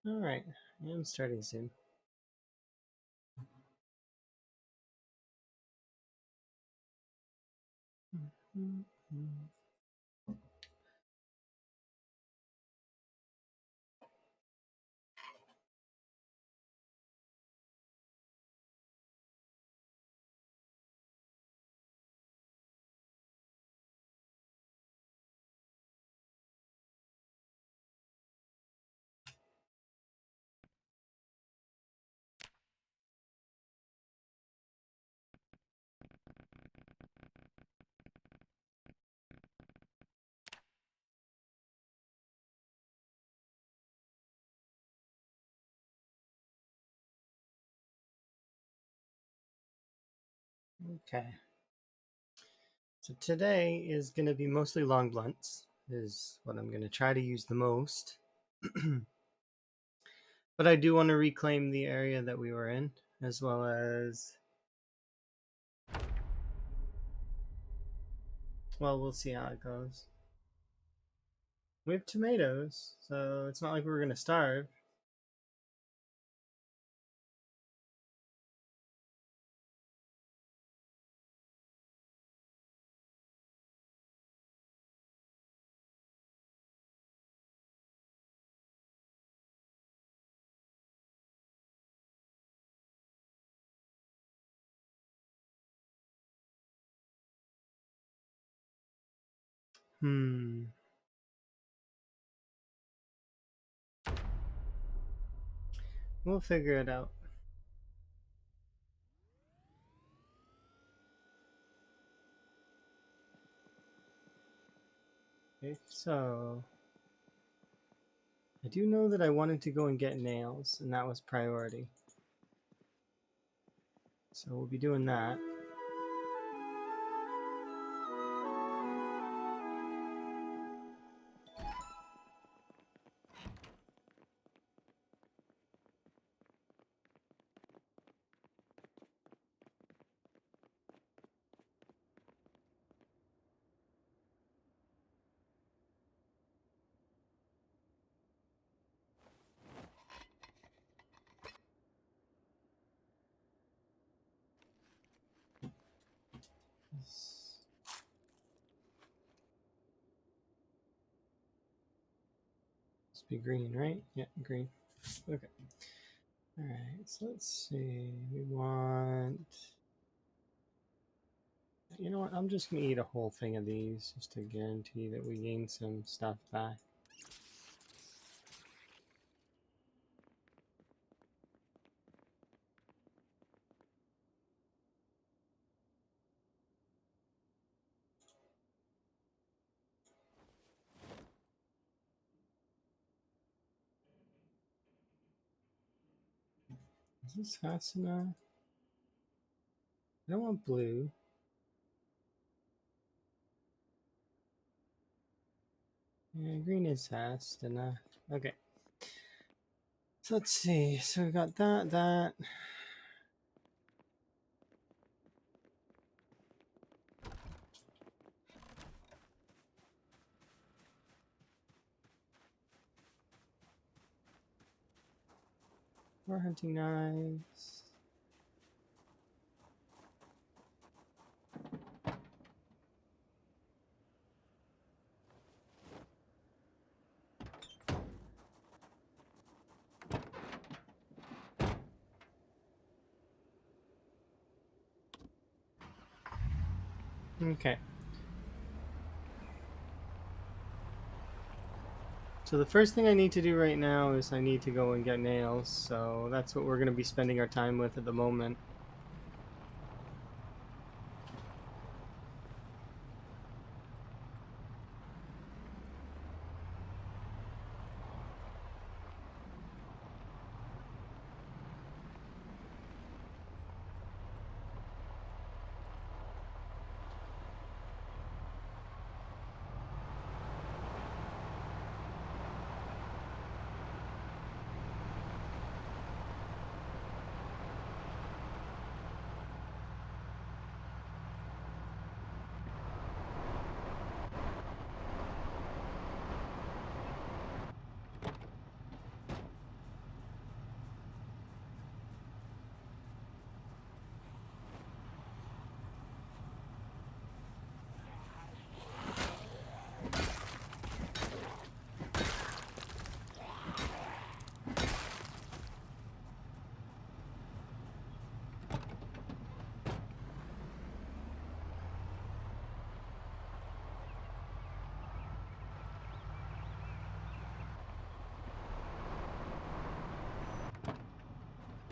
All right, I am starting soon. Okay. So today is going to be mostly long blunts, is what I'm going to try to use the most. But I do want to reclaim the area that we were in, as well as... Well, we'll see how it goes. We have tomatoes, so it's not like we're going to starve. We'll figure it out. Okay, so... I do know that I wanted to go and get nails, and that was priority. So we'll be doing that. Must be green, right? Yeah, green. Okay. Alright, so let's see. We want... You know what? I'm just going to eat a whole thing of these just to guarantee that we gain some stuff back. Is this fast enough? I don't want blue. Yeah, green is fast enough. Okay. So let's see. So we got that. More hunting knives. Okay. So the first thing I need to do right now is I need to go and get nails. So that's what we're going to be spending our time with at the moment.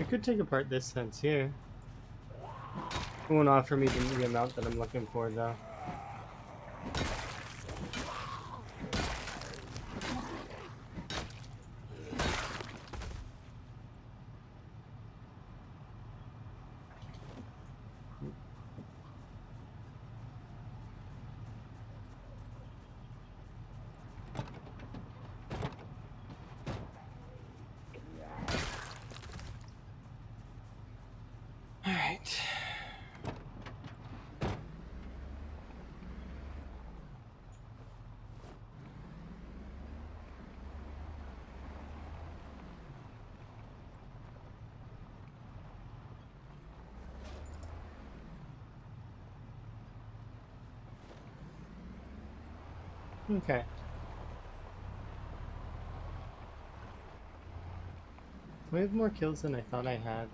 I could take apart this fence here. It won't offer me the amount that I'm looking for, though. All right. Okay. We have more kills than I thought I had.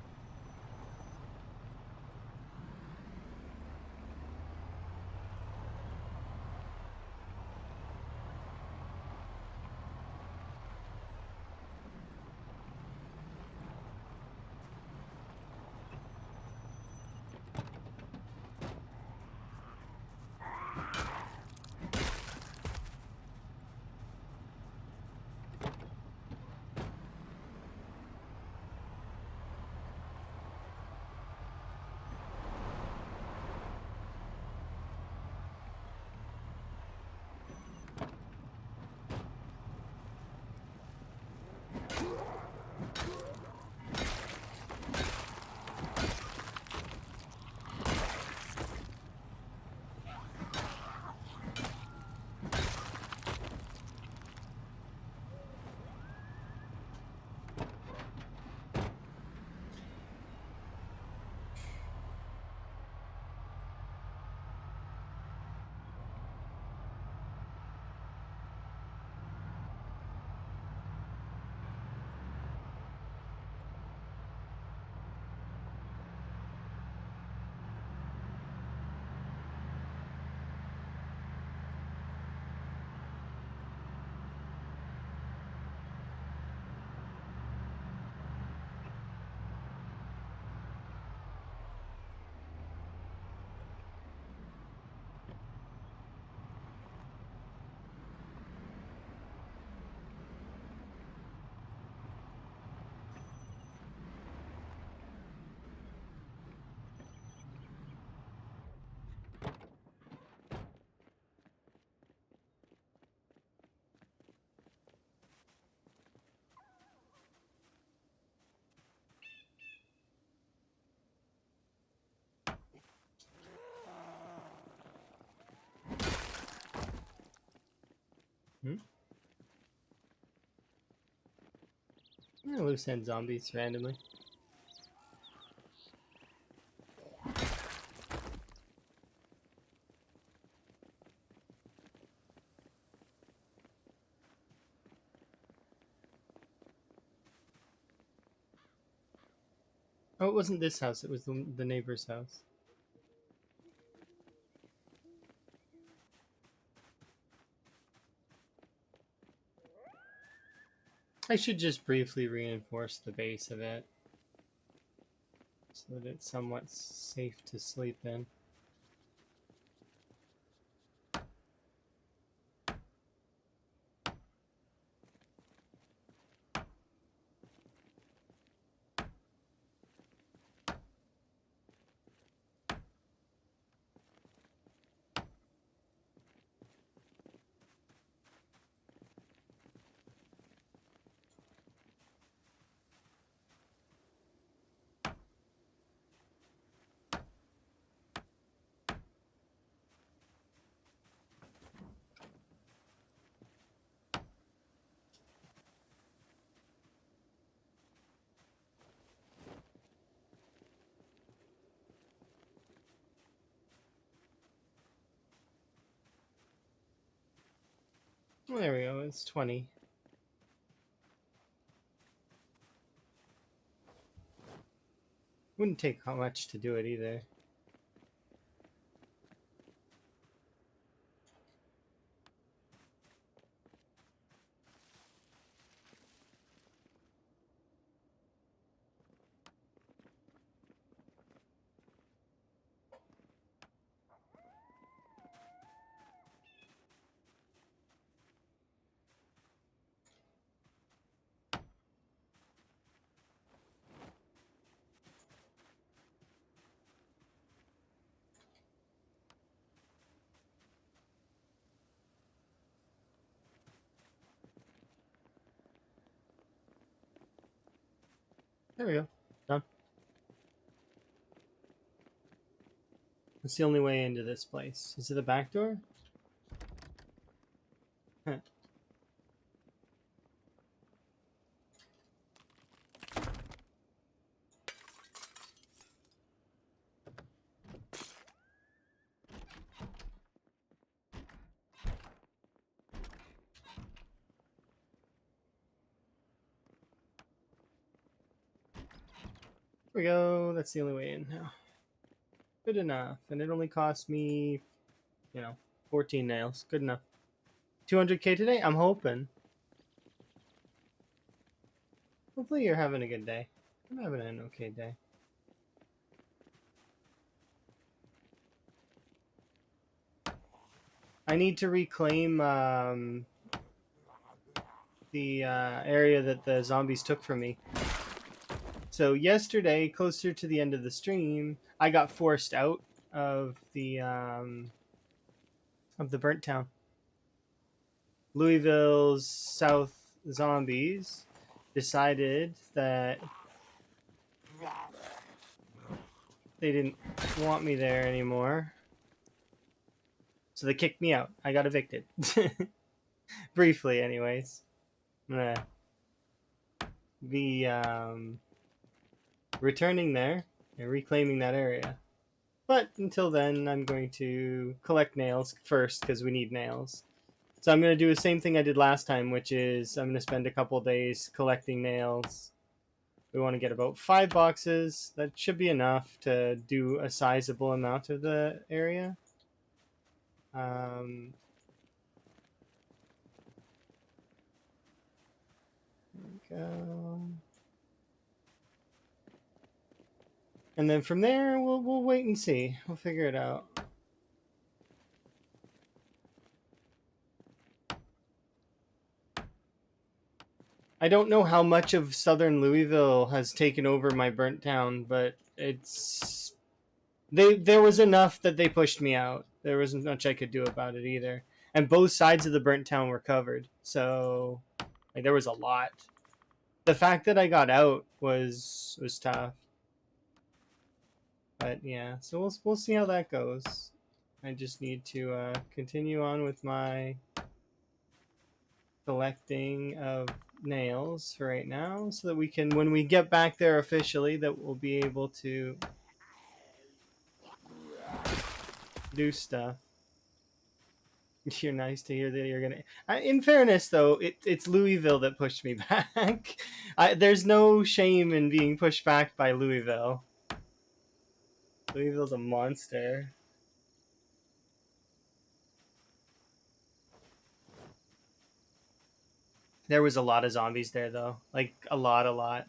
Hmm? Yeah, loose end zombies randomly. Oh, it wasn't this house, it was the neighbor's house. I should just briefly reinforce the base of it so that it's somewhat safe to sleep in. Well, there we go, it's 20. Wouldn't take how much to do it either. There we go. Done. That's the only way into this place. Is it the back door? Huh. There we go. That's the only way in now. Good enough. And it only cost me, 14 nails. Good enough. 200k today? I'm hoping. Hopefully you're having a good day. I'm having an okay day. I need to reclaim the area that the zombies took from me. So yesterday, closer to the end of the stream, I got forced out of the burnt town. Louisville's South zombies decided that they didn't want me there anymore. So they kicked me out. I got evicted. Briefly, anyways. I'm gonna be returning there and reclaiming that area. But until then, I'm going to collect nails first because we need nails. So I'm going to do the same thing I did last time, which is I'm going to spend a couple days collecting nails. We want to get about 5 boxes. That should be enough to do a sizable amount of the area. There we go. And then from there, we'll wait and see. We'll figure it out. I don't know how much of southern Louisville has taken over my burnt town, but it's there was enough that they pushed me out. There wasn't much I could do about it either. And both sides of the burnt town were covered. So like there was a lot. The fact that I got out was tough. But yeah, so we'll see how that goes. I just need to continue on with my collecting of nails for right now so that we can, when we get back there officially, that we'll be able to do stuff. You're nice to hear that you're gonna. In fairness, though, it's Louisville that pushed me back. There's no shame in being pushed back by Louisville. Louisville's a monster. There was a lot of zombies there, though. Like a lot.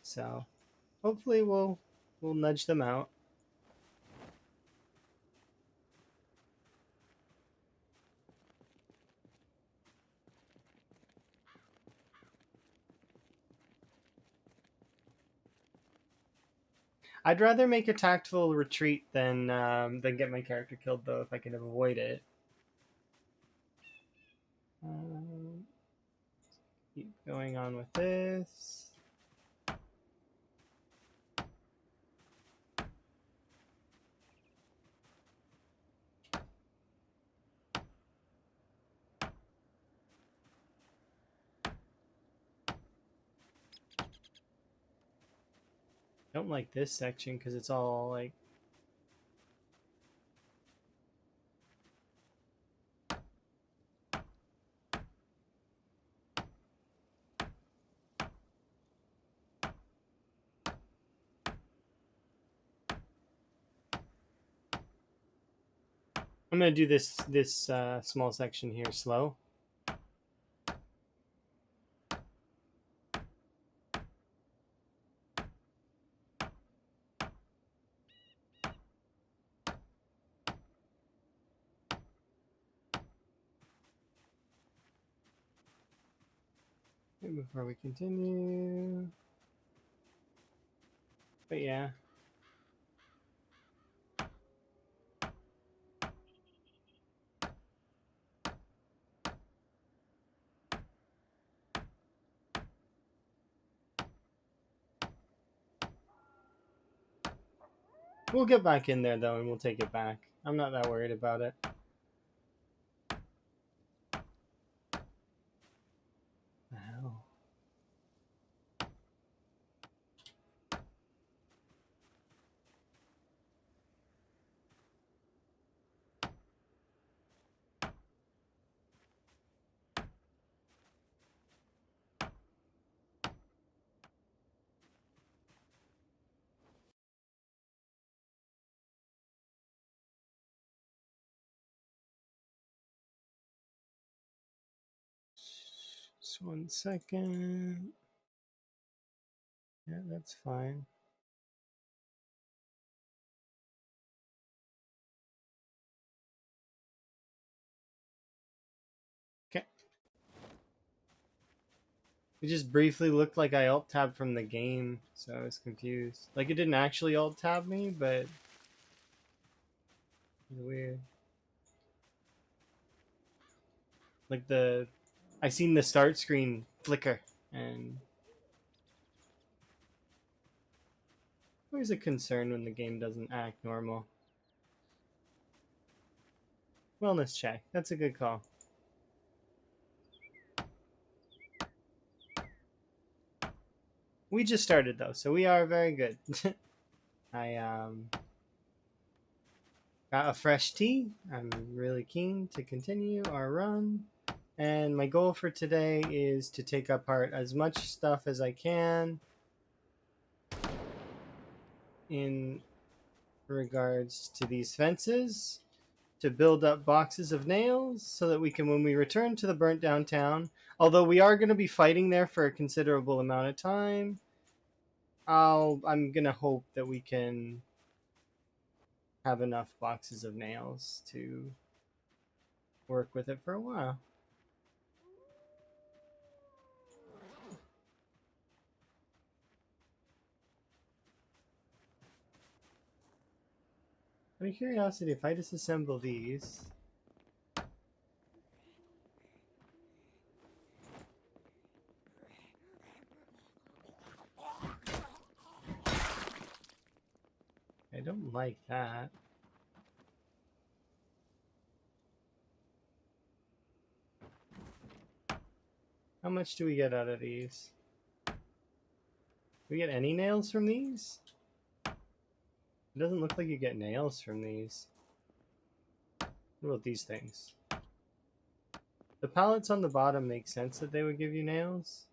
So hopefully we'll nudge them out. I'd rather make a tactful retreat than get my character killed, though, if I can avoid it. Keep going on with this. I don't like this section because it's all like. I'm gonna do this small section here slow. Before we continue. But yeah. We'll get back in there though, and we'll take it back. I'm not that worried about it. The hell? Just 1 second. Yeah, that's fine. Okay. It just briefly looked like I alt tabbed from the game, so I was confused. Like it didn't actually alt tab me, but it was weird. Like I seen the start screen flicker, and always a concern when the game doesn't act normal. Wellness check. That's a good call. We just started though, so we are very good. I got a fresh tea. I'm really keen to continue our run. And my goal for today is to take apart as much stuff as I can in regards to these fences, to build up boxes of nails so that we can, when we return to the burnt down town, although we are going to be fighting there for a considerable amount of time, I'm going to hope that we can have enough boxes of nails to work with it for a while. Out of curiosity, if I disassemble these, I don't like that. How much do we get out of these? Do we get any nails from these? It doesn't look like you get nails from these. What about these things? The pallets on the bottom make sense that they would give you nails.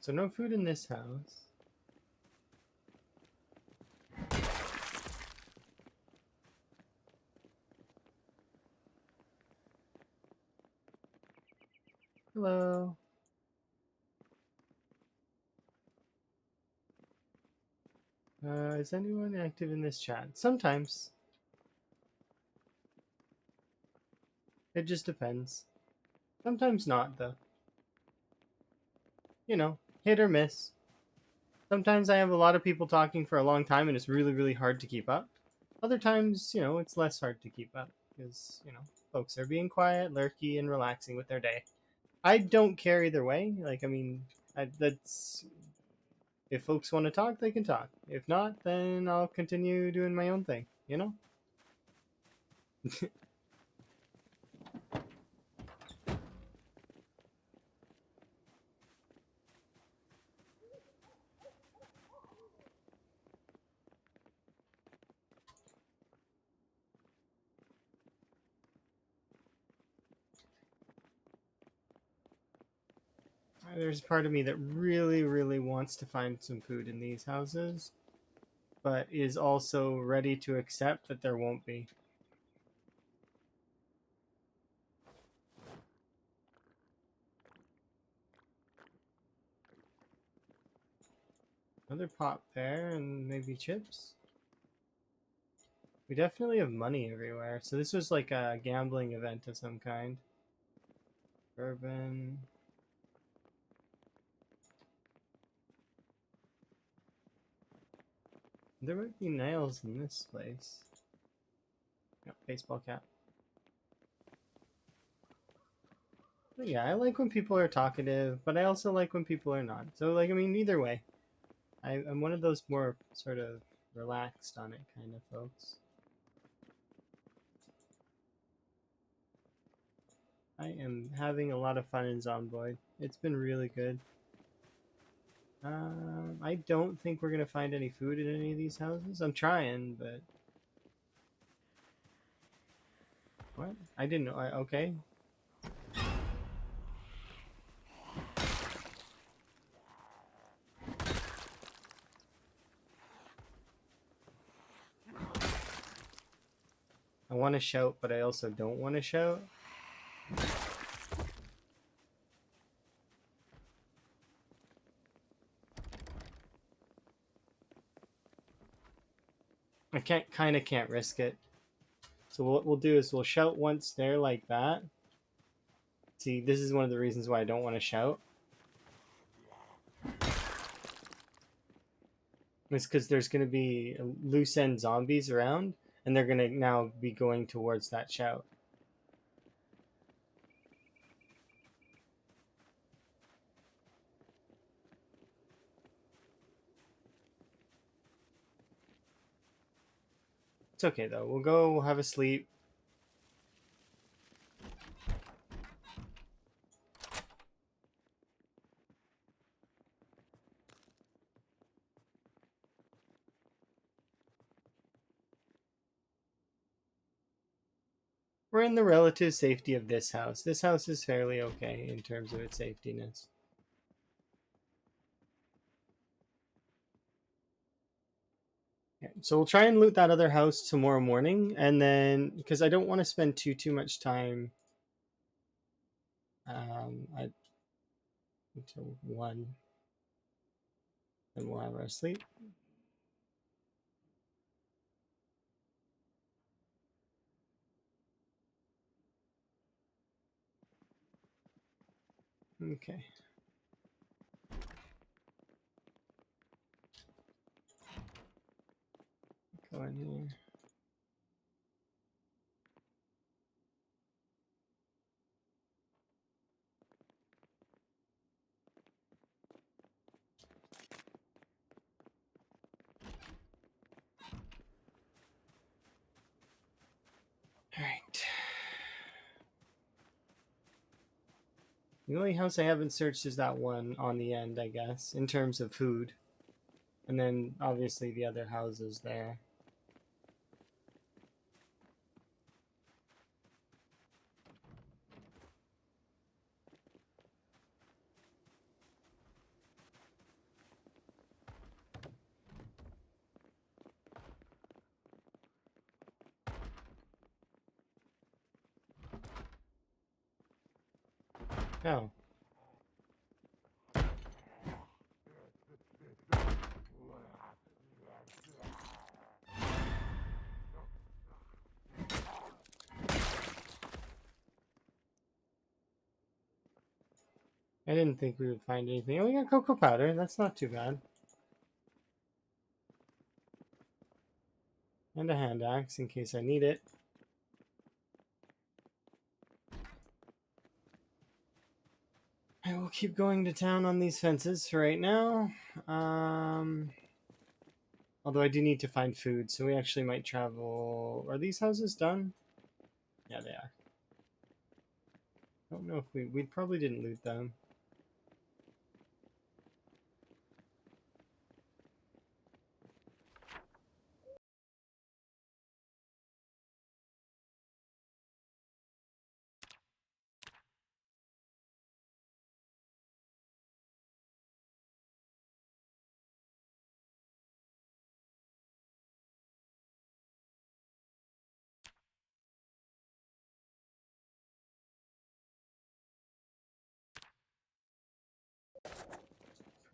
So no food in this house. Hello. Is anyone active in this chat? Sometimes. It just depends. Sometimes not, though. You know, hit or miss. Sometimes I have a lot of people talking for a long time and it's really, really hard to keep up. Other times, it's less hard to keep up because, folks are being quiet, lurky, and relaxing with their day. I don't care either way. Like, I mean, that's if folks want to talk, they can talk. If not, then I'll continue doing my own thing. There's part of me that really wants to find some food in these houses, but is also ready to accept that there won't be. Another pot there, and maybe chips. We definitely have money everywhere, so this was like a gambling event of some kind. Bourbon. There might be nails in this place. Yep, baseball cap. But yeah, I like when people are talkative, but I also like when people are not. So, like, I mean, either way, I'm one of those more sort of relaxed on it kind of folks. I am having a lot of fun in Zomboid. It's been really good. I don't think we're gonna find any food in any of these houses. I'm trying, but what? I didn't know. Okay. I want to shout, but I also don't want to shout. I can't risk it. So what we'll do is we'll shout once they're like that. See, this is one of the reasons why I don't want to shout. It's because there's going to be loose end zombies around, and they're going to now be going towards that shout. It's okay though. We'll go. We'll have a sleep. We're in the relative safety of this house. This house is fairly okay in terms of its safetiness. Okay, so we'll try and loot that other house tomorrow morning, and then because I don't want to spend too much time until 1, then we'll have our sleep. Okay. Go in here. All right. The only house I haven't searched is that one on the end, I guess, in terms of food. And then obviously the other houses there. Oh. I didn't think we would find anything. Oh, we got cocoa powder. That's not too bad. And a hand axe in case I need it. I will keep going to town on these fences for right now. Although I do need to find food, so we actually might travel. Are these houses done? Yeah, they are. I don't know if we probably didn't loot them.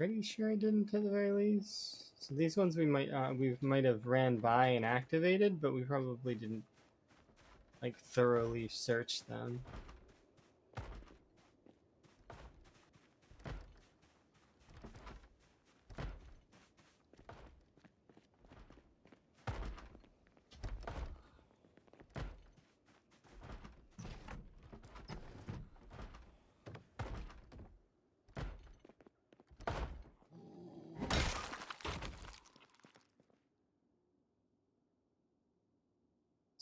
Pretty sure I didn't at the very least. So these ones we might have ran by and activated, but we probably didn't like thoroughly search them.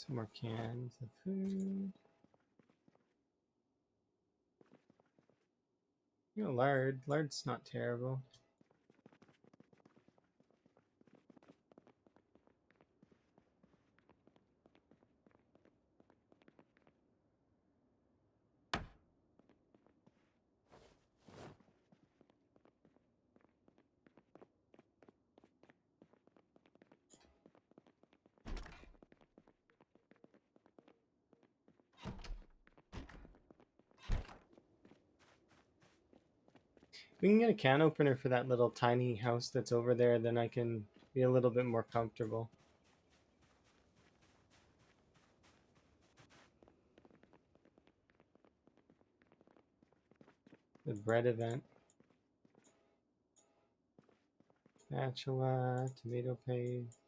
Some more cans of food. You know, lard. Lard's not terrible. We can get a can opener for that little tiny house that's over there, then I can be a little bit more comfortable. The bread event. Spatula, tomato paste.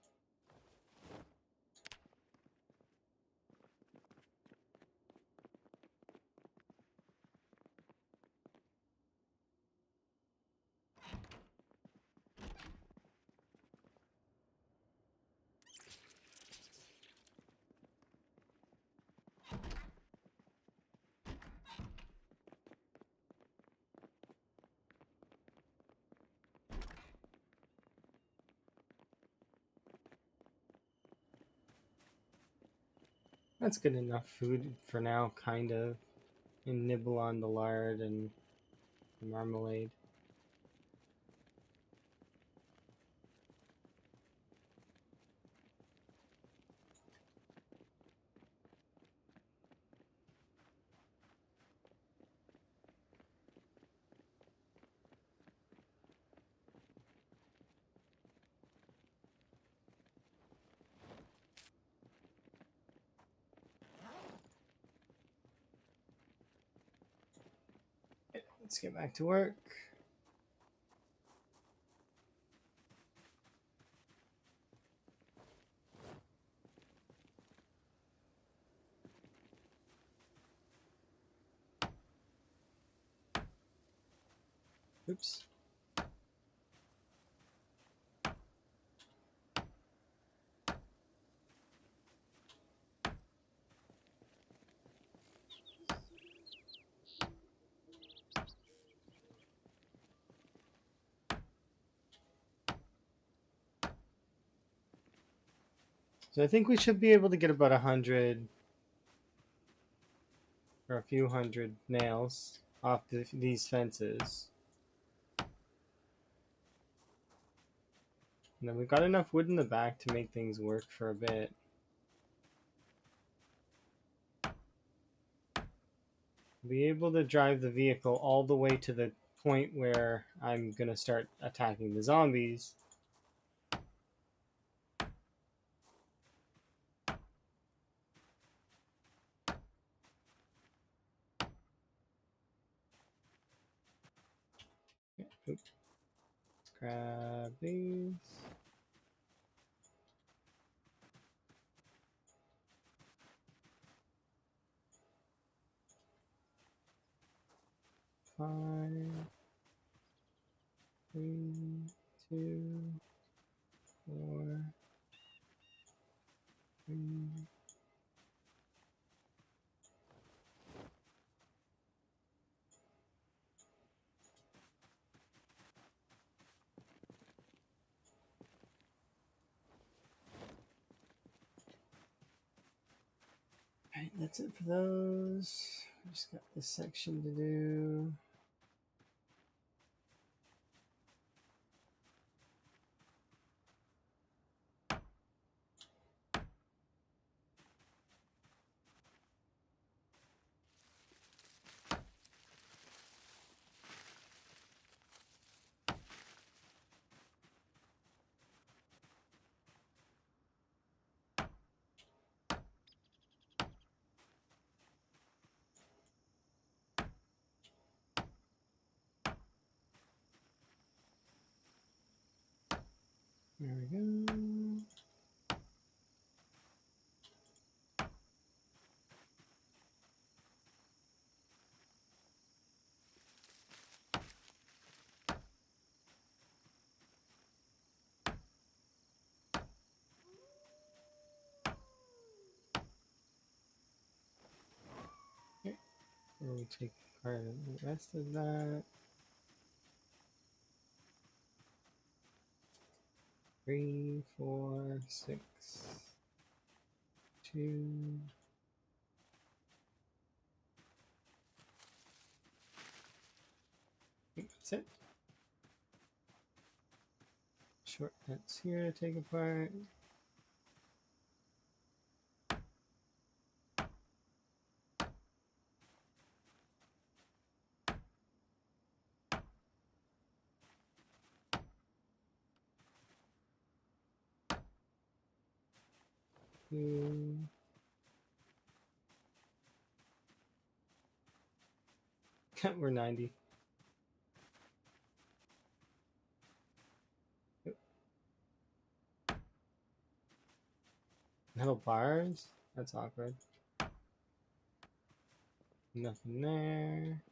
That's good enough food for now, kind of. And nibble on the lard and the marmalade. Let's get back to work. Oops. So I think we should be able to get about 100 or a few hundred nails off these fences. And then we've got enough wood in the back to make things work for a bit. Be able to drive the vehicle all the way to the point where I'm gonna start attacking the zombies. Yeah, oops. Let's grab these. Five, 3, 2, 4, 3. Alright, that's it for those. Just got this section to do. before we take part of the rest of that. 3, 4, 6, 2. I think that's it. Short nets here to take apart. We're 90. Metal bars? That's awkward. Nothing there.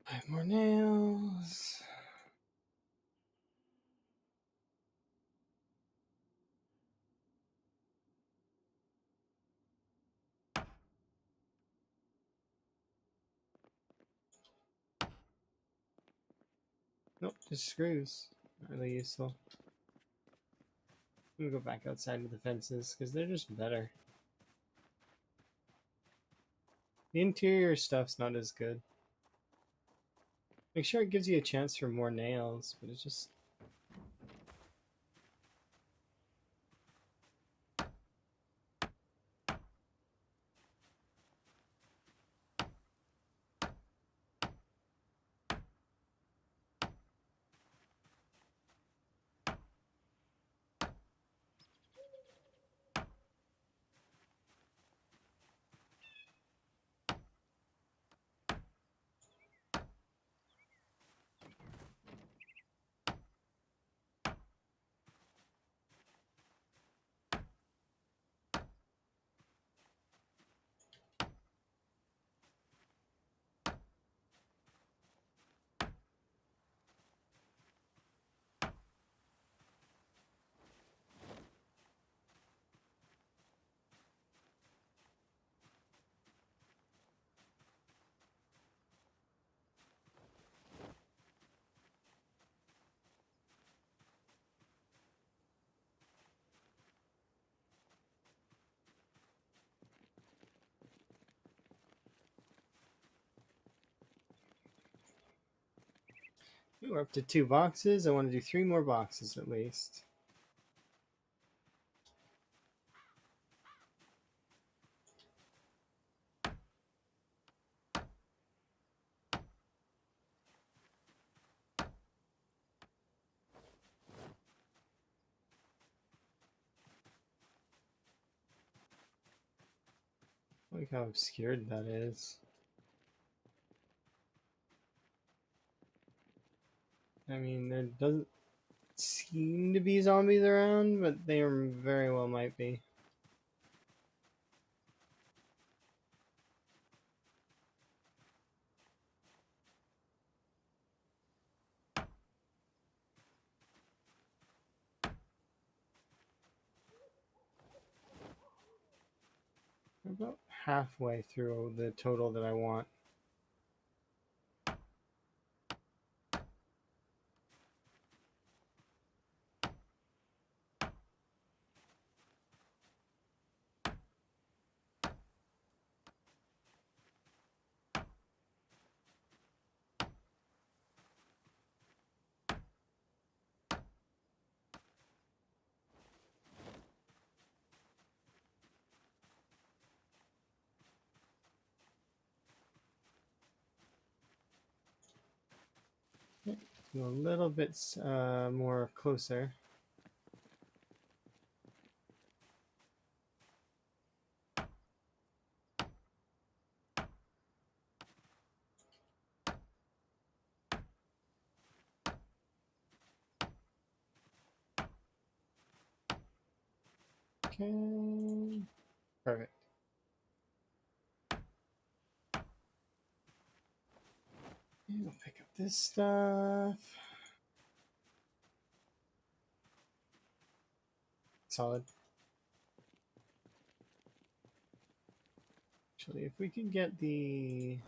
Five more nails. Nope, just screws. Not really useful. I'm gonna go back outside of the fences because they're just better. The interior stuff's not as good. Make sure it gives you a chance for more nails, but it's just... We're up to 2 boxes. I want to do 3 more boxes at least. Look how obscured that is. I mean, there doesn't seem to be zombies around, but they very well might be. We're about halfway through the total that I want. A little bit more closer. Okay. Perfect. And we'll pick up this stuff. Solid. Actually, if we could get the...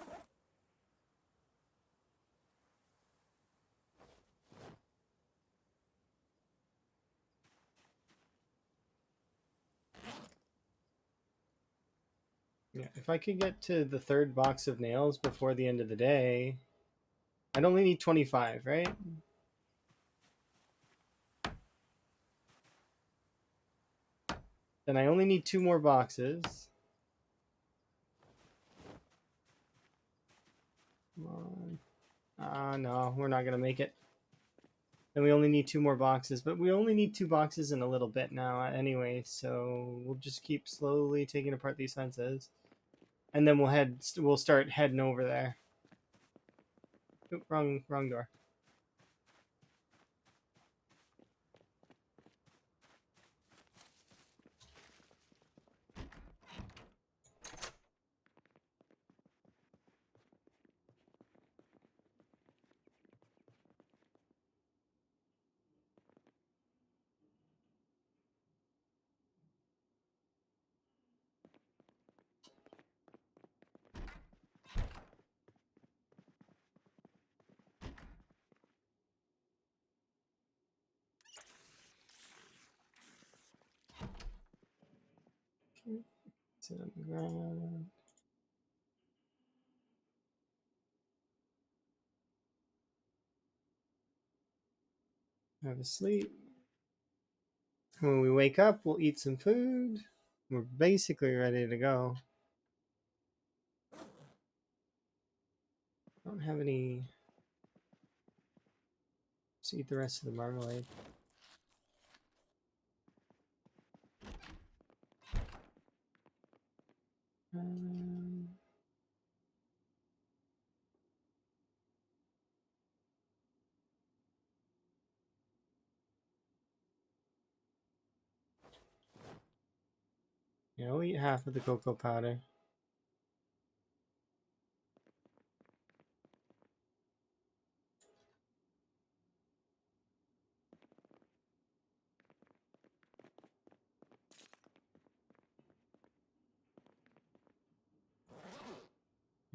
Yeah, if I could get to the third box of nails before the end of the day, I'd only need 25, right? Then I only need 2 more boxes. Come on. Ah, no, we're not gonna make it. Then we only need 2 more boxes, but we only need 2 boxes in a little bit now anyway, so we'll just keep slowly taking apart these fences. And then we'll start heading over there. Oop, wrong door. Okay. Sit on the ground. Have a sleep. When we wake up, we'll eat some food. We're basically ready to go. Don't have any. Let's eat the rest of the marmalade. Um, yeah, we'll eat half of the cocoa powder.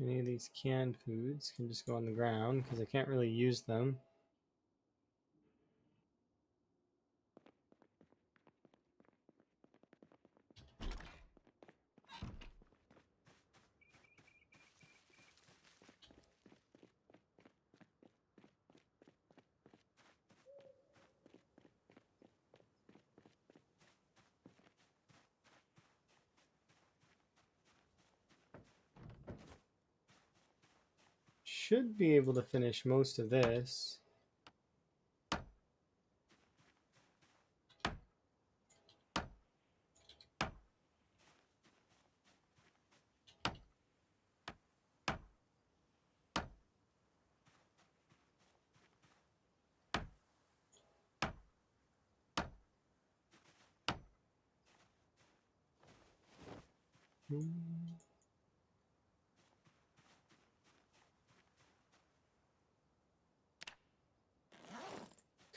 Any of these canned foods can just go on the ground because I can't really use them. Should be able to finish most of this.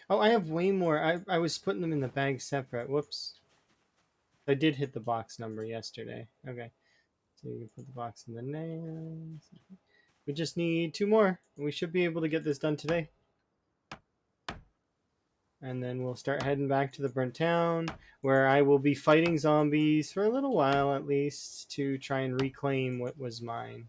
Oh, I have way more. I was putting them in the bag separate. Whoops. I did hit the box number yesterday. Okay. So you can put the box in the nails. We just need 2 more. We should be able to get this done today. And then we'll start heading back to the burnt town, where I will be fighting zombies for a little while at least to try and reclaim what was mine.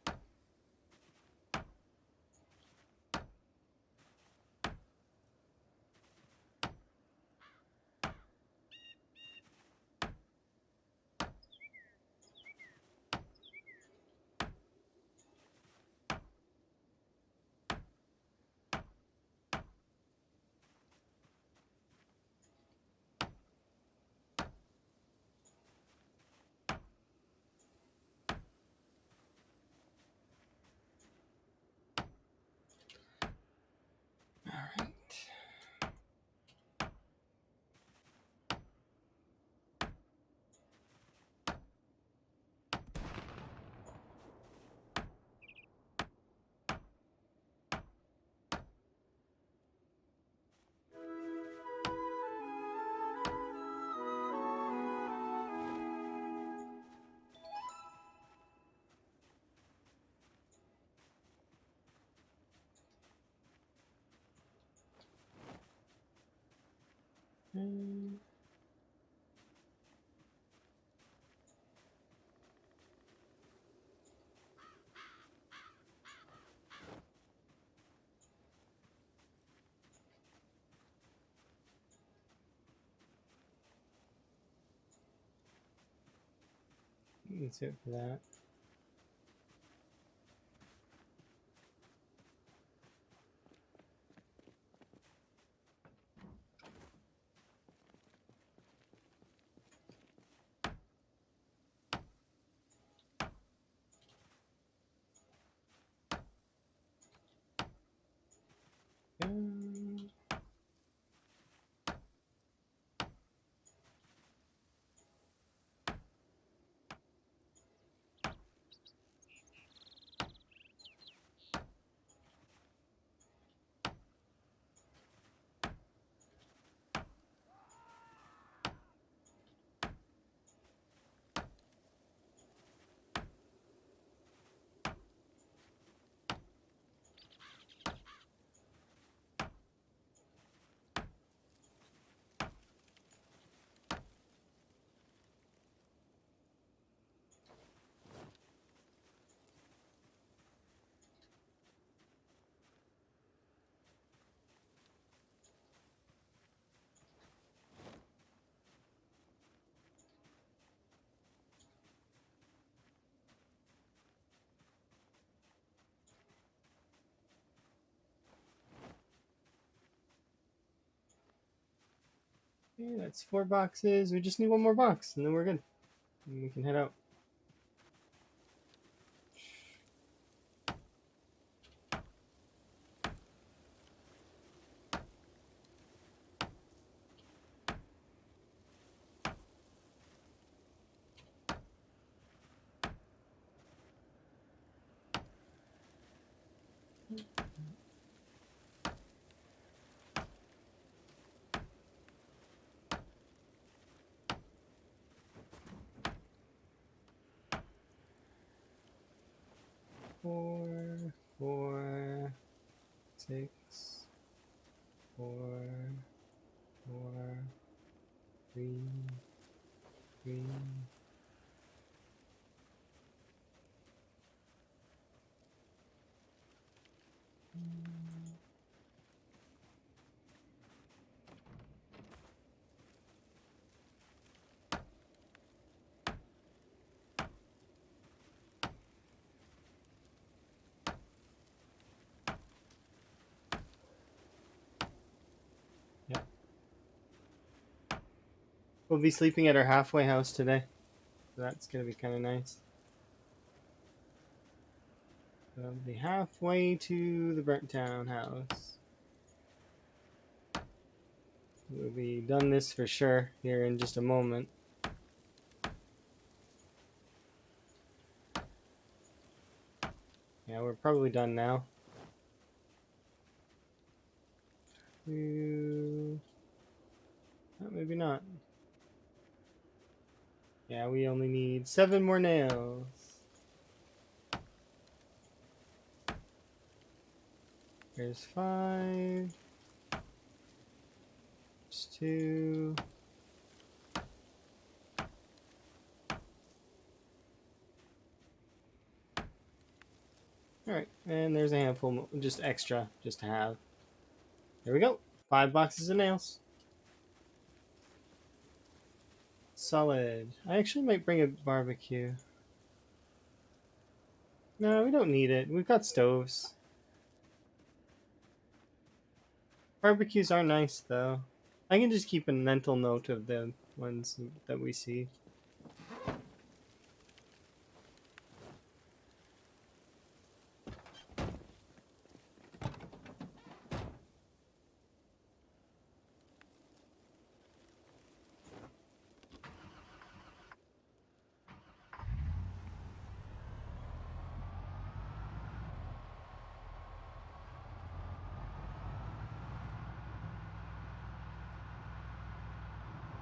Mm. That's it for that. Um, okay, that's 4 boxes. We just need one more box, and then we're good. And we can head out. Four, 4, 6, 4, 4, 3, 3. Yeah. We'll be sleeping at our halfway house today. So that's gonna be kind of nice. We'll be halfway to the burnt down house. We'll be done this for sure here in just a moment. Yeah, we're probably done now. Oh, maybe not. Yeah, we only need 7 more nails. There's 5. There's 2. Alright, and there's a handful just extra, just to have. There we go. 5 boxes of nails. Solid. I actually might bring a barbecue. No, we don't need it. We've got stoves. Barbecues are nice, though. I can just keep a mental note of the ones that we see.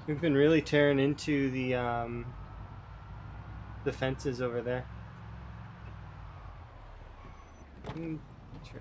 We've been really tearing into the fences over there. Sure.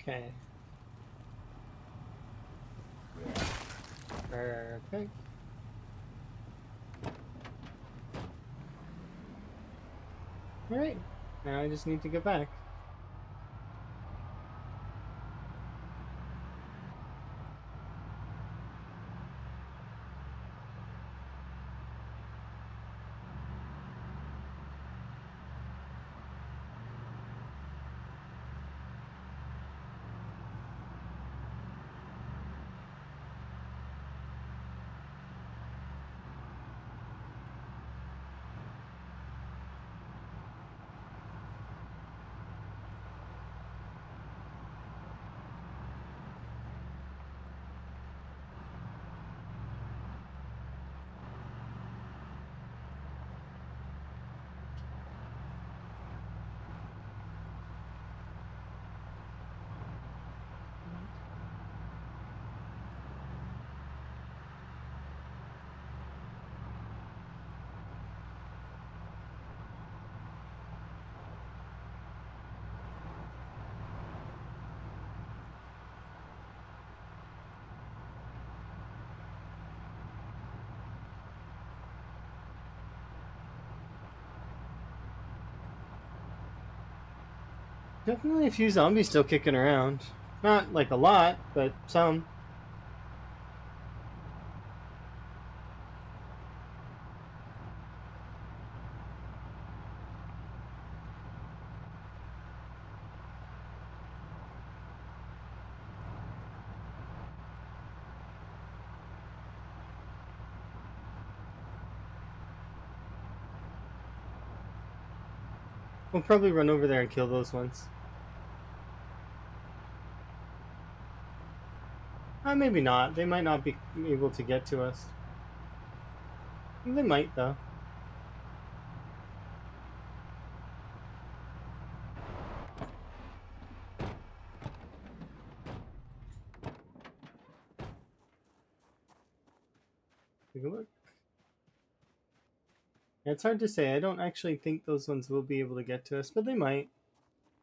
Okay. Perfect. Alright. Now I just need to get back. Definitely a few zombies still kicking around. Not like a lot, but some. We'll probably run over there and kill those ones. Maybe not. They might not be able to get to us. They might, though. Take a look. Yeah, it's hard to say. I don't actually think those ones will be able to get to us, but they might.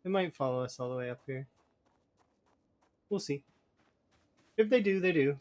They might follow us all the way up here. We'll see. If they do, they do.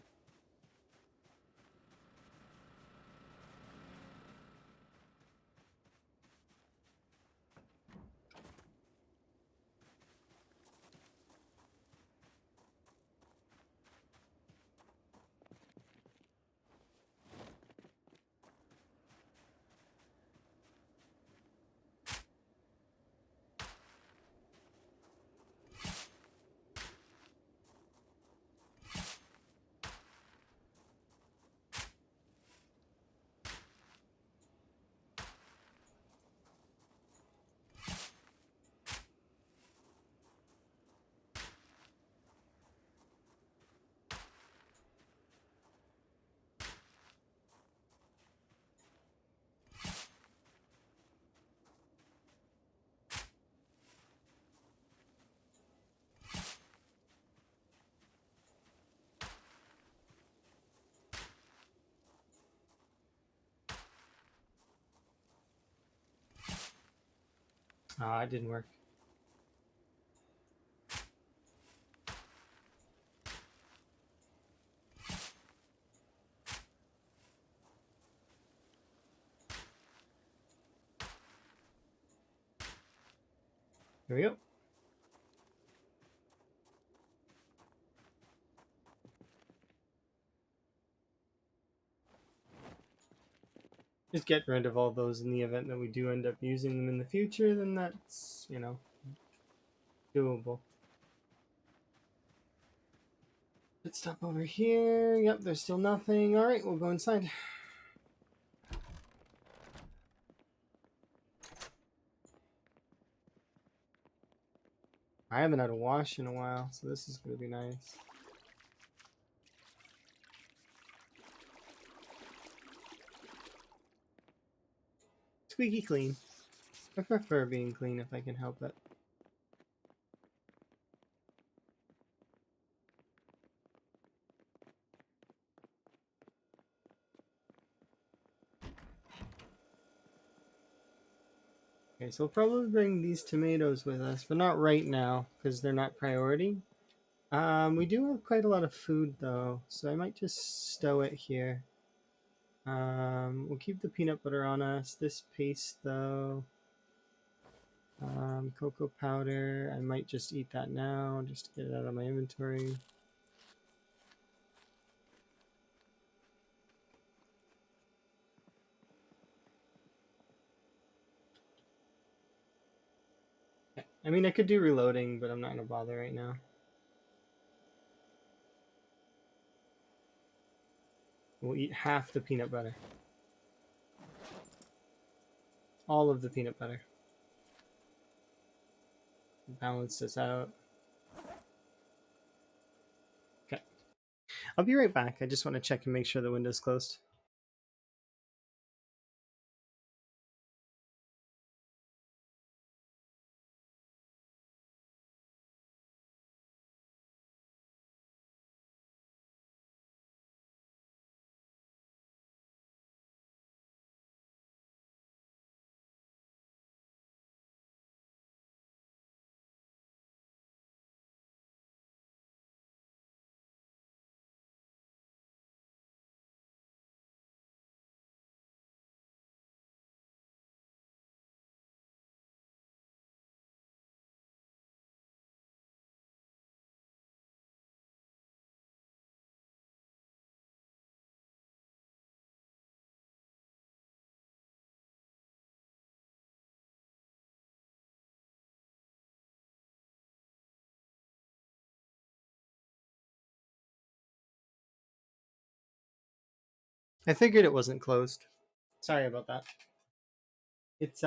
Ah, it didn't work. Here we go. Just get rid of all those in the event that we do end up using them in the future, then that's, doable. Let's stop over here. Yep, there's still nothing. Alright, we'll go inside. I haven't had a wash in a while, so this is going to be nice. Squeaky clean. I prefer being clean if I can help it. Okay, so we'll probably bring these tomatoes with us, but not right now, because they're not priority. We do have quite a lot of food, though, so I might just stow it here. We'll keep the peanut butter on us. This paste, though. Cocoa powder. I might just eat that now, just to get it out of my inventory. I mean, I could do reloading, but I'm not going to bother right now. We'll eat half the peanut butter. All of the peanut butter. Balance this out. Okay. I'll be right back. I just want to check and make sure the window's closed. I figured it wasn't closed. Sorry about that. It's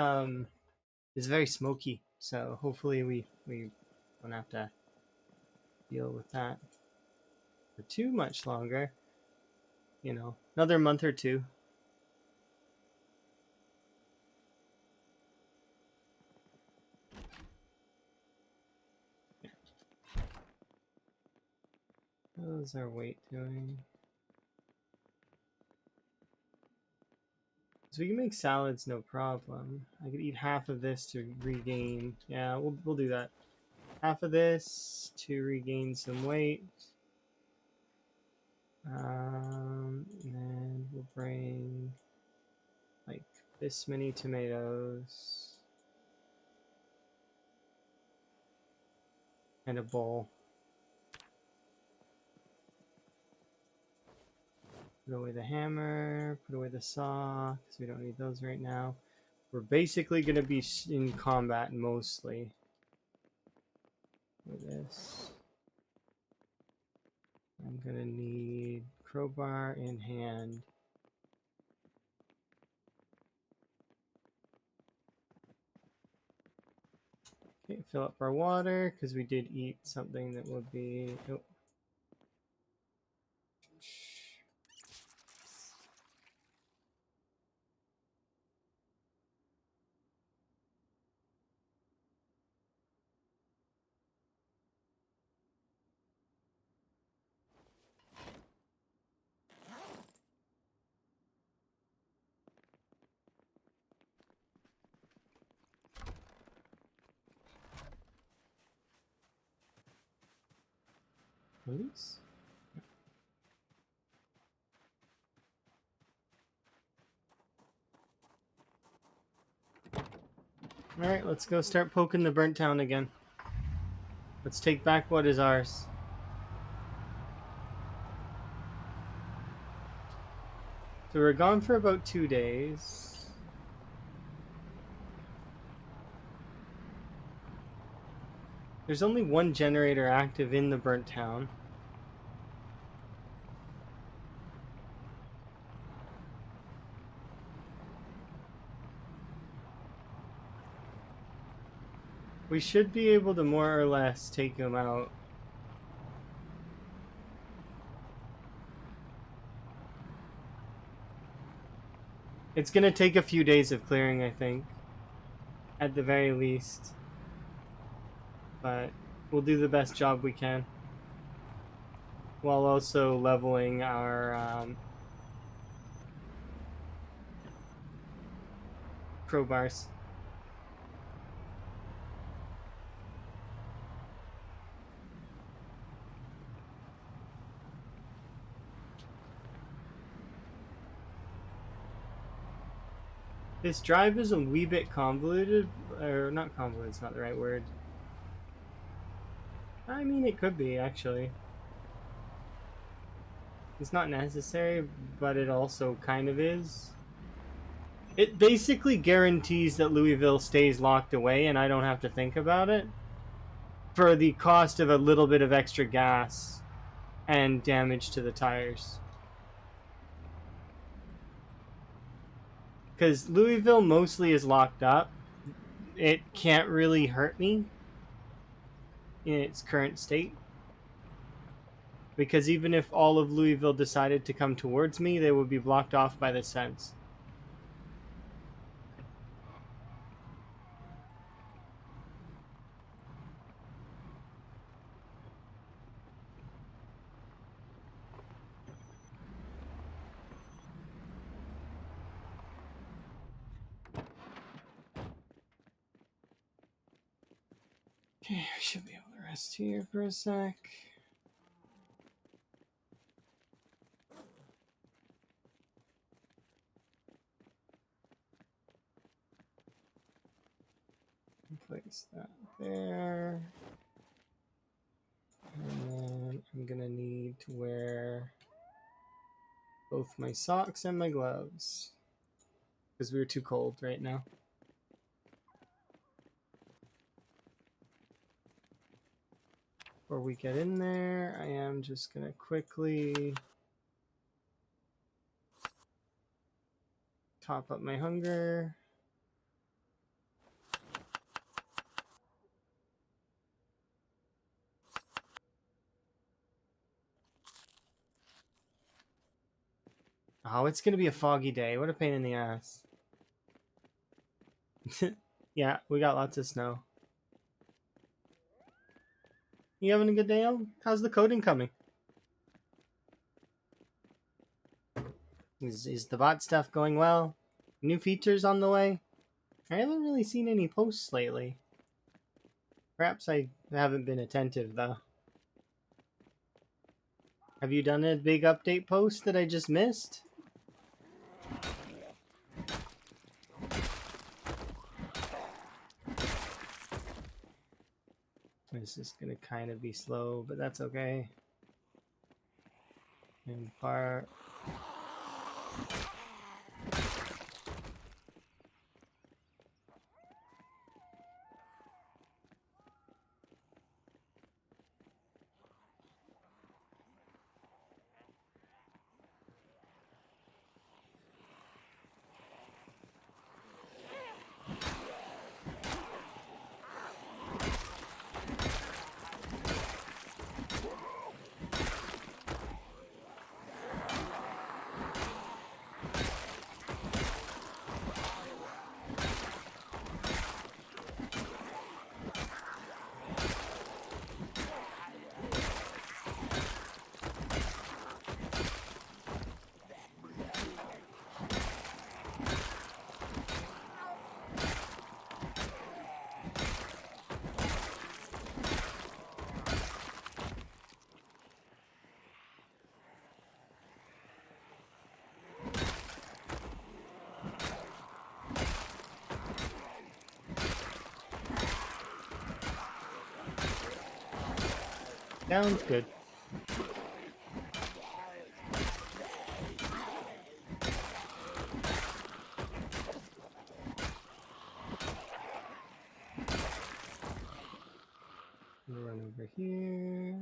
very smoky, so hopefully we don't have to deal with that for too much longer. You know, another month or two. How's our weight doing? So we can make salads, no problem. I could eat half of this to regain. Yeah, we'll do that. Half of this to regain some weight. And then we'll bring like this many tomatoes and a bowl. Put away the hammer, put away the saw, because we don't need those right now. We're basically going to be in combat mostly with this. I'm going to need crowbar in hand. Okay, fill up our water, because we did eat something that would be... Oh. Please? Alright, let's go start poking the burnt town again. Let's take back what is ours. So we're gone for about 2 days. There's only one generator active in the burnt town. We should be able to more or less take him out. It's gonna take a few days of clearing, I think. At the very least. But we'll do the best job we can. While also leveling our crowbars. This drive is a wee bit convoluted, or not convoluted, it's not the right word. I mean, it could be, actually. It's not necessary, but it also kind of is. It basically guarantees that Louisville stays locked away and I don't have to think about it. For the cost of a little bit of extra gas and damage to the tires. Because Louisville mostly is locked up. It can't really hurt me in its current state. Because even if all of Louisville decided to come towards me, they would be blocked off by this fence. Okay, I should be able to rest here for a sec. Place that there. And then I'm gonna need to wear both my socks and my gloves. Because we're too cold right now. Before we get in there, I am just gonna quickly top up my hunger. Oh, it's gonna be a foggy day. What a pain in the ass. Yeah, we got lots of snow. You having a good day, Al? How's the coding coming? Is the bot stuff going well? New features on the way? I haven't really seen any posts lately. Perhaps I haven't been attentive, though. Have you done a big update post that I just missed? This is gonna kind of be slow, but that's okay. And far. Sounds good. Run over here.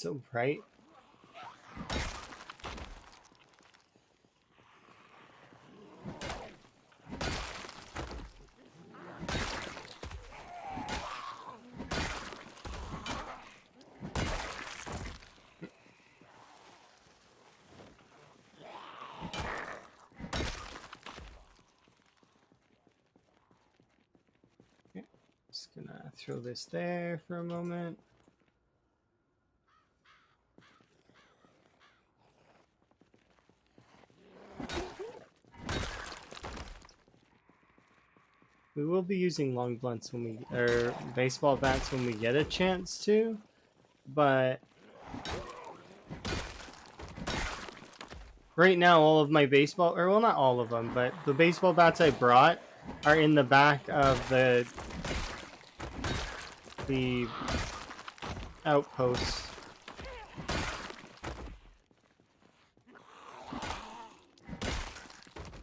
so bright. Just gonna throw this there for a moment. We will be using long blunts when we, or baseball bats when we get a chance to, but right now all of my baseball, or well, not all of them, but the baseball bats I brought are in the back of the outposts.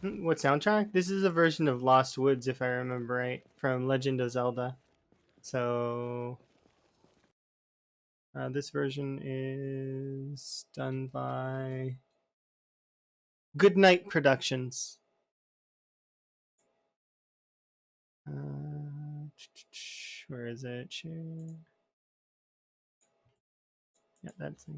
What soundtrack? This is a version of Lost Woods, if I remember right, from Legend of Zelda. So this version is done by Goodnight Productions. Where is it? Yeah, that's it.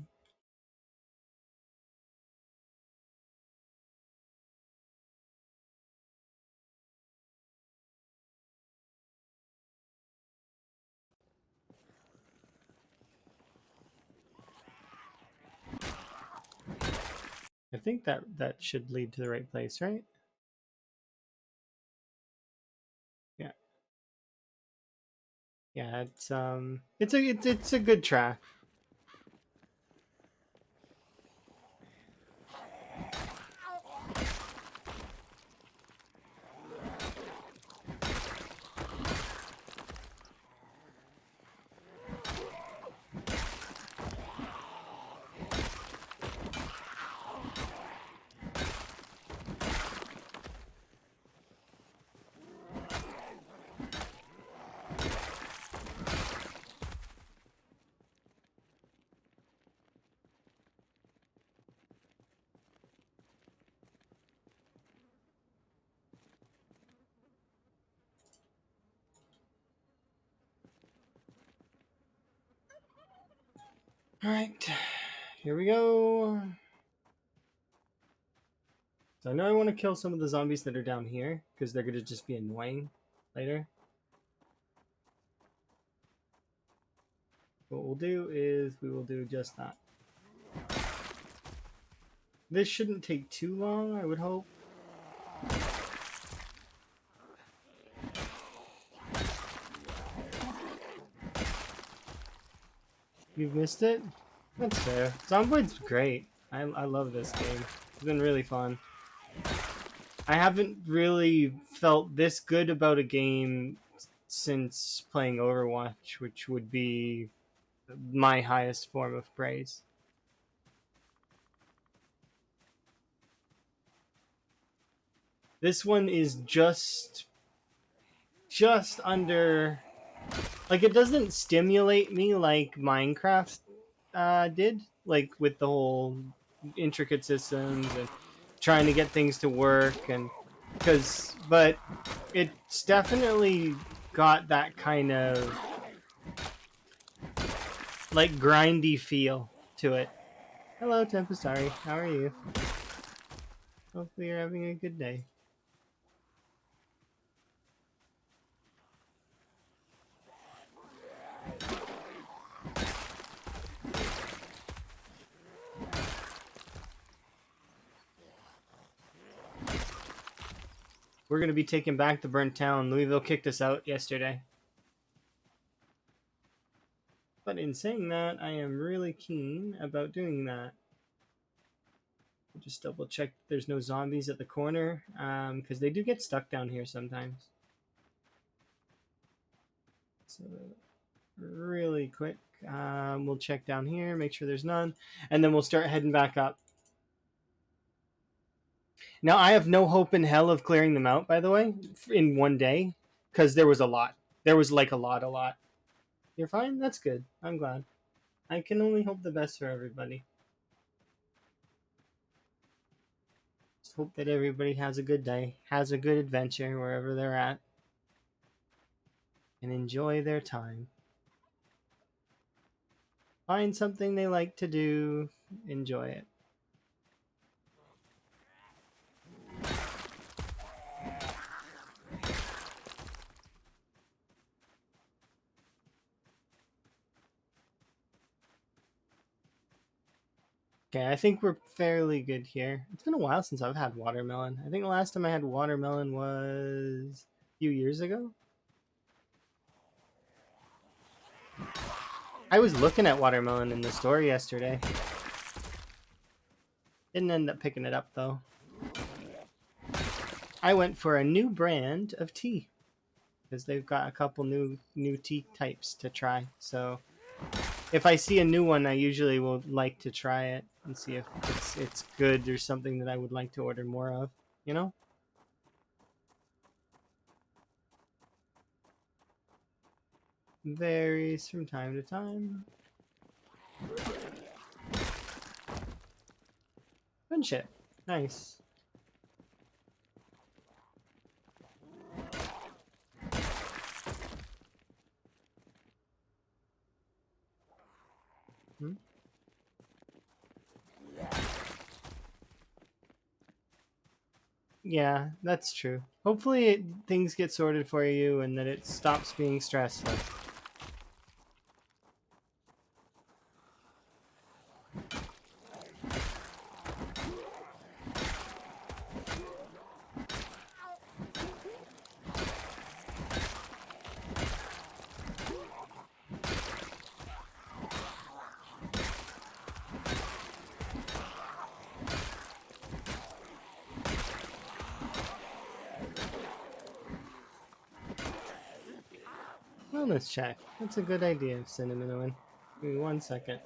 I think that should lead to the right place, right? Yeah. Yeah, it's a good track. All right, here we go. So I know I want to kill some of the zombies that are down here because they're going to just be annoying later. What we'll do is we will do just that. This shouldn't take too long, I would hope. You've missed it? That's fair. Zomboid's great. I love this game. It's been really fun. I haven't really felt this good about a game since playing Overwatch, which would be my highest form of praise. This one is just under, like, it doesn't stimulate me like Minecraft did, like with the whole intricate systems and trying to get things to work, and but it's definitely got that kind of like grindy feel to it. Hello, Tempestari. How are you? Hopefully you're having a good day. We're going to be taking back the burnt town. Louisville kicked us out yesterday. But in saying that, I am really keen about doing that. Just double check there's no zombies at the corner, because they do get stuck down here sometimes. So really quick, we'll check down here, make sure there's none, and then we'll start heading back up. Now, I have no hope in hell of clearing them out, by the way, in one day, because there was a lot. There was like a lot. You're fine? That's good. I'm glad. I can only hope the best for everybody. Just hope that everybody has a good day, has a good adventure wherever they're at, and enjoy their time. Find something they like to do, enjoy it. Okay, I think we're fairly good here. It's been a while since I've had watermelon. I think the last time I had watermelon was a few years ago. I was looking at watermelon in the store yesterday. Didn't end up picking it up though. I went for a new brand of tea because they've got a couple new tea types to try. So if I see a new one, I usually will like to try it and see if it's good or something that I would like to order more of, you know? Varies from time to time. Friendship. Nice. Hmm? Yeah, that's true. Hopefully things get sorted for you and that it stops being stressful. Wellness check. That's a good idea, Cinnamon. Give me 1 second.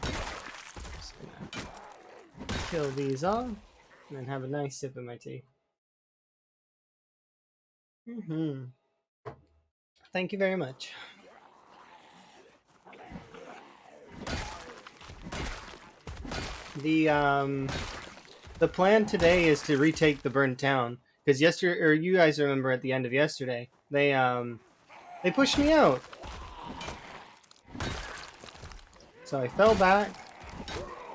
Just gonna kill these off and then have a nice sip of my tea. Thank you very much. The plan today is to retake the burnt town because yesterday, or you guys remember at the end of yesterday, they pushed me out. So I fell back,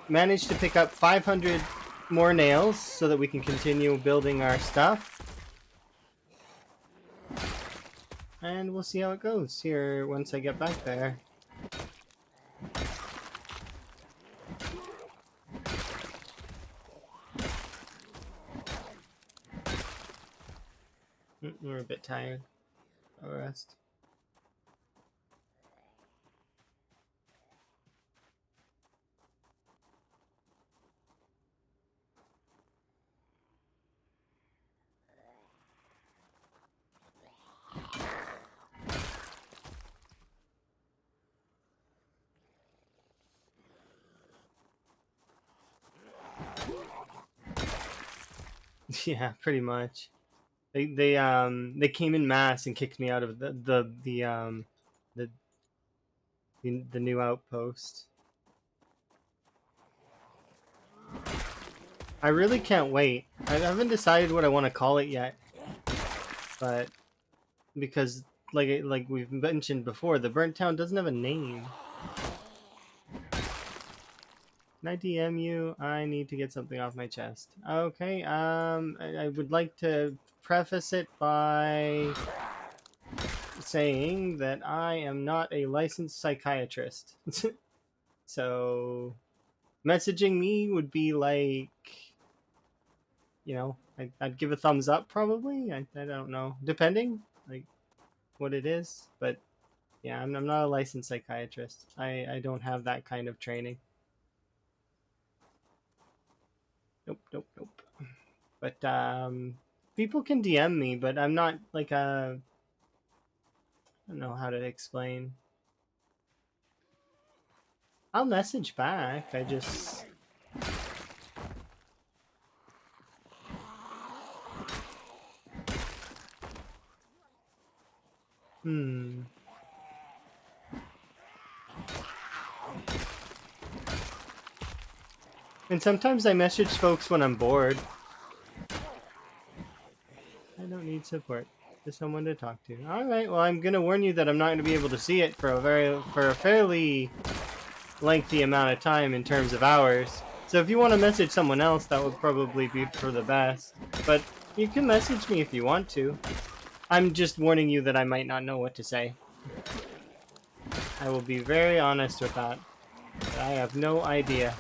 managed to pick up 500 more nails so that we can continue building our stuff. And we'll see how it goes here once I get back there. We're a bit tired. I'll rest. Yeah, pretty much. They came in mass and kicked me out of the the new outpost. I really can't wait. I haven't decided what I want to call it yet, but because like we've mentioned before, the burnt town doesn't have a name. Can I DM you? I need to get something off my chest. Okay. I would like to preface it by saying that I am not a licensed psychiatrist. So messaging me would be like, I'd give a thumbs up probably. I don't know, depending like what it is. But yeah, I'm not a licensed psychiatrist. I don't have that kind of training. Nope. But people can DM me, but I'm not like a. I don't know how to explain. I'll message back. I just. And sometimes I message folks when I'm bored. I don't need support. Just someone to talk to. Alright, well I'm gonna warn you that I'm not gonna be able to see it for a fairly lengthy amount of time in terms of hours. So if you want to message someone else, that would probably be for the best. But you can message me if you want to. I'm just warning you that I might not know what to say. I will be very honest with that. I have no idea.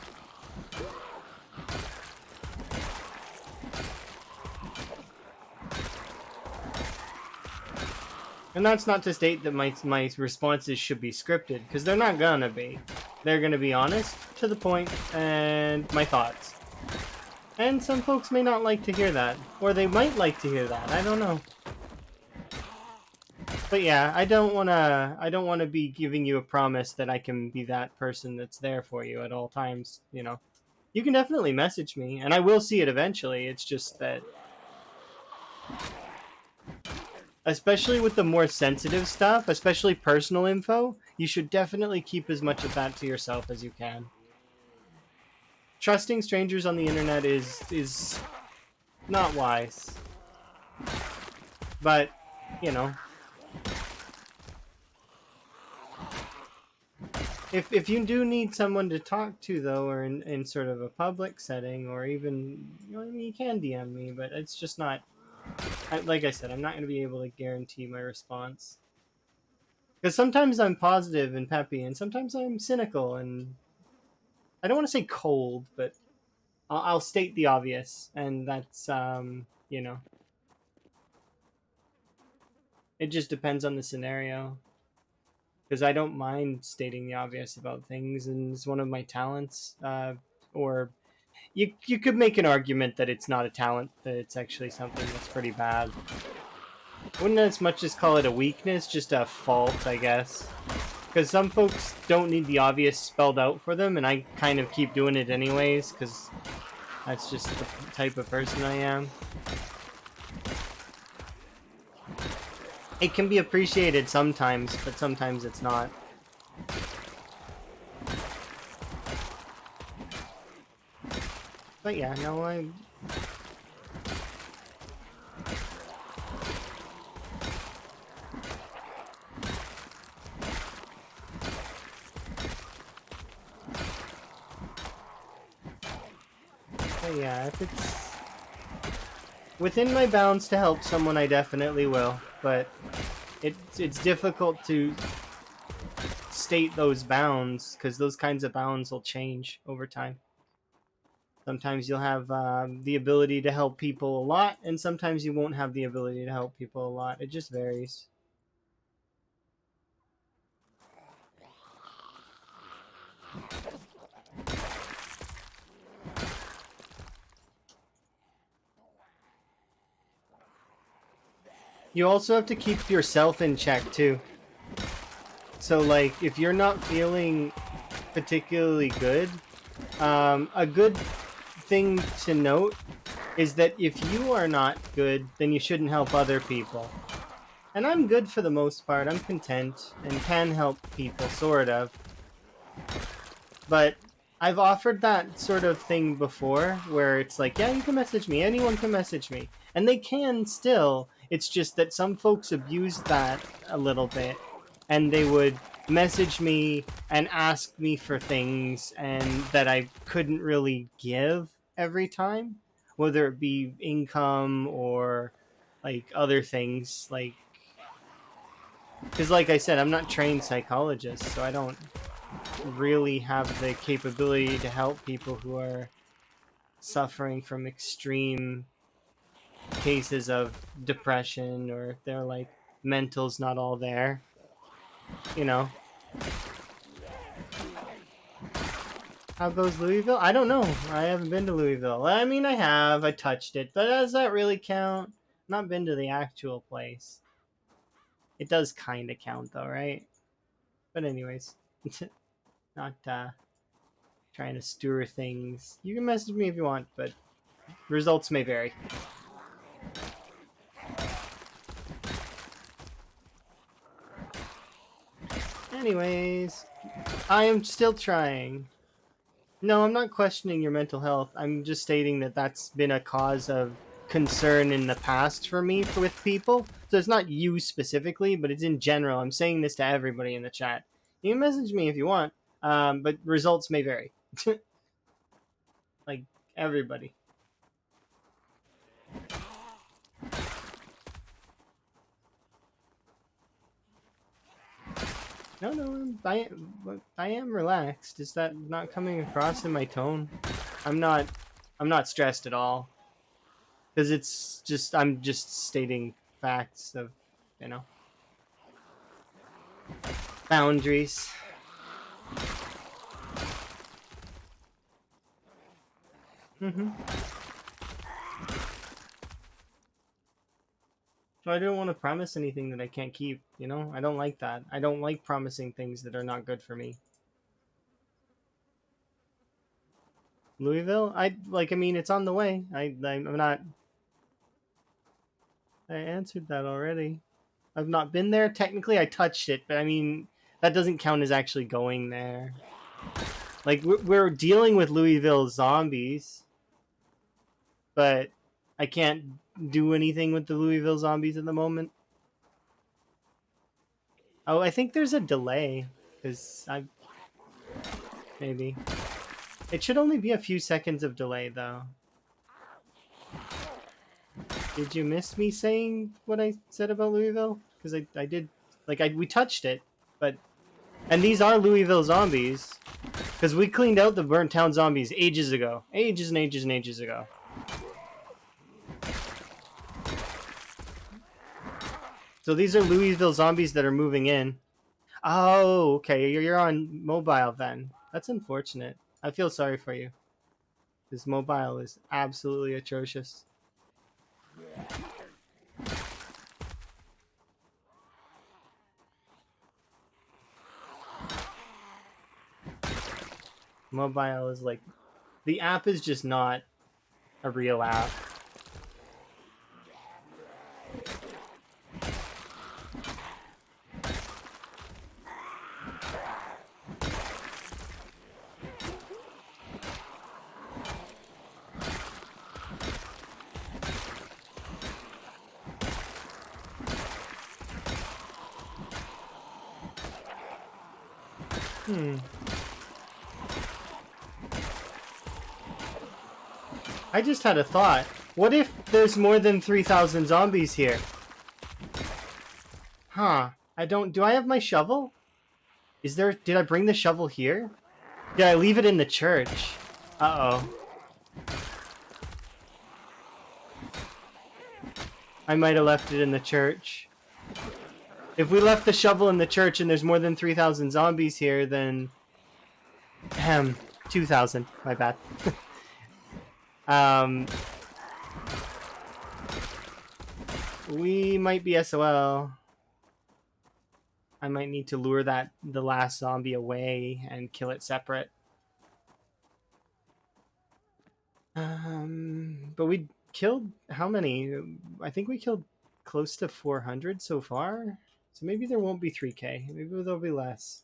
And that's not to state that my responses should be scripted, because they're not gonna be. They're gonna be honest, to the point, and my thoughts. And some folks may not like to hear that, or they might like to hear that. I don't know. But yeah, I don't wanna be giving you a promise that I can be that person that's there for you at all times, you know. You can definitely message me, and I will see it eventually. It's just that, especially with the more sensitive stuff, especially personal info, you should definitely keep as much of that to yourself as you can. Trusting strangers on the internet is not wise. But, you know, if you do need someone to talk to, though, or in sort of a public setting, or even, you know, I mean, you can DM me, but it's just not, like I said, I'm not going to be able to guarantee my response. Because sometimes I'm positive and peppy, and sometimes I'm cynical, and I don't want to say cold, but I'll state the obvious, and that's, you know, it just depends on the scenario. Because I don't mind stating the obvious about things, and it's one of my talents. Or you could make an argument that it's not a talent, that it's actually something that's pretty bad. Wouldn't as much as call it a weakness, just a fault, I guess. Because some folks don't need the obvious spelled out for them, and I kind of keep doing it anyways, because that's just the type of person I am. It can be appreciated sometimes, but sometimes it's not. But yeah, no, but yeah, if it's within my bounds to help someone, I definitely will. But it's difficult to state those bounds, because those kinds of bounds will change over time. Sometimes you'll have the ability to help people a lot, and sometimes you won't have the ability to help people a lot. It just varies. You also have to keep yourself in check too. So like, if you're not feeling particularly good, a good thing to note is that if you are not good, then you shouldn't help other people. And I'm good for the most part. I'm content and can help people, sort of. But I've offered that sort of thing before, where it's like, yeah, you can message me. Anyone can message me. And they can still. It's just that some folks abuse that a little bit. And they would message me and ask me for things and that I couldn't really give every time. Whether it be income or like other things. Like, because like I said, I'm not trained psychologist, so I don't really have the capability to help people who are suffering from extreme cases of depression, or if they're like mental's not all there, you know. How goes Louisville? I don't know. I haven't been to Louisville. I mean, I touched it, but does that really count? Not been to the actual place. It does kind of count though, right? But anyways, not trying to stir things. You can message me if you want, but results may vary. Anyways, I am still trying. No, I'm not questioning your mental health. I'm just stating that that's been a cause of concern in the past for me with people. So it's not you specifically, but it's in general. I'm saying this to everybody in the chat. You can message me if you want, but results may vary. Like everybody. No, no, I am relaxed. Is that not coming across in my tone? I'm not. I'm not stressed at all. Because it's just I'm just stating facts of, you know, boundaries. Mm-hmm. So I don't want to promise anything that I can't keep. You know, I don't like that. I don't like promising things that are not good for me. Louisville, I like. I mean, it's on the way. I'm not. I answered that already. I've not been there. Technically, I touched it, but I mean, that doesn't count as actually going there. Like we're dealing with Louisville zombies, but I can't do anything with the Louisville zombies at the moment. Oh, I think there's a delay because I maybe it should only be a few seconds of delay though. Did you miss me saying what I said about Louisville? Because I did, like we touched it, but and these are Louisville zombies because we cleaned out the burnt town zombies ages ago, ages and ages and ages ago. So these are Louisville zombies that are moving in. Oh, okay. You're on mobile then. That's unfortunate. I feel sorry for you. This mobile is absolutely atrocious. Mobile is like the app is just not a real app. I just had a thought. What if there's more than 3,000 zombies here? Huh. I don't... Do I have my shovel? Is there... Did I bring the shovel here? Did I leave it in the church? Uh-oh. I might have left it in the church. If we left the shovel in the church and there's more than 3,000 zombies here, then... 2,000. My bad. We might be SOL. I might need to lure the last zombie away and kill it separate. But we killed how many? I think we killed close to 400 so far. So maybe there won't be 3K. Maybe there'll be less.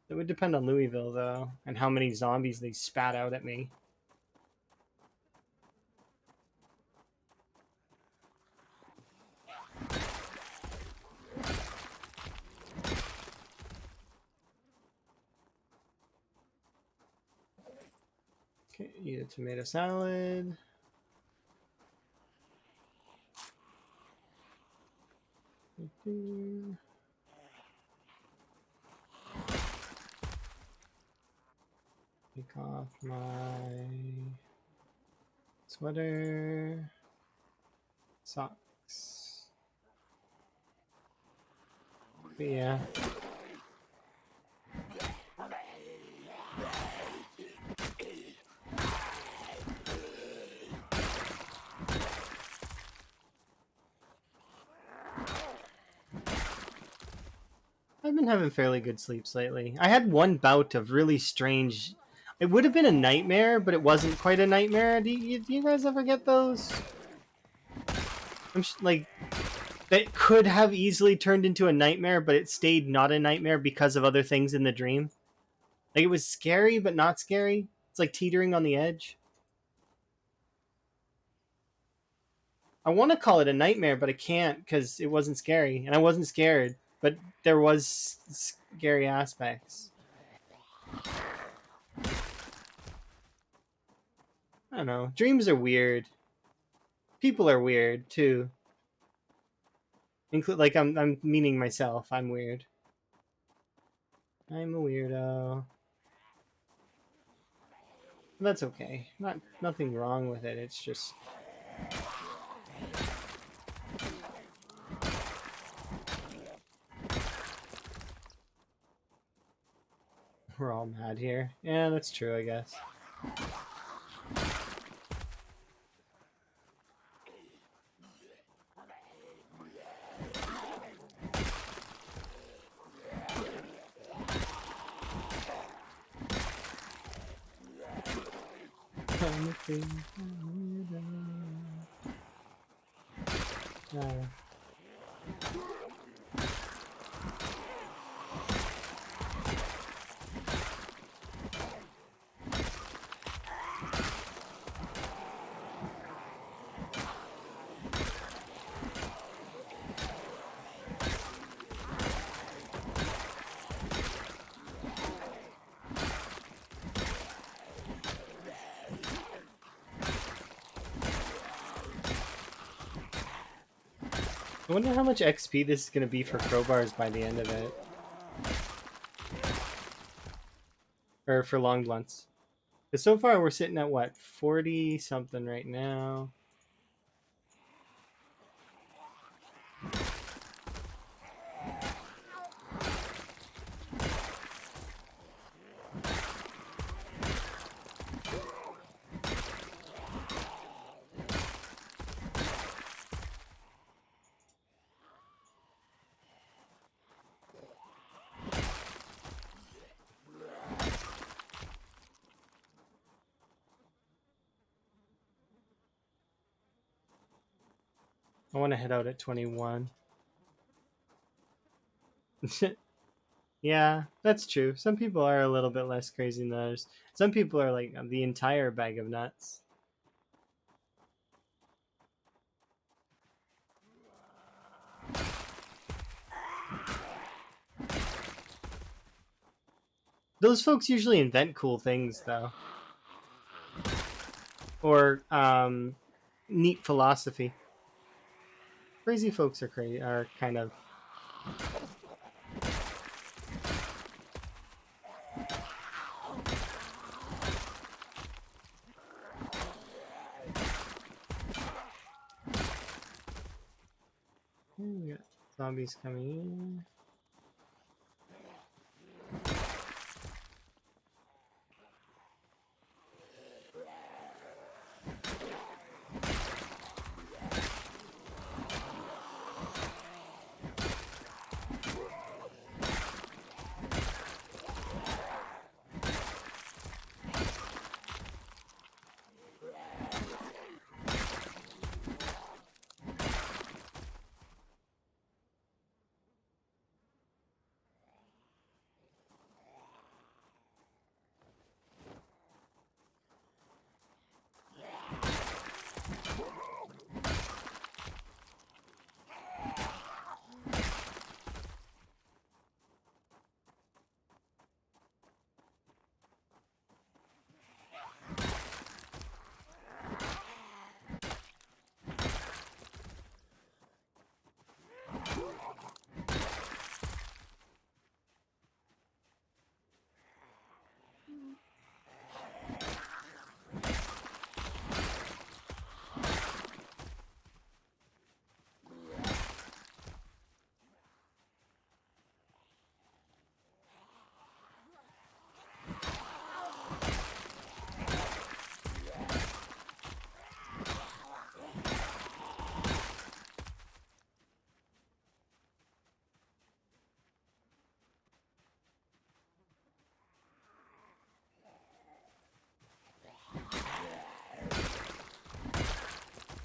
It would depend on Louisville though, and how many zombies they spat out at me. Okay, eat a tomato salad. Take off my sweater, socks. But yeah. I've been having fairly good sleeps lately. I had one bout of really strange... It would have been a nightmare, but it wasn't quite a nightmare. Do you guys ever get those? Like, that could have easily turned into a nightmare, but it stayed not a nightmare because of other things in the dream. Like, it was scary, but not scary. It's like teetering on the edge. I want to call it a nightmare, but I can't because it wasn't scary, and I wasn't scared. But there was scary aspects. I don't know. Dreams are weird. People are weird too. Include like I'm meaning myself. I'm weird. I'm a weirdo. That's okay. Nothing wrong with it. It's just we're all mad here. Yeah, that's true, I guess. I wonder how much XP this is going to be for crowbars by the end of it. Or for long blunts. Because so far we're sitting at what? 40 something right now. I want to head out at 21. Yeah, that's true. Some people are a little bit less crazy than others. Some people are like the entire bag of nuts. Those folks usually invent cool things, though. Or neat philosophy. Crazy folks are kind of. We got zombies coming in.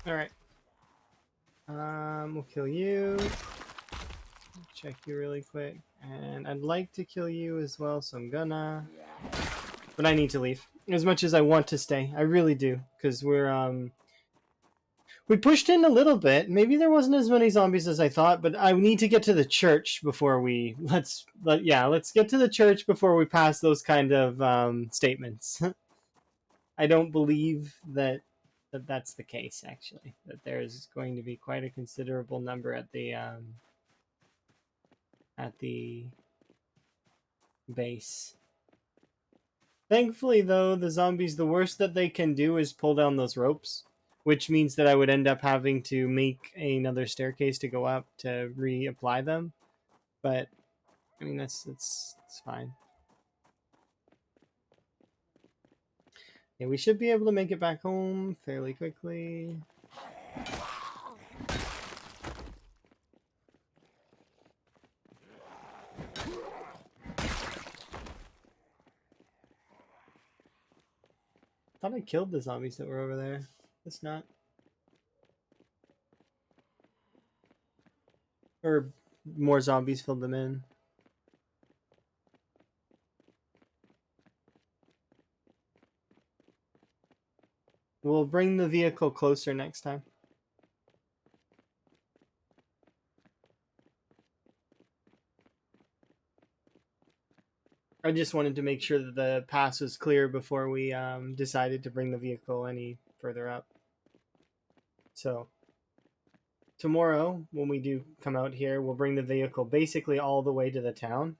All right. We'll kill you. Check you really quick, and I'd like to kill you as well, so I'm gonna. But I need to leave. As much as I want to stay. I really do. Because we pushed in a little bit. Maybe there wasn't as many zombies as I thought, but I need to get to the church before we... Let's get to the church before we pass those kind of statements. I don't believe that's the case, actually. That there's going to be quite a considerable number at the base. Thankfully, though, the zombies, the worst that they can do is pull down those ropes, which means that I would end up having to make another staircase to go up to reapply them. But, I mean, that's fine. Yeah, we should be able to make it back home fairly quickly. I thought I killed the zombies that were over there. It's not. Or more zombies filled them in. We'll bring the vehicle closer next time. I just wanted to make sure that the pass was clear before we decided to bring the vehicle any further up. So tomorrow, when we do come out here, we'll bring the vehicle basically all the way to the town.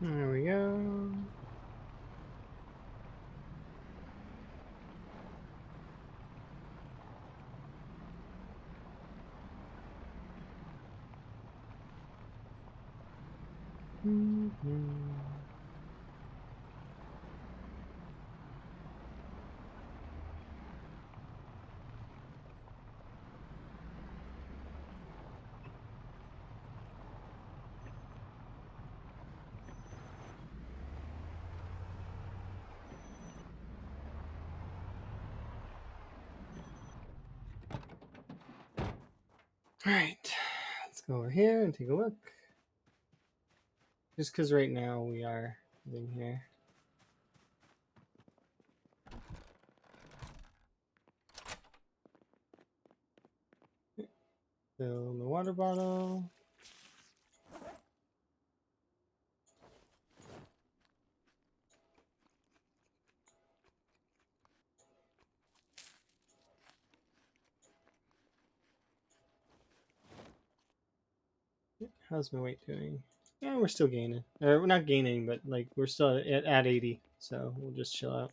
There we go. Alright, let's go over here and take a look. Just because right now we are living here. Fill the water bottle. How's my weight doing? Yeah, we're still gaining. Or we're not gaining, but like we're still at 80. So we'll just chill out.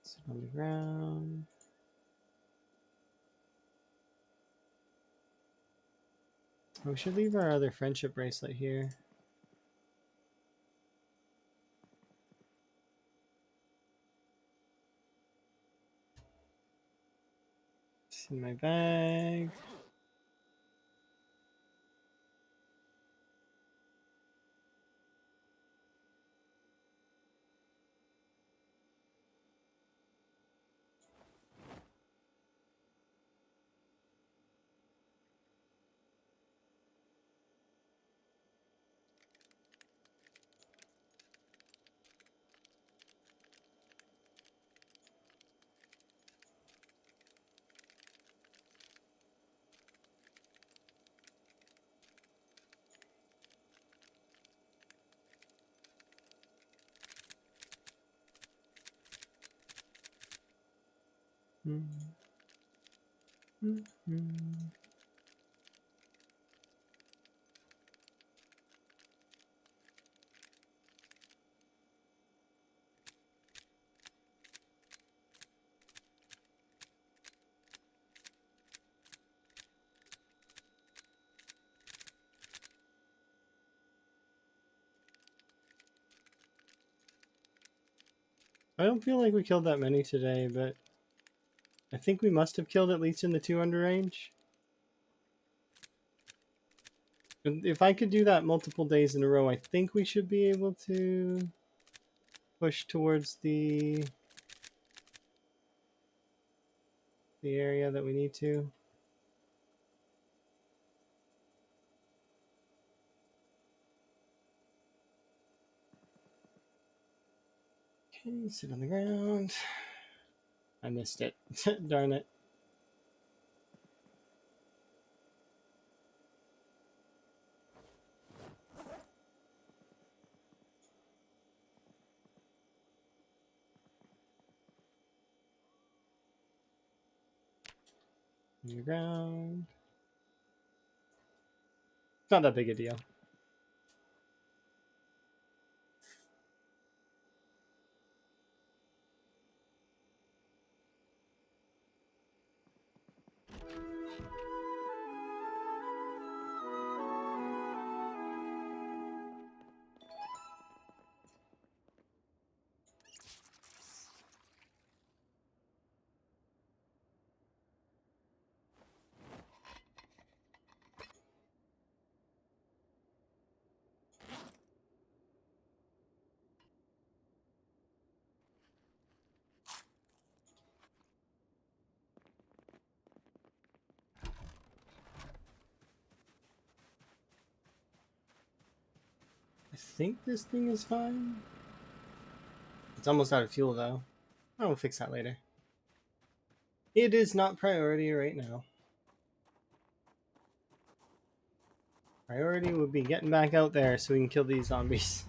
Sit on the ground. We should leave our other friendship bracelet here. It's in my bag. I don't feel like we killed that many today, but I think we must have killed at least in the 200 range. If I could do that multiple days in a row, I think we should be able to push towards the area that we need to. Okay, sit on the ground. I missed it. Darn it. On the ground. It's not that big a deal. I think this thing is fine. It's almost out of fuel though. I will fix that later. It is not priority right now. Priority would be getting back out there so we can kill these zombies.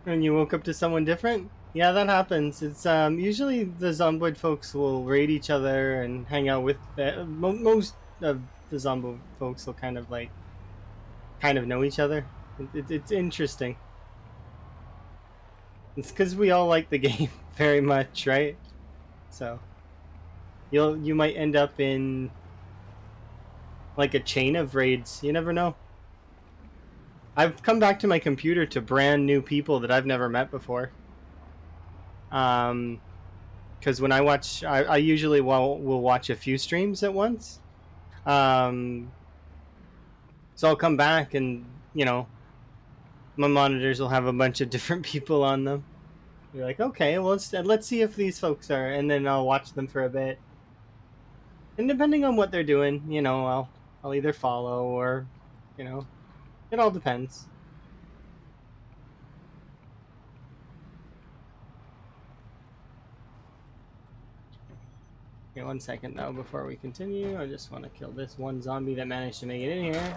And you woke up to someone different? Yeah, that happens. It's usually the zomboid folks will raid each other and hang out with most of the zombo folks will kind of know each other. It's interesting. It's because we all like the game very much, right? So you might end up in like a chain of raids. You never know. I've come back to my computer to brand new people that I've never met before. Because when I watch, I usually will watch a few streams at once. So I'll come back and, you know, my monitors will have a bunch of different people on them. You're like, okay, well, let's see if these folks are, and then I'll watch them for a bit. And depending on what they're doing, you know, I'll either follow or, you know, it all depends. Okay, 1 second though before we continue. I just want to kill this one zombie that managed to make it in here.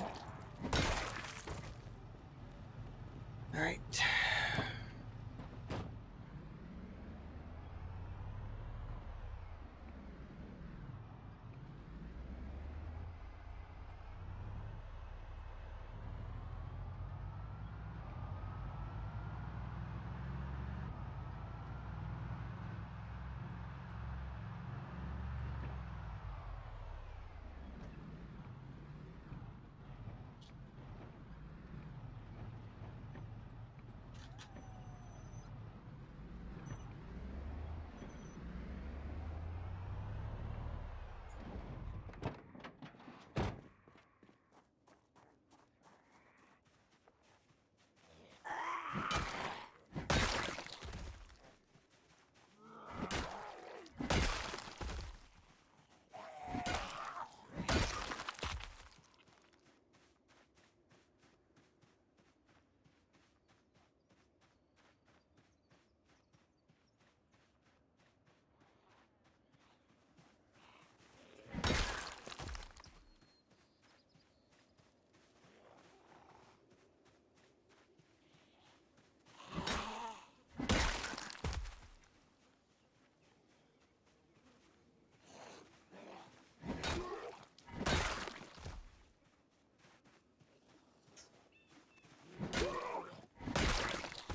All right.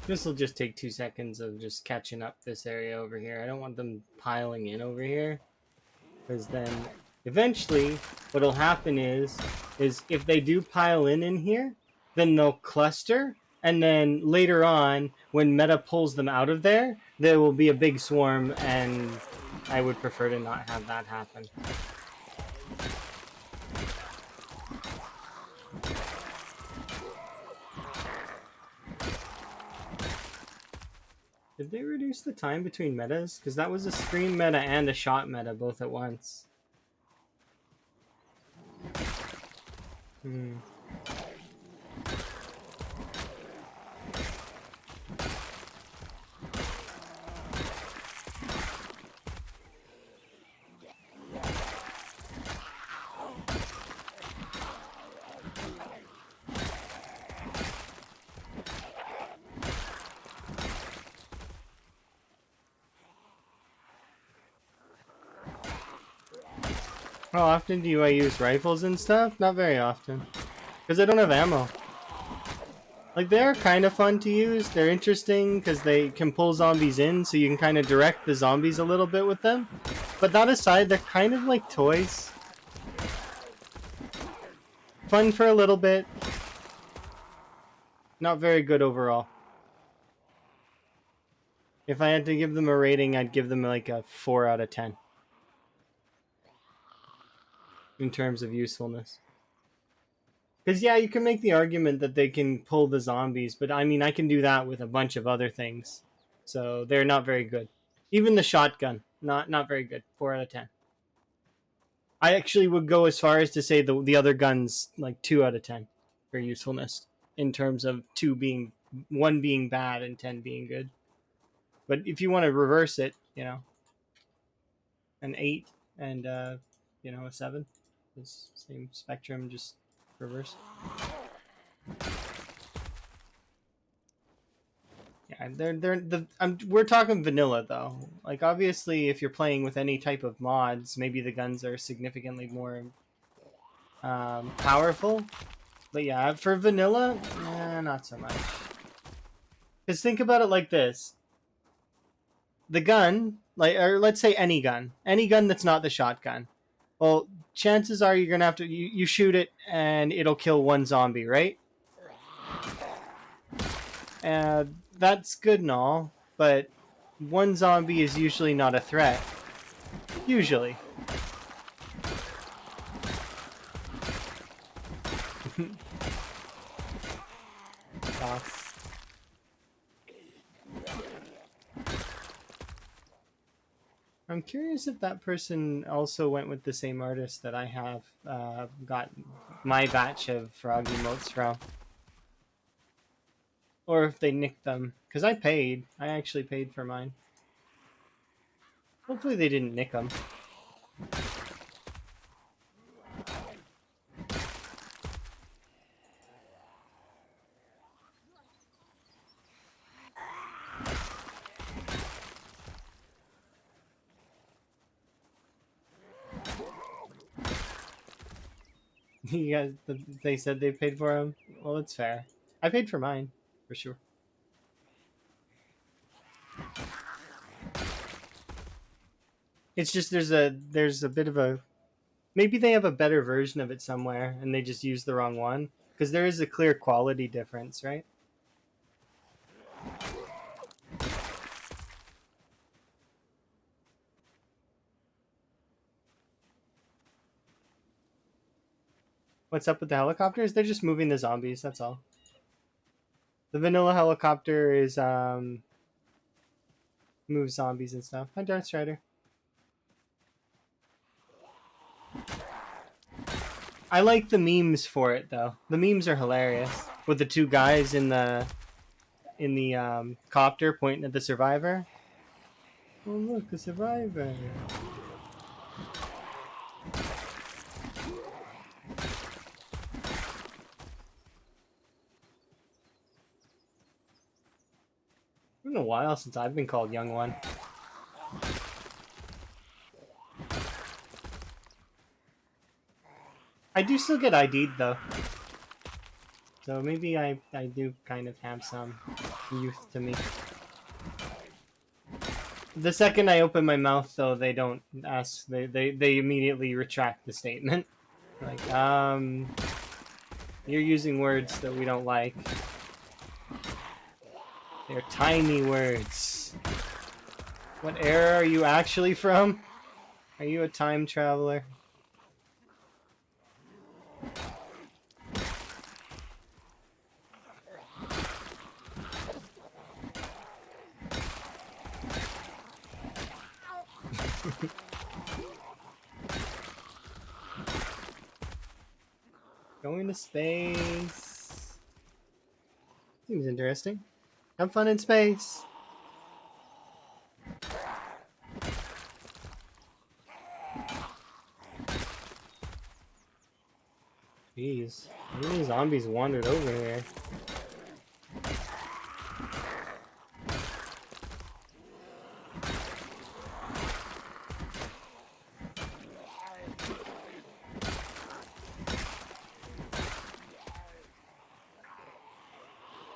This will just take 2 seconds of just catching up this area over here. I don't want them piling in over here, because then eventually what'll happen is if they do pile in here, then they'll cluster, and then later on when meta pulls them out of there will be a big swarm, and I would prefer to not have that happen. Did they reduce the time between metas? Because that was a screen meta and a shot meta both at once. How often do I use rifles and stuff? Not very often. Because I don't have ammo. Like, they're kind of fun to use. They're interesting because they can pull zombies in, so you can kind of direct the zombies a little bit with them. But that aside, they're kind of like toys. Fun for a little bit. Not very good overall. If I had to give them a rating, I'd give them like a 4 out of 10. In terms of usefulness. Because, yeah, you can make the argument that they can pull the zombies, but I mean, I can do that with a bunch of other things. So they're not very good. Even the shotgun, not very good. 4 out of 10. I actually would go as far as to say the other guns, like 2 out of 10 for usefulness. In terms of 1 being bad and 10 being good. But if you want to reverse it, you know, an 8 and, a 7. This same spectrum, just reverse. Yeah, we're talking vanilla though. Like, obviously, if you're playing with any type of mods, maybe the guns are significantly more powerful. But yeah, for vanilla, not so much. Because think about it like this: the gun, or let's say any gun that's not the shotgun. Well, chances are you're gonna have to you shoot it and it'll kill 1 zombie, right? That's good and all, but one zombie is usually not a threat. Usually. Boss. I'm curious if that person also went with the same artist that I have got my batch of frog emotes from. Or if they nicked them. Because I paid. I actually paid for mine. Hopefully they didn't nick them. You guys, they said they paid for them? Well, it's fair. I paid for mine, for sure. It's just there's a bit of a, maybe they have a better version of it somewhere and they just used the wrong one, because there is a clear quality difference, right? What's up with the helicopters? They're just moving the zombies, that's all. The vanilla helicopter is moves zombies and stuff. Hi, Darth Strider. I like the memes for it though. The memes are hilarious with the two guys in the copter pointing at the survivor. Oh look, a survivor. It's been a while since I've been called young one. I do still get ID'd though. So maybe I do kind of have some youth to me. The second I open my mouth though, they don't ask, they immediately retract the statement. Like, you're using words that we don't like. They're tiny words. What era are you actually from? Are you a time traveler? Going to space. Seems interesting. Have fun in space. Jeez, how many zombies wandered over here?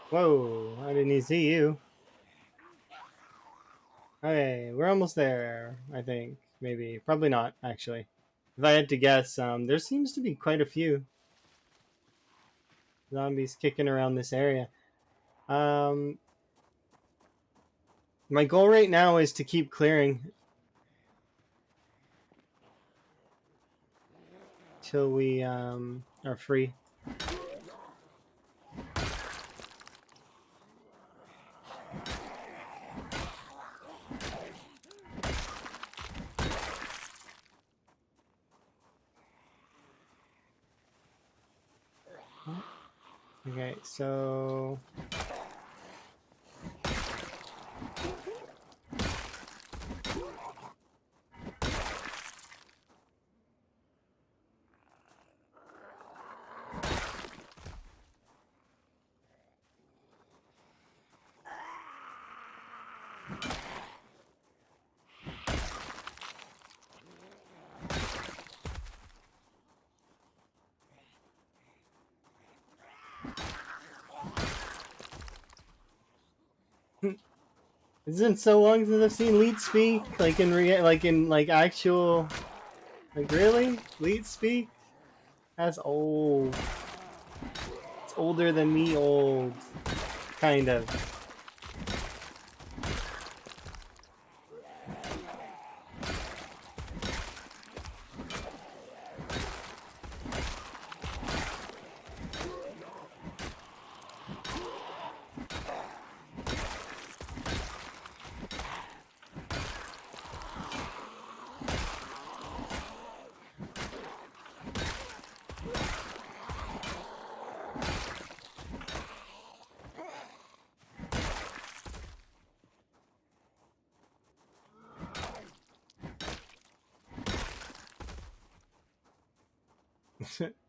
Whoa, I didn't even see you. Okay, we're almost there, I think. Maybe. Probably not, actually. If I had to guess, there seems to be quite a few zombies kicking around this area. My goal right now is to keep clearing till we are free. Okay, so it's been so long since I've seen Lite speak, like in actual, like really? Lite speak? That's old. It's older than me old. kind of.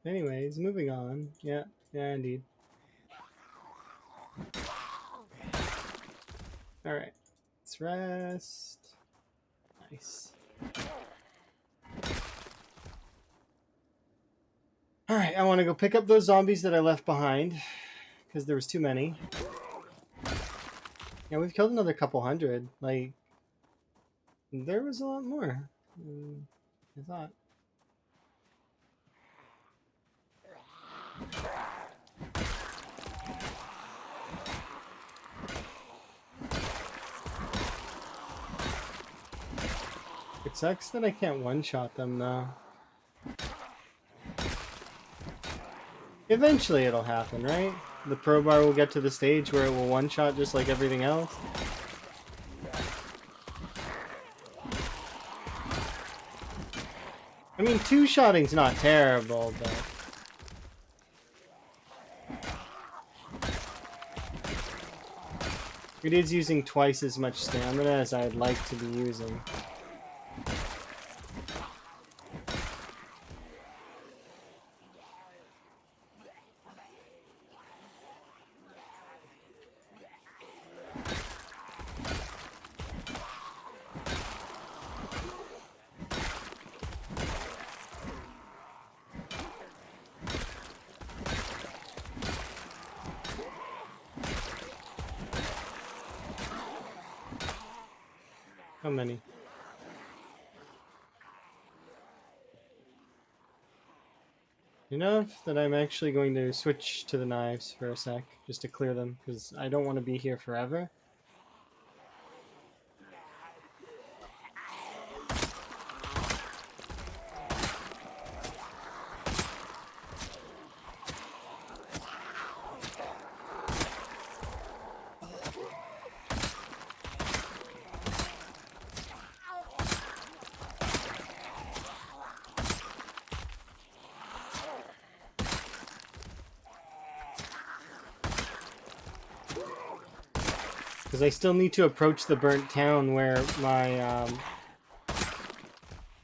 Anyways, moving on. Yeah, indeed. Alright, let's rest. Nice. Alright, I want to go pick up those zombies that I left behind, because there was too many. Yeah, we've killed another couple hundred. Like, there was a lot more than I thought. It sucks that I can't one-shot them, though. Eventually it'll happen, right? The pro bar will get to the stage where it will one-shot just like everything else. I mean, two-shotting's not terrible, but... it is using twice as much stamina as I'd like to be using. How many? Enough that I'm actually going to switch to the knives for a sec, just to clear them, because I don't want to be here forever. Because I still need to approach the burnt town where my,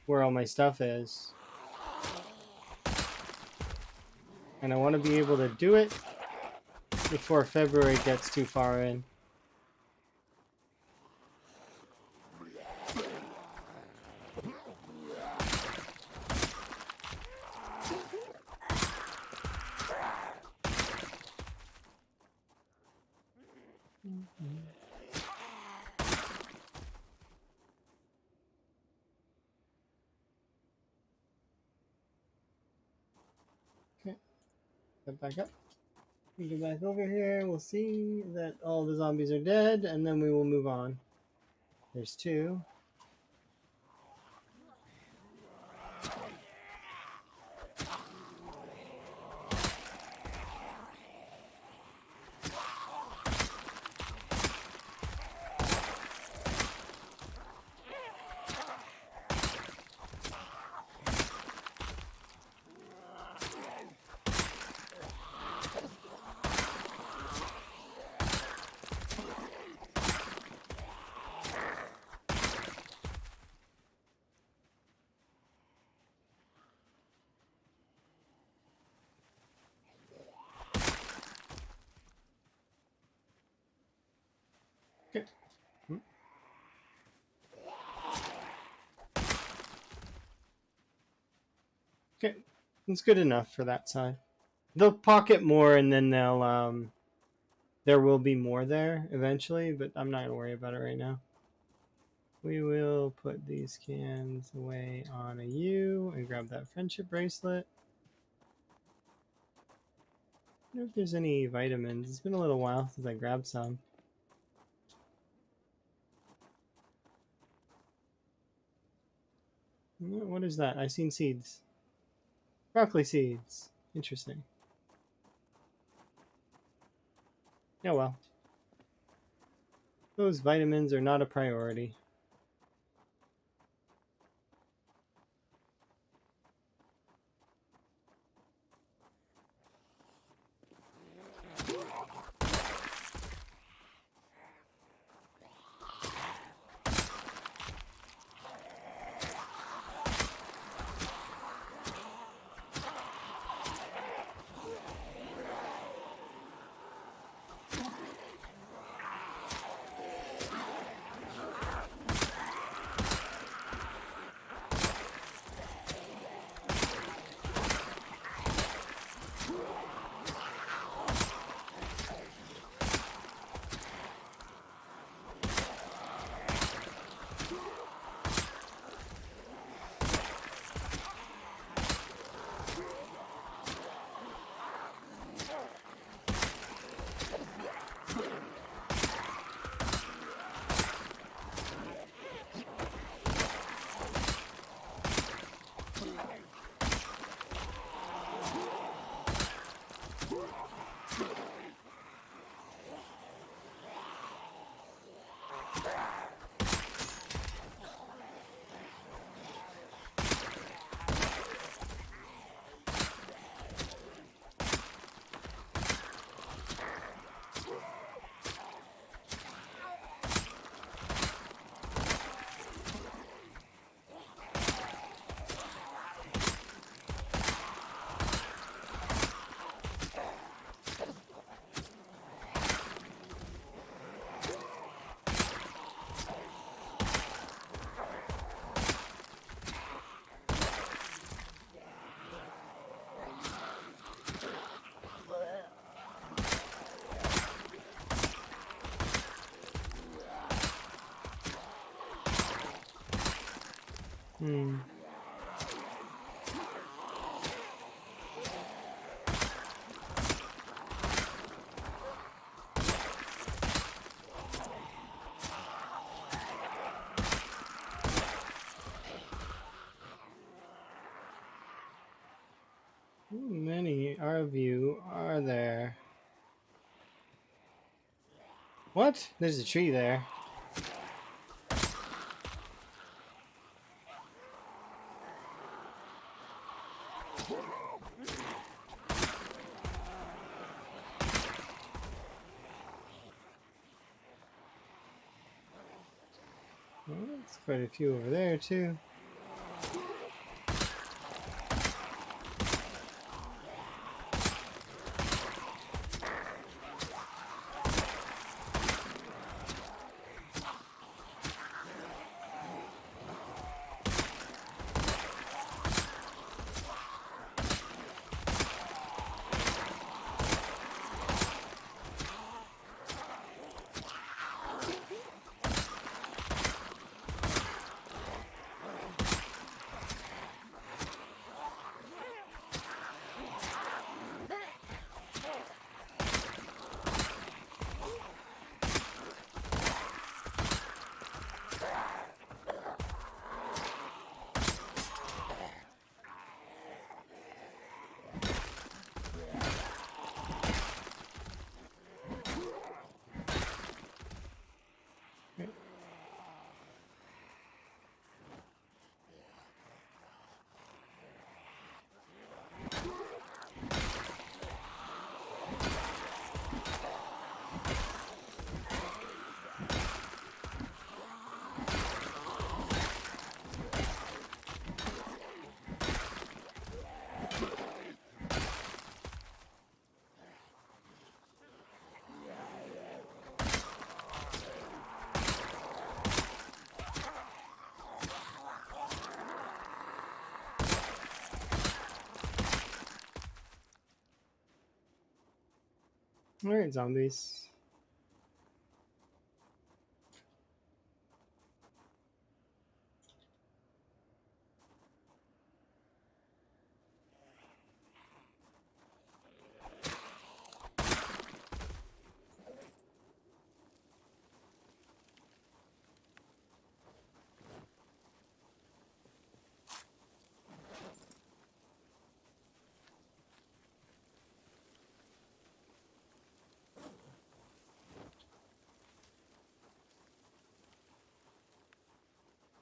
where all my stuff is. And I want to be able to do it before February gets too far in. Okay, get back up. We go back over here, we'll see that all the zombies are dead, and then we will move on. There's two. Okay. Okay, that's good enough for that side. They'll pocket more, and then they'll there will be more there eventually, but I'm not gonna worry about it right now. We will put these cans away on a U and grab that friendship bracelet. wonder if there's any vitamins. It's been a little while since I grabbed some. What is that? I've seen seeds. Broccoli seeds. Interesting. Oh well. Those vitamins are not a priority. Hmm. How many of you are there? What? There's a tree there. Well, there's quite a few over there too. Alright, zombies.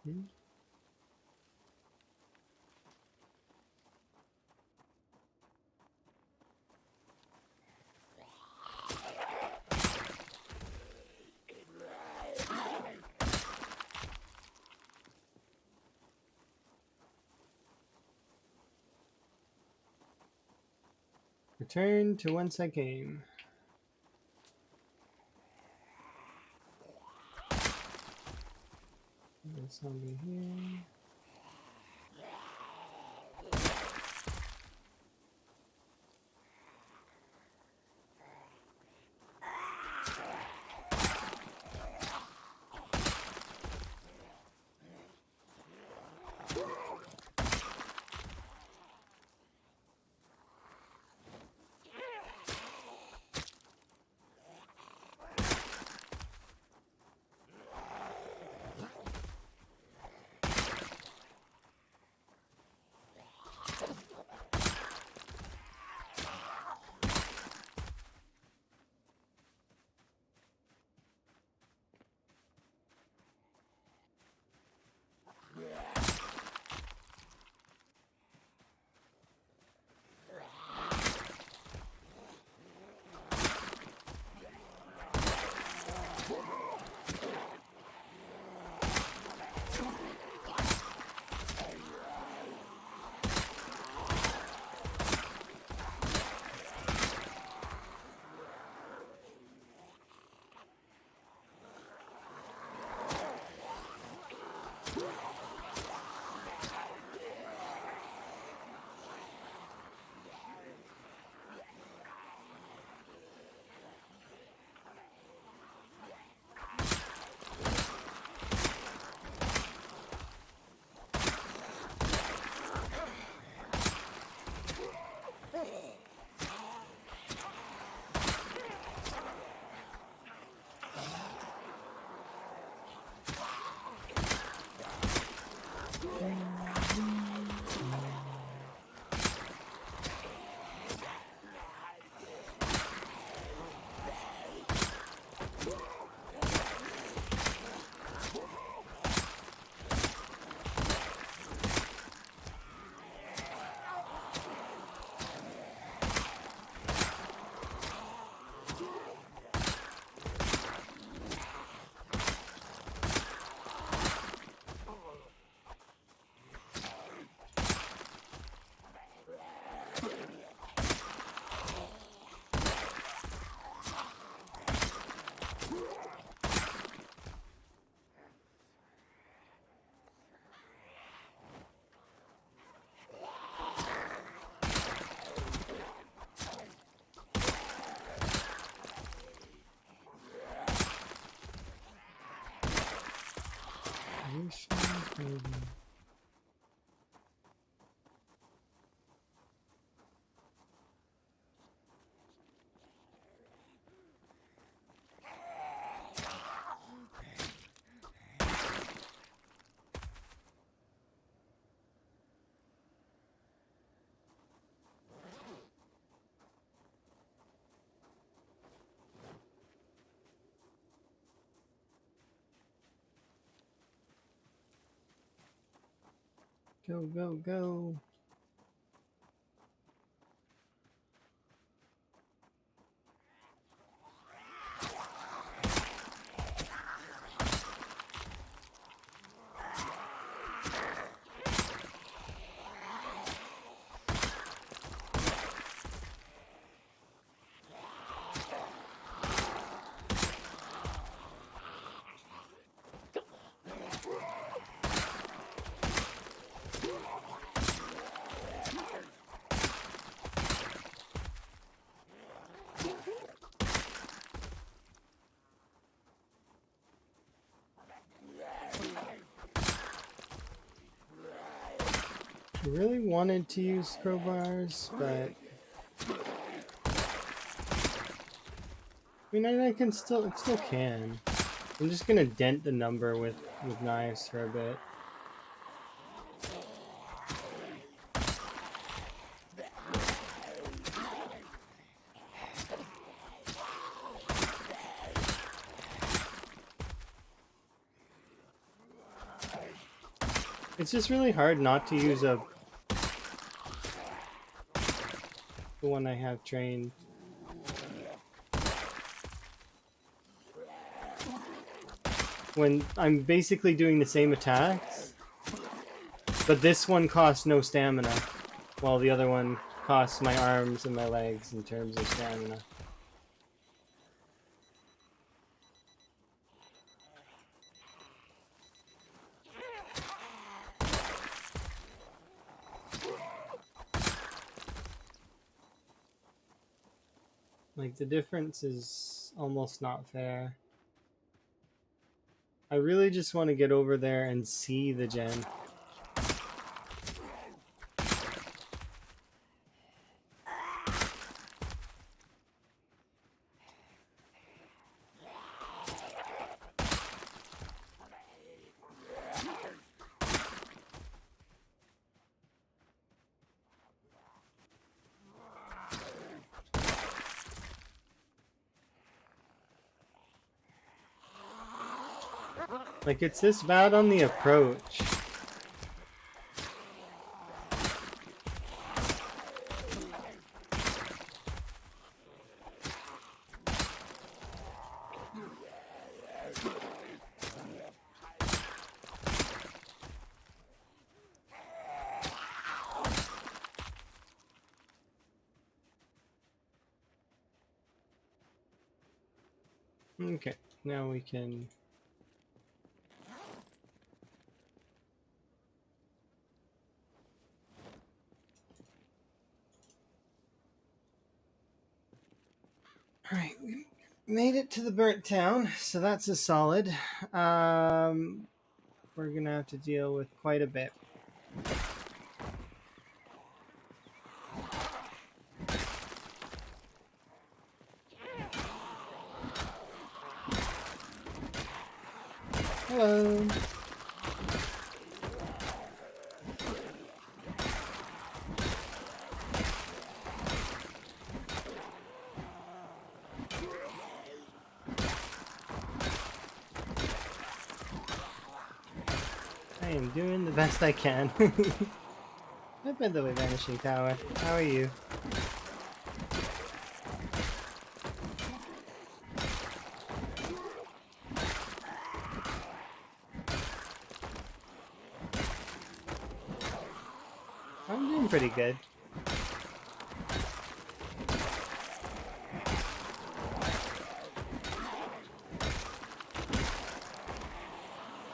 Hmm? Return to whence I came. This zombie here. Go, go, go. I really wanted to use crowbars, but I mean, I can still, it still can. I'm just gonna dent the number with knives for a bit. It's just really hard not to use the one I have trained. When I'm basically doing the same attacks, but this one costs no stamina, while the other one costs my arms and my legs in terms of stamina. Like, the difference is almost not fair. I really just want to get over there and see the gen. Like, it's this bad on the approach. Okay, now we can... Alright, we made it to the burnt town, so that's a solid. We're gonna have to deal with quite a bit. Hello. I am doing the best I can. I've been the way, Vanishing Tower. How are you? I'm doing pretty good.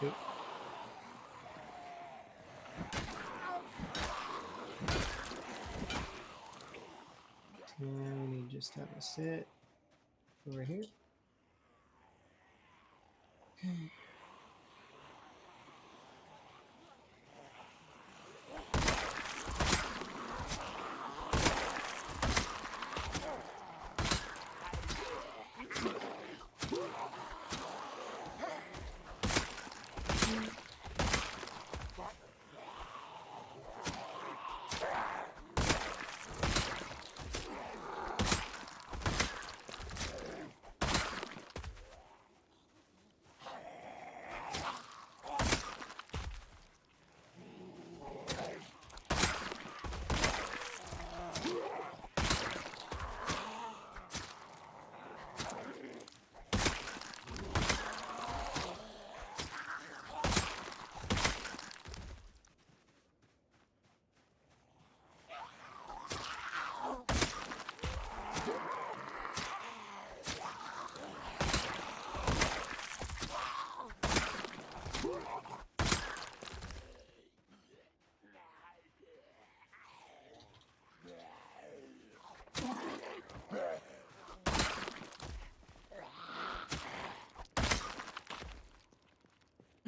Oop. And we need to just have a sit over here. Okay.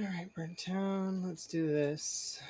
Alright, Burnt Town, let's do this.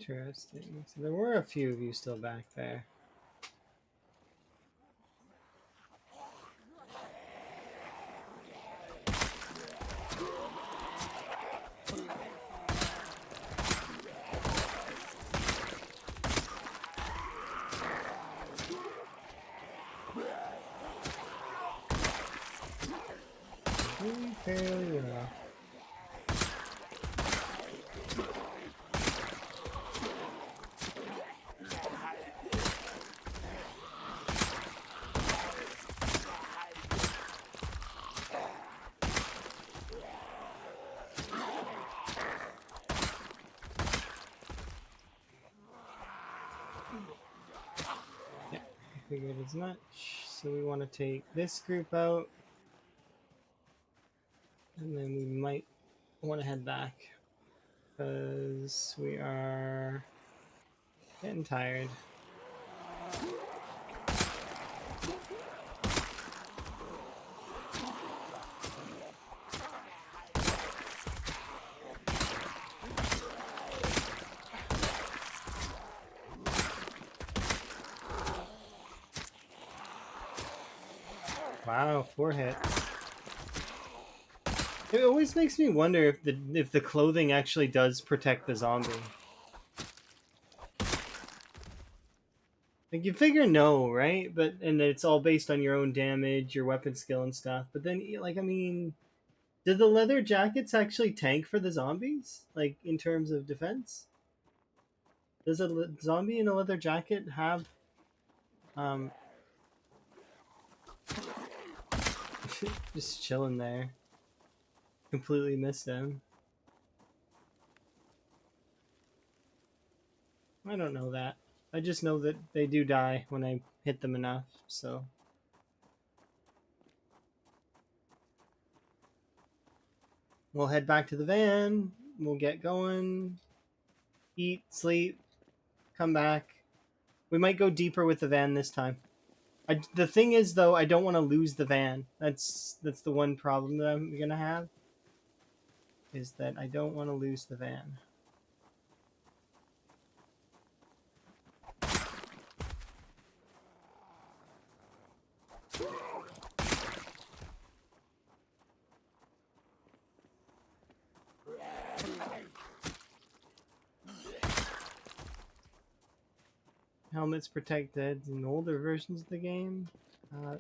Interesting. So there were a few of you still back there. Doing fairly well. Yeah, I figured as much. So we want to take this group out, and then we might want to head back because we are getting tired. Wow, 4 hits. It always makes me wonder if the clothing actually does protect the zombie. Like you figure no, right? But and it's all based on your own damage, your weapon skill and stuff. But then like I mean, did the leather jackets actually tank for the zombies? Like in terms of defense? Does a zombie in a leather jacket have um just chilling there? Completely missed him. I don't know that. I just know that they do die when I hit them enough, so. We'll head back to the van. We'll get going. Eat, sleep, come back. We might go deeper with the van this time. The thing is, though, I don't want to lose the van. That's the one problem that I'm gonna have. Is that I don't want to lose the van. Helmets protect heads in older versions of the game.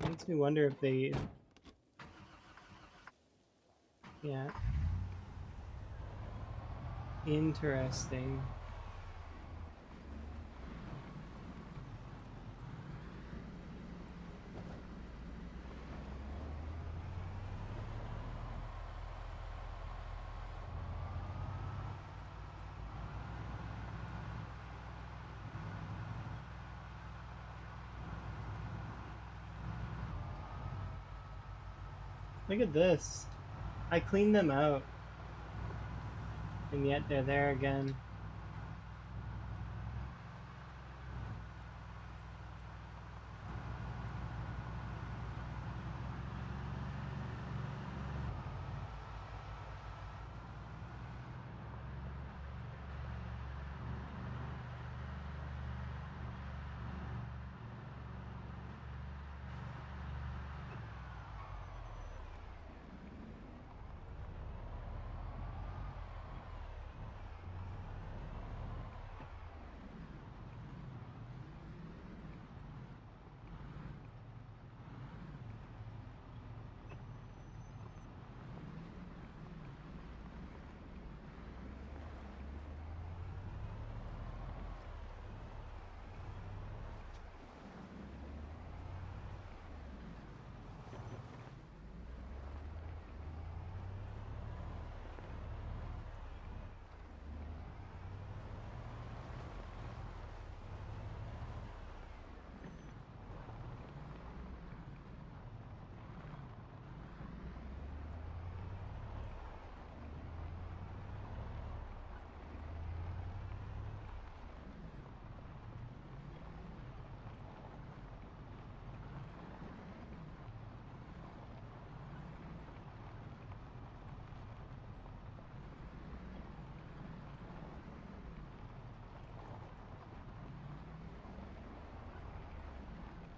It makes me wonder if they... Yeah. Interesting. Look at this. I cleaned them out. And yet they're there again.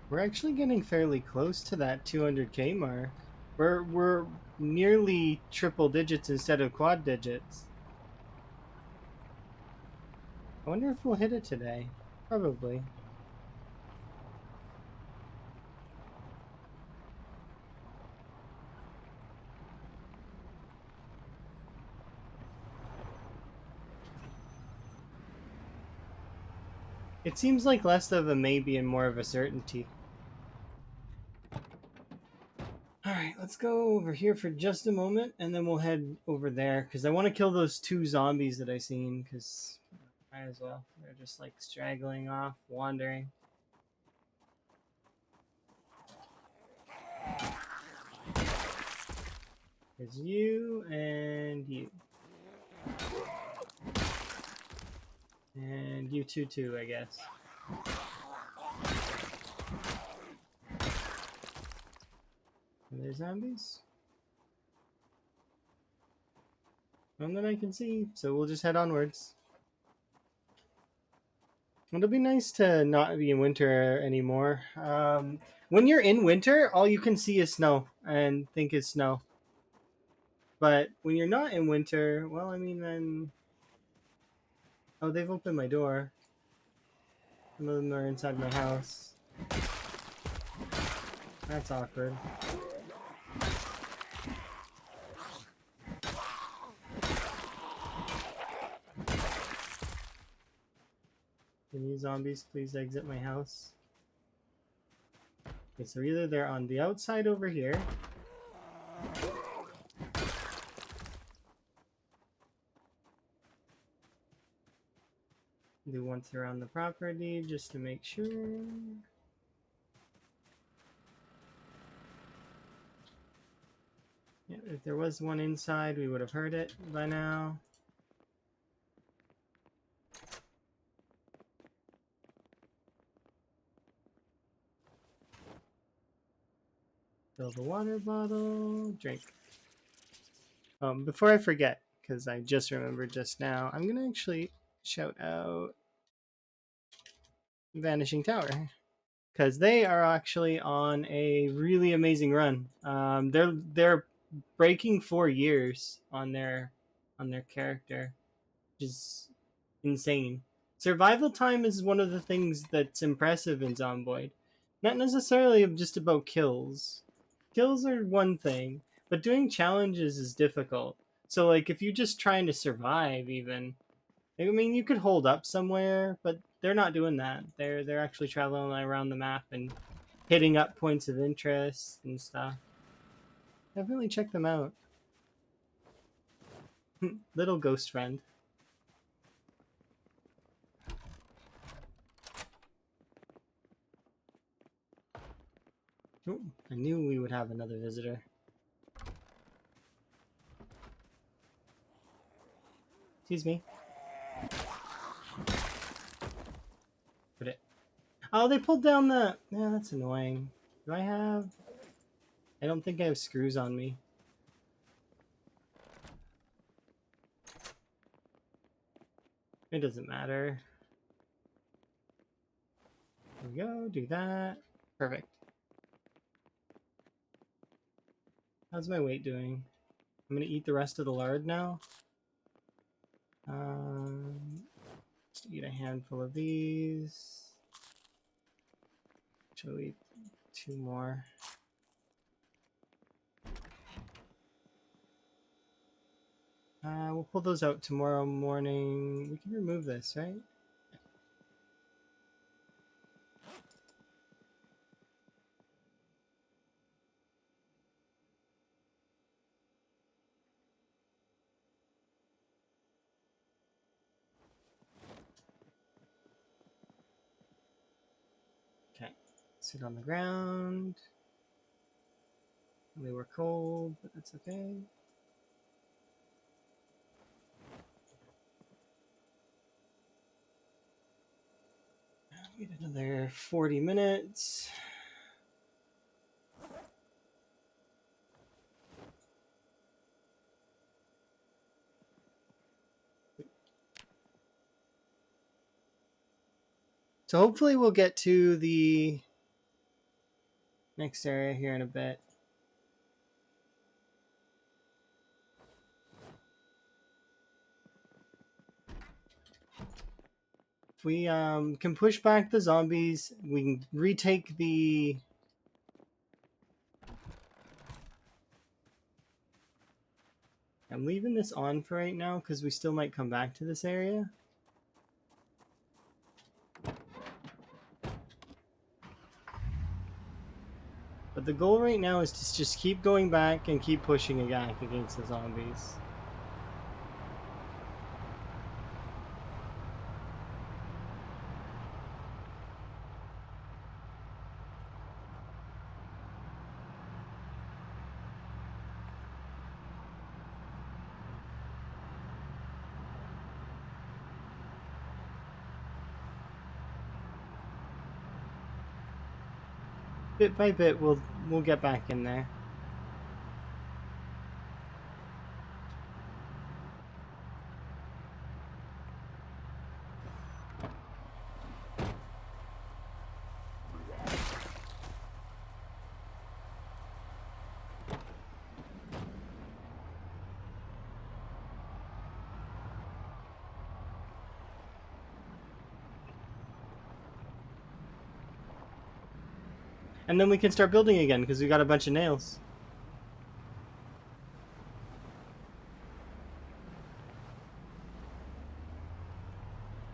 We're actually getting fairly close to that 200k mark. We're nearly triple digits instead of quad digits. I wonder if we'll hit it today. Probably. It seems like less of a maybe and more of a certainty. Alright, let's go over here for just a moment, and then we'll head over there, because I want to kill those two zombies that I seen, because might as well. They're just like straggling off, wandering. There's you, and you. And you two too, I guess. Are there zombies? None that I can see, so we'll just head onwards. It'll be nice to not be in winter anymore. When you're in winter, all you can see is snow and think is snow. But when you're not in winter, well, I mean, then... Oh, they've opened my door. Some of them are inside my house. That's awkward. Can you zombies please exit my house? Okay, so either they're on the outside over here. Do once around the property just to make sure. Yeah, if there was one inside, we would have heard it by now. Fill the water bottle, drink. Before I forget, because I just remembered just now, I'm gonna actually shout out Vanishing Tower, because they are actually on a really amazing run. They're breaking 4 years on their character, which is insane. Survival time is one of the things that's impressive in Zomboid. Not necessarily just about kills. Kills are one thing, but doing challenges is difficult. So like if you're just trying to survive even, I mean you could hold up somewhere, but they're not doing that. They're actually traveling around the map and hitting up points of interest and stuff. Definitely check them out. Little ghost friend. Oh, I knew we would have another visitor. Excuse me. Put it. Oh, they pulled down the... Yeah, that's annoying. Do I have... I don't think I have screws on me. It doesn't matter. There we go, do that. Perfect. How's my weight doing? I'm gonna eat the rest of the lard now. Just eat a handful of these. Actually, eat 2 more. We'll pull those out tomorrow morning. We can remove this, right? Okay. Sit on the ground. They were cold, but that's okay. Wait another 40 minutes. So hopefully we'll get to the next area here in a bit. If we can push back the zombies, we can retake the... I'm leaving this on for right now because we still might come back to this area. But the goal right now is to just keep going back and keep pushing back against the zombies. Bit by bit, we'll get back in there. And then we can start building again because we got a bunch of nails.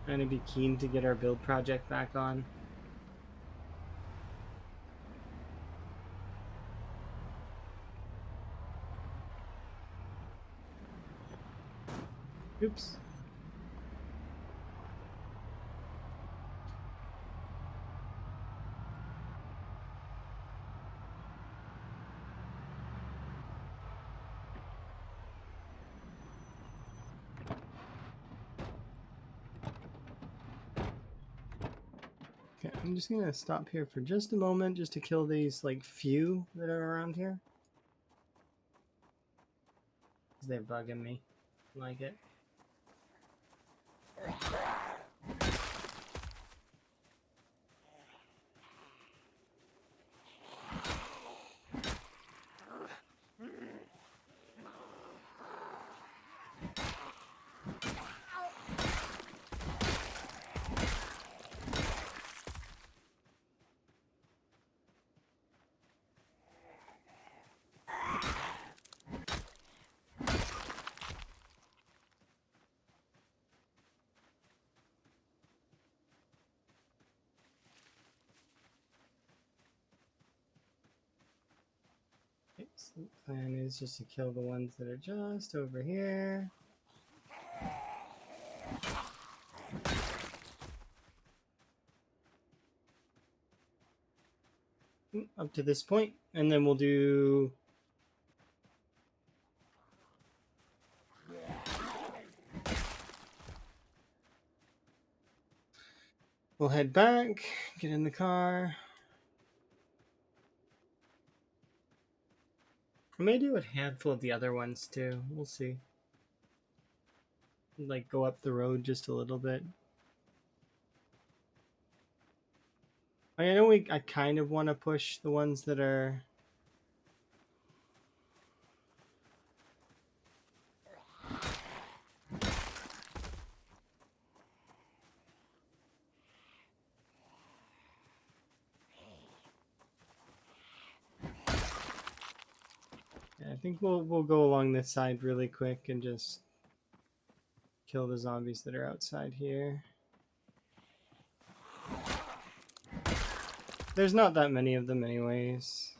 I'm gonna be keen to get our build project back on. Oops. Okay, I'm just gonna stop here for just a moment just to kill these like few that are around here. Because they're bugging me. Like it. Okay, so the plan is just to kill the ones that are just over here. Up to this point, and then we'll do... We'll head back, get in the car. I may do a handful of the other ones too. We'll see. Like go up the road just a little bit. I know I kind of want to push the ones that are... I think we'll go along this side really quick and just kill the zombies that are outside here. There's not that many of them anyways.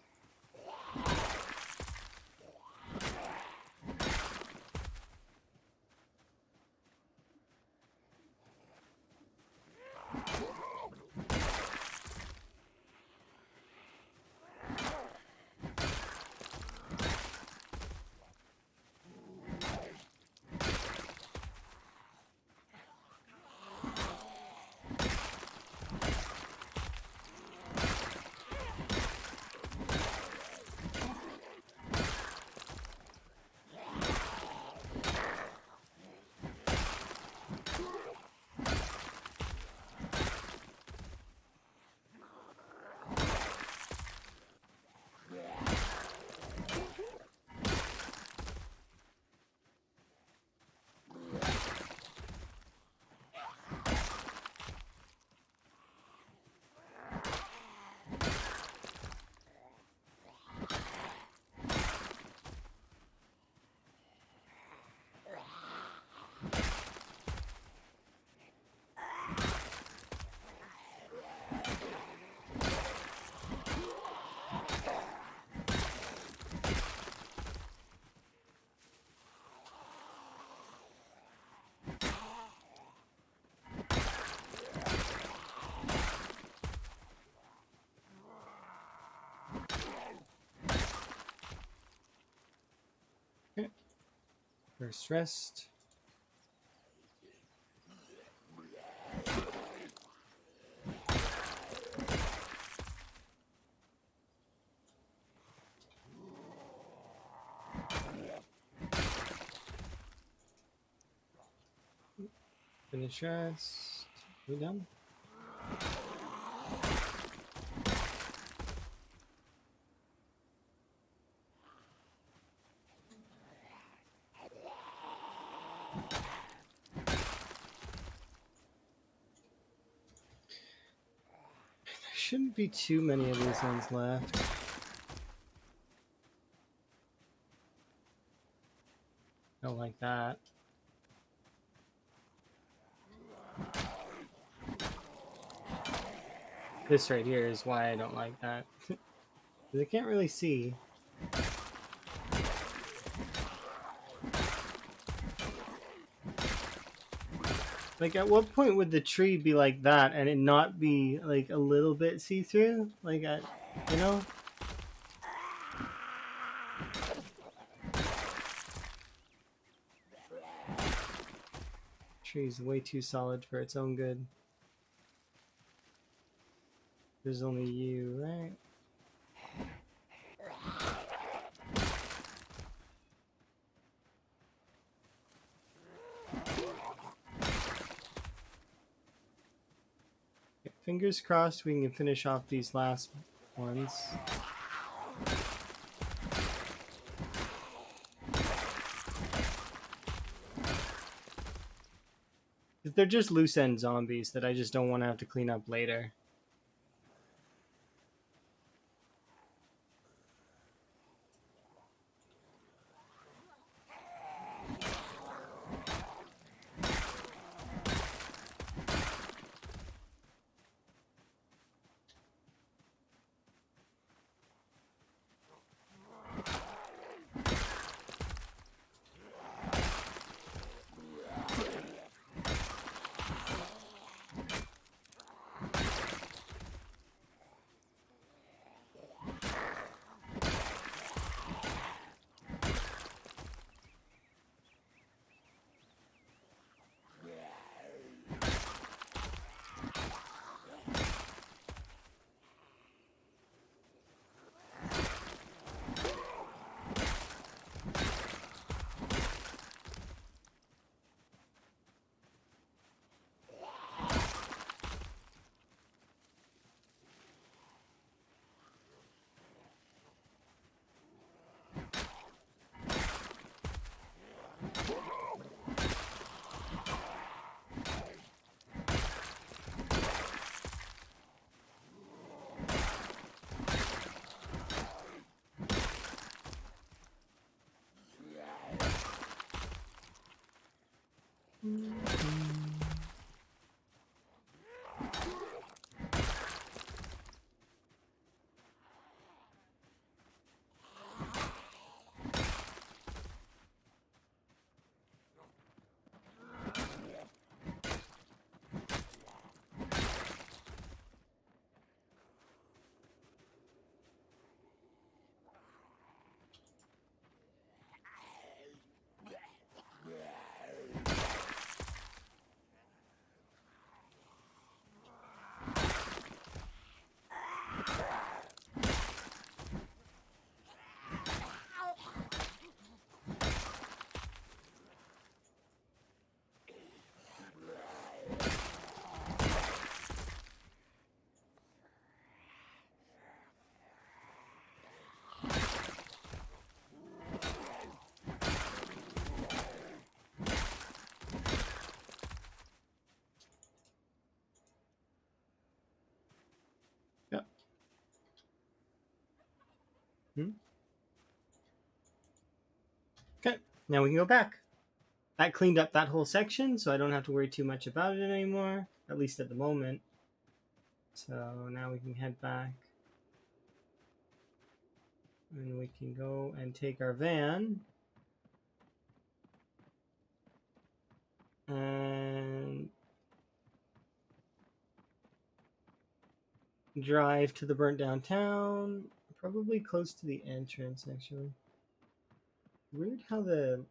First rest. Finish rest. We done? There shouldn't be too many of these ones left. Don't like that. This right here is why I don't like that. I can't really see. Like, at what point would the tree be like that and it not be, like, a little bit see-through? Like, you know? Tree's way too solid for its own good. There's only you, right? Fingers crossed we can finish off these last ones. They're just loose end zombies that I just don't want to have to clean up later. Yep. Okay, now we can go back. That cleaned up that whole section, so I don't have to worry too much about it anymore, at least at the moment. So now we can head back. And we can go and take our van. And drive to the burnt down town. Probably close to the entrance, actually. Weird how the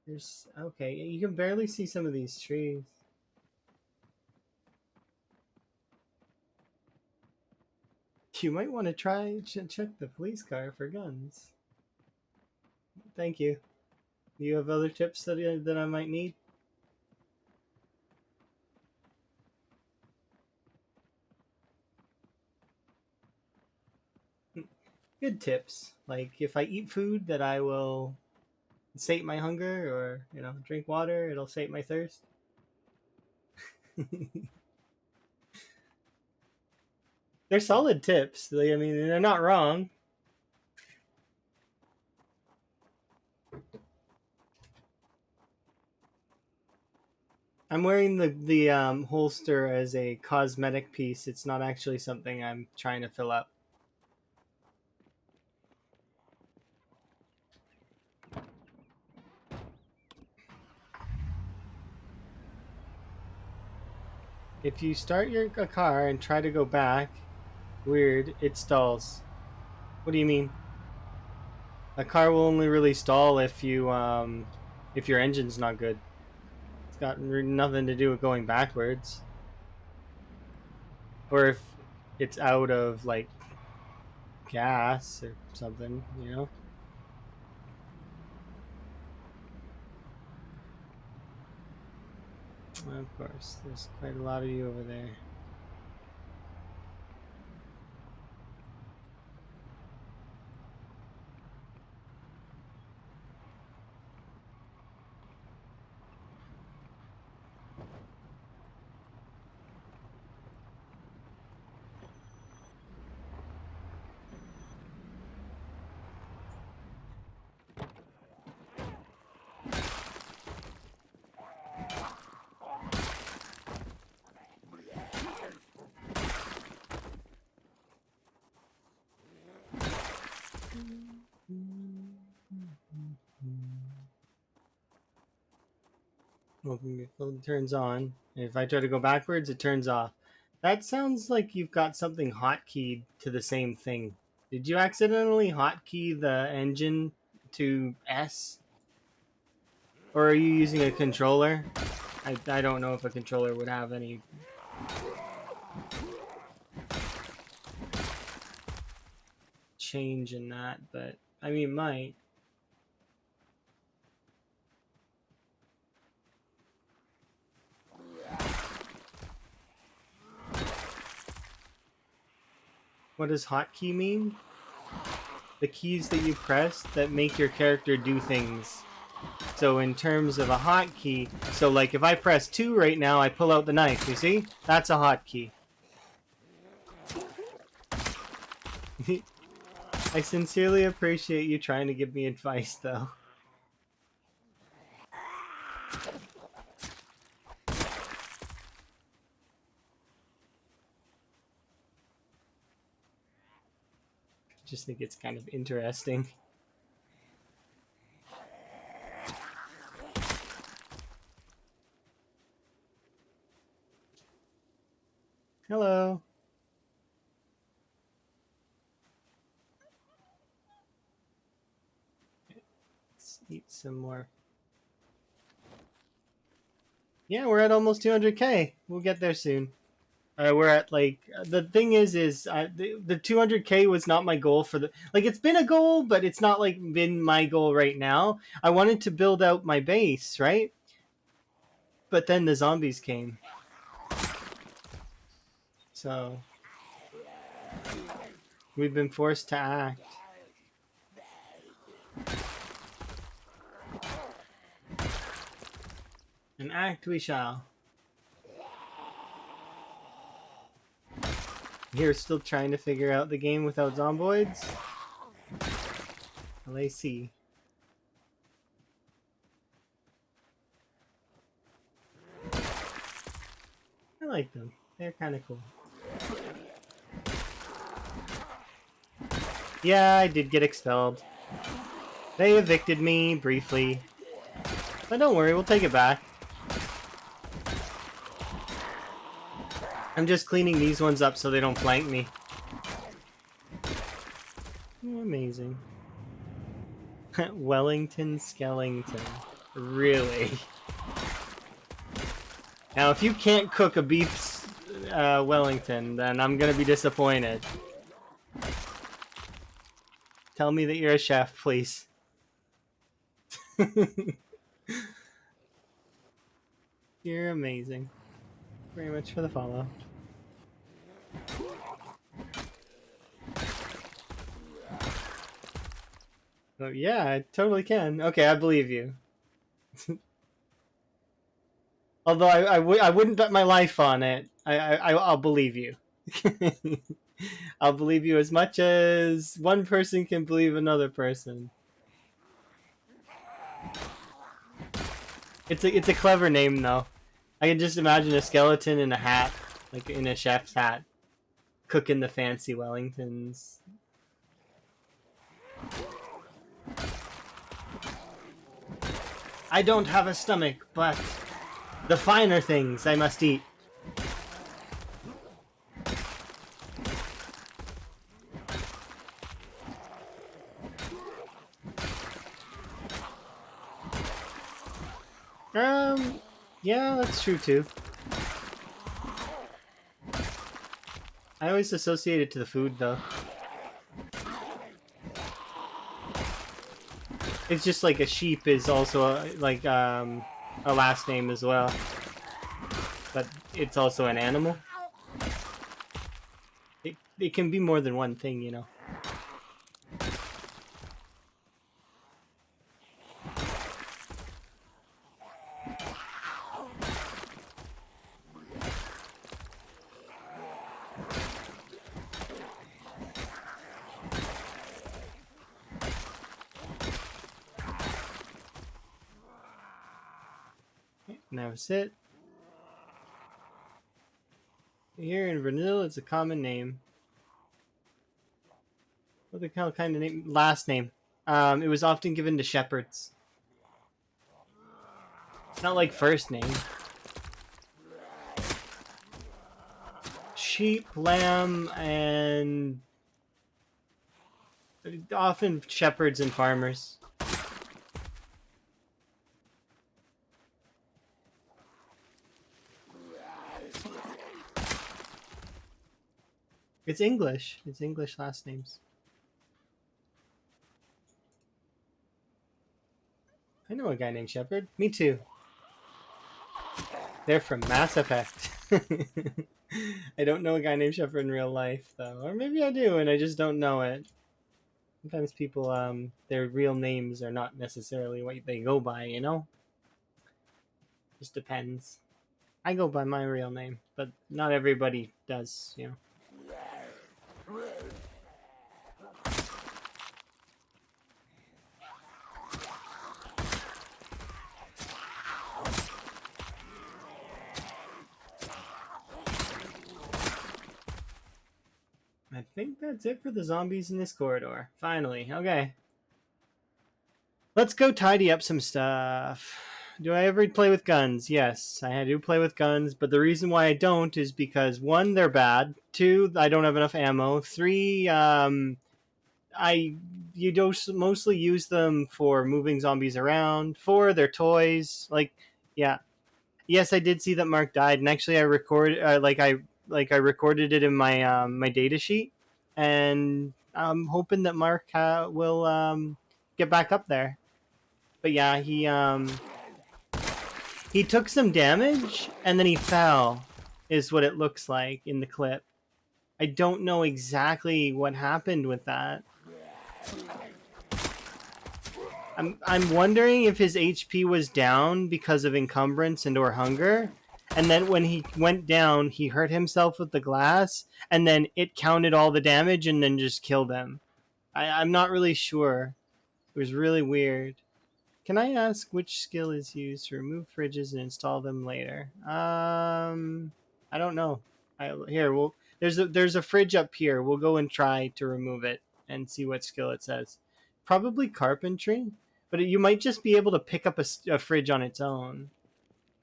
There's okay. You can barely see some of these trees. You might want to try check the police car for guns. Thank you. Do you have other tips that I might need? Good tips. Like if I eat food that I will sate my hunger, or drink water, it'll sate my thirst. They're solid tips. I mean, they're not wrong. I'm wearing the holster as a cosmetic piece. It's not actually something I'm trying to fill up. If you start a car and try to go back, weird, it stalls. What do you mean? A car will only really stall if your engine's not good. It's got nothing to do with going backwards, or if it's out of like gas or something. Of course, there's quite a lot of you over there. Well, it turns on. If I try to go backwards, it turns off. That sounds like you've got something hotkeyed to the same thing. Did you accidentally hotkey the engine to S? Or are you using a controller? I don't know if a controller would have any change in that, but I mean, it might. What does hotkey mean? The keys that you press that make your character do things. So in terms of a hotkey, so like if I press 2 right now, I pull out the knife, you see? That's a hotkey. I sincerely appreciate you trying to give me advice, though. I just think it's kind of interesting. Hello. Let's eat some more. Yeah, we're at almost 200k. We'll get there soon. We're at like the thing is the 200k was not my goal for the like it's been a goal, but it's not like been my goal right now. I wanted to build out my base, right? But then the zombies came, so we've been forced to act. And act we shall. You're still trying to figure out the game without zomboids? Well, I see. I like them. They're kind of cool. Yeah, I did get expelled. They evicted me briefly. But don't worry, we'll take it back. I'm just cleaning these ones up so they don't flank me. Amazing. Wellington Skellington. Really? Now, if you can't cook a beef Wellington, then I'm gonna be disappointed. Tell me that you're a chef, please. You're amazing. Very much for the follow. Oh, yeah, I totally can. Okay, I believe you. Although I wouldn't bet my life on it. I'll believe you. I'll believe you as much as one person can believe another person. It's a clever name though. I can just imagine a skeleton in a hat, like in a chef's hat, cooking the fancy Wellingtons. I don't have a stomach, but the finer things I must eat. Yeah, that's true too. I always associate it to the food though. It's just like a sheep is also a last name as well, but it's also an animal. It can be more than one thing, you know. And that was it. Here in Vanilla, it's a common name. What the hell kind of name? Last name. It was often given to shepherds. Not like first name. Sheep, lamb, and often shepherds and farmers. It's English. It's English last names. I know a guy named Shepard. Me too. They're from Mass Effect. I don't know a guy named Shepard in real life, though. Or maybe I do, and I just don't know it. Sometimes people, their real names are not necessarily what they go by, you know? Just depends. I go by my real name, but not everybody does, you know? I think that's it for the zombies in this corridor. Finally. Okay. Let's go tidy up some stuff. Do I ever play with guns? Yes, I do play with guns, but the reason why I don't is because 1, they're bad. 2, I don't have enough ammo. 3, you don't mostly use them for moving zombies around. 4, they're toys. Like, yeah. Yes, I did see that Mark died, and actually I recorded it in my my data sheet, and I'm hoping that Mark will get back up there. But yeah, he took some damage and then he fell, is what it looks like in the clip. I don't know exactly what happened with that. I'm wondering if his HP was down because of encumbrance and or hunger, and then when he went down, he hurt himself with the glass, and then it counted all the damage and then just killed him. I'm not really sure. It was really weird. Can I ask which skill is used to remove fridges and install them later? I don't know. There's a fridge up here. We'll go and try to remove it and see what skill it says. Probably carpentry, but you might just be able to pick up a fridge on its own.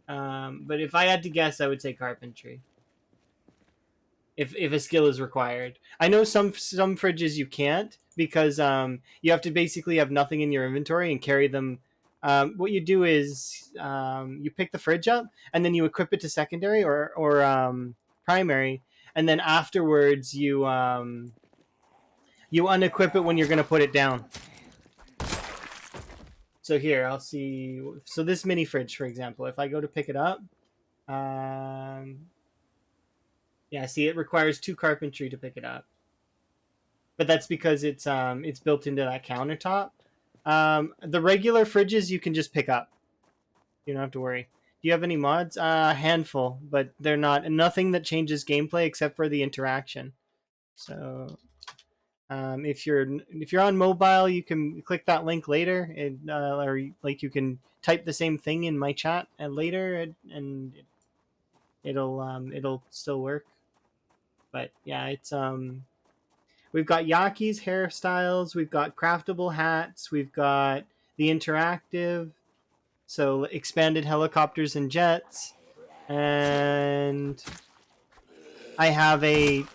But if I had to guess, I would say carpentry. If a skill is required, I know some fridges you can't because you have to basically have nothing in your inventory and carry them What you do is you pick the fridge up and then you equip it to secondary or primary, and then afterwards you unequip it when you're going to put it down. So here, I'll see. So this mini fridge, for example, if I go to pick it up, yeah, see, it requires 2 carpentry to pick it up, but that's because it's built into that countertop. The regular fridges you can just pick up. You don't have to worry. Do you have any mods? A handful, but they're nothing that changes gameplay except for the interaction. So if you're on mobile, you can click that link later, or like you can type the same thing in my chat and later, and it'll still work. But yeah, it's we've got Yaki's hairstyles, we've got craftable hats, we've got the interactive, so expanded helicopters and jets, and I have a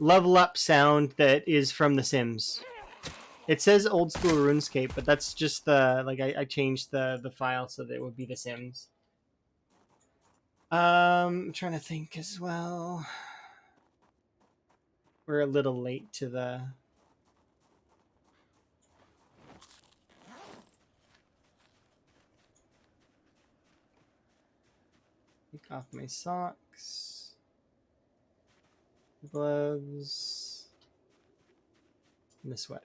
level up sound that is from The Sims. It says old school RuneScape, but that's just I changed the file so that it would be The Sims. I'm trying to think as well. We're a little late to the... Take off my socks, gloves, and the sweater.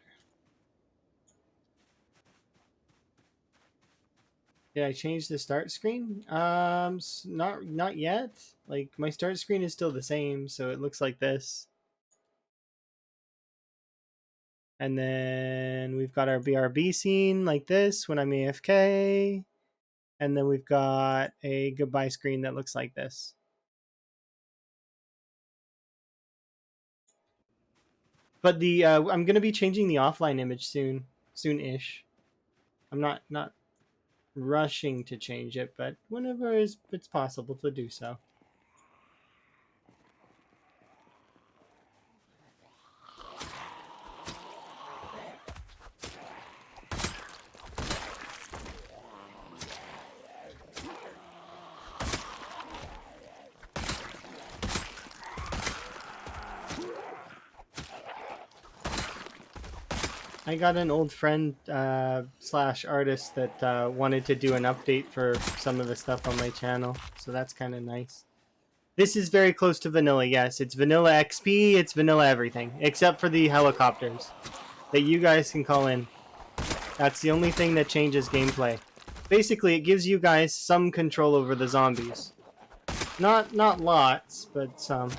Did I change the start screen? Not yet. Like, my start screen is still the same, so it looks like this. And then we've got our BRB scene like this when I'm AFK. And then we've got a goodbye screen that looks like this. But the I'm gonna be changing the offline image soon-ish. I'm not rushing to change it, but whenever it's possible to do so. I got an old friend slash artist that wanted to do an update for some of the stuff on my channel, so that's kind of nice. This is very close to vanilla, yes. It's vanilla XP, it's vanilla everything, except for the helicopters that you guys can call in. That's the only thing that changes gameplay. Basically, it gives you guys some control over the zombies. Not lots, but some.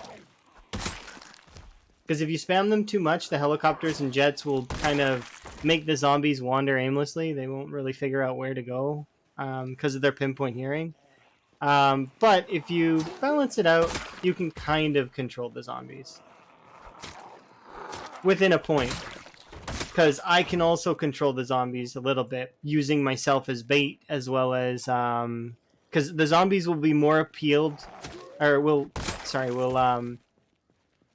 Because if you spam them too much, the helicopters and jets will kind of make the zombies wander aimlessly. They won't really figure out where to go because of their pinpoint hearing. But if you balance it out, you can kind of control the zombies. Within a point. Because I can also control the zombies a little bit, using myself as bait, as well as... because the zombies will be more appealed...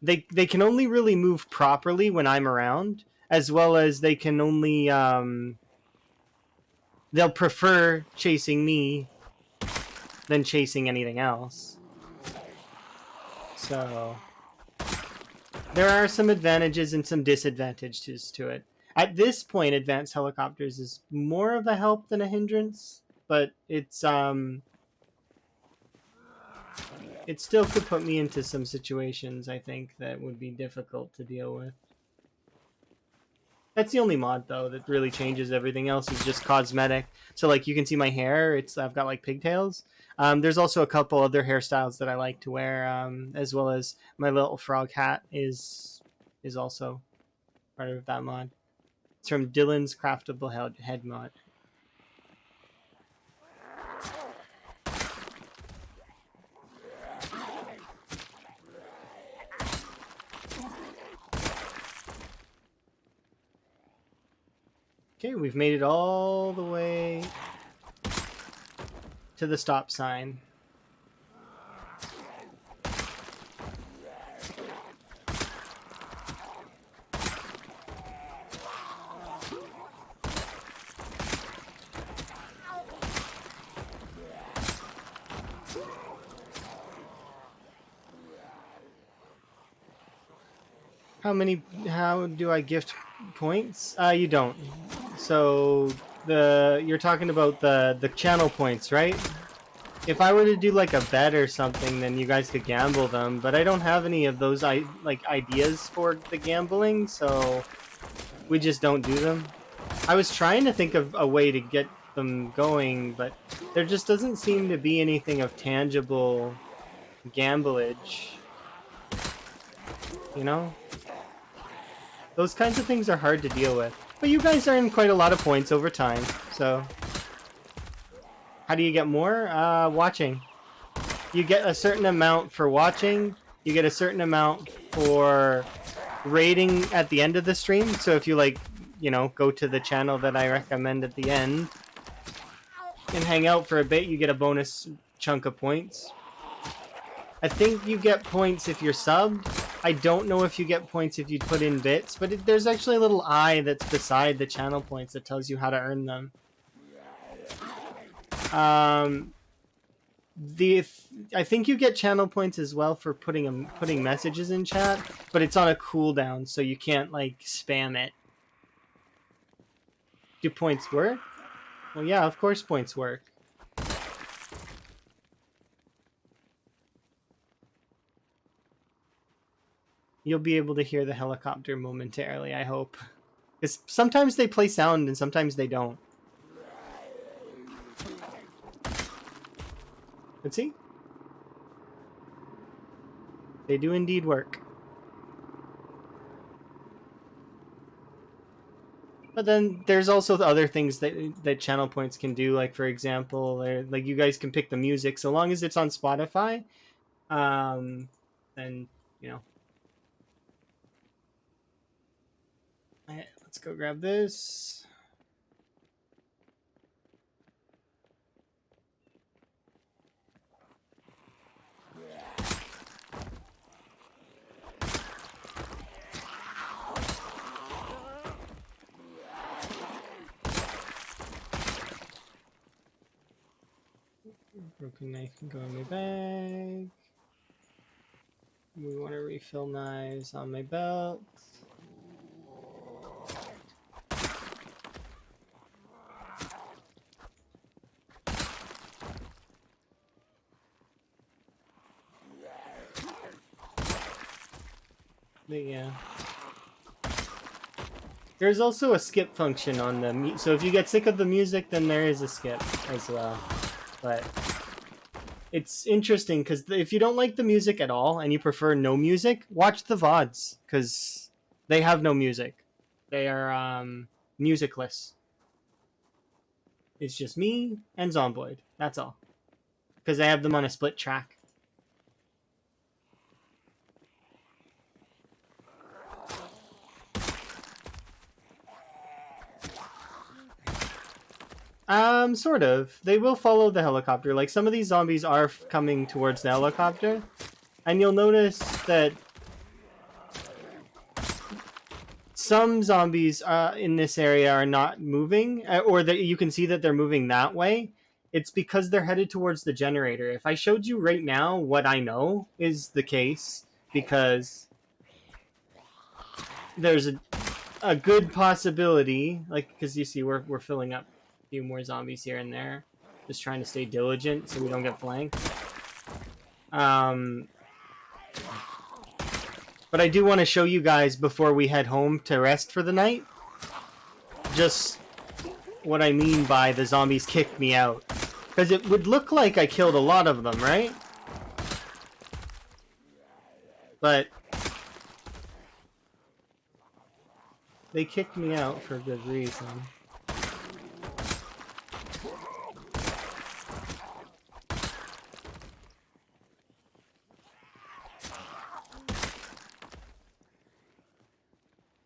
They can only really move properly when I'm around, as well as they can only... they'll prefer chasing me than chasing anything else. So... there are some advantages and some disadvantages to it. At this point, advanced helicopters is more of a help than a hindrance, but it still could put me into some situations, I think, that would be difficult to deal with. That's the only mod, though, that really changes. Everything else is just cosmetic. So, like, you can see my hair. I've got, like, pigtails. There's also a couple other hairstyles that I like to wear, as well as my little frog hat is also part of that mod. It's from Dylan's Craftable Head mod. Okay, we've made it all the way to the stop sign. How do I gift points? You don't. So you're talking about the channel points, right? If I were to do like a bet or something, then you guys could gamble them, but I don't have any of those ideas for the gambling, so we just don't do them. I was trying to think of a way to get them going, but there just doesn't seem to be anything of tangible gamblage. You know? Those kinds of things are hard to deal with. But you guys earn quite a lot of points over time, so... How do you get more? Watching. You get a certain amount for watching, you get a certain amount for rating at the end of the stream, so if you go to the channel that I recommend at the end and hang out for a bit, you get a bonus chunk of points. I think you get points if you're subbed. I don't know if you get points if you put in bits, but there's actually a little eye that's beside the channel points that tells you how to earn them. I think you get channel points as well for putting messages in chat, but it's on a cooldown, so you can't spam it. Do points work? Well, yeah, of course points work. You'll be able to hear the helicopter momentarily, I hope. Because sometimes they play sound and sometimes they don't. Let's see. They do indeed work. But then there's also the other things that channel points can do. Like, for example, you guys can pick the music. So long as it's on Spotify, then, let's go grab this. Broken knife can go in my bag. We want to refill knives on my belt. But yeah. There's also a skip function on the so if you get sick of the music, then there is a skip as well. But it's interesting because if you don't like the music at all and you prefer no music, watch the VODs because they have no music. They are musicless. It's just me and Zomboid. That's all. Because I have them on a split track. Sort of. They will follow the helicopter. Like, some of these zombies are coming towards the helicopter. And you'll notice that some zombies in this area are not moving, or that you can see that they're moving that way. It's because they're headed towards the generator. If I showed you right now what I know is the case, because there's a good possibility, because you see we're filling up a few more zombies here and there, just trying to stay diligent so we don't get flanked. But I do want to show you guys before we head home to rest for the night just what I mean by the zombies kicked me out. Because it would look like I killed a lot of them, right? But they kicked me out for a good reason.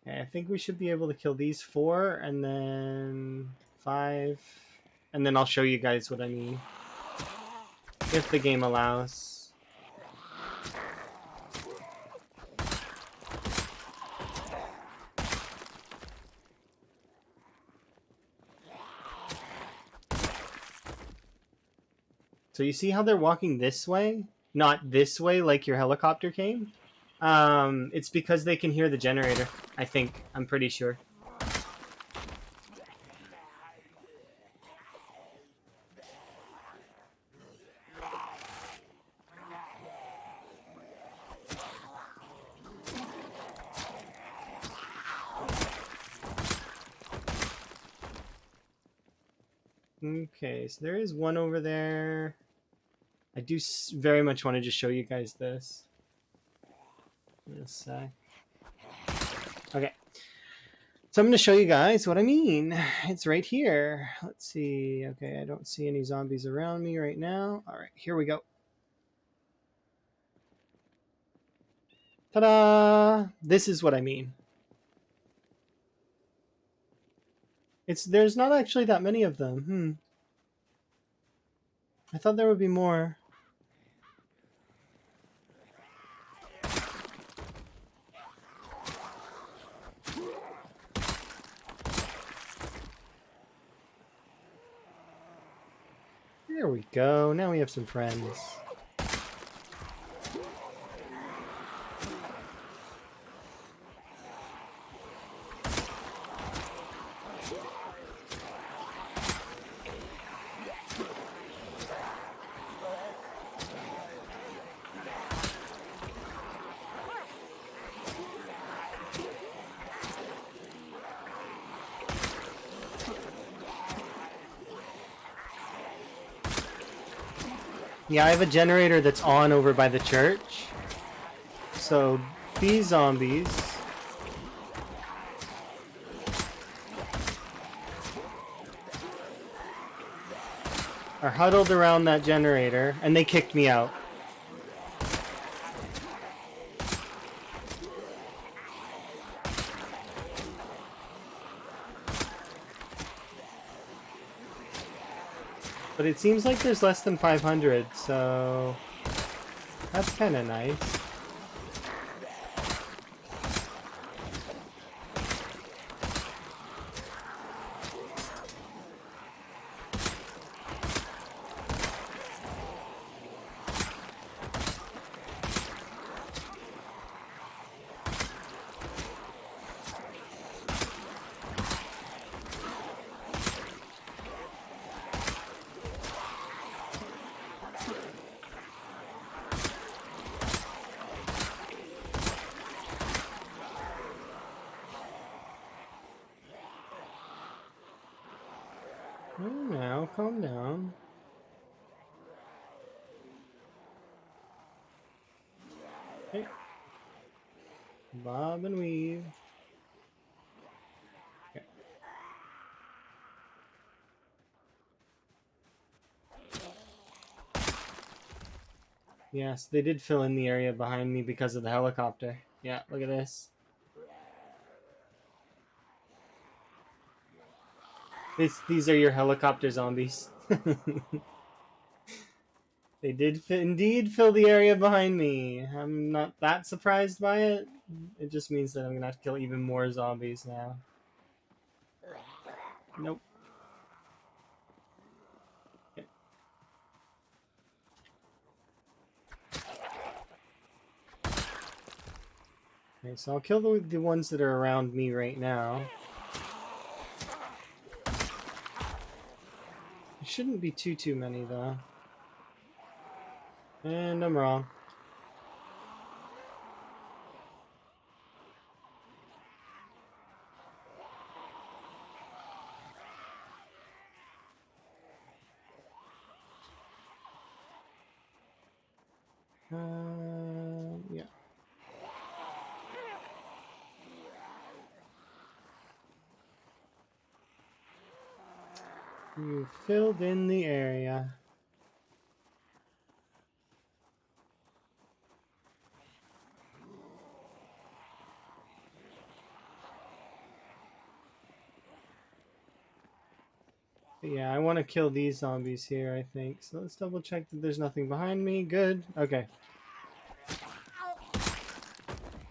Okay, I think we should be able to kill these 4 and then 5. And then I'll show you guys what I mean. If the game allows. So you see how they're walking this way? Not this way like your helicopter came? It's because they can hear the generator, I think. I'm pretty sure. Okay, so there is one over there. I do very much want to just show you guys this. In a sec. Okay. So I'm going to show you guys what I mean. It's right here. Let's see. Okay, I don't see any zombies around me right now. All right, here we go. Ta-da! This is what I mean. There's not actually that many of them. I thought there would be more. There we go. Now we have some friends. Yeah, I have a generator that's on over by the church. So these zombies are huddled around that generator, and they kicked me out. But it seems like there's less than 500, so that's kind of nice. Now, calm down. Okay. Bob and weave. Okay. Yes, they did fill in the area behind me because of the helicopter. Yeah, look at this. These are your helicopter zombies. They did indeed fill the area behind me. I'm not that surprised by it. It just means that I'm going to have to kill even more zombies now. Nope. Okay. Okay, so I'll kill the ones that are around me right now. It shouldn't be too many though. And I'm wrong. Yeah. You filled in the area. But yeah, I want to kill these zombies here, I think. So let's double check that there's nothing behind me. Good. Okay.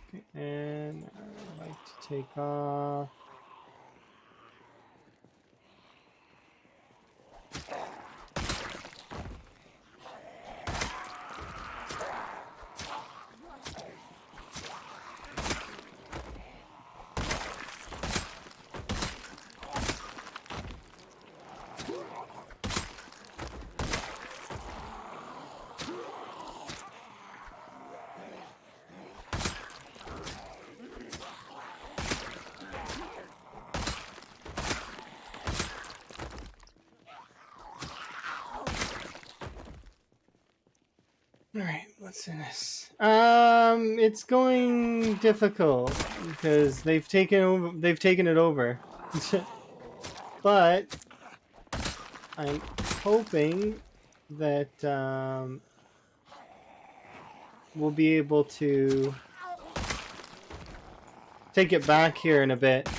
Okay, and I'd like to take off. Alright, what's in this? It's going difficult because they've taken it over. But I'm hoping that we'll be able to take it back here in a bit.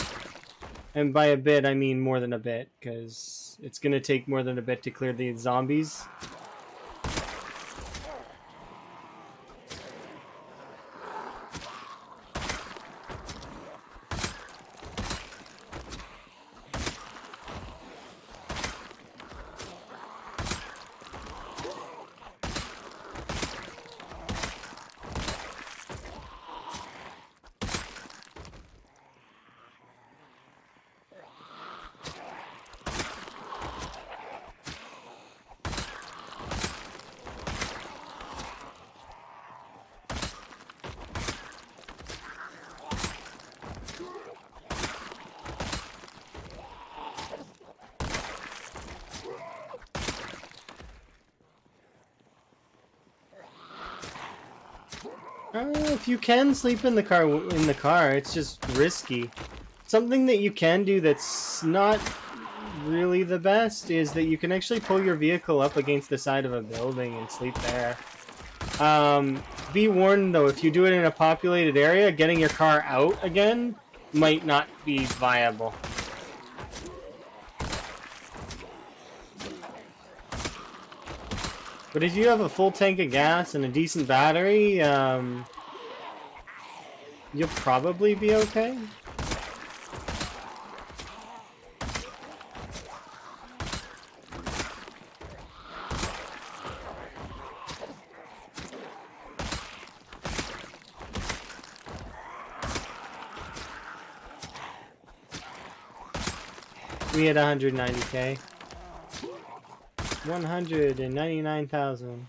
And by a bit, I mean more than a bit, because it's going to take more than a bit to clear the zombies. If you can sleep in the car, it's just risky. Something that you can do that's not really the best is that you can actually pull your vehicle up against the side of a building and sleep there. Be warned though, if you do it in a populated area, getting your car out again might not be viable. But if you have a full tank of gas and a decent battery, you'll probably be okay. We had 190k. 199,000.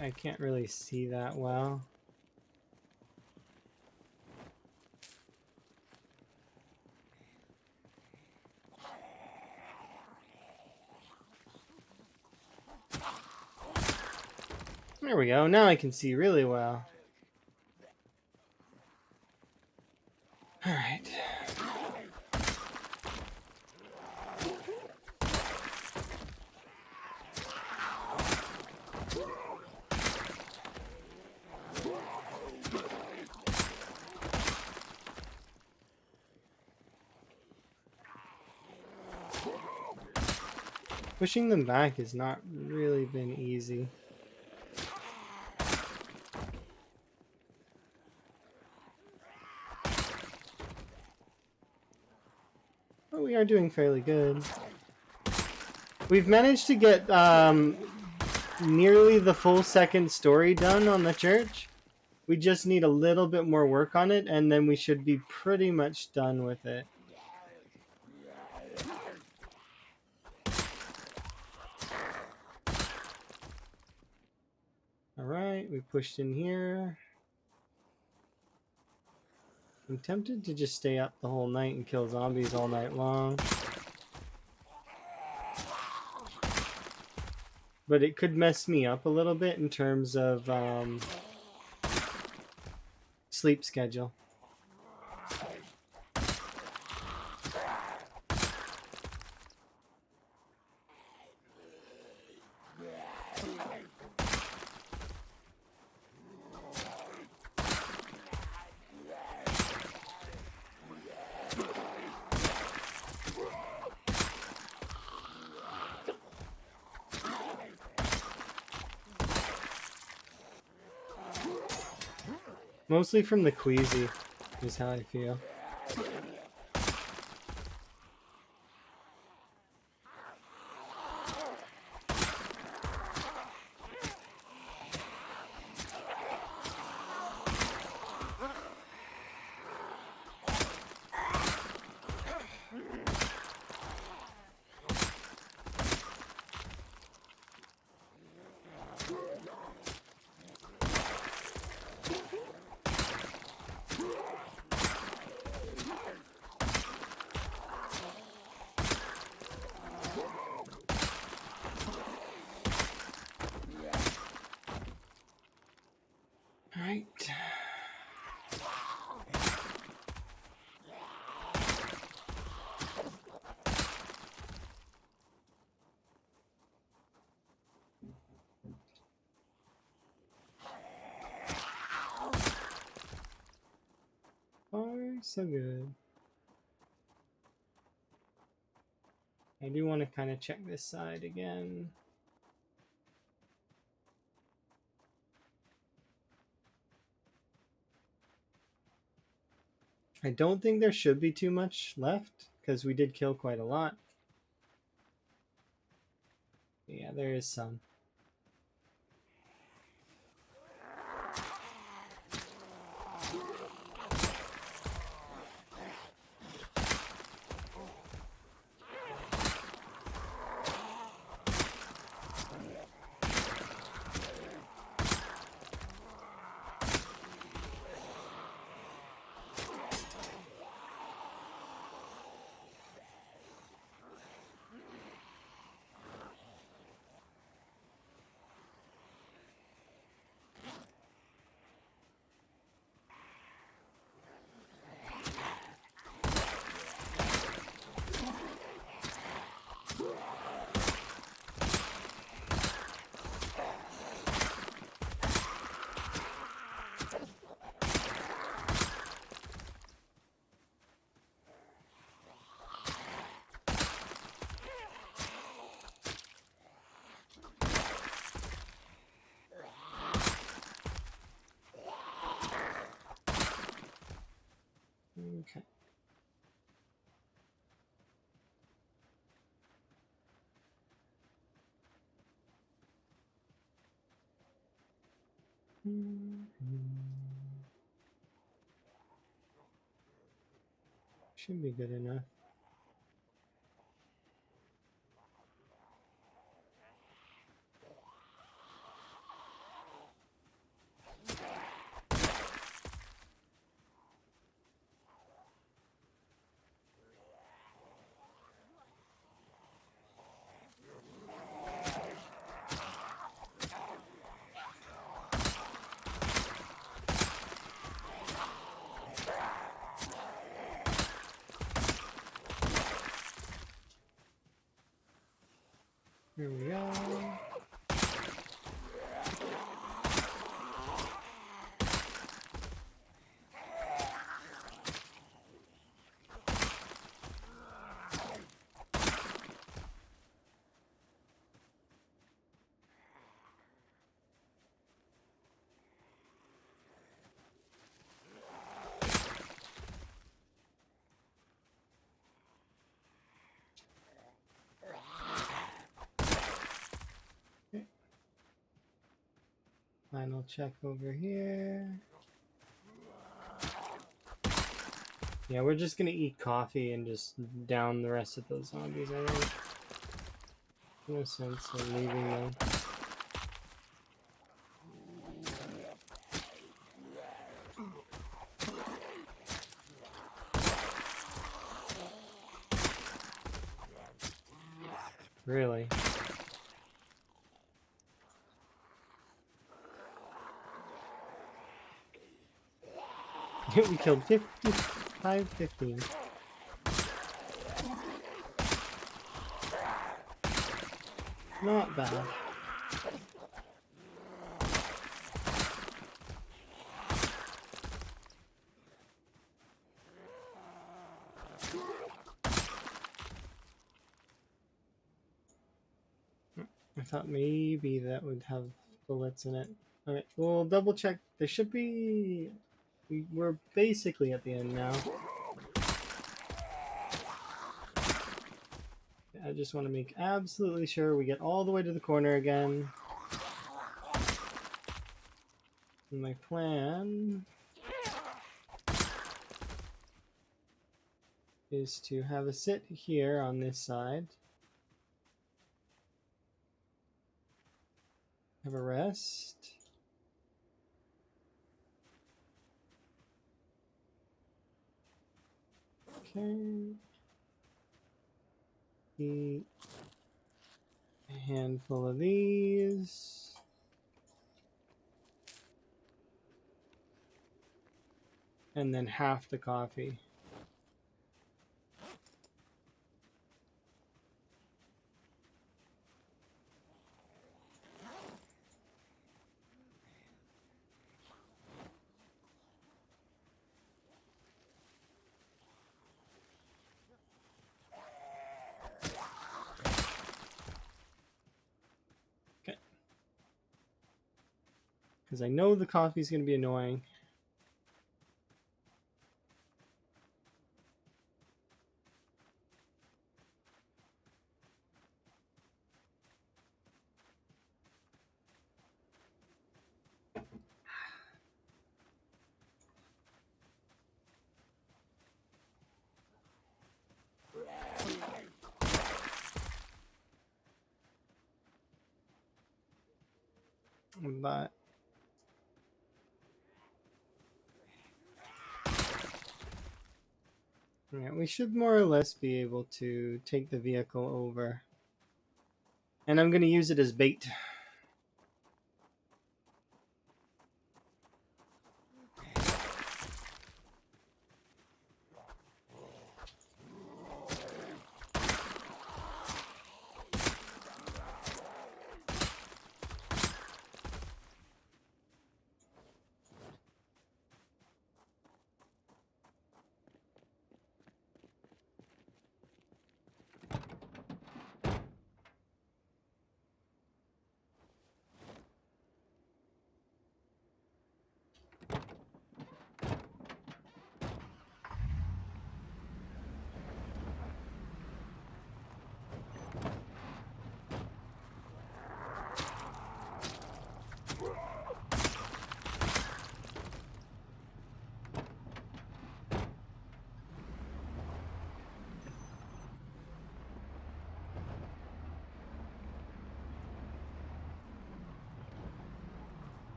I can't really see that well. There we go. Now I can see really well. All right. Pushing them back has not really been easy. But we are doing fairly good. We've managed to get nearly the full second story done on the church. We just need a little bit more work on it, and then we should be pretty much done with it. Alright, we pushed in here. I'm tempted to just stay up the whole night and kill zombies all night long. But it could mess me up a little bit in terms of sleep schedule. Mostly from the queasy is how I feel. so good. I do want to kind of check this side again. I don't think there should be too much left because we did kill quite a lot. Yeah, there is some. Okay. Should be good enough. Here we go. Okay. Final check over here. Yeah, we're just gonna eat coffee and just down the rest of those zombies, I think. No sense in leaving them. Really? We killed 55, 15. Not bad. I thought maybe that would have bullets in it. Alright, we'll double check. There should be... We're basically at the end now. I just want to make absolutely sure we get all the way to the corner again. And my plan is to have a sit here on this side. Have a rest. Okay. Eat a handful of these. And then half the coffee. because I know the coffee's going to be annoying. But yeah, we should more or less be able to take the vehicle over. And I'm going to use it as bait.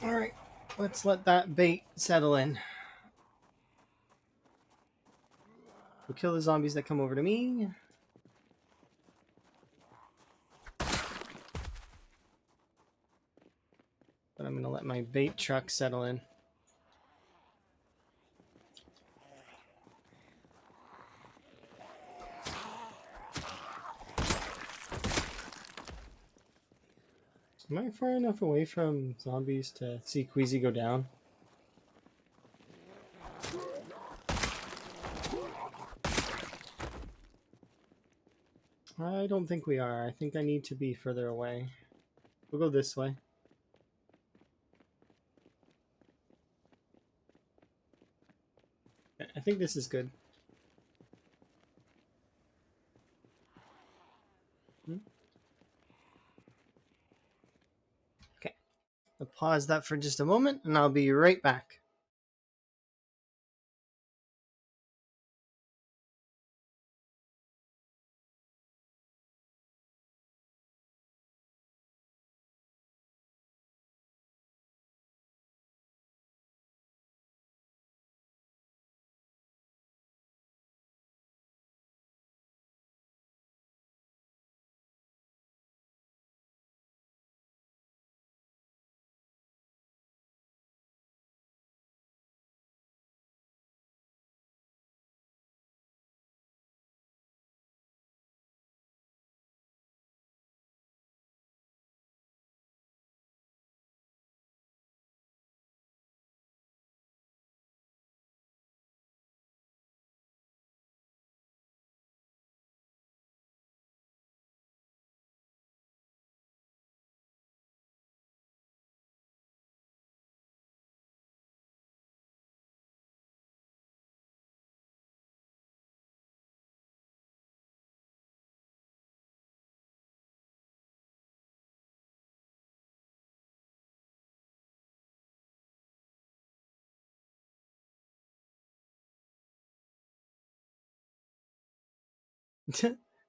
Alright, let's let that bait settle in. We'll kill the zombies that come over to me. But I'm going to let my bait truck settle in. Am I far enough away from zombies to see Queasy go down? I don't think we are. I think I need to be further away. We'll go this way. I think this is good. Okay. I'll pause that for just a moment and I'll be right back.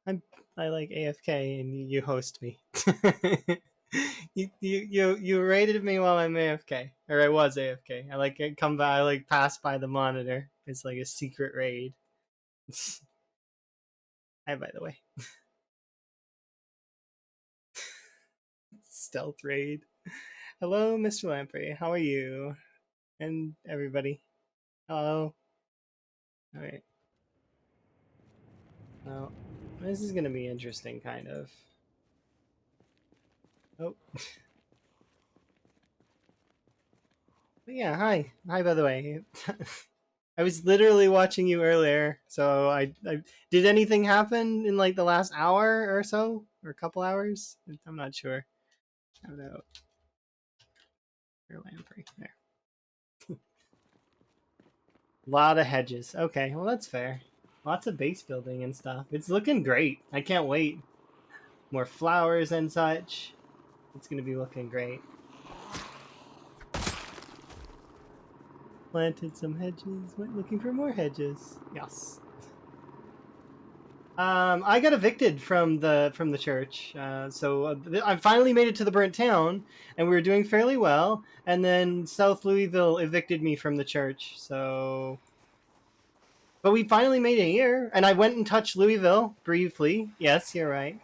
I'm I like AFK and you host me. you raided me while I'm AFK, or I was AFK. I come by, I like pass by the monitor. It's like a secret raid. Hi, by the way. Stealth raid. Hello, Mr. Lamprey. How are you? And everybody. Hello. All right. Well, this is gonna be interesting, kind of. Oh. But yeah, hi. Hi, by the way. I was literally watching you earlier, so I did anything happen in like the last hour or so, or a couple hours? I'm not sure. Shout out your lamprey there. A lot of hedges. Okay, well that's fair. Lots of base building and stuff. It's looking great. I can't wait. More flowers and such. It's gonna be looking great. Planted some hedges. Went looking for more hedges. Yes. I got evicted from the church, so I finally made it to the burnt town, and we were doing fairly well. And then South Louisville evicted me from the church. So, but we finally made it here, and I went and touched Louisville briefly. Yes, you're right.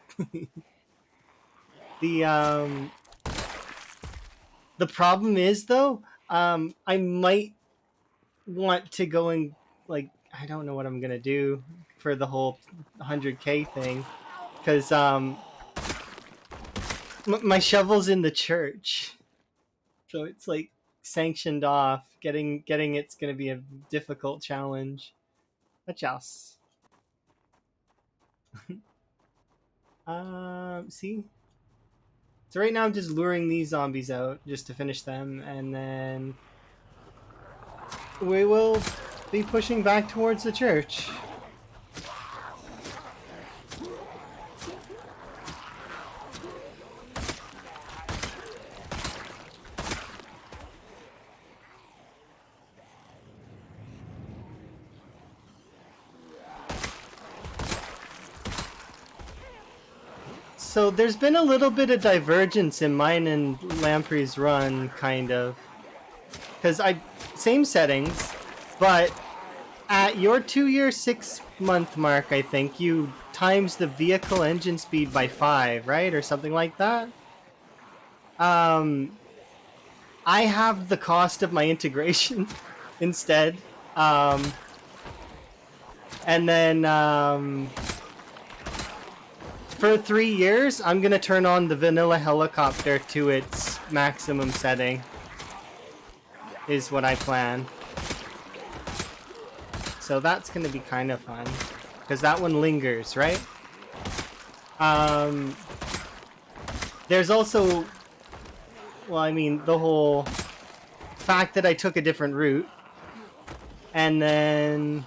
The the problem is though, I might want to go and like I don't know what I'm gonna do for the whole 100K thing, because my shovel's in the church, so it's like sanctioned off. Getting it's gonna be a difficult challenge. But yes. See. So right now I'm just luring these zombies out just to finish them, and then we will be pushing back towards the church. So there's been a little bit of divergence in mine and Lamprey's run, kind of. Because same settings, but at your 2-year, 6-month mark, I think, you times the vehicle engine speed by 5, right? Or something like that. I have the cost of my integration instead. And then for 3 years, I'm going to turn on the vanilla helicopter to its maximum setting, is what I plan. So that's going to be kind of fun, because that one lingers, right? There's also, well, I mean, the whole fact that I took a different route, and then,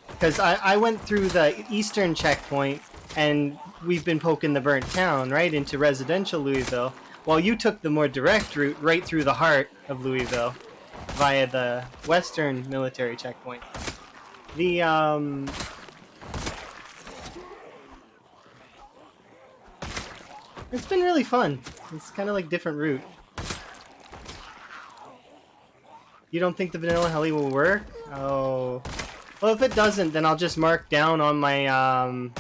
because I went through the eastern checkpoint, and we've been poking the burnt town right into residential Louisville, while you took the more direct route right through the heart of Louisville via the western military checkpoint. The it's been really fun. It's kind of like different route. You don't think the vanilla heli will work? Oh, well, if it doesn't, then I'll just mark down on my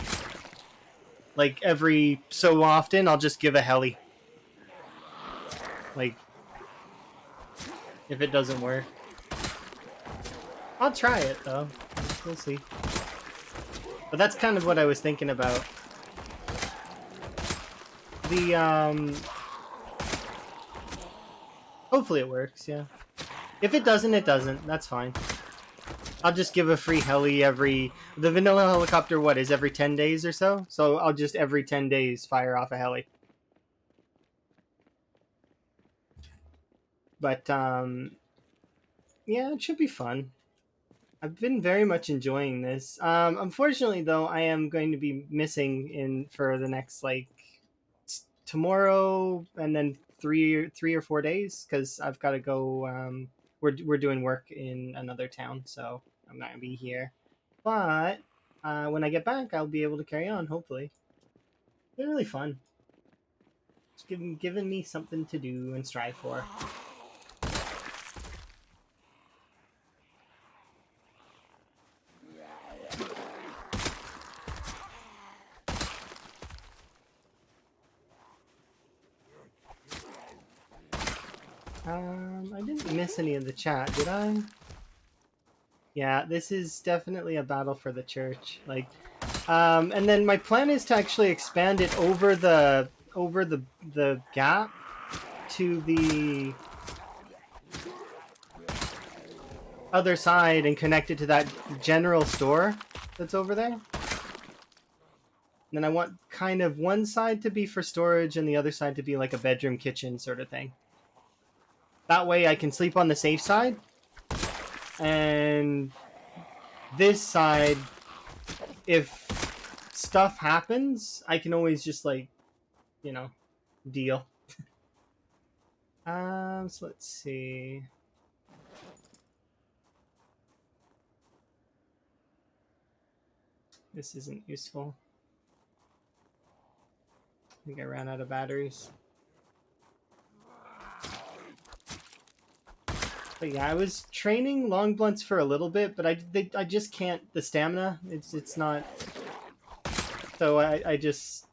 like every so often I'll just give a heli. Like, if it doesn't work, I'll try it though. We'll see. But that's kind of what I was thinking about. The hopefully it works, yeah. If it doesn't, it doesn't. That's fine. I'll just give a free heli every... The vanilla helicopter, what, is every 10 days or so? So I'll just every 10 days fire off a heli. But, yeah, it should be fun. I've been very much enjoying this. Unfortunately, though, I am going to be missing for the next, like, tomorrow and then three or 4 days, because I've got to go... We're doing work in another town, so I'm not gonna be here. But when I get back, I'll be able to carry on. Hopefully, it's been really fun. It's given me something to do and strive for. I didn't miss any of the chat, did I? Yeah, this is definitely a battle for the church. Like, and then my plan is to actually expand it over the gap to the other side and connect it to that general store that's over there. And then I want kind of one side to be for storage and the other side to be like a bedroom kitchen sort of thing. That way I can sleep on the safe side. And this side, if stuff happens, I can always just like, you know, deal. So let's see. This isn't useful. I think I ran out of batteries. But yeah, I was training long blunts for a little bit, but I just can't. The stamina, it's not. So it's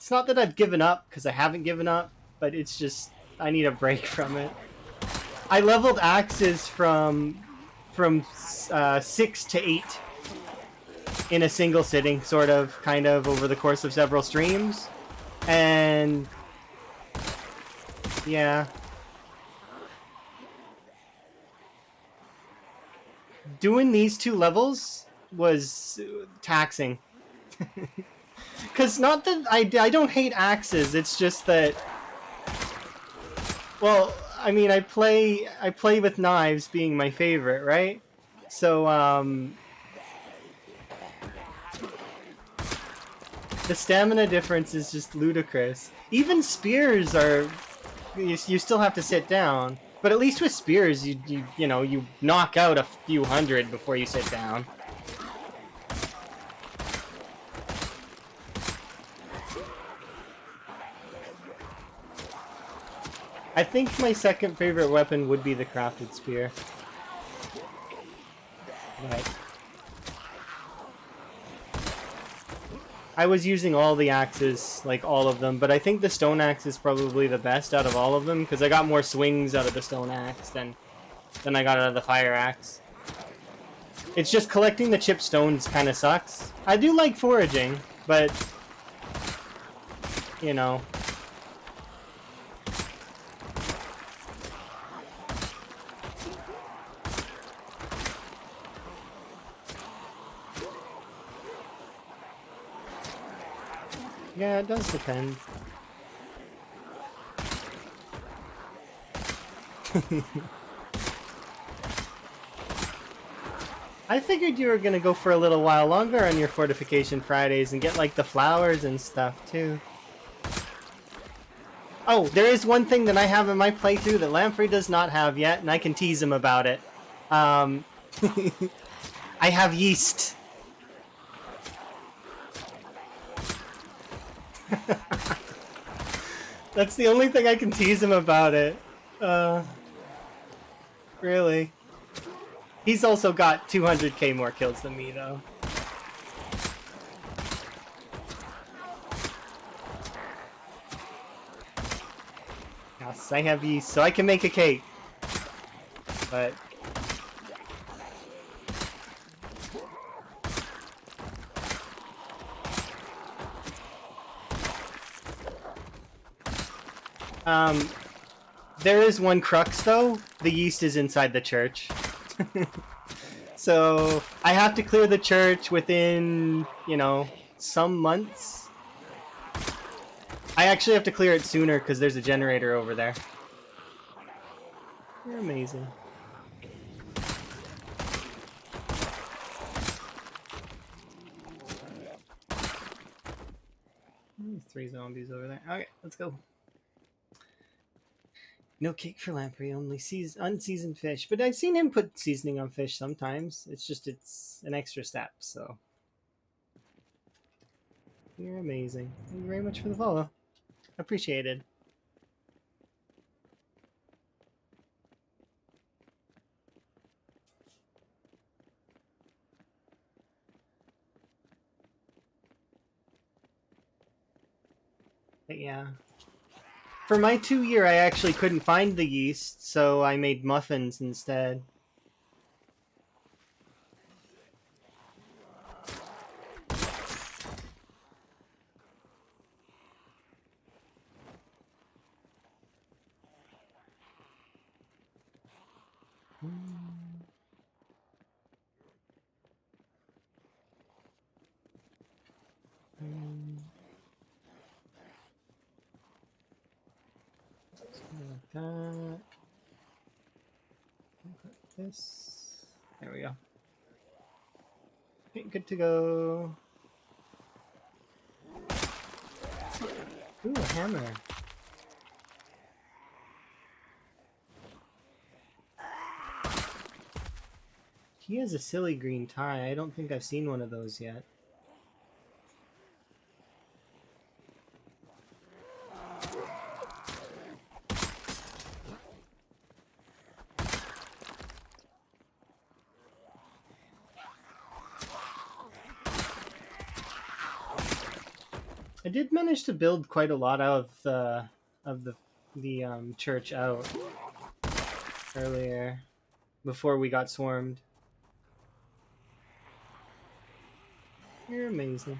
not that I've given up, because I haven't given up, but it's just I need a break from it. I leveled axes from 6 to 8 in a single sitting, sort of, kind of, over the course of several streams. And yeah. Doing these 2 levels was taxing. Because not that I don't hate axes, it's just that, well, I mean, I play with knives being my favorite, right? So, the stamina difference is just ludicrous. Even spears are, you still have to sit down. But at least with spears, you know, you knock out a few hundred before you sit down. I think my second favorite weapon would be the crafted spear. But I was using all the axes, like all of them, but I think the stone axe is probably the best out of all of them, because I got more swings out of the stone axe than I got out of the fire axe. It's just collecting the chipped stones kind of sucks. I do like foraging, but, you know. Yeah, it does depend. I figured you were gonna go for a little while longer on your Fortification Fridays and get like the flowers and stuff too. Oh, there is one thing that I have in my playthrough that Lamprey does not have yet, and I can tease him about it. I have yeast. That's the only thing I can tease him about it. Really. He's also got 200k more kills than me, though. Yes, I have yeast, so I can make a cake. But... there is one crux, though. The yeast is inside the church. So, I have to clear the church within, you know, some months. I actually have to clear it sooner because there's a generator over there. You're amazing. There's 3 zombies over there. Okay, let's go. No cake for Lamprey, only unseasoned fish. But I've seen him put seasoning on fish sometimes. It's just, it's an extra step, so. You're amazing. Thank you very much for the follow. Appreciated. But yeah. For my 2-year, I actually couldn't find the yeast, so I made muffins instead. this. There we go. Okay, good to go. Ooh, a hammer. He has a silly green tie. I don't think I've seen one of those yet. I did manage to build quite a lot of the church out earlier before we got swarmed. You're amazing.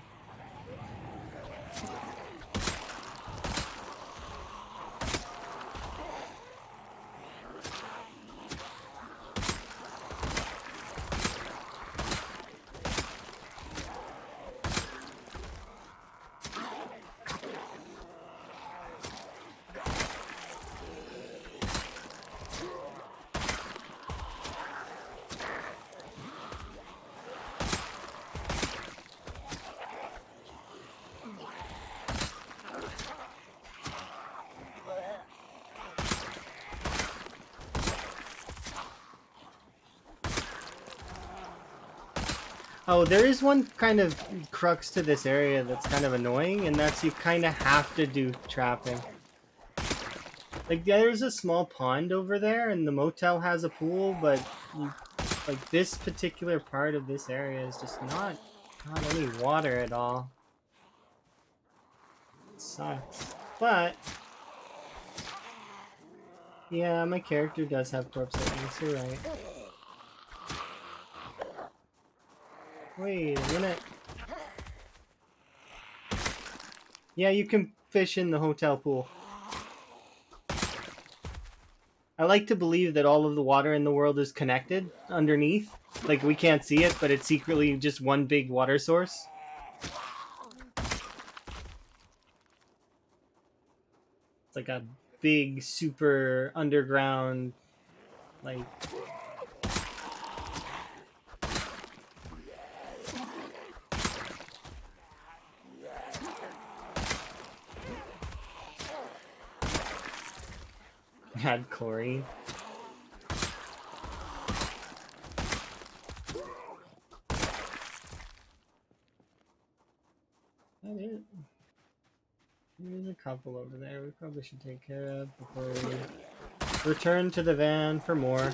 Oh, there is one kind of crux to this area that's kind of annoying, and that's you kind of have to do trapping. Like, there's a small pond over there, and the motel has a pool, but like this particular part of this area is just not any water at all. It sucks. But yeah, my character does have corpse sickness, you're right. Wait a minute. Yeah, you can fish in the hotel pool. I like to believe that all of the water in the world is connected underneath. Like, we can't see it, but it's secretly just one big water source. It's like a big, super underground, like... Had chlorine. That it. There's a couple over there we probably should take care of before we return to the van for more.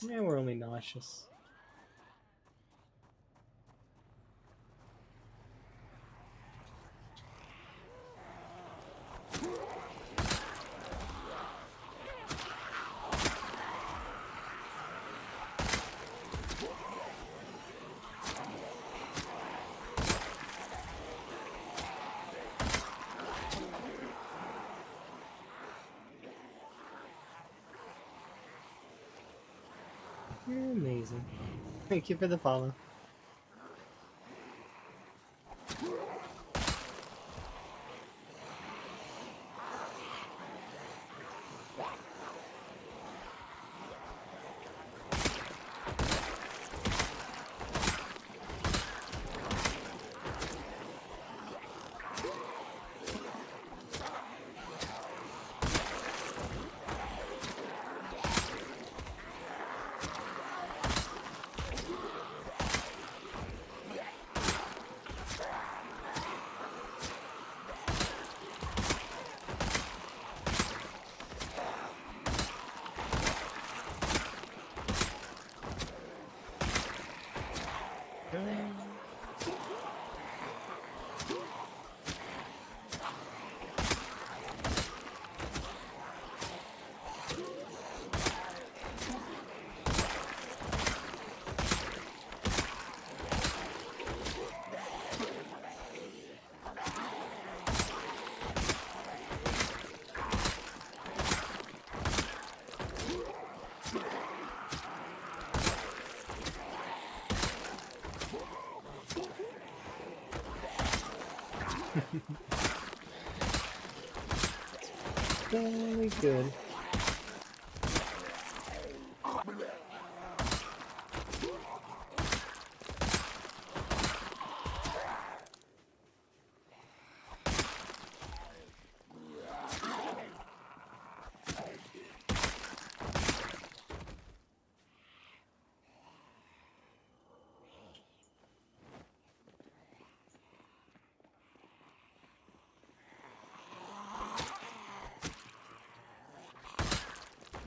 Yeah, we're only nauseous. You're amazing. Thank you for the follow. Very good.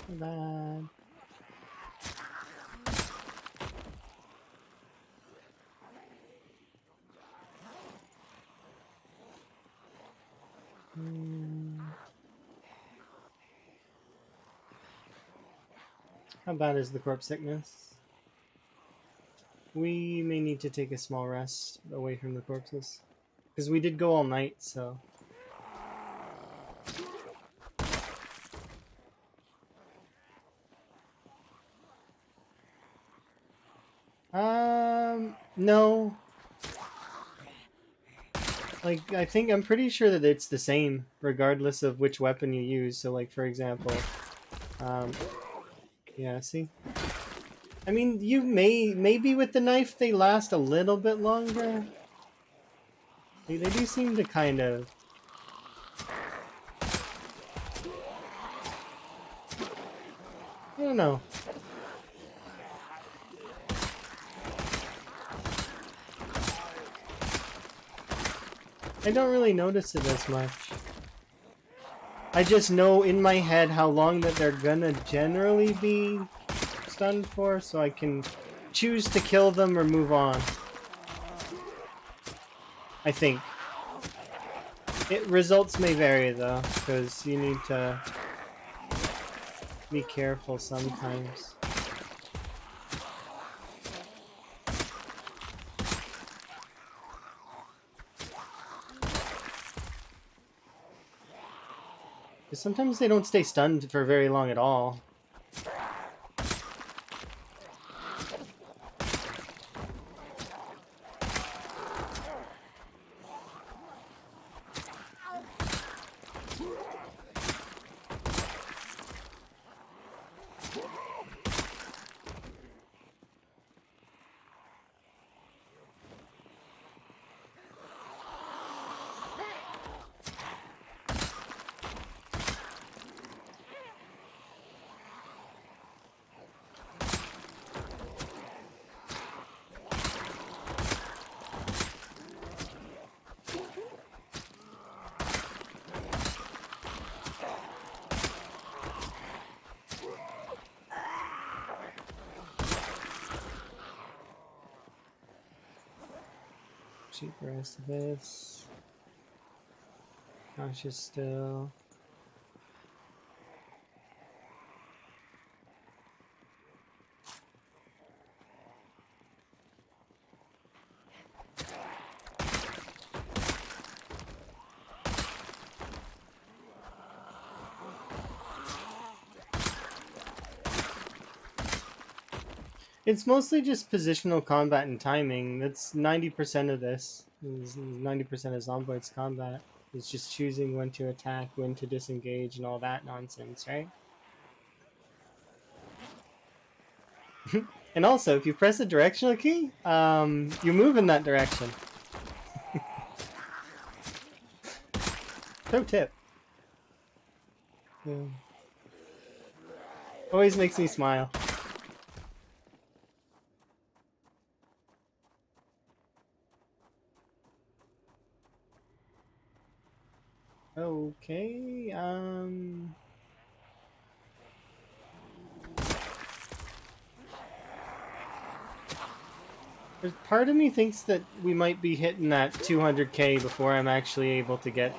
Bad. How bad is the corpse sickness? We may need to take a small rest away from the corpses. Because we did go all night, so... No. Like, I'm pretty sure that it's the same, regardless of which weapon you use. So, like, for example, yeah, see? I mean, maybe with the knife they last a little bit longer. They do seem to kind of... I don't know. I don't really notice it as much. I just know in my head how long that they're gonna generally be stunned for, so I can choose to kill them or move on. I think. Results may vary though, because you need to be careful sometimes. Because sometimes they don't stay stunned for very long at all. Cheap the rest of this. Cautious still. It's mostly just positional combat and timing. That's 90% of this. 90% of Zomboid's combat. It's just choosing when to attack, when to disengage, and all that nonsense, right? And also, if you press a directional key, you move in that direction. Pro tip. Yeah. Always makes me smile. Okay, part of me thinks that we might be hitting that 200k before I'm actually able to get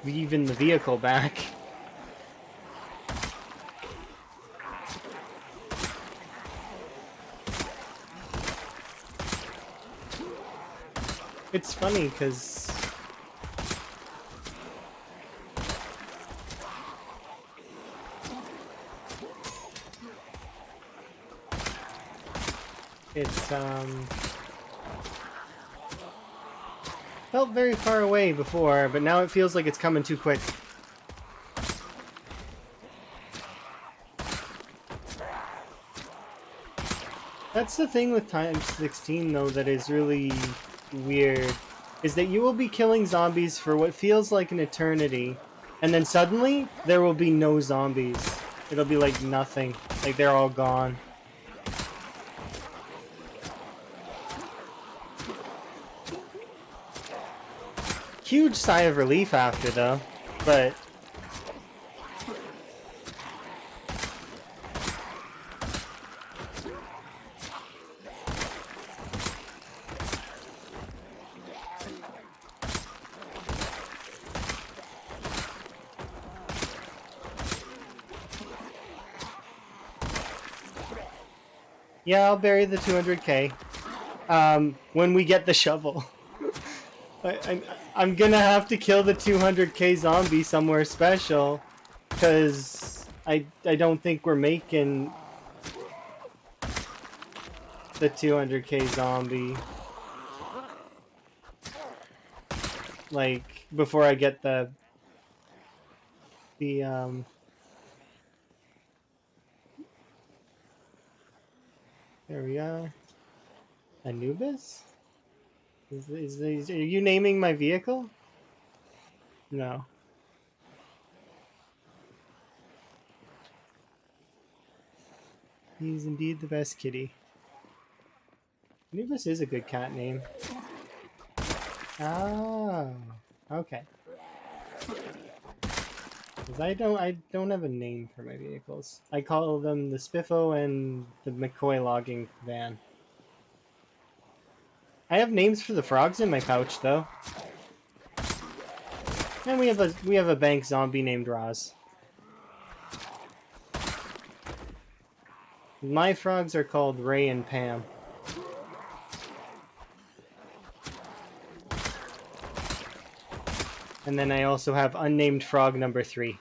even the vehicle back. It's funny because it's felt very far away before, but now it feels like it's coming too quick. That's the thing with x16 though that is really weird, is that you will be killing zombies for what feels like an eternity, and then suddenly there will be no zombies. It'll be like nothing, like they're all gone. Huge sigh of relief after though, but yeah, I'll bury the 200k when we get the shovel. I'm gonna have to kill the 200k zombie somewhere special, because I don't think we're making the 200k zombie like before I get the there we are. Anubis? Are you naming my vehicle? No. He's indeed the best kitty. Anubis is a good cat name. Oh, okay. Because I don't have a name for my vehicles. I call them the Spiffo and the McCoy logging van. I have names for the frogs in my pouch though. And we have a bank zombie named Roz. My frogs are called Ray and Pam. And then I also have unnamed frog number 3.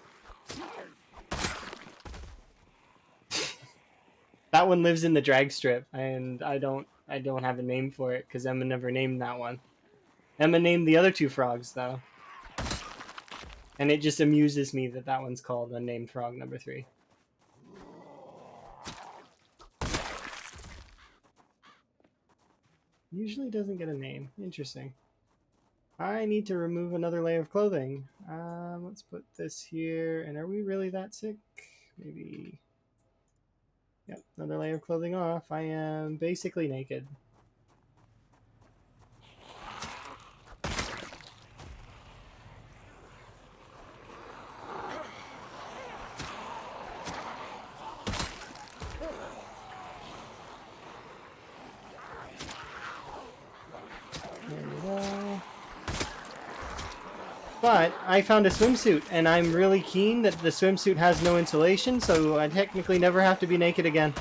That one lives in the drag strip, and I don't have a name for it because Emma never named that one. Emma named the other 2 frogs though. And it just amuses me that that one's called unnamed frog number 3. Usually doesn't get a name. Interesting. I need to remove another layer of clothing. Let's put this here. And are we really that sick? Maybe. Yep, another layer of clothing off. I am basically naked. But I found a swimsuit, and I'm really keen that the swimsuit has no insulation, so I technically never have to be naked again.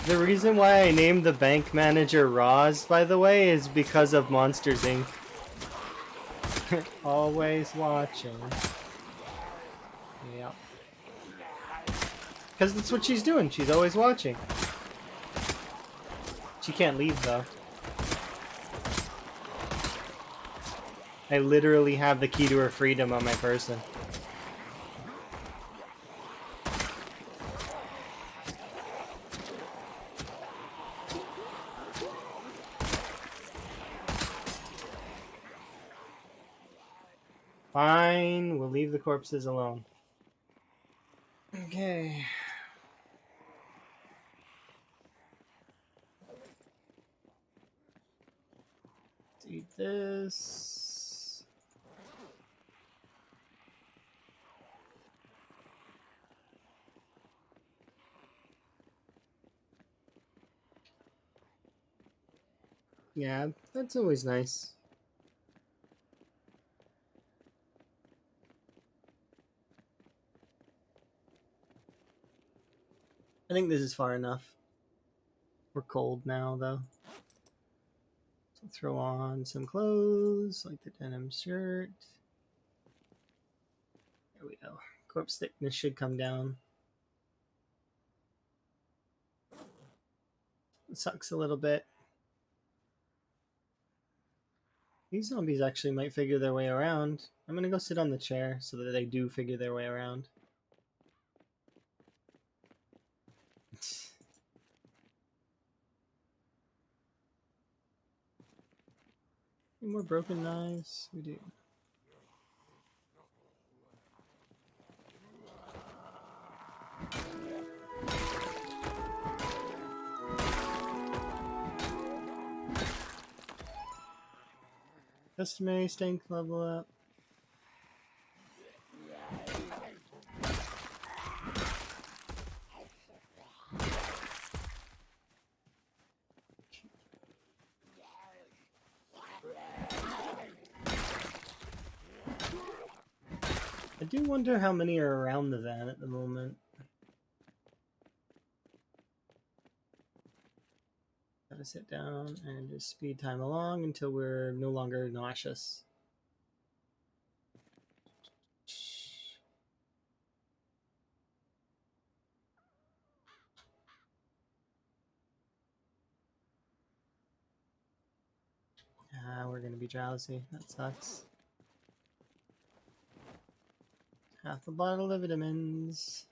The reason why I named the bank manager Roz, by the way, is because of Monsters, Inc. Always watching. Yeah. Because that's what she's doing. She's always watching. She can't leave, though. I literally have the key to her freedom on my person. Fine, we'll leave the corpses alone. Okay. Let's eat this. Yeah, that's always nice. I think this is far enough. We're cold now, though. So throw on some clothes, like the denim shirt. There we go. Corpse thickness should come down. It sucks a little bit. These zombies actually might figure their way around. I'm gonna go sit on the chair so that they do figure their way around. Any more broken knives? We do. Customary strength level up. I do wonder how many are around the van at the moment. Gotta sit down and just speed time along until we're no longer nauseous. Ah, we're gonna be drowsy. That sucks. Half a bottle of vitamins.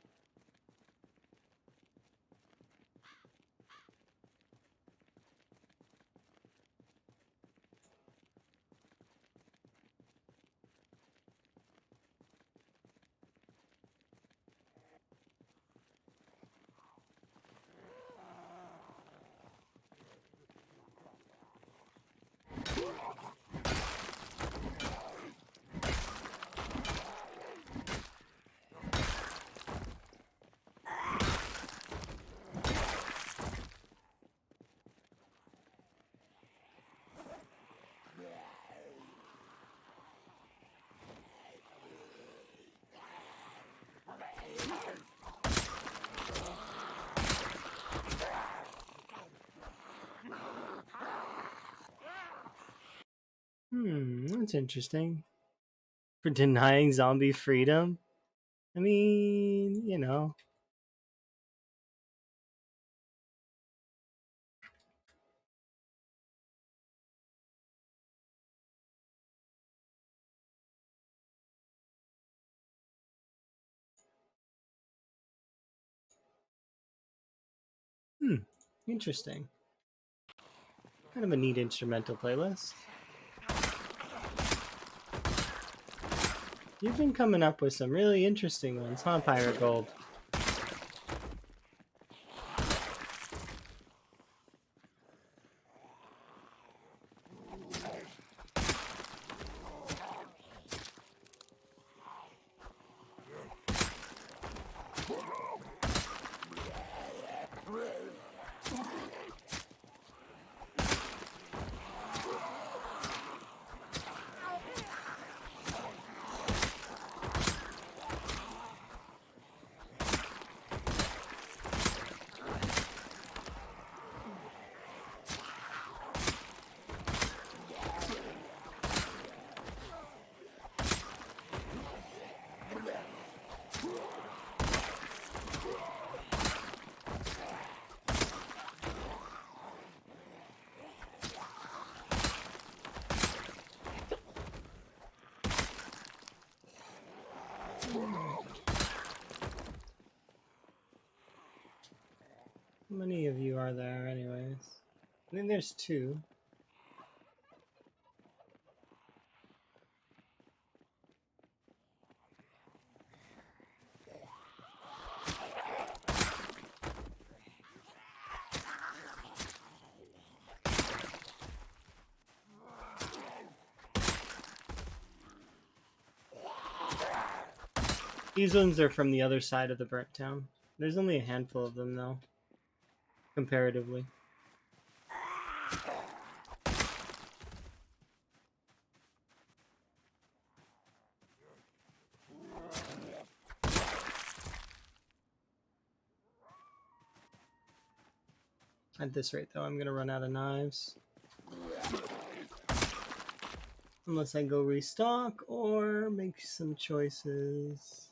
That's interesting. For denying zombie freedom? I mean, you know. Interesting. Kind of a neat instrumental playlist. You've been coming up with some really interesting ones, huh, Pirate Gold? How many of you are there, anyways? I think there's 2. These ones are from the other side of the burnt town. There's only a handful of them, though, comparatively. At this rate, though, I'm gonna run out of knives. Unless I go restock or make some choices.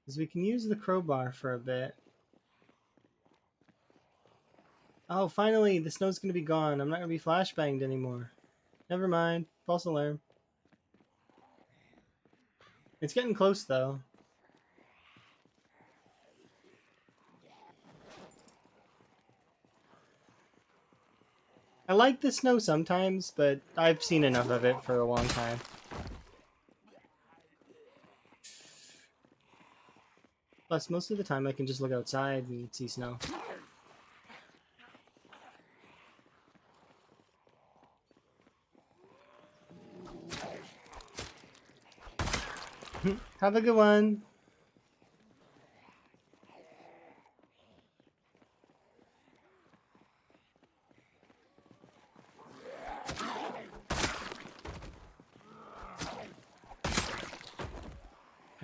Because we can use the crowbar for a bit. Oh, finally, the snow's gonna be gone. I'm not gonna be flashbanged anymore. Never mind. False alarm. It's getting close, though. I like the snow sometimes, but I've seen enough of it for a long time. Plus, most of the time I can just look outside and see snow. Have a good one.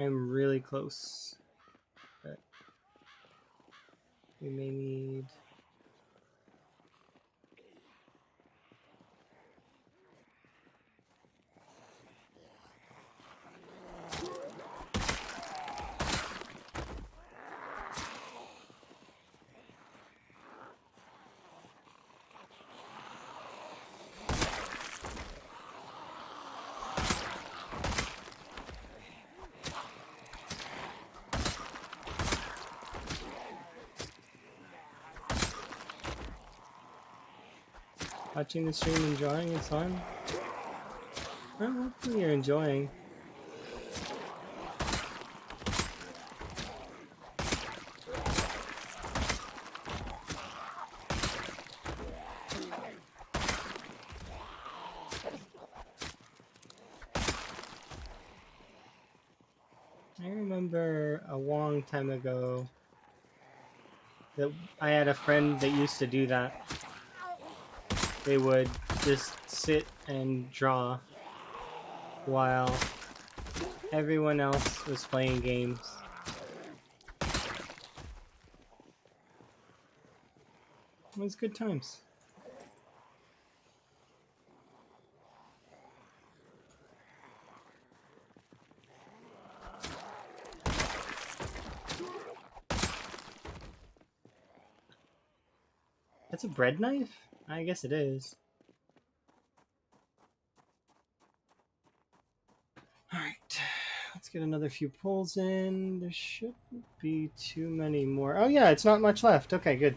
I'm really close. But we may need... Watching the stream, enjoying, it's fun. Well, hopefully you're enjoying. I remember a long time ago that I had a friend that used to do that. They would just sit and draw while everyone else was playing games. It was good times. That's a bread knife? I guess it is. Alright, let's get another few pulls in. There shouldn't be too many more. Oh yeah, it's not much left. Okay, good.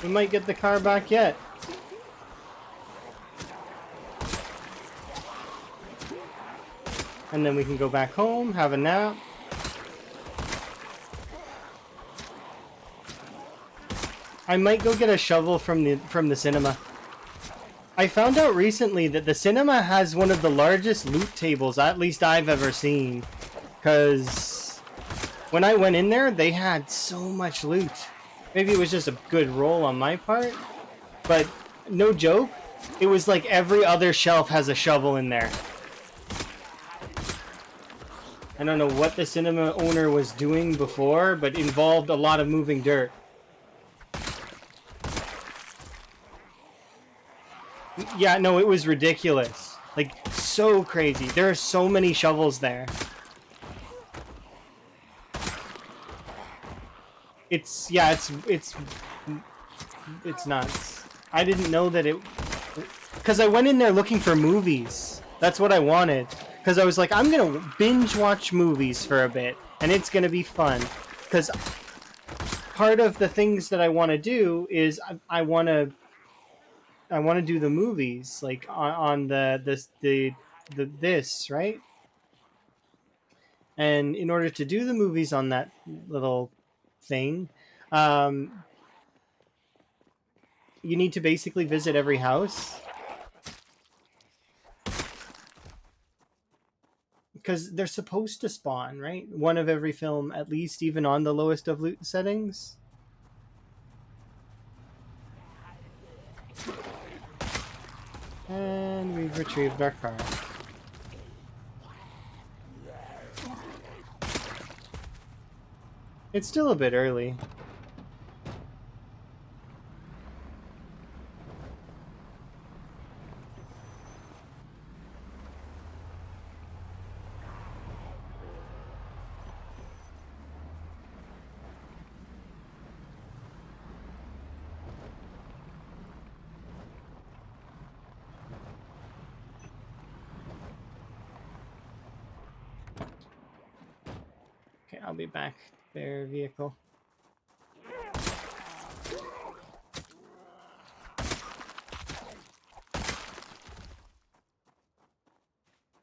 We might get the car back yet. And then we can go back home, have a nap. I might go get a shovel from the cinema. I found out recently that the cinema has one of the largest loot tables, at least I've ever seen. Because when I went in there, they had so much loot. Maybe it was just a good roll on my part, but no joke, it was like every other shelf has a shovel in there. I don't know what the cinema owner was doing before, but it involved a lot of moving dirt. Yeah, no, it was ridiculous. Like, so crazy. There are so many shovels there. It's nuts. I didn't know that it... Because I went in there looking for movies. That's what I wanted. Because I was like, I'm going to binge watch movies for a bit. And it's going to be fun. Because part of the things that I want to do is I want to do the movies. Like, on this, right? And in order to do the movies on that little thing, you need to basically visit every house. Because they're supposed to spawn, right? One of every film, at least, even on the lowest of loot settings. We've retrieved our car. It's still a bit early. Okay, I'll be back. Their vehicle.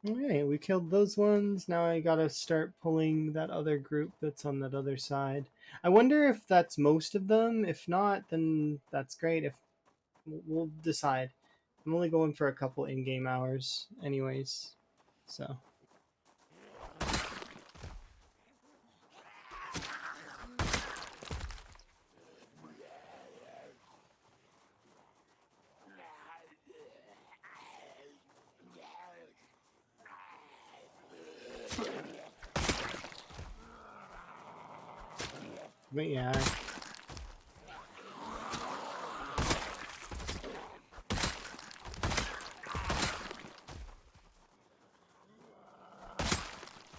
Alright, we killed those ones. Now I gotta start pulling that other group that's on that other side. I wonder if that's most of them. If not, then that's great. If we'll decide. I'm only going for a couple in-game hours anyways. So. But yeah.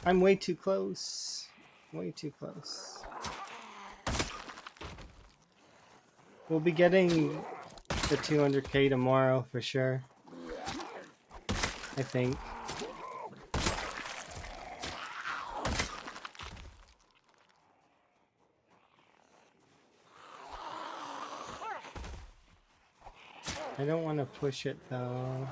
I'm way too close. Way too close. We'll be getting the 200k tomorrow for sure. I think. I don't want to push it though.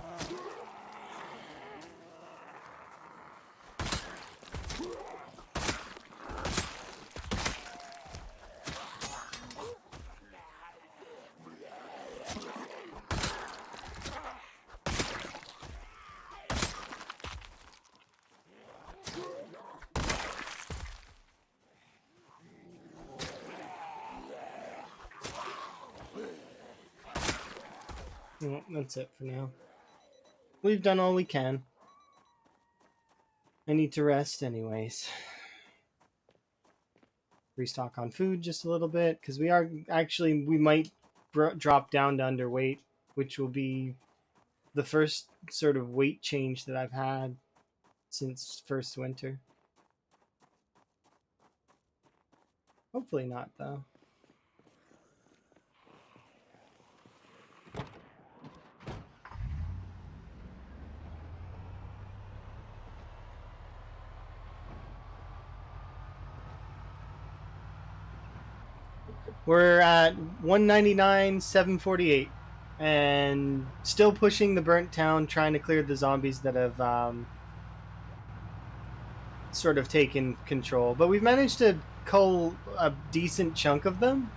Well, that's it for now. We've done all we can. I need to rest anyways. Restock on food just a little bit, because we might drop down to underweight, which will be the first sort of weight change that I've had since first winter. Hopefully not, though. We're at 199, 748, and still pushing the burnt town, trying to clear the zombies that have sort of taken control. But we've managed to cull a decent chunk of them.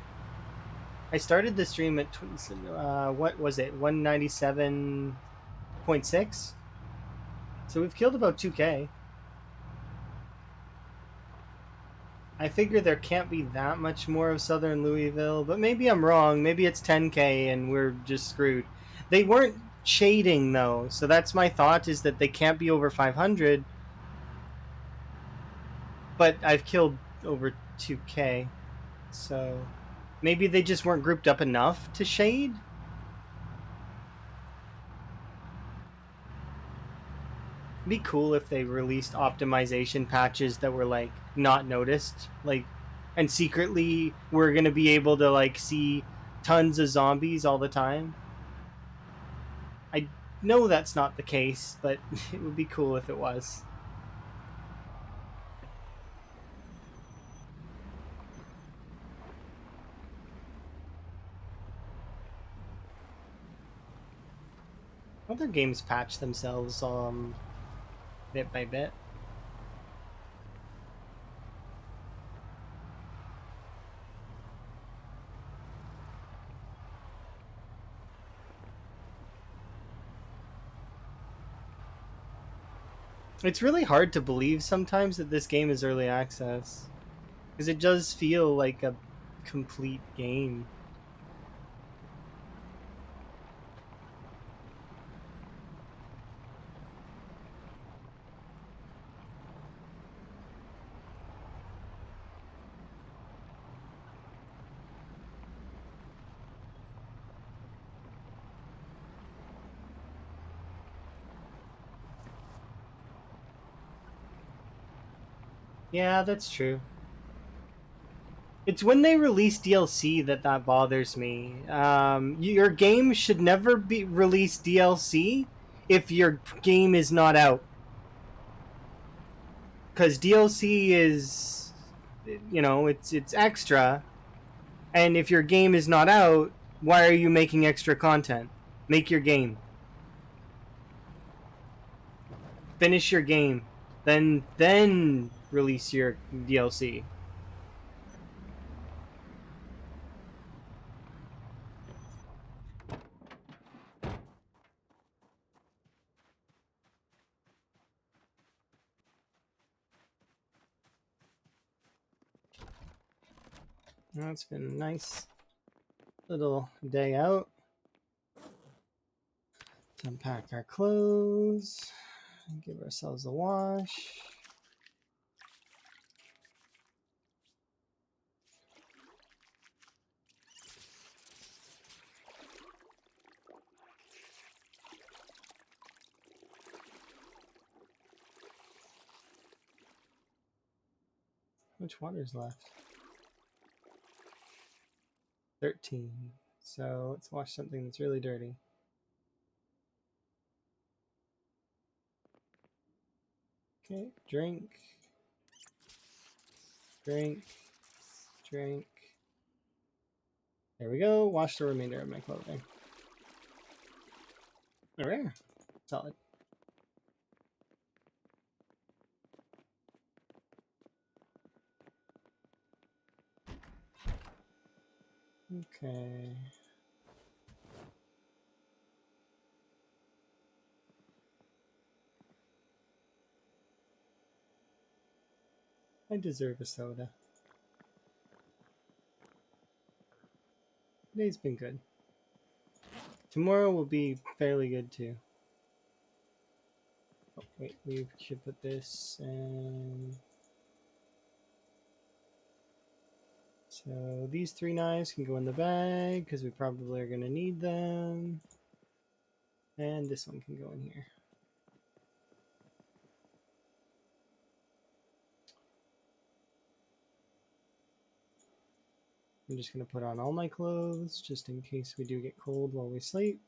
I started the stream at what was it, 197.6. So we've killed about 2k. I figure there can't be that much more of Southern Louisville, but maybe I'm wrong. Maybe it's 10k and we're just screwed. They weren't shading though, so that's my thought, is that they can't be over 500. But I've killed over 2k, so maybe they just weren't grouped up enough to shade? It'd be cool if they released optimization patches that were like not noticed, like, and secretly we're gonna be able to like see tons of zombies all the time. I know that's not the case, but it would be cool if it was. Other games patch themselves bit by bit. It's really hard to believe sometimes that this game is early access, because it does feel like a complete game. Yeah, that's true. It's when they release DLC that bothers me. Your game should never be release DLC if your game is not out, because DLC is, it's extra, and if your game is not out, why are you making extra content? Make your game. Finish your game, then release your DLC. Well, it's been a nice little day out. Let's unpack our clothes and give ourselves a wash. How much water's left? 13. So let's wash something that's really dirty. Okay, drink. Drink. Drink. There we go. Wash the remainder of my clothing. Alright. Solid. Okay. I deserve a soda. Today's been good. Tomorrow will be fairly good too. Oh, wait, we should put this and... So these 3 knives can go in the bag because we probably are going to need them. And this one can go in here. I'm just going to put on all my clothes just in case we do get cold while we sleep.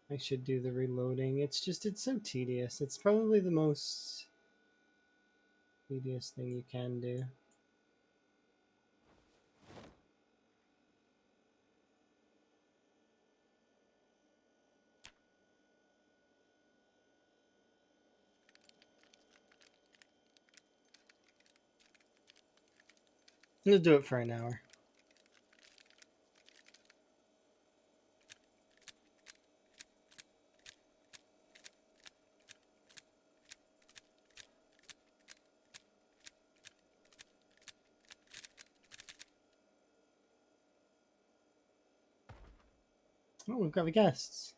I should do the reloading. It's so tedious. It's probably the most tedious thing you can do. Let's do it for an hour. Oh, we've got the guests.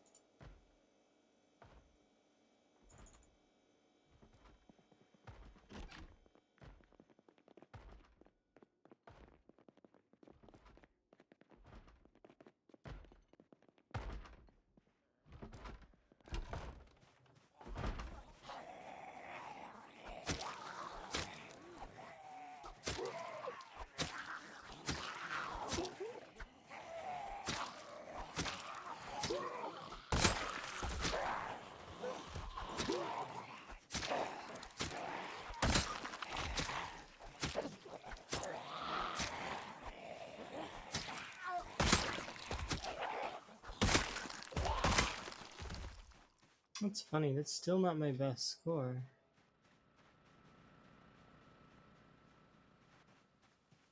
That's funny. That's still not my best score.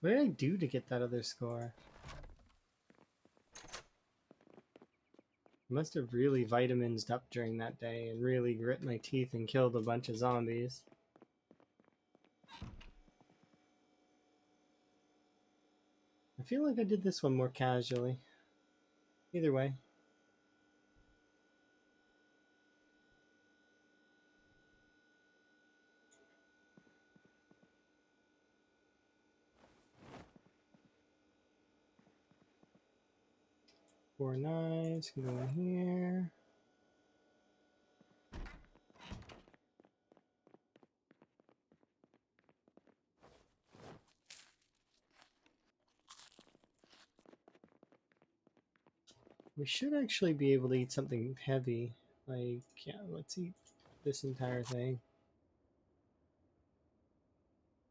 What did I do to get that other score? I must have really vitaminsed up during that day and really grit my teeth and killed a bunch of zombies. I feel like I did this one more casually. Either way. 4 knives can go in here. We should actually be able to eat something heavy. Like, yeah, let's eat this entire thing.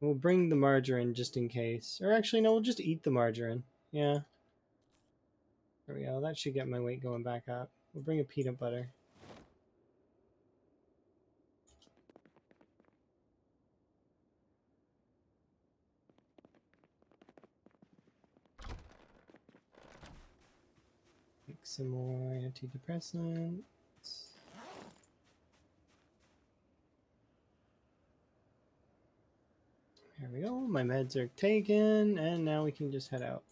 We'll bring the margarine just in case. Or actually, no, we'll just eat the margarine. Yeah. There we go. That should get my weight going back up. We'll bring a peanut butter. Make some more antidepressants. There we go. My meds are taken, and now we can just head out.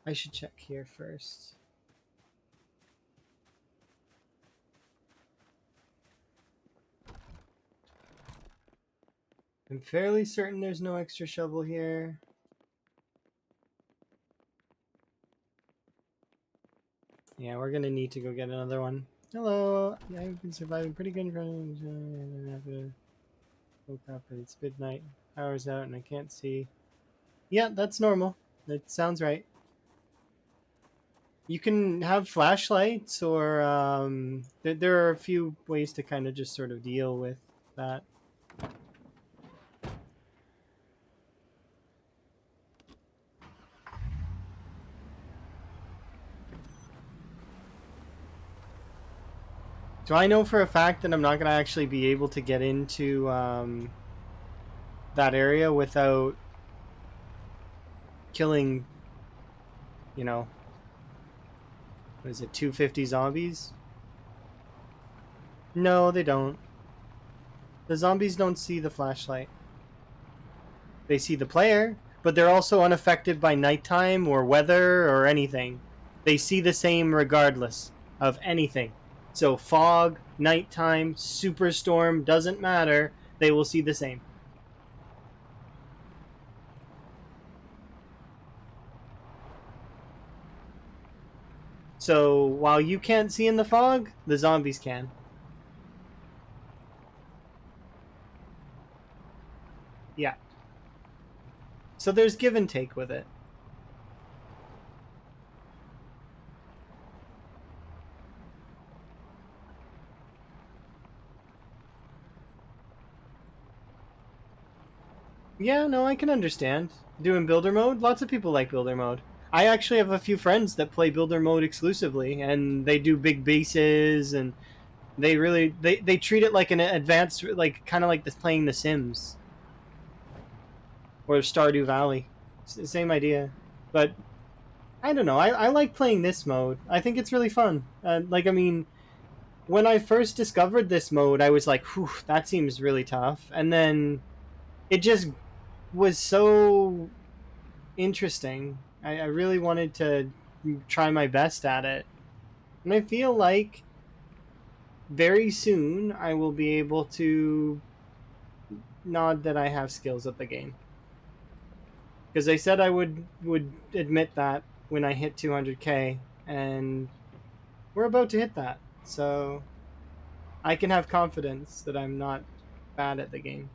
I should check here first. I'm fairly certain there's no extra shovel here. Yeah, we're gonna need to go get another one. Hello. Yeah, I've been surviving pretty good. I have to woke up and it's midnight. Power's out and I can't see. Yeah, that's normal. That sounds right. You can have flashlights, or there are a few ways to kind of just sort of deal with that. Do I know for a fact that I'm not going to actually be able to get into that area without killing, you know, what is it, 250 zombies? No, they don't. The zombies don't see the flashlight. They see the player, but they're also unaffected by nighttime or weather or anything. They see the same regardless of anything. So fog, nighttime, superstorm, doesn't matter. They will see the same. So while you can't see in the fog, the zombies can. Yeah. So there's give and take with it. Yeah, no, I can understand. Doing builder mode, lots of people like builder mode. I actually have a few friends that play builder mode exclusively, and they do big bases, and they really they treat it like an advanced, like kind of like this playing The Sims or Stardew Valley. It's the same idea, but I don't know. I like playing this mode. I think it's really fun. Like, I mean, when I first discovered this mode, I was like, "Whew, that seems really tough," and then it just was so interesting. I really wanted to try my best at it. And I feel like very soon I will be able to nod that I have skills at the game. Because I said I would admit that when I hit 200k, and we're about to hit that. So I can have confidence that I'm not bad at the game.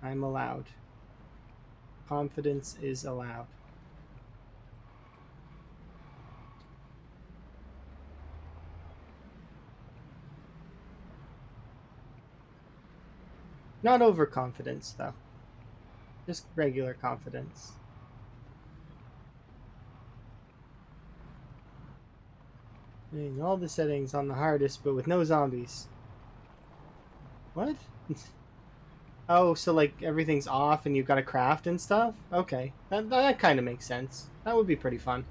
I'm allowed. Confidence is allowed. Not overconfidence, though. Just regular confidence. All the settings on the hardest, but with no zombies. What? Oh, so like everything's off and you've got to craft and stuff? Okay, that kind of makes sense. That would be pretty fun.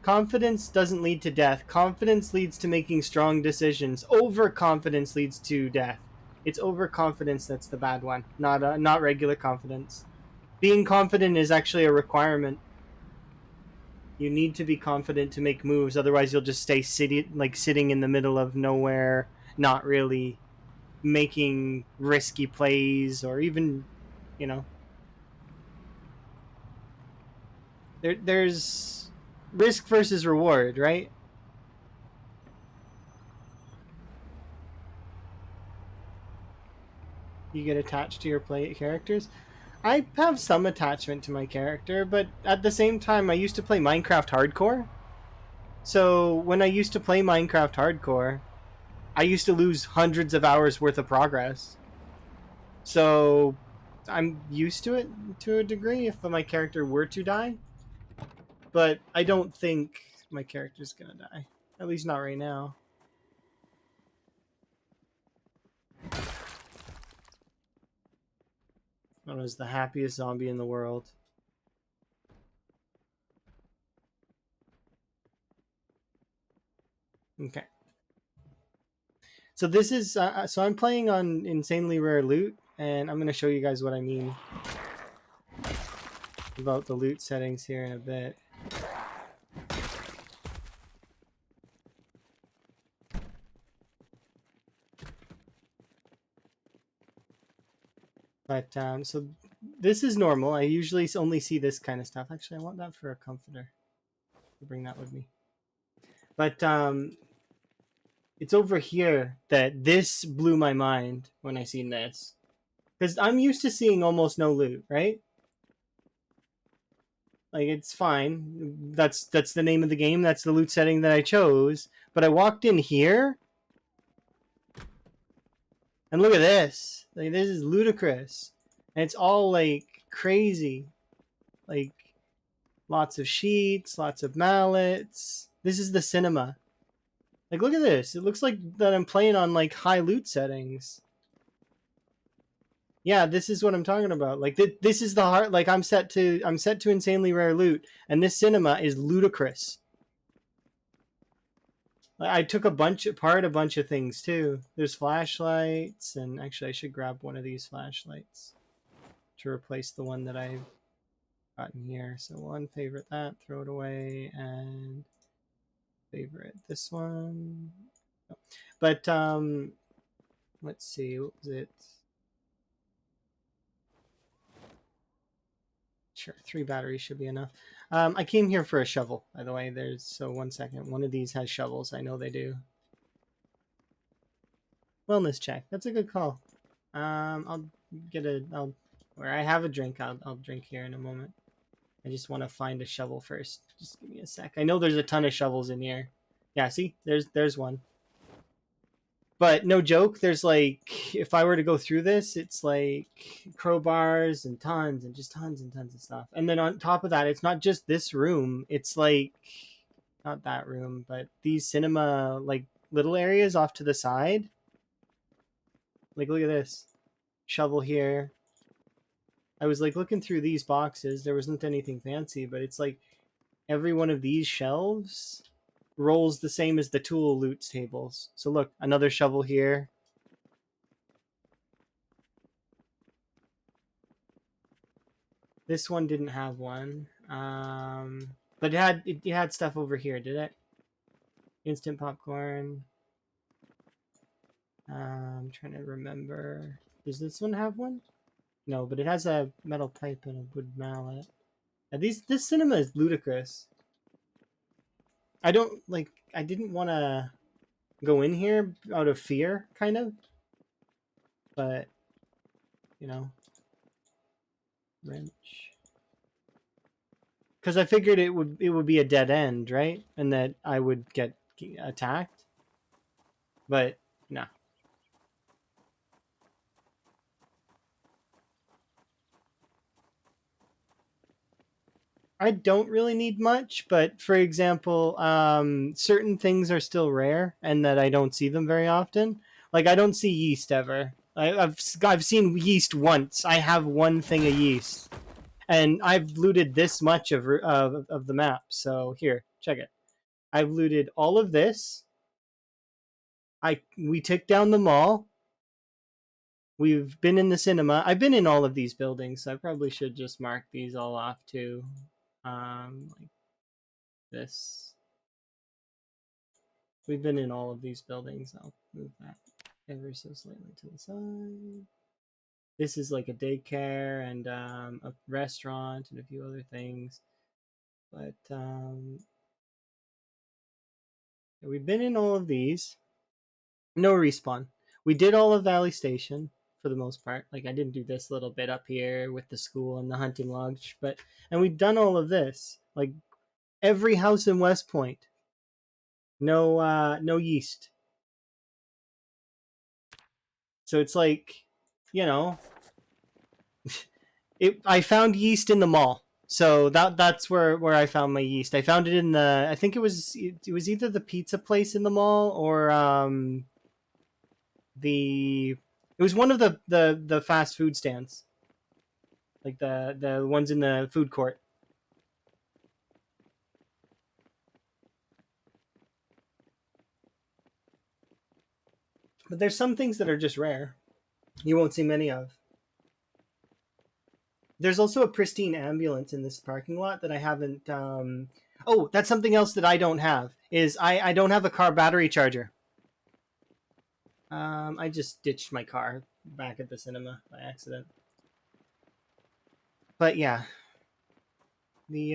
Confidence doesn't lead to death. Confidence leads to making strong decisions. Overconfidence leads to death. It's overconfidence that's the bad one, not regular confidence. Being confident is actually a requirement. You need to be confident to make moves, otherwise you'll just stay sitting in the middle of nowhere, not really making risky plays, or even, you know, there's risk versus reward, right? You get attached to your play characters. I have some attachment to my character, but at the same time, I used to play Minecraft Hardcore. So when I used to play Minecraft Hardcore, I used to lose hundreds of hours worth of progress. So I'm used to it to a degree if my character were to die. But I don't think my character's gonna die. At least not right now. I was the happiest zombie in the world. Okay. So this is so I'm playing on insanely rare loot, and I'm gonna show you guys what I mean about the loot settings here in a bit. But so this is normal. I usually only see this kind of stuff. Actually, I want that for a comforter. I'll bring that with me. But it's over here that this blew my mind when I seen this, because I'm used to seeing almost no loot, right? Like, it's fine. That's the name of the game. That's the loot setting that I chose. But I walked in here, and look at this. Like, this is ludicrous, and it's all like crazy. Like, lots of sheets, lots of mallets. This is the cinema. Like, look at this. It looks like that I'm playing on like high loot settings. Yeah, this is what I'm talking about. Like, this is the heart. Like, I'm set to insanely rare loot, and this cinema is ludicrous. I took a bunch of things too. There's flashlights, and actually I should grab one of these flashlights to replace the one that I've gotten here. So one, favorite that, throw it away, and favorite this one. But let's see, what was it? Sure, 3 batteries should be enough. I came here for a shovel, by the way. So 1 second. One of these has shovels. I know they do. Wellness check. That's a good call. I'll where I have a drink, I'll drink here in a moment. I just want to find a shovel first. Just give me a sec. I know there's a ton of shovels in here. Yeah, see? There's one. But no joke, there's like, if I were to go through this, it's like crowbars and tons and just tons and tons of stuff. And then on top of that, it's not just this room. It's like, not that room, but these cinema, like, little areas off to the side. Like, look at this. Shovel here. I was like looking through these boxes. There wasn't anything fancy, but it's like every one of these shelves rolls the same as the tool loot tables. So look, another shovel here. This one didn't have one. But it had stuff over here, did it? Instant popcorn. I'm trying to remember. Does this one have one? No, but it has a metal pipe and a wood mallet. This cinema is ludicrous. I don't like. I didn't want to go in here out of fear, kind of. But you know, wrench. Because I figured it would be a dead end, right? And that I would get attacked. But no. I don't really need much, but for example, certain things are still rare, and that I don't see them very often. Like, I don't see yeast ever. I've seen yeast once. I have one thing of yeast, and I've looted this much of the map. So here, check it. I've looted all of this. We took down the mall. We've been in the cinema. I've been in all of these buildings, so I probably should just mark these all off too. Like this. We've been in all of these buildings. I'll move that ever so slightly to the side. This is like a daycare and a restaurant and a few other things. But we've been in all of these. No respawn. We did all of Valley Station for the most part. Like I didn't do this little bit up here with the school and the hunting lodge, and we've done all of this. Like every house in West Point. No yeast. So it's like, you know, I found yeast in the mall. So that's where I found my yeast. I found it in the I think it was either the pizza place in the mall or the it was one of the fast food stands. Like the ones in the food court. But there's some things that are just rare. You won't see many of. There's also a pristine ambulance in this parking lot that I haven't. Oh, that's something else that I don't have. Is I don't have a car battery charger. I just ditched my car back at the cinema by accident. But yeah, the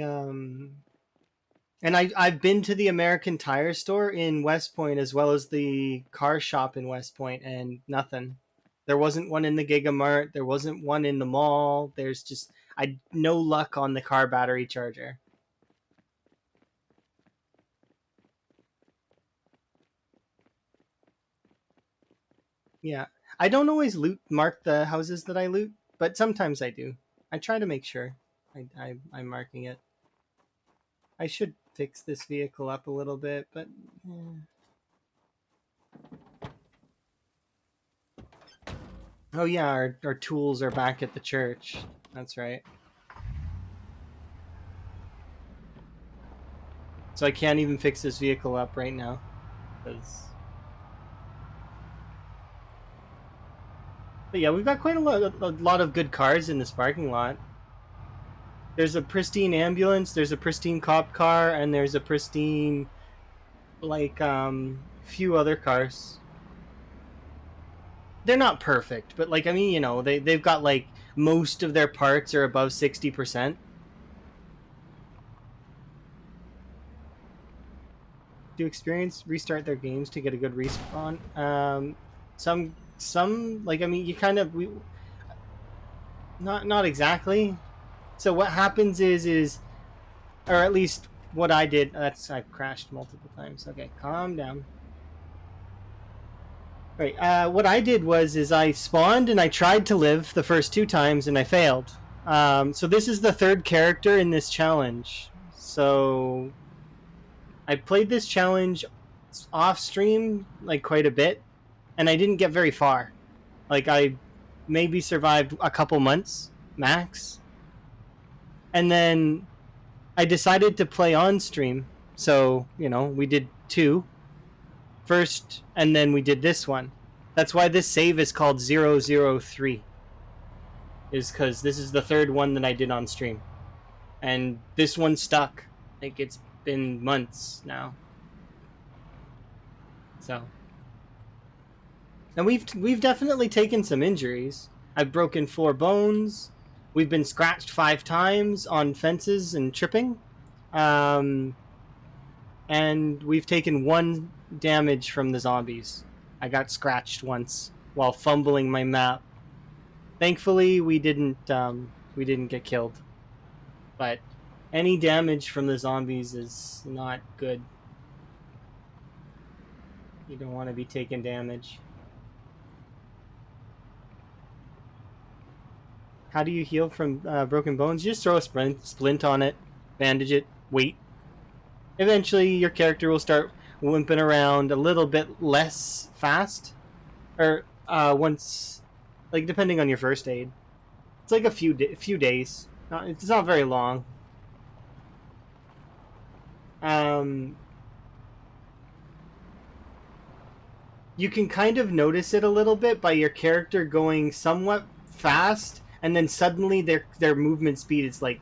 and I've been to the American Tire store in West Point as well as the car shop in West Point, and nothing. There wasn't one in the Giga Mart. There wasn't one in the mall. There's just no luck on the car battery charger. Yeah, I don't always mark the houses that I loot, but sometimes I do. I try to make sure I'm marking it. I should fix this vehicle up a little bit, but oh yeah, our tools are back at the church. That's right. So I can't even fix this vehicle up right now. But yeah, we've got quite a lot of good cars in this parking lot. There's a pristine ambulance, there's a pristine cop car, and there's a pristine like few other cars. They're not perfect, but like I mean, you know, they've got like most of their parts are above 60%. Do experience restart their games to get a good respawn? Some like I mean, you kind of we not exactly. So what happens is or at least what I did. I've crashed multiple times. Okay, calm down. Right. What I did is I spawned and I tried to live the first two times and I failed. So this is the third character in this challenge. So I played this challenge off stream like quite a bit, and I didn't get very far. Like I maybe survived a couple months max, and then I decided to play on stream. So you know we did two first, and then we did this one. That's why this save is called 003. Is because this is the third one that I did on stream, and this one stuck. Like it's been months now. So, and we've definitely taken some injuries. I've broken 4 bones. We've been scratched 5 times on fences and tripping, and we've taken 1 damage from the zombies. I got scratched once while fumbling my map. Thankfully, we didn't get killed, but any damage from the zombies is not good. You don't want to be taking damage. How do you heal from broken bones? You just throw a splint on it, bandage it, wait. Eventually, your character will start wimping around a little bit less fast, or once, like depending on your first aid. It's like a few days. It's not very long. You can kind of notice it a little bit by your character going somewhat fast, and then suddenly their movement speed is like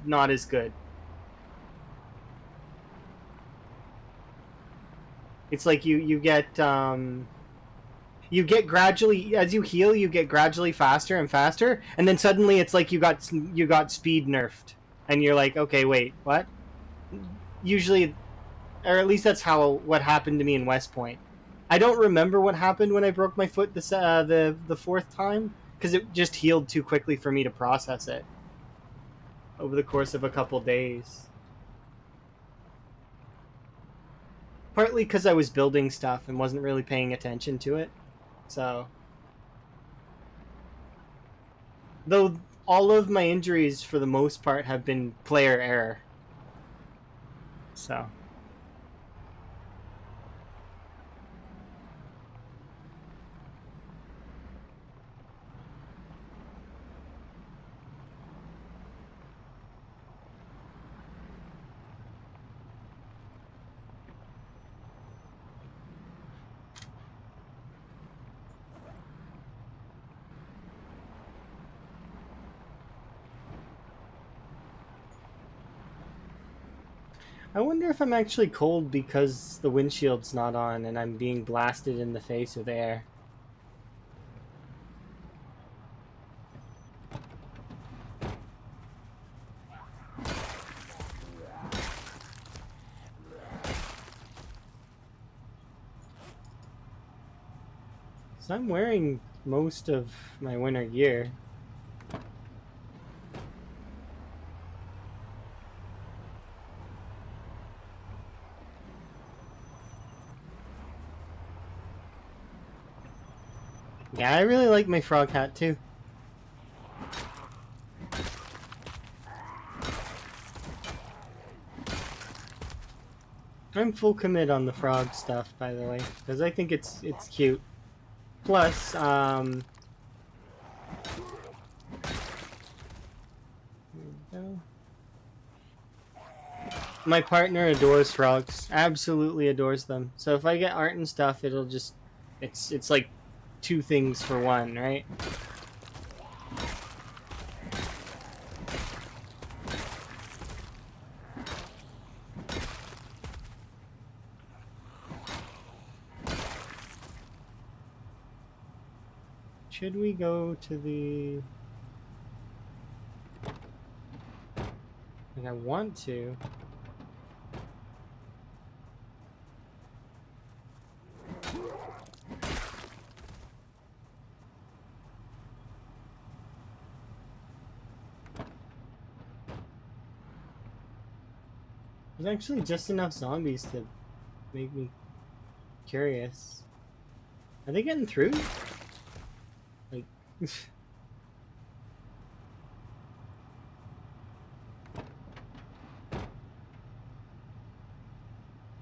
not as good. It's like you get gradually, as you heal, you get gradually faster and faster, and then suddenly it's like you got speed nerfed, and you're like, okay, wait, what? Usually, or at least that's how what happened to me in West Point. I don't remember what happened when I broke my foot the fourth time, because it just healed too quickly for me to process it over the course of a couple days. Partly because I was building stuff and wasn't really paying attention to it. So, though all of my injuries for the most part have been player error. So, I wonder if I'm actually cold because the windshield's not on and I'm being blasted in the face with air. So I'm wearing most of my winter gear. Yeah, I really like my frog hat too. I'm full commit on the frog stuff, by the way, because I think it's cute. Plus, my partner adores frogs, absolutely adores them. So if I get art and stuff, it'll just, it's like two things for one, right? Should we go to the... Like, I want to. There's actually just enough zombies to make me curious. Are they getting through? Like...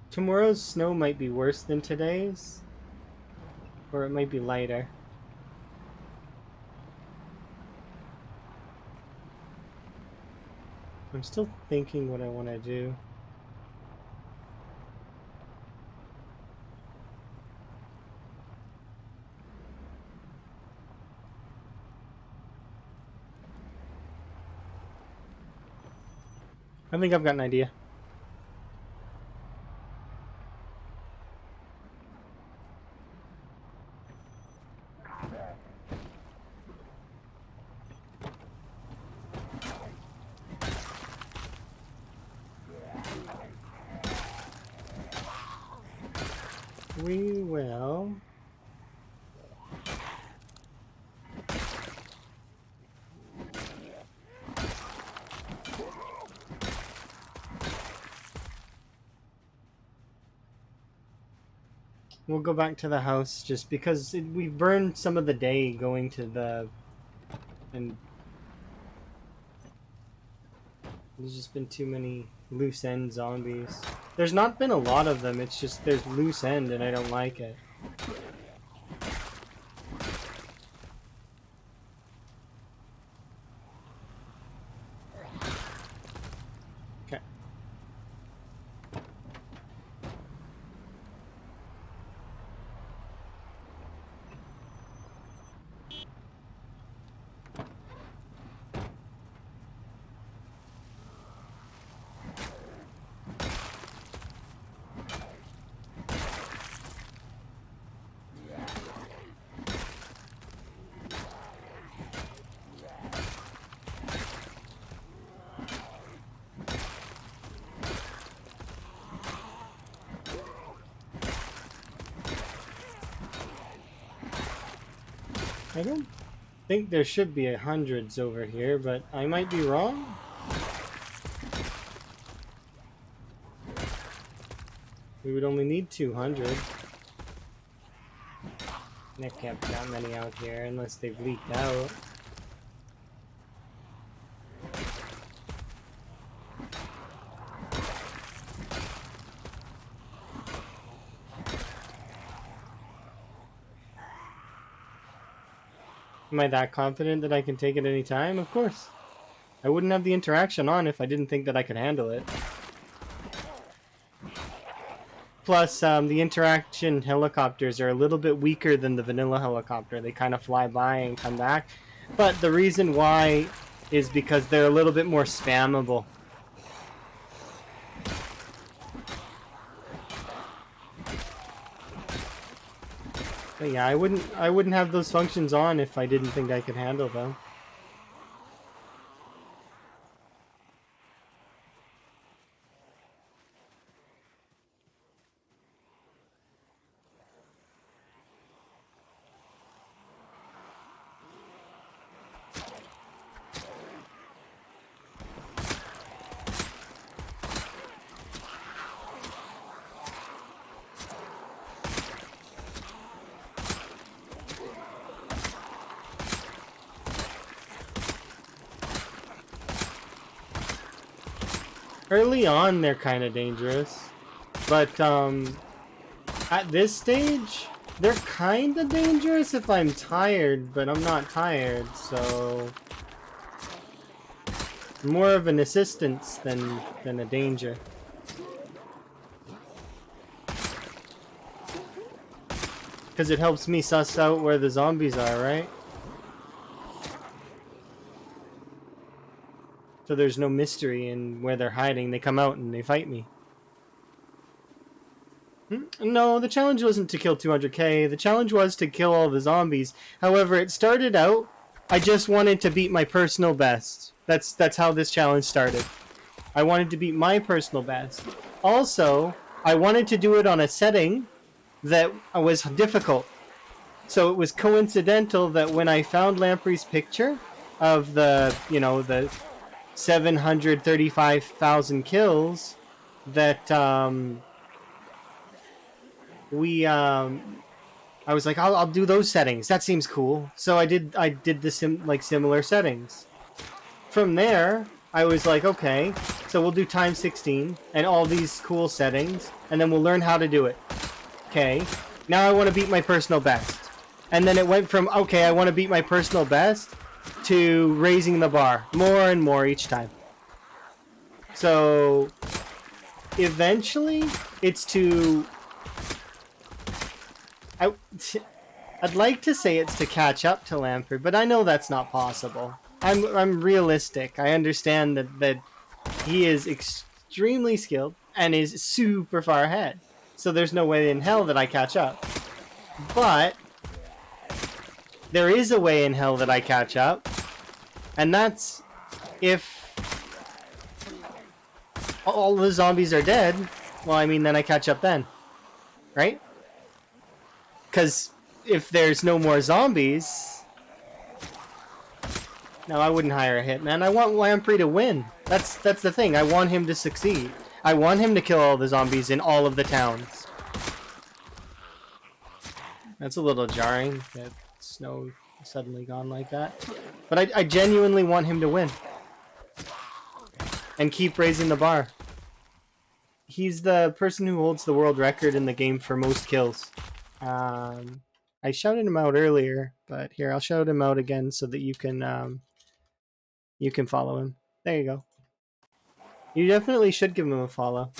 Tomorrow's snow might be worse than today's. Or it might be lighter. I'm still thinking what I want to do. I think I've got an idea. We will... We'll go back to the house just because we've burned some of the day going to the... And there's just been too many loose end zombies. There's not been a lot of them, it's just there's loose end and I don't like it. Okay. I don't think there should be hundreds over here, but I might be wrong. We would only need 200. There can't be that many out here unless they've leaked out. Am I that confident that I can take it any time? Of course. I wouldn't have the interaction on if I didn't think that I could handle it. Plus, the interaction helicopters are a little bit weaker than the vanilla helicopter. They kind of fly by and come back. But the reason why is because they're a little bit more spammable. But yeah, I wouldn't have those functions on if I didn't think I could handle them. Early on, they're kind of dangerous, but at this stage, they're kind of dangerous if I'm tired, but I'm not tired, so more of an assistance than a danger. Because it helps me suss out where the zombies are, right? So there's no mystery in where they're hiding. They come out and they fight me. No, the challenge wasn't to kill 200k. The challenge was to kill all the zombies. However, it started out, I just wanted to beat my personal best. That's how this challenge started. I wanted to beat my personal best. Also, I wanted to do it on a setting that was difficult. So it was coincidental that when I found Lamprey's picture of the, the 735,000 kills, that I was like, I'll do those settings. That seems cool. So I did the similar settings. From there, I was like, okay, so we'll do times 16 and all these cool settings, and then we'll learn how to do it. Okay, now I want to beat my personal best. And then it went from, okay, I want to beat my personal best to raising the bar more and more each time. So eventually it's I'd like to say it's to catch up to Lamprey, but I know that's not possible. I'm realistic. I understand that he is extremely skilled and is super far ahead. So there's no way in hell that I catch up. But there is a way in hell that I catch up, and that's if all the zombies are dead. Well, I mean, then I catch up then, right? Because if there's no more zombies, no, I wouldn't hire a hitman. I want Lamprey to win. That's the thing. I want him to succeed. I want him to kill all the zombies in all of the towns. That's a little jarring that snow suddenly gone like that. But I genuinely want him to win. And keep raising the bar. He's the person who holds the world record in the game for most kills. I shouted him out earlier, but here, I'll shout him out again so that you can follow him. There you go. You definitely should give him a follow.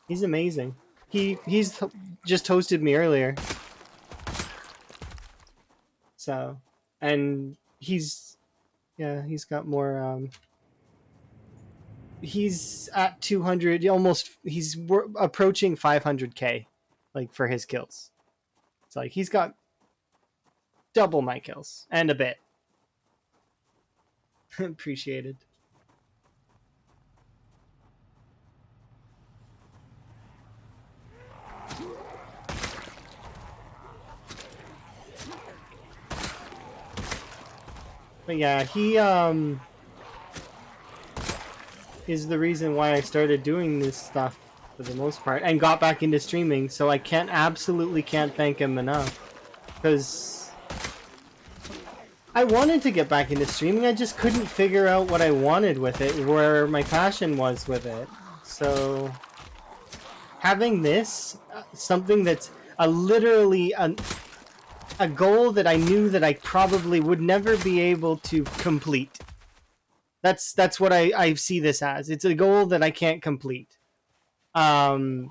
He's amazing. He's just hosted me earlier. So, and he's got more, he's at 200, he's approaching 500k, like, for his kills. It's like, he's got double my kills, and a bit. Appreciated. But yeah, he is the reason why I started doing this stuff for the most part and got back into streaming. So I absolutely can't thank him enough, because I wanted to get back into streaming. I just couldn't figure out what I wanted with it, where my passion was with it. So having this, something that's literally a goal that I knew that I probably would never be able to complete. That's what I see this as. It's a goal that I can't complete. I'm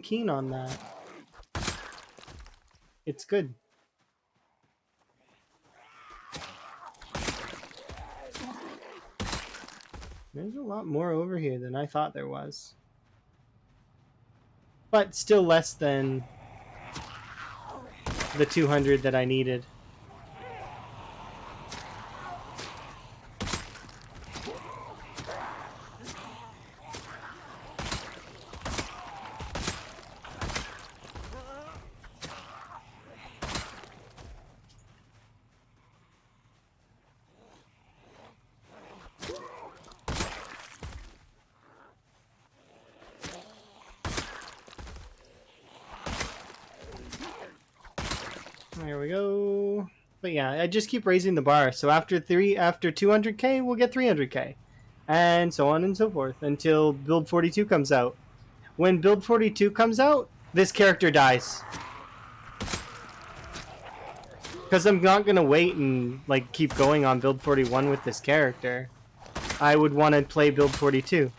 keen on that. It's good. There's a lot more over here than I thought there was. But still less than the 200 that I needed. There we go. But yeah, I just keep raising the bar. So after 200k, we'll get 300k. And so on and so forth until build 42 comes out. When build 42 comes out, this character dies. Because I'm not going to wait and like keep going on build 41 with this character. I would want to play build 42.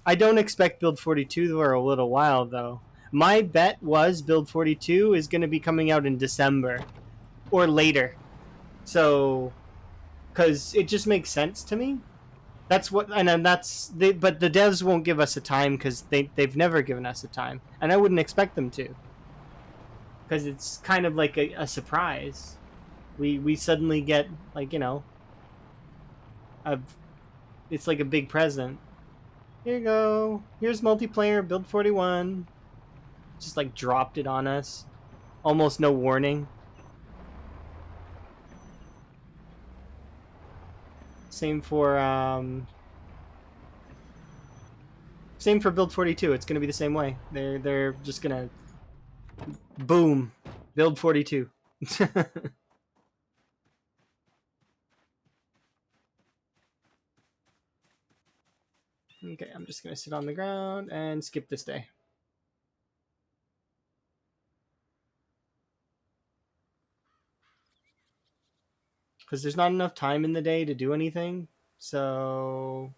I don't expect build 42 for a little while though. My bet was build 42 is going to be coming out in December or later. So, because it just makes sense to me. That's what, and then but the devs won't give us a time because they've never given us a time, and I wouldn't expect them to, because it's kind of like a surprise. We suddenly get like a it's like a big present. Here you go. Here's multiplayer build 41. Just like dropped it on us, almost no warning. Same for build 42. It's gonna be the same way. They're just gonna boom, build 42. Okay, I'm just gonna sit on the ground and skip this day. Because there's not enough time in the day to do anything, so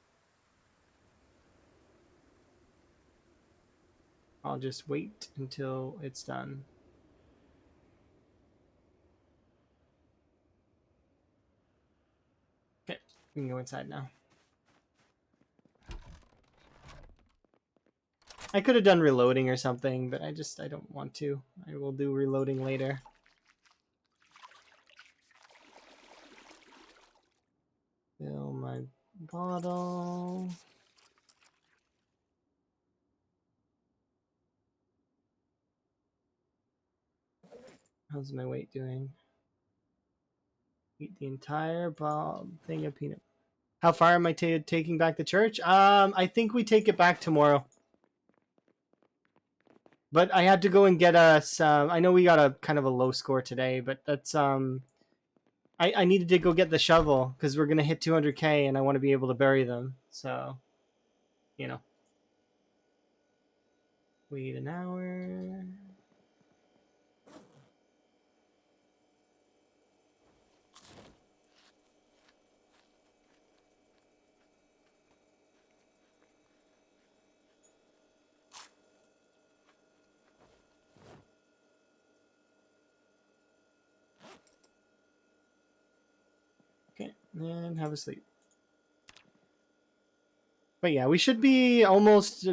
I'll just wait until it's done. Okay, we can go inside now. I could have done reloading or something, but I don't want to. I will do reloading later. Fill my bottle. How's my weight doing? Eat the entire thing of peanut. How far am I taking back the church? I think we take it back tomorrow. But I had to go and get us. I know we got a kind of a low score today, but that's I needed to go get the shovel because we're gonna hit 200k and I want to be able to bury them. So, wait an hour. Okay, and have a sleep. But yeah, we should be almost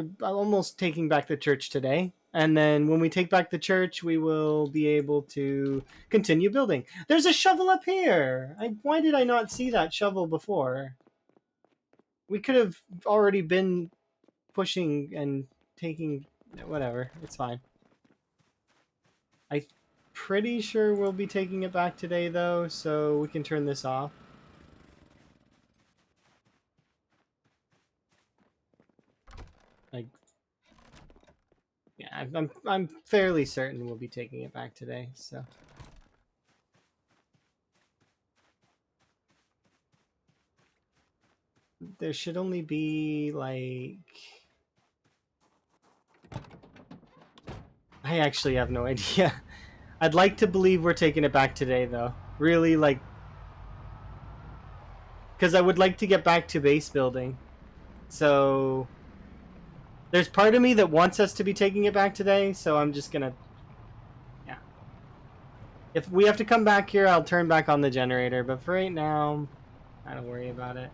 taking back the church today. And then when we take back the church, we will be able to continue building. There's a shovel up here. Why did I not see that shovel before? We could have already been pushing and taking. Whatever, it's fine. pretty sure we'll be taking it back today, though, so we can turn this off. Like, yeah, I'm fairly certain we'll be taking it back today, so. There should only be, like... I actually have no idea. I'd like to believe we're taking it back today, though. Really, like... Because I would like to get back to base building. So... There's part of me that wants us to be taking it back today, so I'm just gonna... Yeah. If we have to come back here, I'll turn back on the generator, but for right now, I don't worry about it.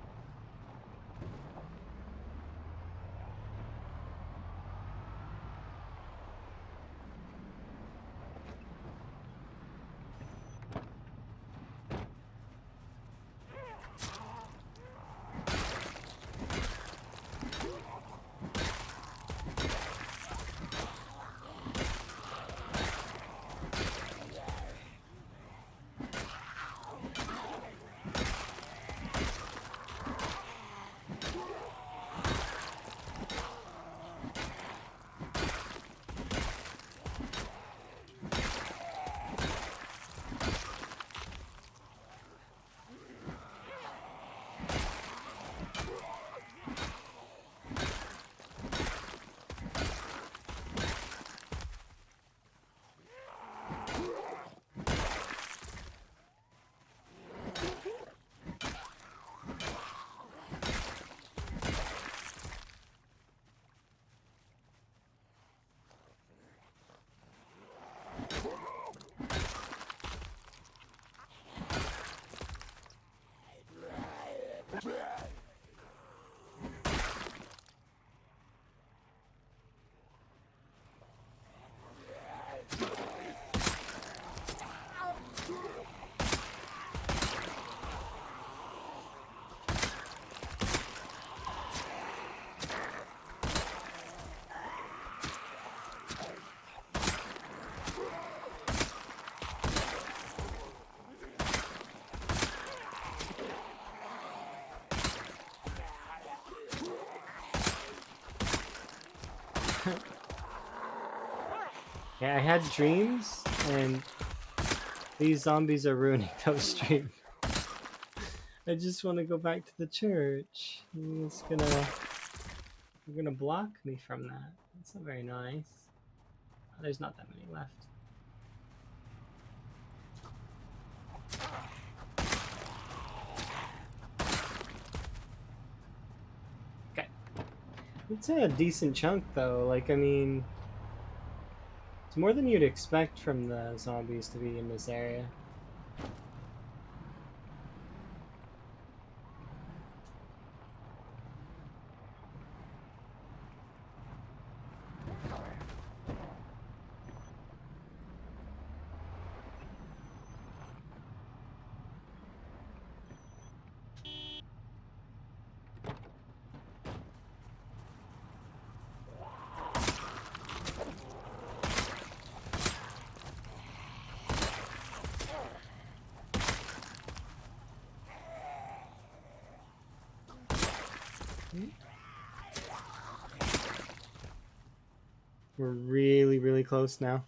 Yeah, I had dreams, and these zombies are ruining those dreams. I just want to go back to the church. It's gonna... You're gonna block me from that. That's not very nice. There's not that many left. Okay. It's a decent chunk, though. Like, I mean... It's more than you'd expect from the zombies to be in this area. We're really, really close now.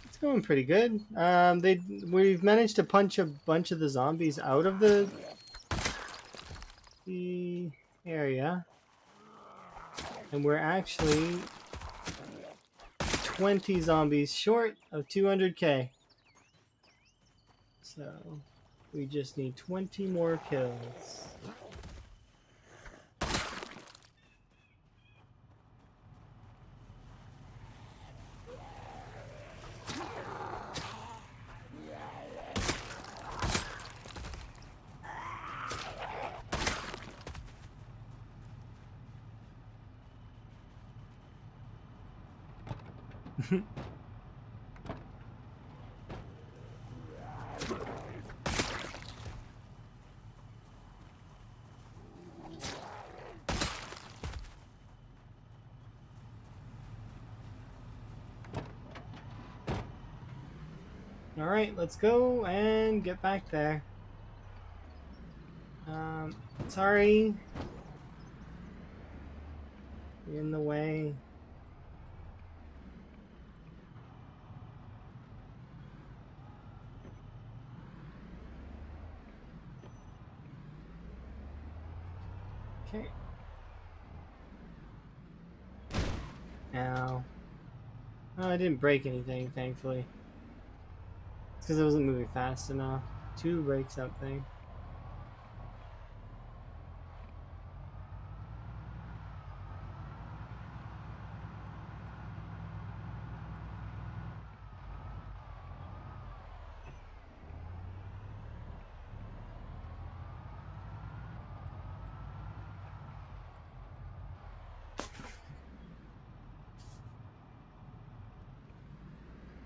It's going pretty good. We've managed to punch a bunch of the zombies out of the area. And we're actually 20 zombies short of 200k. So we just need 20 more kills. Alright, let's go and get back there. Sorry. You're in the way. Okay. Ow. Oh, I didn't break anything, thankfully. It's because I wasn't moving fast enough. 2 breaks up thing.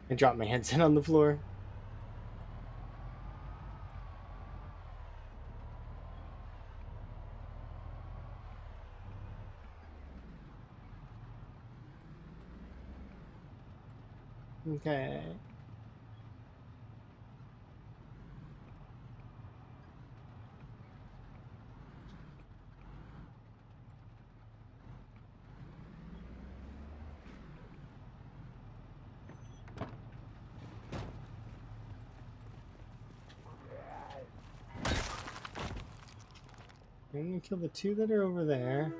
I dropped my headset on the floor. Okay. I'm gonna kill the 2 that are over there.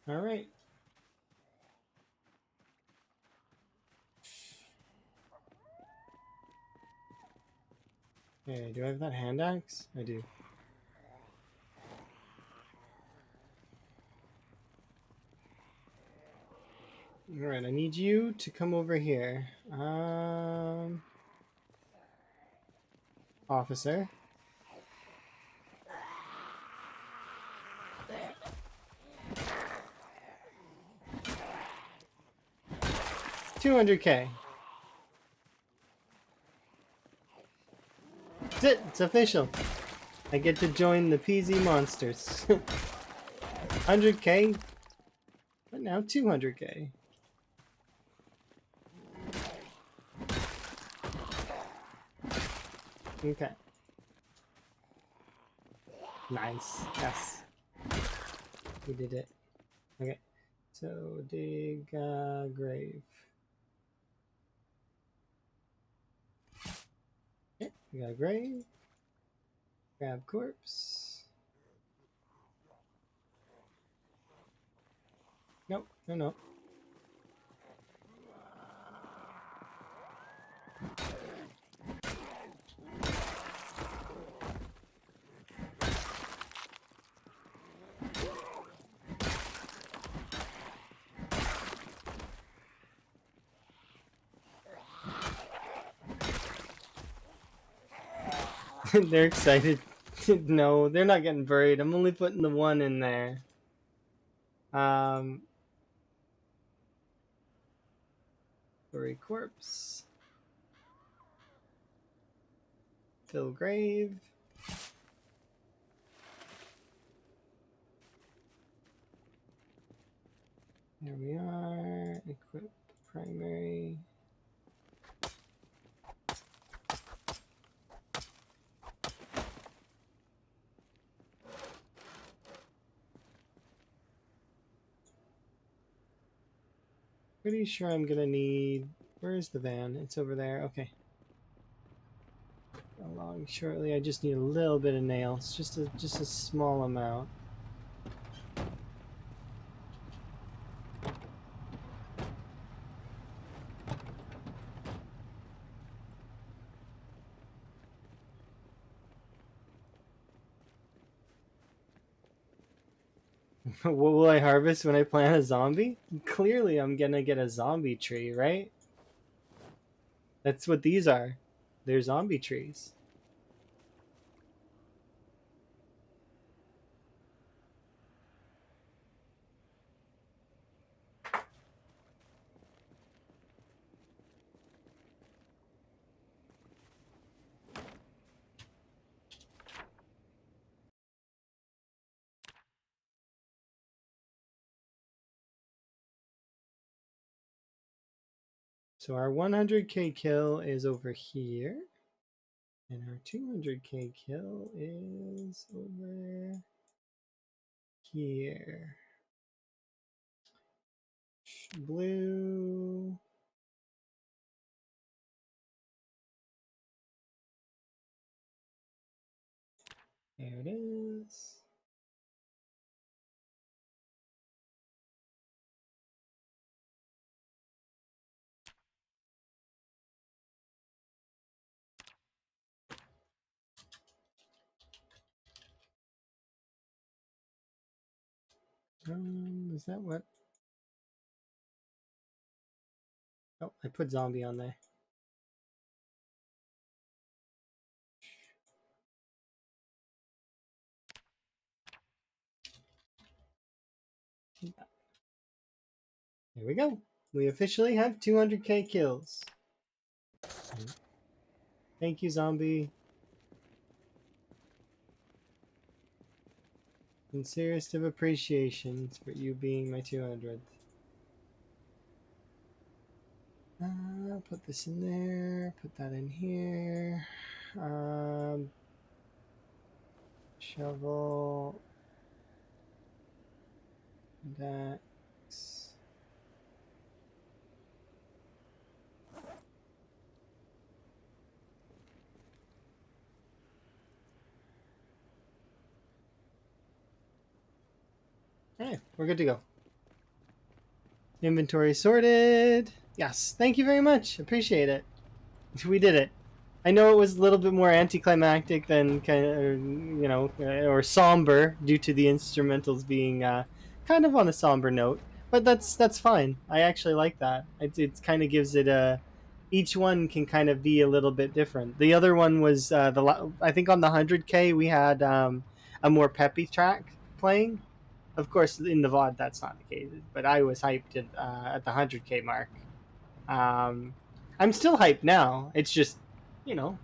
Alright. Okay, do I have that hand axe? I do. Alright, I need you to come over here. Officer. 200K. That's it. It's official. I get to join the PZ Monsters. 100K, but now 200K. Okay. Nice. Yes. We did it. Okay. So dig grave. Okay, we got a grave. Grab corpse. Nope, no. They're excited. No, they're not getting buried. I'm only putting the 1 in there. Bury corpse. Fill grave. There we are. Equip primary. Pretty sure I'm gonna need... Where's the van? It's over there. Okay. along shortly. I just need a little bit of nails, just a small amount. What will I harvest when I plant a zombie? Clearly, I'm gonna get a zombie tree, right? That's what these are. They're zombie trees. So our 100k kill is over here. And our 200k kill is over here. Blue. There it is. Is that what? Oh, I put zombie on there. There we go. We officially have 200k kills. Thank you, zombie. Sincerest of appreciations for you being my 200th. Put this in there. Put that in here. Shovel. That. Alright, we're good to go. Inventory sorted. Yes, thank you very much. Appreciate it. We did it. I know it was a little bit more anticlimactic than kind of, or somber due to the instrumentals being kind of on a somber note, but that's fine. I actually like that. It kind of gives it a. Each one can kind of be a little bit different. The other one was I think on the 100k we had a more peppy track playing. Of course, in the VOD that's not the case, but I was hyped at the 100k mark. I'm still hyped now. It's just, you know.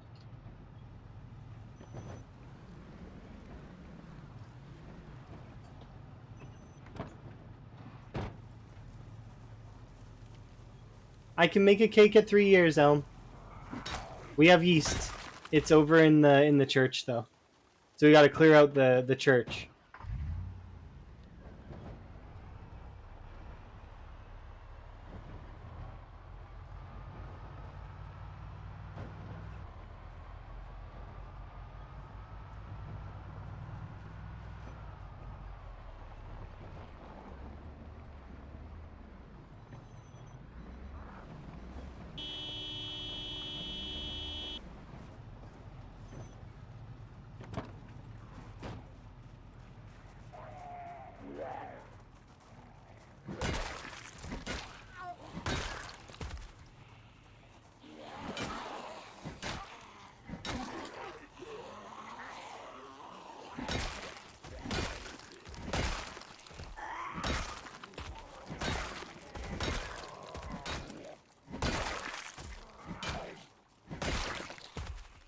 I can make a cake at 3 years, Elm. We have yeast. It's over in the church though, so we got to clear out the church.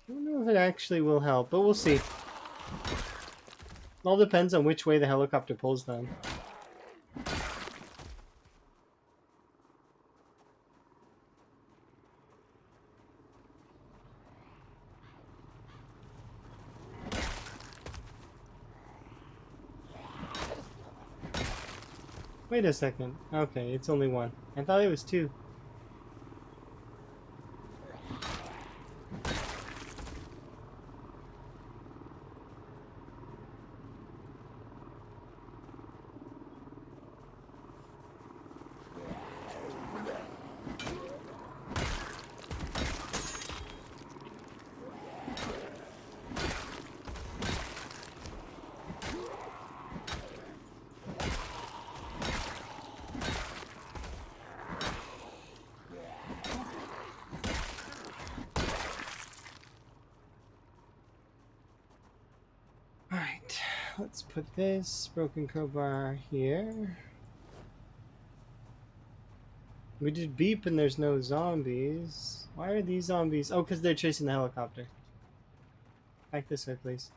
I don't know if it actually will help, but we'll see. It all depends on which way the helicopter pulls them. Wait a second. Okay, it's only one. I thought it was two. let's put this broken crowbar here. We did beep and there's no zombies. Why are these zombies? Oh, because they're chasing the helicopter. Back this way, please.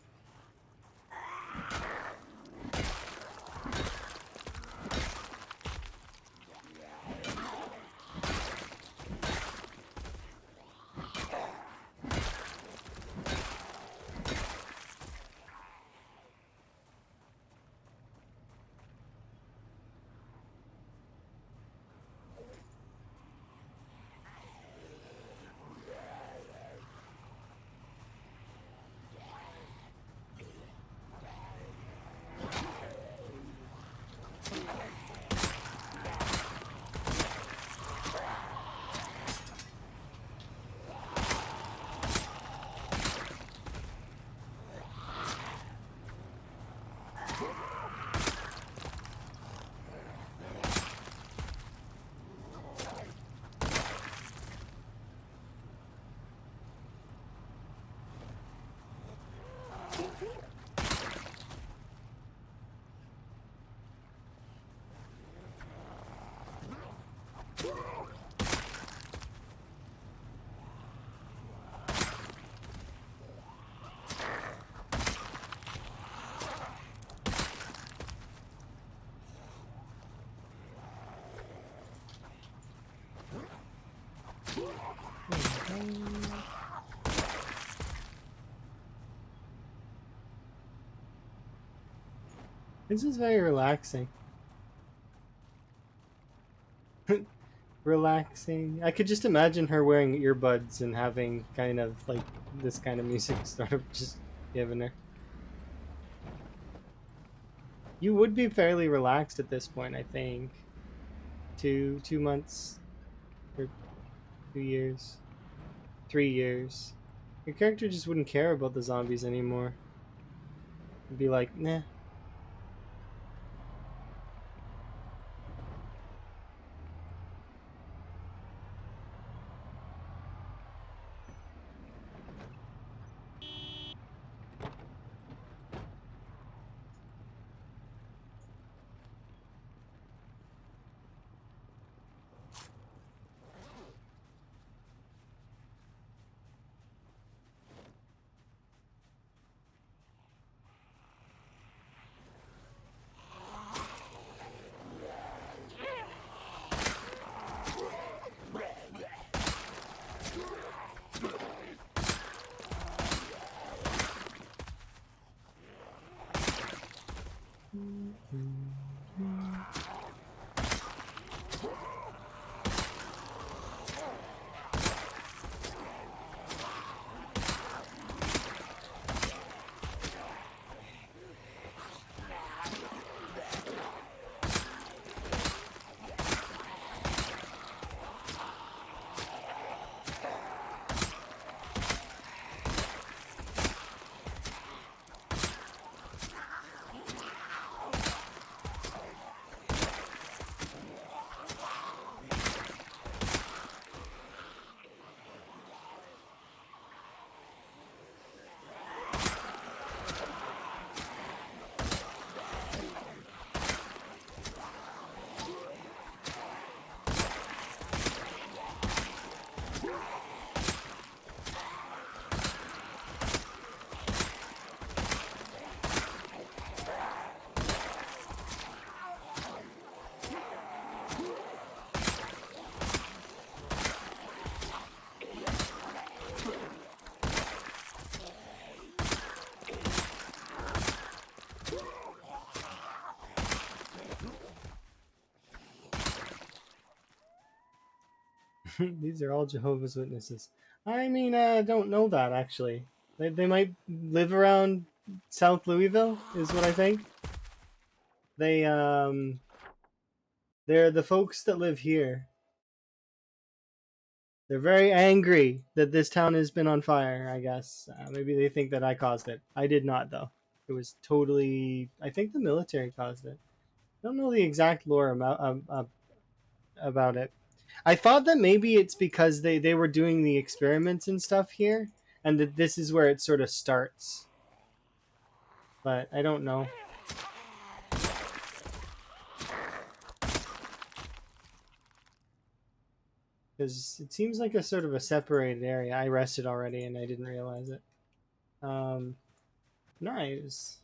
This is very relaxing. Relaxing. I could just imagine her wearing earbuds and having kind of like this kind of music sort of just given her. You would be fairly relaxed at this point, I think. 2 months or 2 years, 3 years. Your character just wouldn't care about the zombies anymore. It'd be like, nah. These are all Jehovah's Witnesses. I mean, I don't know that actually. They might live around South Louisville, is what I think. They they're the folks that live here. They're very angry that this town has been on fire. I guess maybe they think that I caused it. I did not, though. It was totally. I think the military caused it. I don't know the exact lore about it. I thought that maybe it's because they were doing the experiments and stuff here, and that this is where it sort of starts. but I don't know. Because it seems like a sort of a separated area. I rested already and I didn't realize it. Knives.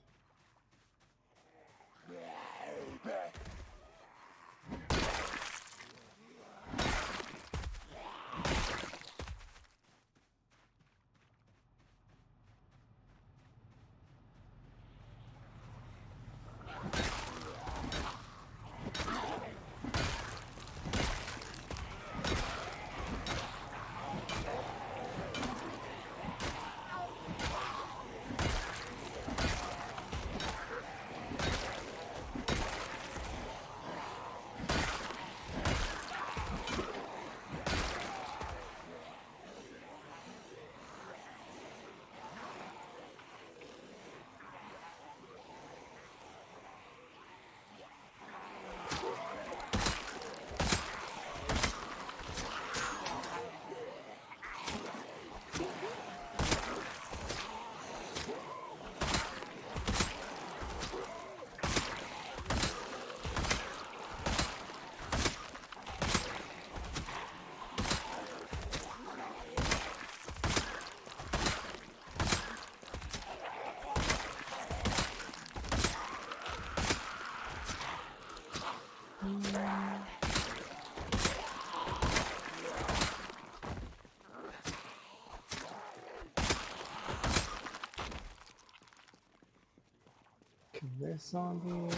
This zombie.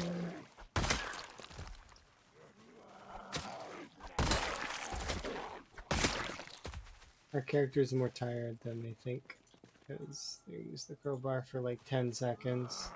Our characters are more tired than they think because they use the crowbar for like 10 seconds.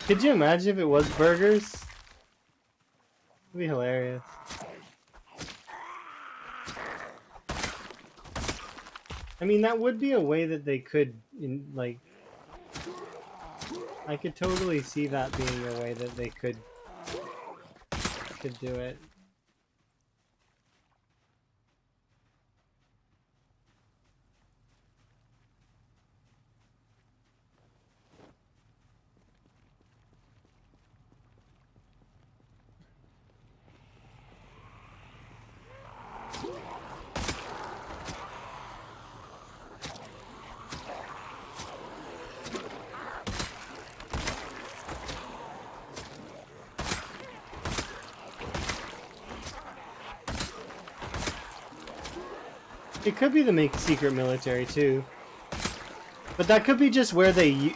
Could you imagine if it was burgers? It'd be hilarious. I mean, that would be a way that they could, like... I could totally see that being a way that they could do it. It could be the secret military too, but that could be just where they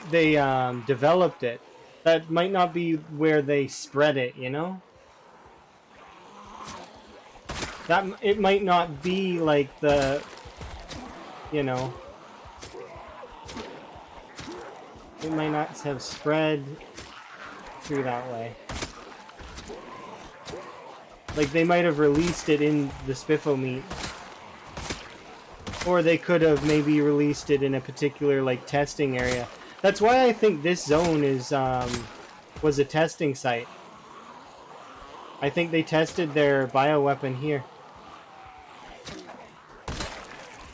developed it. That might not be where they spread it, you know? That it might not be like the, you know, it might not have spread through that way. Like they might have released it in the Spiffo meat. Or they could have maybe released it in a particular like testing area. That's why I think this zone is was a testing site. I think they tested their bioweapon here.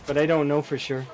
But I don't know for sure.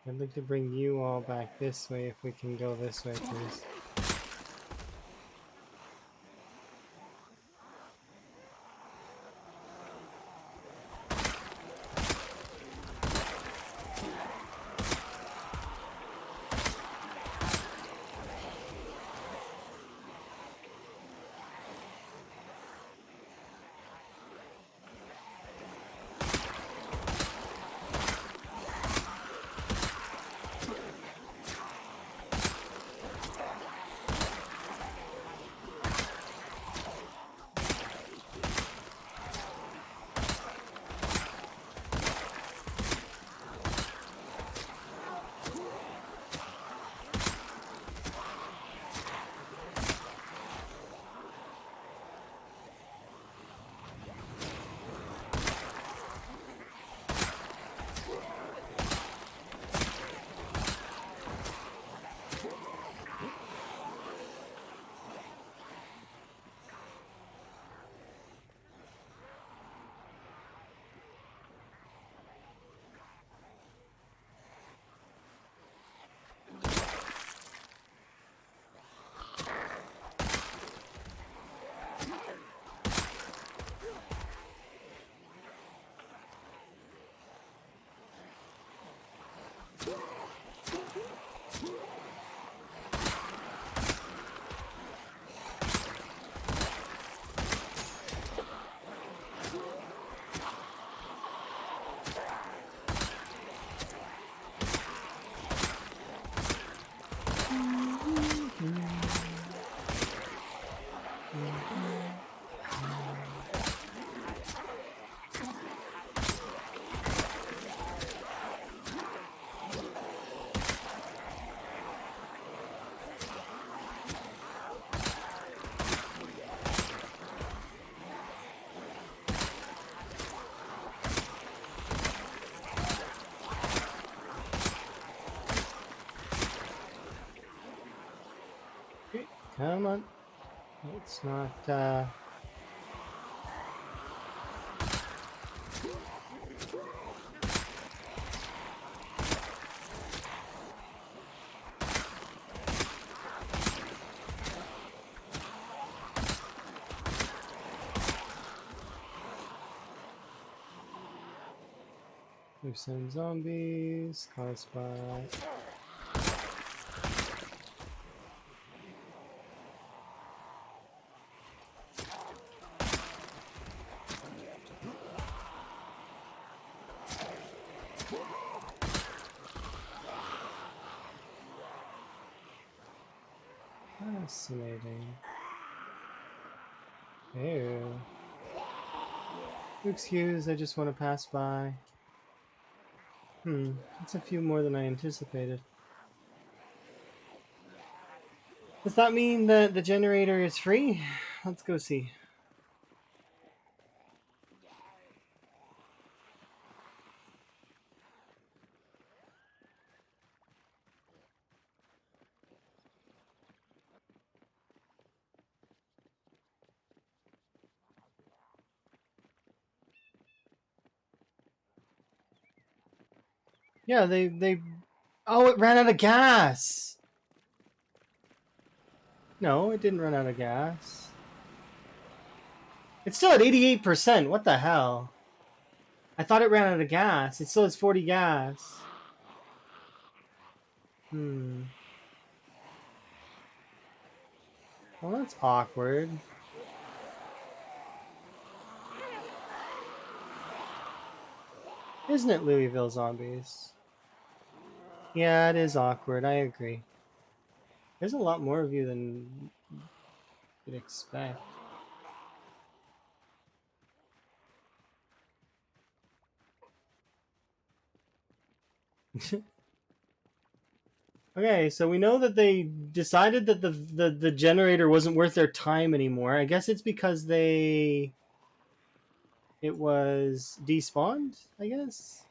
I'd like to bring you all back this way if we can go this way, please. Come on. It's not, We've seen zombies caused by... Fascinating. Ew. Excuse, I just want to pass by. That's a few more than I anticipated. Does that mean that the generator is free? Let's go see. Yeah, they... Oh, it ran out of gas! No, it didn't run out of gas. It's still at 88%. What the hell? I thought it ran out of gas. It still has 40 gas. Well, that's awkward. Isn't it, Louisville Zombies? Yeah, it is awkward. I agree. There's a lot more of you than you'd expect. Okay, so we know that they decided that the generator wasn't worth their time anymore. I guess it's because it was despawned, I guess.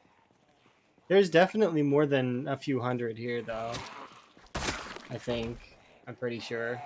There's definitely more than a few hundred here, though. I think. I'm pretty sure.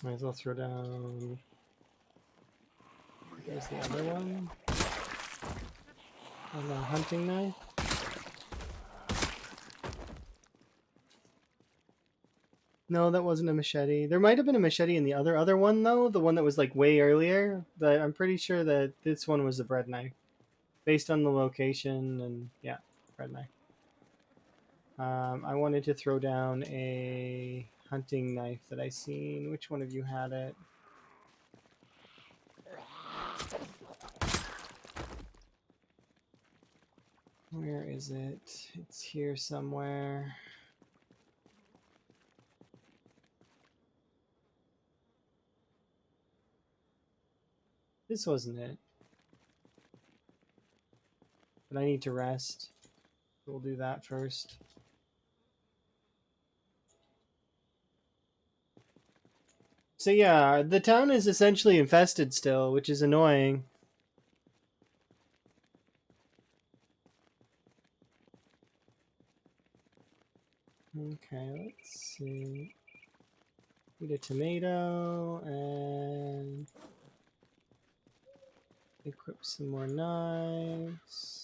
Might as well throw down. There's the other one. And a hunting knife. No, that wasn't a machete. There might have been a machete in the other one though, the one that was like way earlier. But I'm pretty sure that this one was a bread knife, based on the location and yeah, bread knife. I wanted to throw down a hunting knife that I seen. Which one of you had it? Where is it? It's here somewhere. This wasn't it. But I need to rest. We'll do that first. So yeah, the town is essentially infested still, which is annoying. Okay, let's see. Eat a tomato and equip some more knives.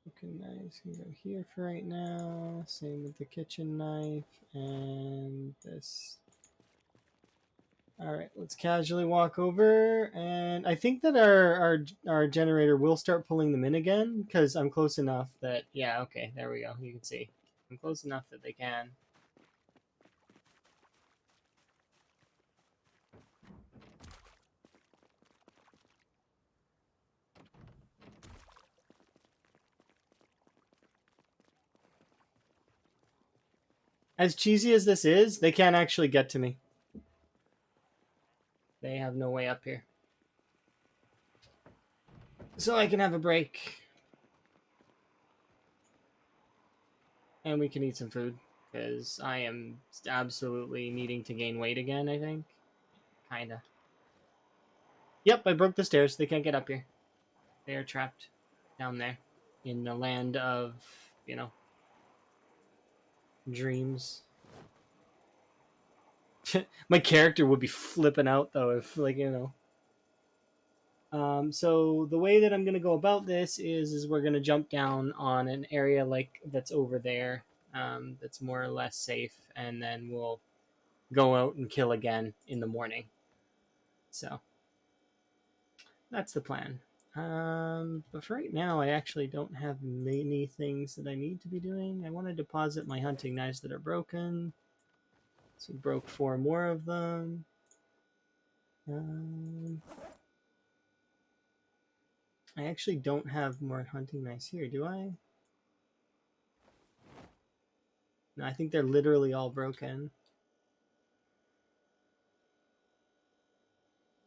Cooking knives can go here for right now. Same with the kitchen knife and this. All right, let's casually walk over, and I think that our generator will start pulling them in again because I'm close enough that yeah, okay, there we go. You can see I'm close enough that they can. As cheesy as this is, they can't actually get to me. They have no way up here. So I can have a break. And we can eat some food. Because I am absolutely needing to gain weight again, I think. Kinda. Yep, I broke the stairs. They can't get up here. They are trapped down there. In the land of, you know, dreams. My character would be flipping out, though, if, like, you know. So the way that I'm gonna go about this is we're gonna jump down on an area like that's over there, that's more or less safe, and then we'll go out and kill again in the morning. So that's the plan. But for right now, I actually don't have many things that I need to be doing. I want to deposit my hunting knives that are broken. So we broke 4 more of them. I actually don't have more hunting knives here, do I? No, I think they're literally all broken.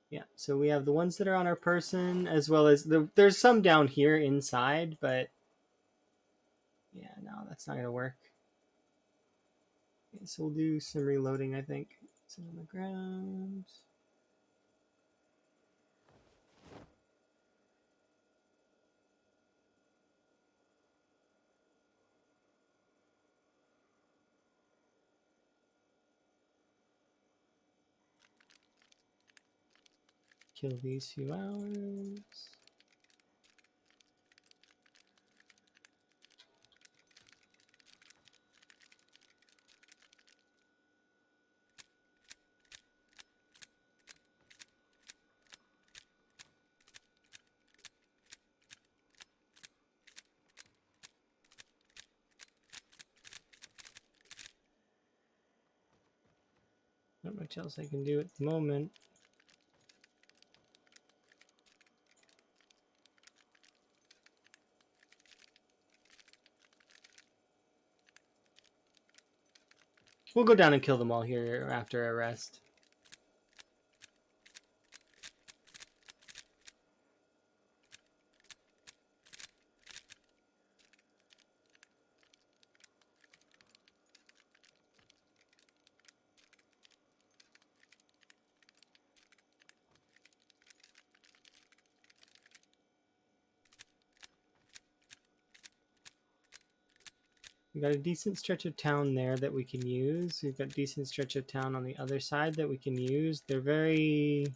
Yeah, so we have the ones that are on our person, as well as there's some down here inside, but yeah, no, that's not gonna work. Okay, so we'll do some reloading, I think. Sit on the ground. Kill these few hours. Not much else I can do at the moment. We'll go down and kill them all here after a rest. We got a decent stretch of town there that we can use. We've got a decent stretch of town on the other side that we can use. They're very...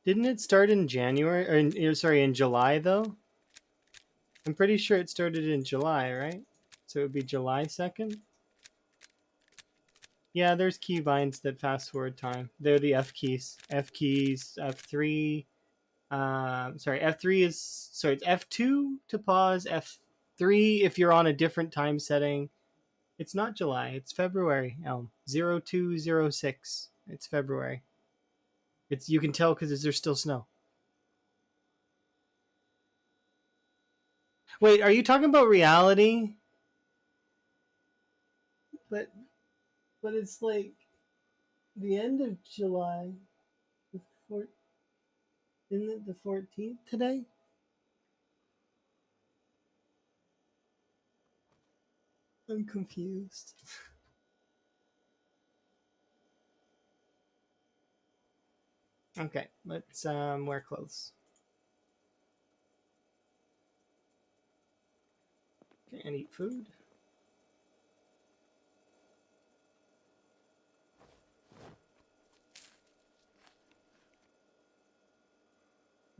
Didn't it start in January? Or sorry, in July, though? I'm pretty sure it started in July, right? So it would be July 2nd? Yeah, there's keybinds that fast forward time. They're the F keys. F keys, F3. Sorry, F3 is... Sorry, it's F2 to pause, F3 if you're on a different time setting. It's not July, it's February, Elm. 0206. It's February. It's You can tell because there's still snow. Wait, are you talking about reality? But it's like the end of July. The isn't it the 14th today? I'm confused. Okay, let's wear clothes. Okay, and eat food.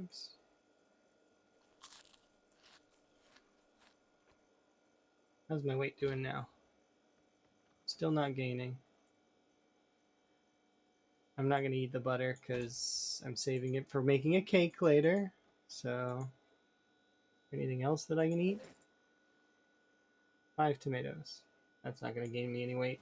Oops. How's my weight doing now? Still not gaining. I'm not going to eat the butter because I'm saving it for making a cake later. So, anything else that I can eat? 5 tomatoes. That's not going to gain me any weight.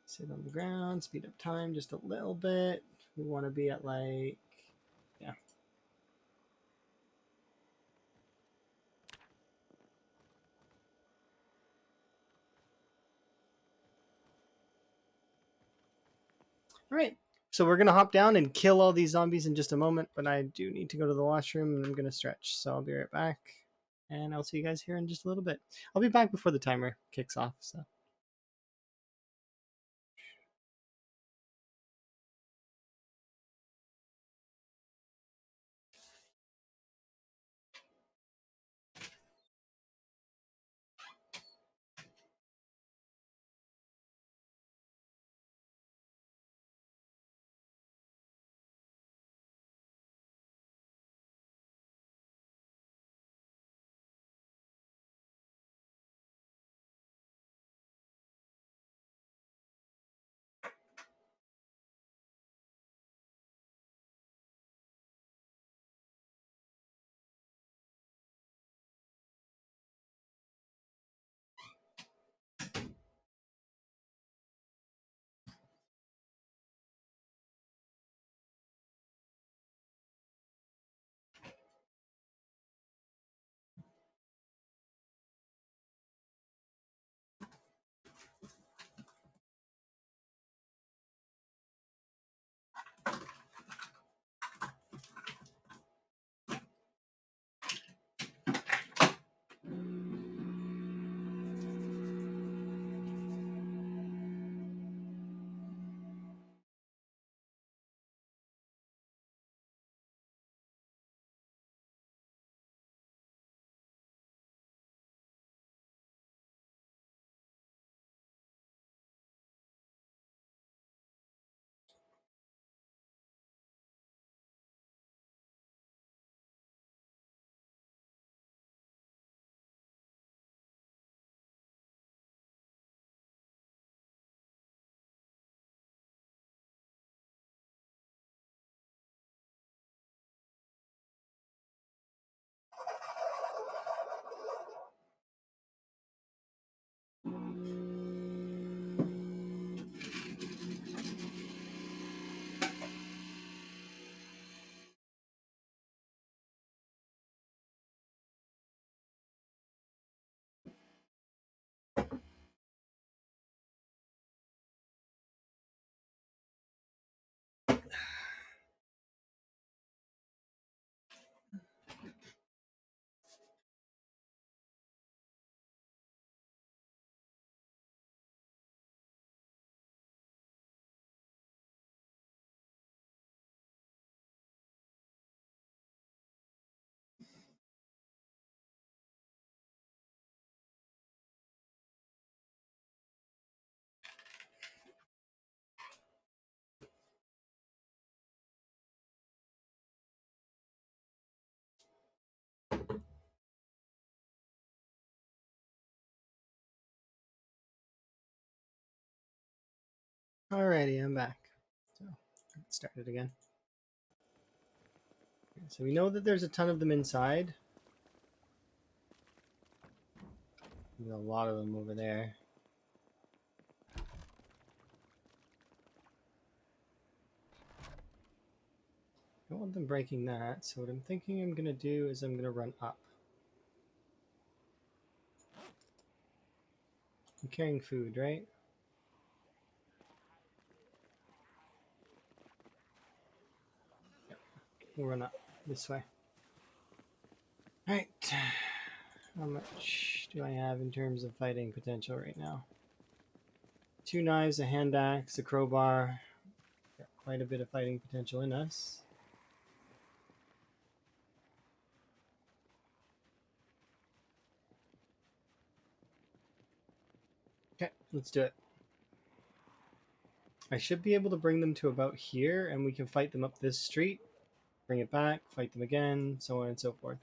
Sit on the ground, speed up time just a little bit. We want to be at like, yeah. All right. So we're going to hop down and kill all these zombies in just a moment, but I do need to go to the washroom and I'm going to stretch. So I'll be right back. And I'll see you guys here in just a little bit. I'll be back before the timer kicks off. So. Alrighty, I'm back. So let's start it again. So we know that there's a ton of them inside. There's a lot of them over there. I don't want them breaking that, so what I'm thinking I'm going to do is I'm going to run up. I'm carrying food, right? Yep. We'll run up this way. Alright. How much do I have in terms of fighting potential right now? 2 knives, a hand axe, a crowbar. Got quite a bit of fighting potential in us. Okay, let's do it. I should be able to bring them to about here, and we can fight them up this street. Bring it back, fight them again, so on and so forth.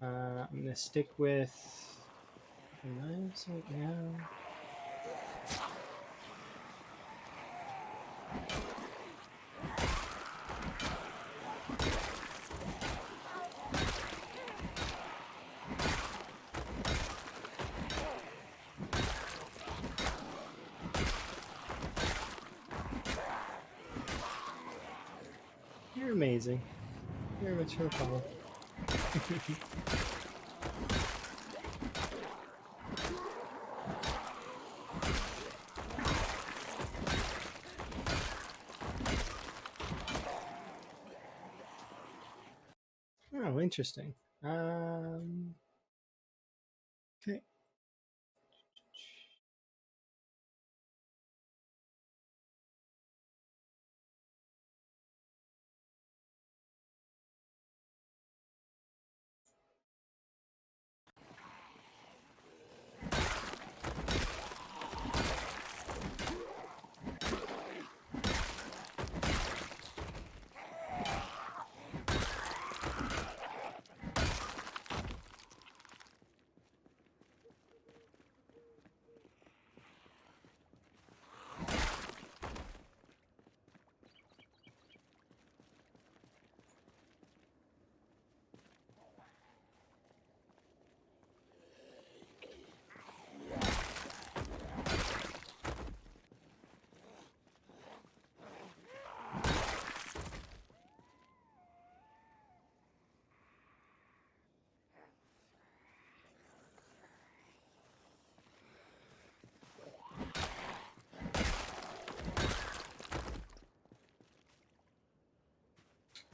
I'm going to stick with the knives right now. You're amazing. You're a mature couple. Oh, interesting. Okay.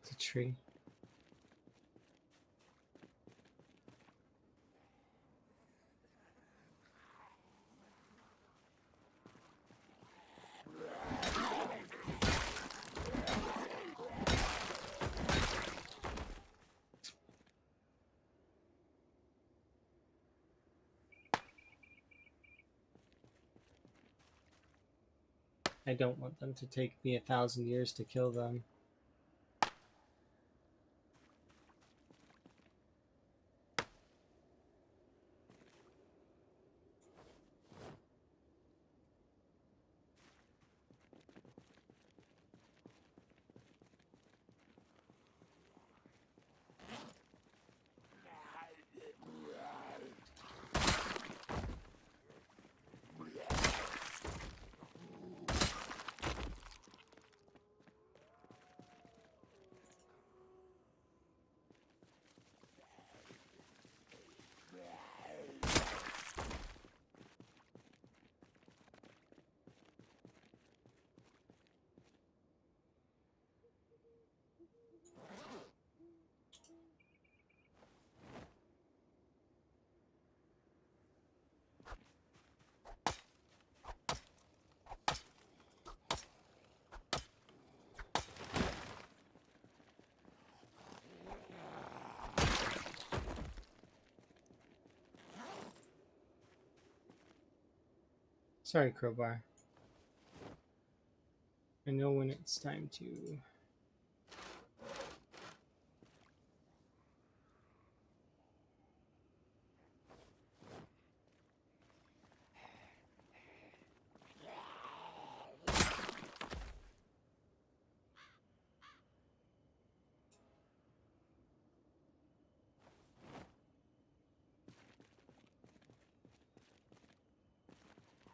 It's a tree. I don't want them to take me 1,000 years to kill them. Sorry, crowbar. I know when it's time to...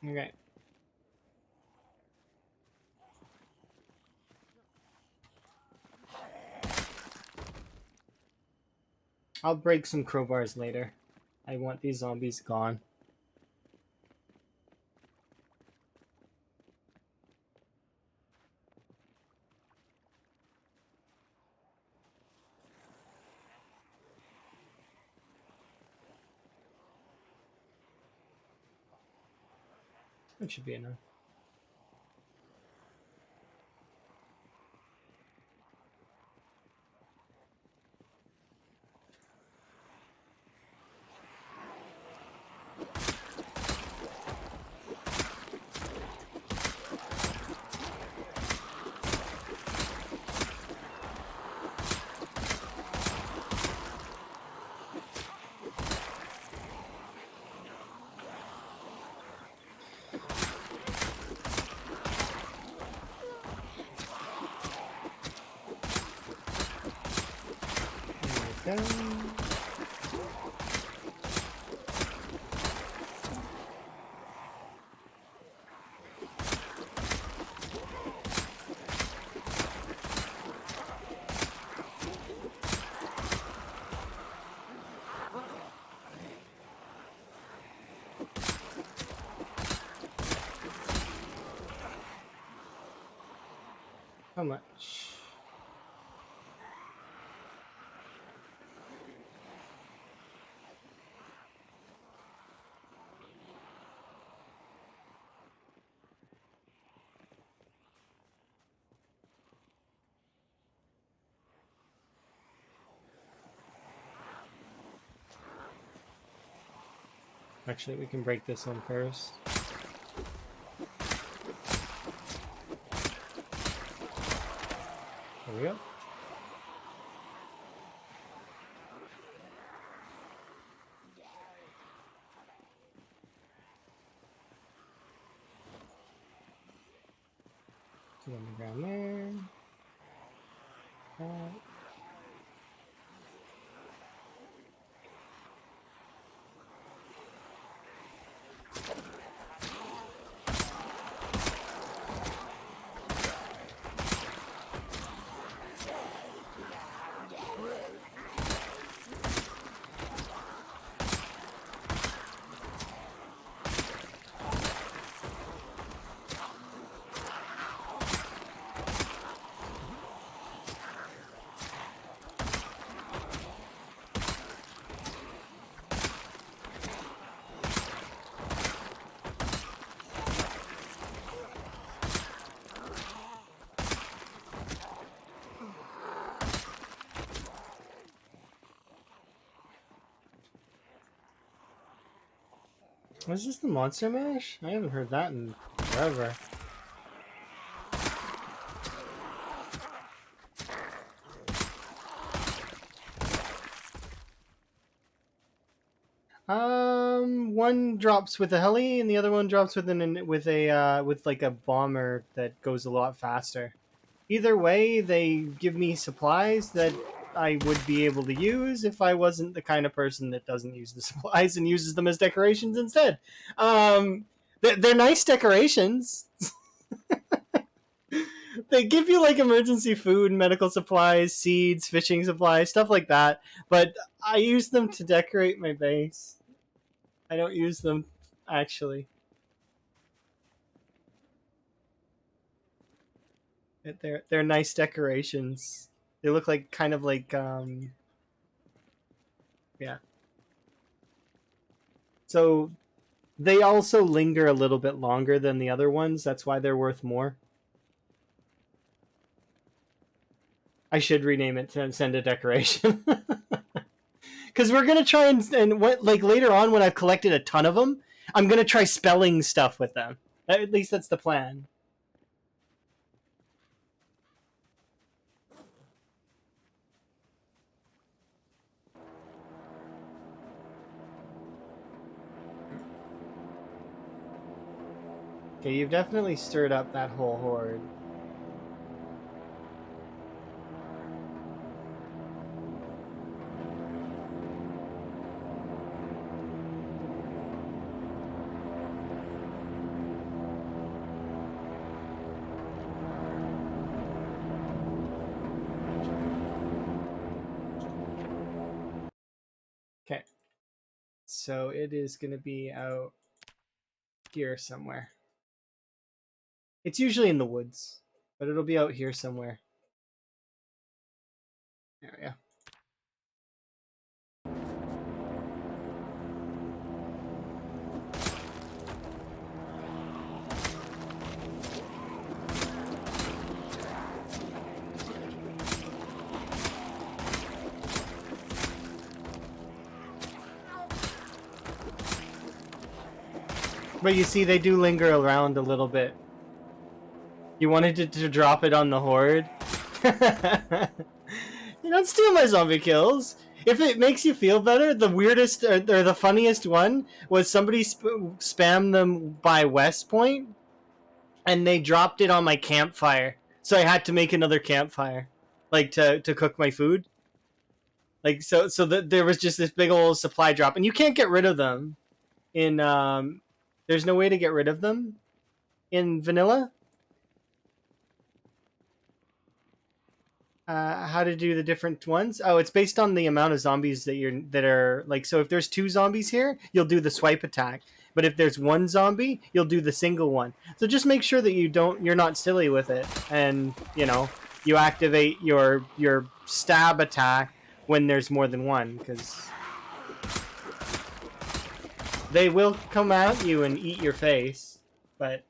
Okay. I'll break some crowbars later. I want these zombies gone. That should be enough. There we go. How much? Actually, we can break this one first. There we go. Put on the ground there. Was this the monster mash? I haven't heard that in forever. One drops with a heli, and the other one drops with with like a bomber that goes a lot faster. Either way, they give me supplies that I would be able to use if I wasn't the kind of person that doesn't use the supplies and uses them as decorations instead. They're nice decorations. They give you like emergency food, medical supplies, seeds, fishing supplies, stuff like that. But I use them to decorate my base. I don't use them actually. They're nice decorations. They look like kind of like yeah. So they also linger a little bit longer than the other ones. That's why they're worth more. I should rename it to send a decoration. Because we're gonna try and what like later on when I've collected a ton of them, I'm gonna try spelling stuff with them. At least that's the plan. Okay, you've definitely stirred up that whole horde. So it is going to be out here somewhere. It's usually in the woods, but it'll be out here somewhere. There we go. But you see, they do linger around a little bit. You wanted to drop it on the horde? You don't steal my zombie kills. If it makes you feel better, the weirdest or the funniest one was somebody spammed them by West Point, and they dropped it on my campfire. So I had to make another campfire, like to cook my food. Like so there was just this big old supply drop, and you can't get rid of them in there's no way to get rid of them in vanilla. How to do the different ones? Oh, it's based on the amount of zombies that are like. So if there's 2 zombies here, you'll do the swipe attack. But if there's 1 zombie, you'll do the single one. So just make sure that you're not silly with it, and you activate your stab attack when there's more than one, because they will come at you and eat your face. But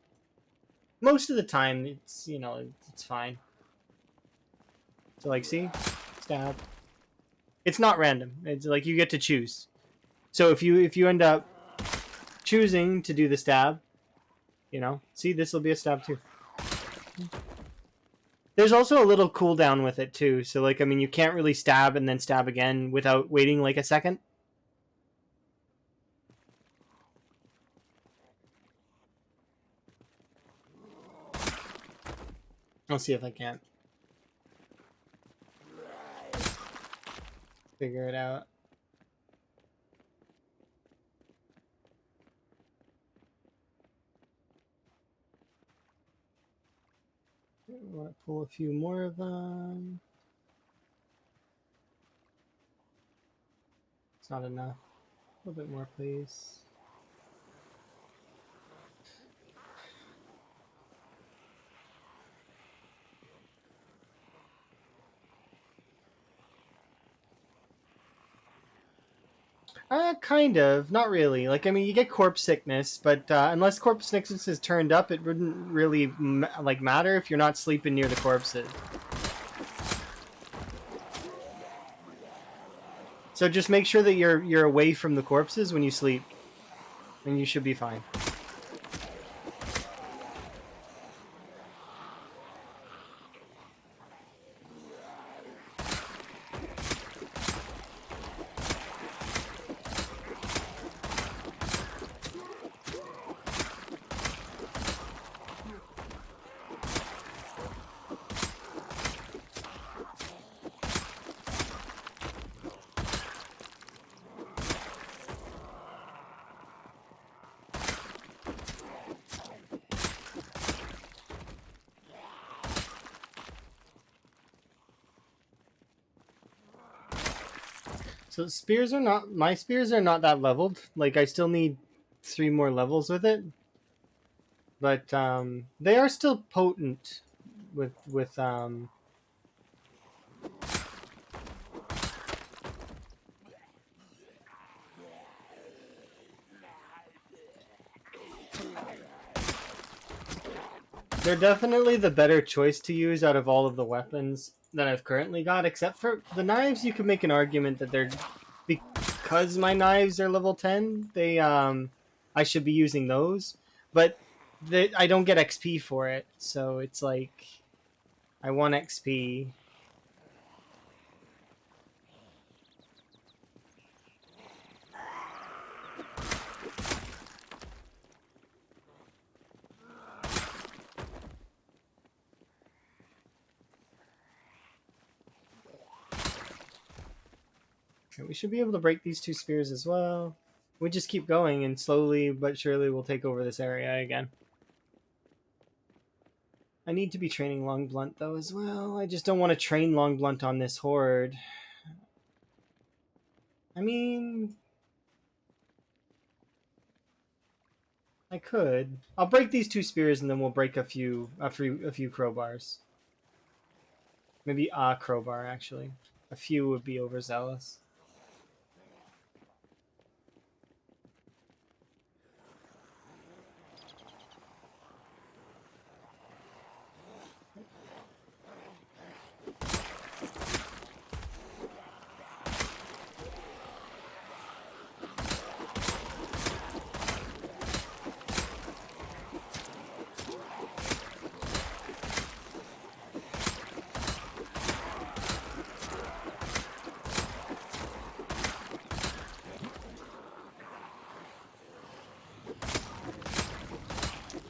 most of the time, it's it's fine. So like, see, stab. It's not random. It's like you get to choose. So if you end up choosing to do the stab, see, this will be a stab too. There's also a little cooldown with it too. So like, I mean, you can't really stab and then stab again without waiting like a second. I'll see if I can figure it out. I want to pull a few more of them. It's not enough. A little bit more, please. Kind of. Not really. Like, I mean, you get corpse sickness, but unless corpse sickness is turned up, it wouldn't really matter if you're not sleeping near the corpses. So just make sure that you're away from the corpses when you sleep, and you should be fine. So my spears are not that leveled. Like, I still need 3 more levels with it. But they are still potent with they're definitely the better choice to use out of all of the weapons that I've currently got, except for the knives. You can make an argument that they're, because my knives are level 10, they I should be using those, but I don't get XP for it, so it's like I want XP. Okay, we should be able to break these 2 spears as well. We just keep going, and slowly but surely we'll take over this area again. I need to be training Long Blunt though as well. I just don't want to train Long Blunt on this horde. I mean, I could. I'll break these 2 spears and then we'll break a few crowbars. Maybe a crowbar, actually. A few would be overzealous.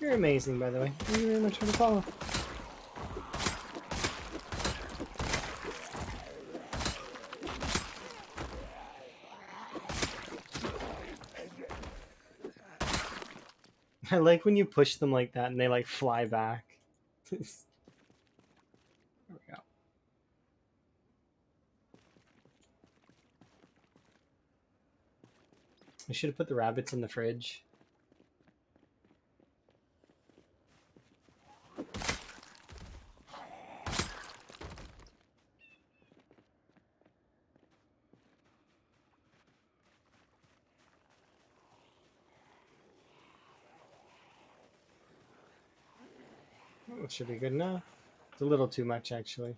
You're amazing, by the way. Thank you very much for the follow. I like when you push them like that and they like fly back. There we go. I should have put the rabbits in the fridge. Oh, should be good enough. It's a little too much, actually.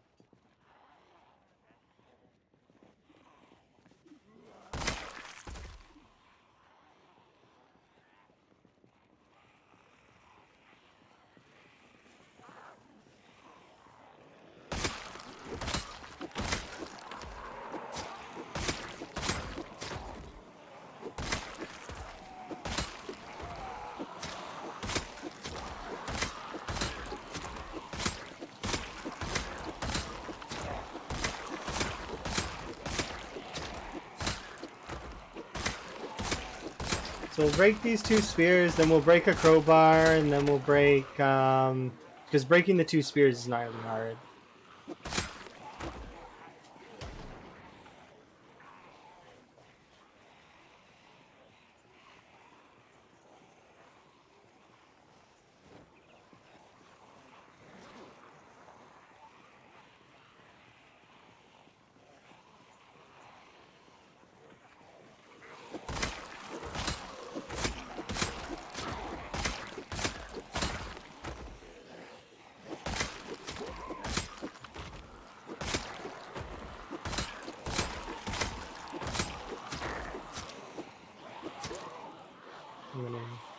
So we'll break these 2 spears, then we'll break a crowbar, and then we'll break, because breaking the 2 spears is not really hard.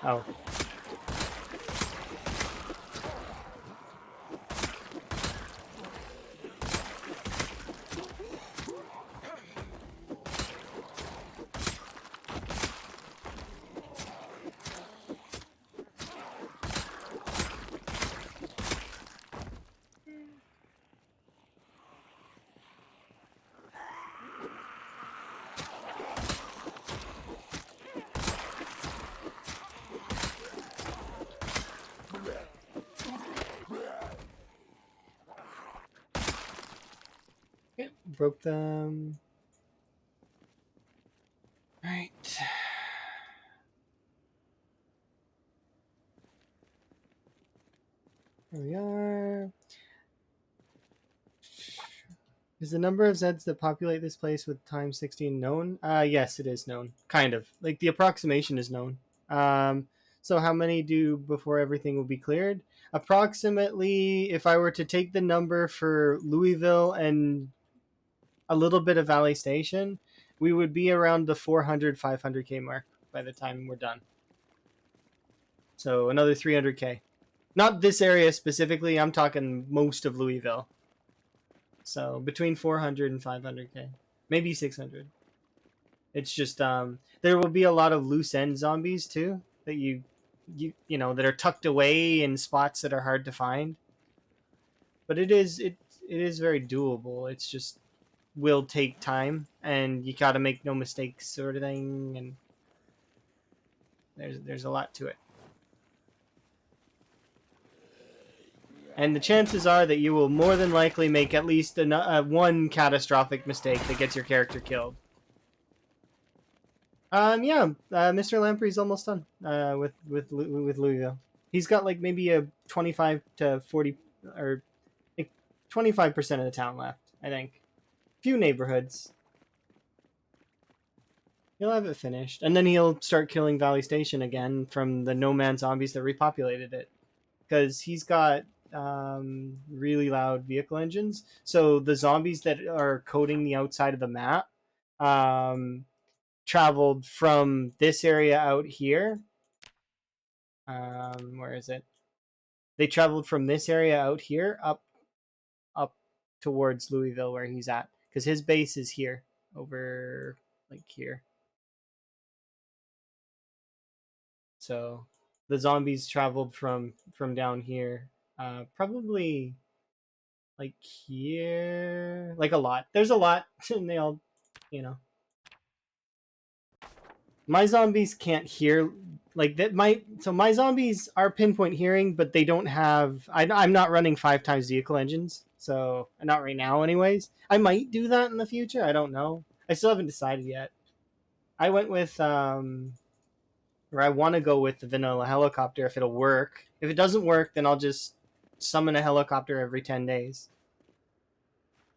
Oh. Okay, broke them. Right. Here we are. Is the number of Zeds that populate this place with time 16 known? Yes, it is known. Kind of. Like, the approximation is known. So how many do before everything will be cleared? Approximately, if I were to take the number for Louisville and a little bit of Valley Station, we would be around the 400, 500k mark by the time we're done. So another 300k. Not this area specifically, I'm talking most of Louisville. So between 400 and 500k, maybe 600. It's just there will be a lot of loose end zombies too that you know that are tucked away in spots that are hard to find. But it is very doable. It's just will take time and you got to make no mistakes sort of thing, and there's a lot to it. And the chances are that you will more than likely make at least one catastrophic mistake that gets your character killed. Yeah, Mr. Lamprey's almost done. With Louisville, he's got like maybe a 25 to 40 or like 25% of the town left. I think. Few neighborhoods. He'll have it finished, and then he'll start killing Valley Station again from the no man zombies that repopulated it. Because he's got really loud vehicle engines. So the zombies that are coating the outside of the map um, traveled from this area out here. Where is it? They traveled from this area out here up towards Louisville, where he's at, because his base is here, over like here. So the zombies traveled from down here, probably like here, like a lot. There's a lot, and they all, you know. My zombies can't hear like that. My zombies are pinpoint hearing, but they don't have. I'm not running 5 times vehicle engines, so not right now. Anyways, I might do that in the future. I don't know. I still haven't decided yet. I went with or I want to go with the vanilla helicopter if it'll work. If it doesn't work, then I'll just summon a helicopter every 10 days.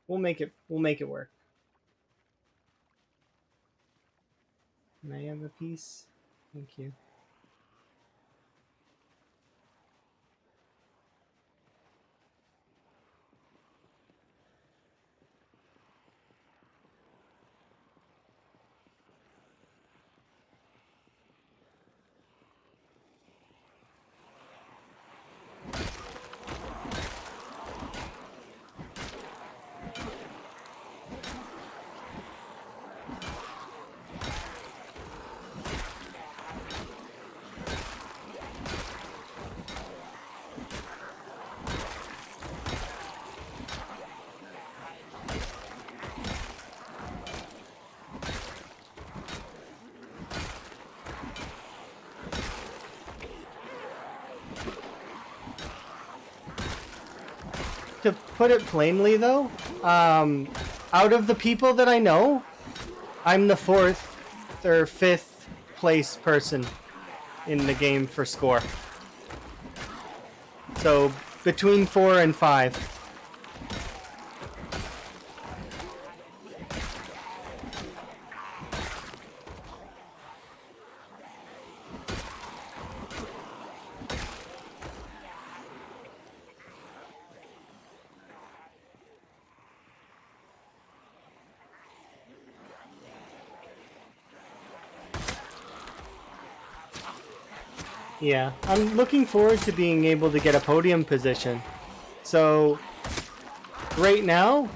We'll make it. We'll make it work. Can I have a piece? Thank you. To put it plainly, though, out of the people that I know, I'm the 4th or 5th place person in the game for score. So between 4 and 5. Yeah, I'm looking forward to being able to get a podium position. So right now,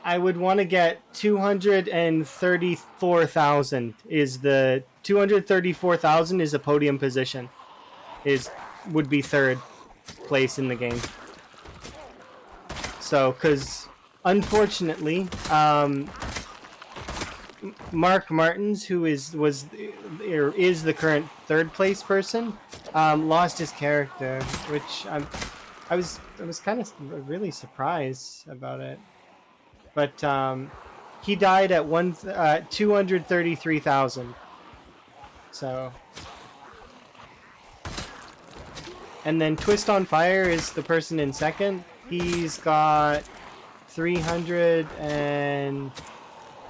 I would want to get 234,000 is the 234,000 is a podium position. Would be 3rd place in the game. So, because unfortunately, Mark Martins, who is the current 3rd place person, lost his character, which I was kind of really surprised about it. But he died at 233,000. So, and then Twist on Fire is the person in 2nd. He's got 300 and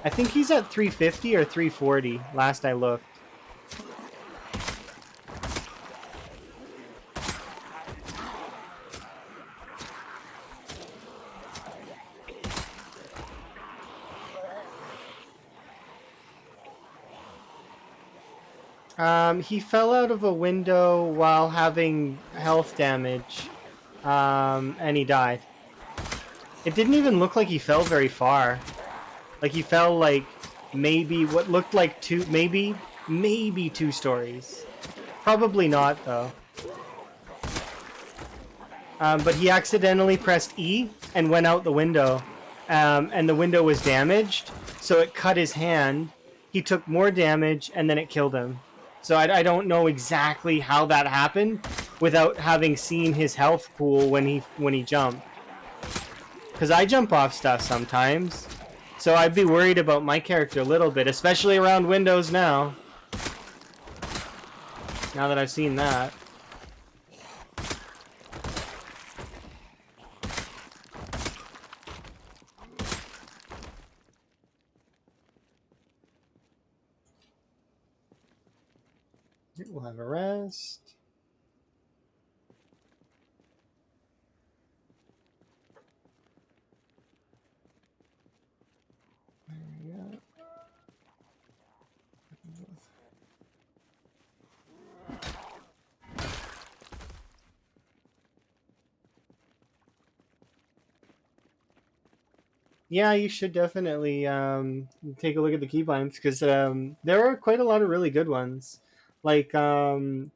I think he's at 350 or 340 last I looked. He fell out of a window while having health damage, and he died. It didn't even look like he fell very far. Like he fell like maybe what looked like maybe 2 stories. Probably not though. But he accidentally pressed E and went out the window, and the window was damaged, so it cut his hand. He took more damage, and then it killed him. So I don't know exactly how that happened without having seen his health pool when he jumped. Because I jump off stuff sometimes. So I'd be worried about my character a little bit, especially around windows now. Now that I've seen that. We'll have a rest. There we go. Yeah, you should definitely take a look at the keybinds because there are quite a lot of really good ones. Like I don't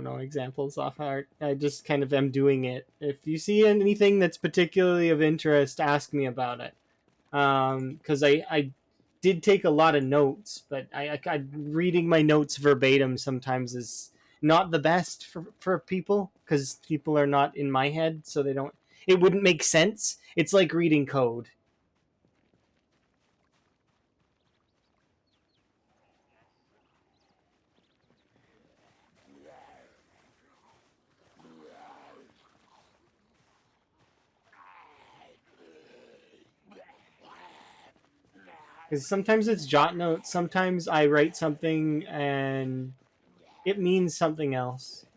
know examples off heart. I just kind of am doing it. If you see anything that's particularly of interest, ask me about it. Because I did take a lot of notes, but I reading my notes verbatim sometimes is not the best for people because people are not in my head, so they don't. It wouldn't make sense. It's like reading code. Because sometimes it's jot notes, sometimes I write something and it means something else.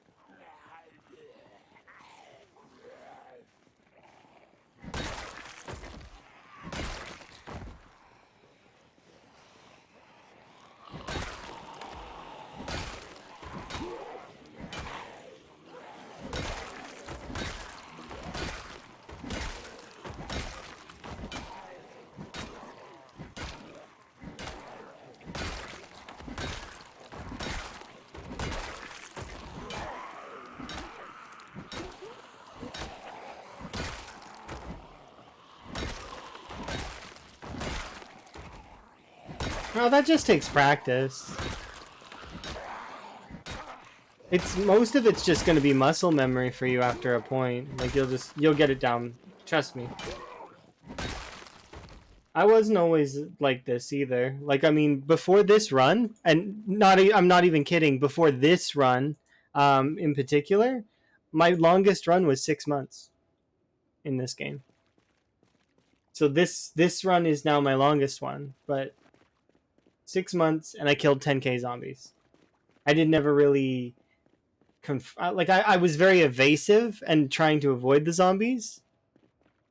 Oh, that just takes practice. It's most of it's just going to be muscle memory for you after a point. Like you'll get it down. Trust me. I wasn't always like this either. Like I mean, before this run, and I'm not even kidding. Before this run, in particular, my longest run was 6 months in this game. So this run is now my longest one, but 6 months, and I killed 10k zombies. I did never really I was very evasive and trying to avoid the zombies.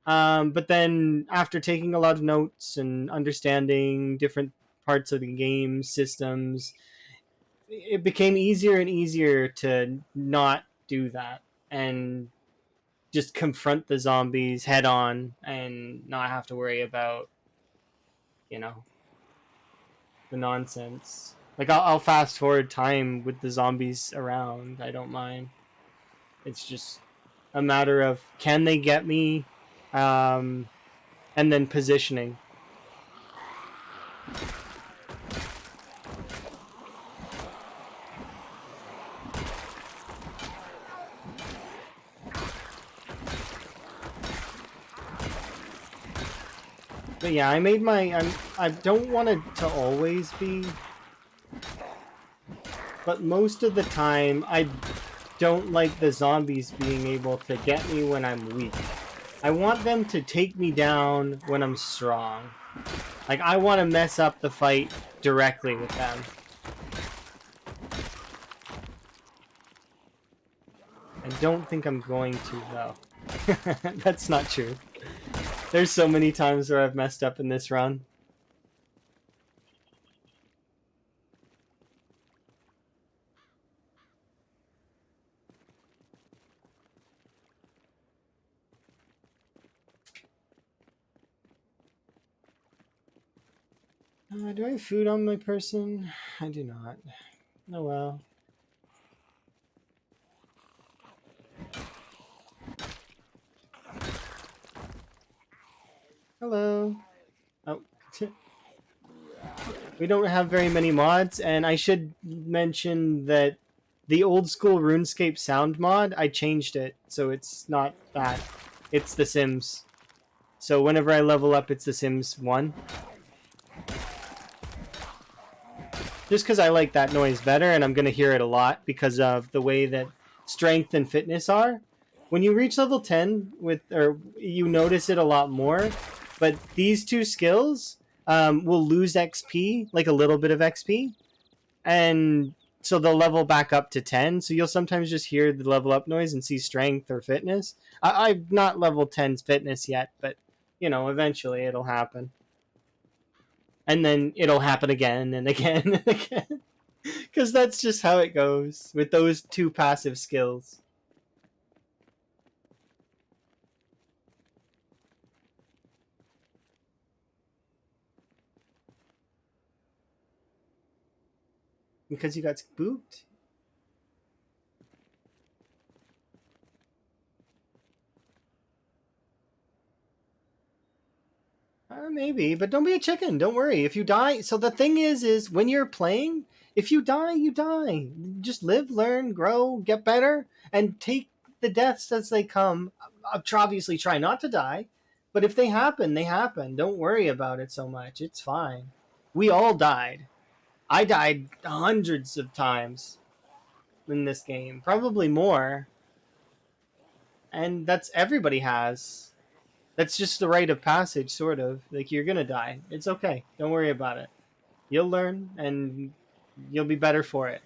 But then after taking a lot of notes and understanding different parts of the game systems, it became easier and easier to not do that and just confront the zombies head on and not have to worry about, you know, the nonsense. Like I'll fast forward time with the zombies around. I don't mind. It's just a matter of can they get me, and then positioning. But yeah, I made I don't want it to always be, but most of the time I don't like the zombies being able to get me when I'm weak. I want them to take me down when I'm strong. Like I want to mess up the fight directly with them. I don't think I'm going to though. That's not true. There's so many times where I've messed up in this run. Do I have food on my person? I do not. Oh well. Hello. Oh. We don't have very many mods, and I should mention that the old school RuneScape sound mod, I changed it, so it's not that. it's The Sims. So whenever I level up, it's The Sims 1. Just because I like that noise better, and I'm going to hear it a lot because of the way that strength and fitness are. When you reach level 10, you notice it a lot more, but these two skills will lose XP, like a little bit of XP, and so they'll level back up to 10, so you'll sometimes just hear the level up noise and see strength or fitness. I'm not level 10's fitness yet, but, eventually it'll happen. And then it'll happen again and again and again. Because that's just how it goes with those two passive skills. Because you got spooked? Maybe, but don't be a chicken. Don't worry. If you die, so the thing is when you're playing, if you die, you die. Just live, learn, grow, get better, and take the deaths as they come. Obviously, try not to die, but if they happen, they happen. Don't worry about it so much. It's fine. We all died. I died hundreds of times in this game, probably more, and that's everybody has. That's just the rite of passage, sort of. Like, you're gonna die. It's okay. Don't worry about it. You'll learn, and you'll be better for it.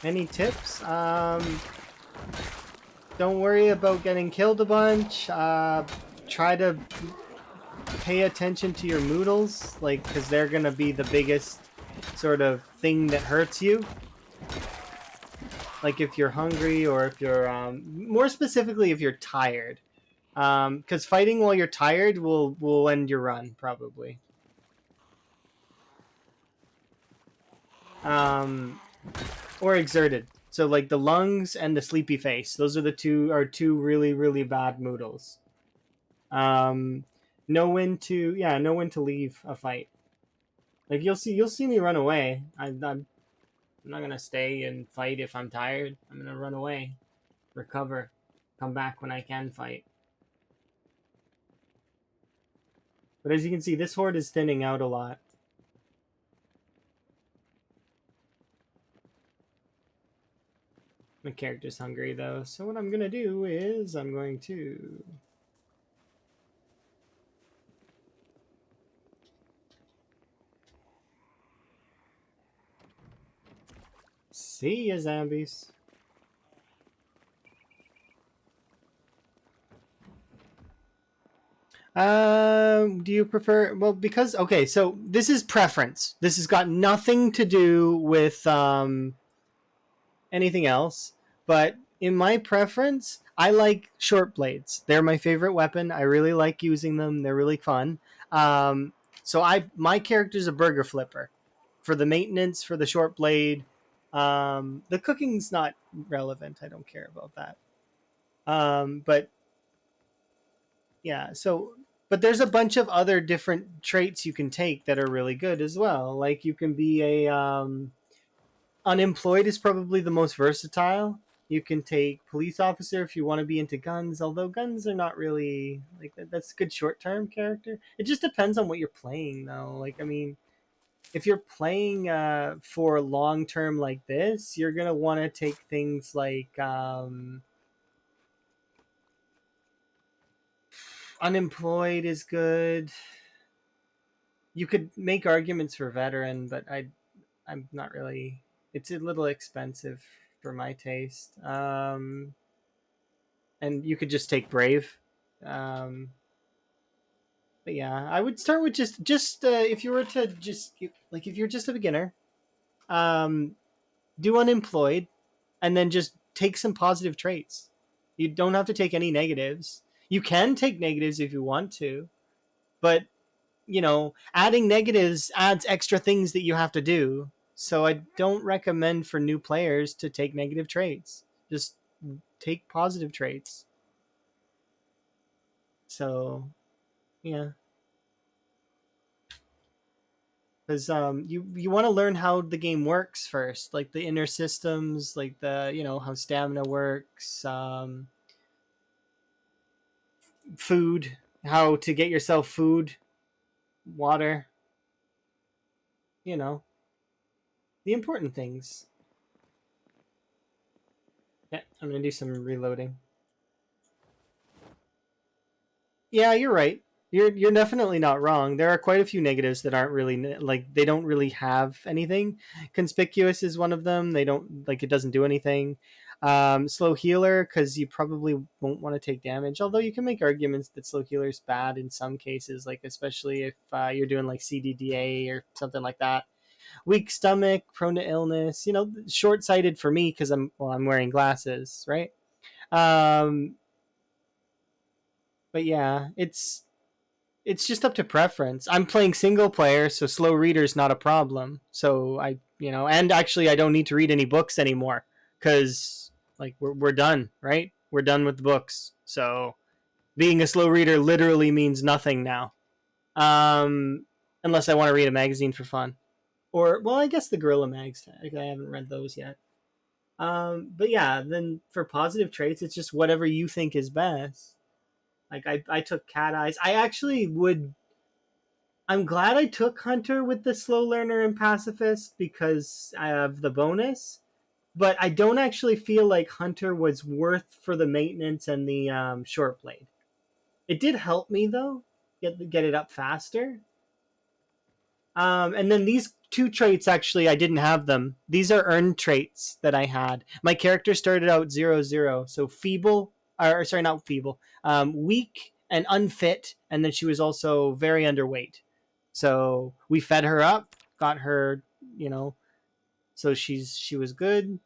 Any tips? Don't worry about getting killed a bunch. Try to pay attention to your moodles, because they're gonna be the biggest sort of thing that hurts you. Like if you're hungry, or if you're more specifically if you're tired, because fighting while you're tired will end your run probably. Or exerted. So like the lungs and the sleepy face, those are two really really bad moodles. Know when to leave a fight. Like you'll see me run away. I'm not gonna stay and fight if I'm tired. I'm gonna run away, recover, come back when I can fight. But as you can see, this horde is thinning out a lot. My character's hungry though, so what I'm gonna do is I'm going to see ya, zombies. Do you prefer? Well, because okay, so this is preference. This has got nothing to do with anything else. But in my preference, I like short blades. They're my favorite weapon. I really like using them. They're really fun. So my character's a burger flipper. For the maintenance, for the short blade, the cooking's not relevant. I don't care about that. But yeah, but there's a bunch of other different traits you can take that are really good as well. Like you can be unemployed is probably the most versatile. You can take police officer if you want to be into guns, although guns are not really like that's a good short-term character. It just depends on what you're playing though. Like I mean, if you're playing for long-term like this, you're going to want to take things like unemployed is good. You could make arguments for veteran, but I'm not really. It's a little expensive for my taste. And you could just take brave. But yeah, I would start with just if you were to like if you're just a beginner, do unemployed, and then just take some positive traits. You don't have to take any negatives. You can take negatives if you want to, but adding negatives adds extra things that you have to do. So I don't recommend for new players to take negative traits. Just take positive traits. So yeah, because you want to learn how the game works first, like the inner systems, like the how stamina works, food, how to get yourself food, water, you know, the important things. Yeah, I'm gonna do some reloading. Yeah, you're right. You're definitely not wrong. There are quite a few negatives that aren't really like they don't really have anything. Conspicuous is one of them. They don't like it doesn't do anything. Slow healer because you probably won't want to take damage. Although you can make arguments that slow healer is bad in some cases, like especially if you're doing like CDDA or something like that. Weak stomach, prone to illness. Short sighted for me because I'm wearing glasses, right? Um, but yeah, it's just up to preference. I'm playing single player, so slow reader's not a problem. So and actually I don't need to read any books anymore because like we're done, right? We're done with the books. So being a slow reader literally means nothing now. Unless I want to read a magazine for fun. Or well, I guess the Gorilla Mags. I haven't read those yet. But yeah, then for positive traits, it's just whatever you think is best. Like I took cat eyes. I'm glad I took Hunter with the slow learner and pacifist because I have the bonus. But I don't actually feel like Hunter was worth for the maintenance and the short blade. It did help me though, get it up faster. And then these two traits actually I didn't have them. These are earned traits that I had. My character started out 0-0, so feeble, or sorry, not feeble, weak and unfit, and then she was also very underweight. So we fed her up, got her, so she was good,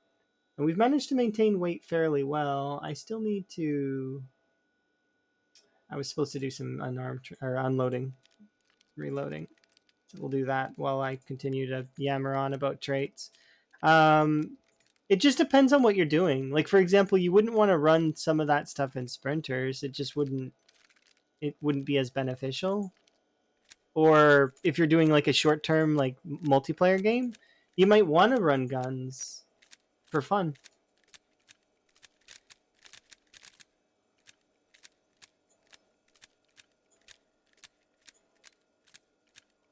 and we've managed to maintain weight fairly well. I still need to. I was supposed to do some unarmed or unloading, reloading. So we'll do that while I continue to yammer on about traits. Um, it just depends on what you're doing. Like for example, you wouldn't want to run some of that stuff in sprinters. It just wouldn't. It wouldn't be as beneficial. Or if you're doing like a short term like multiplayer game, you might want to run guns for fun.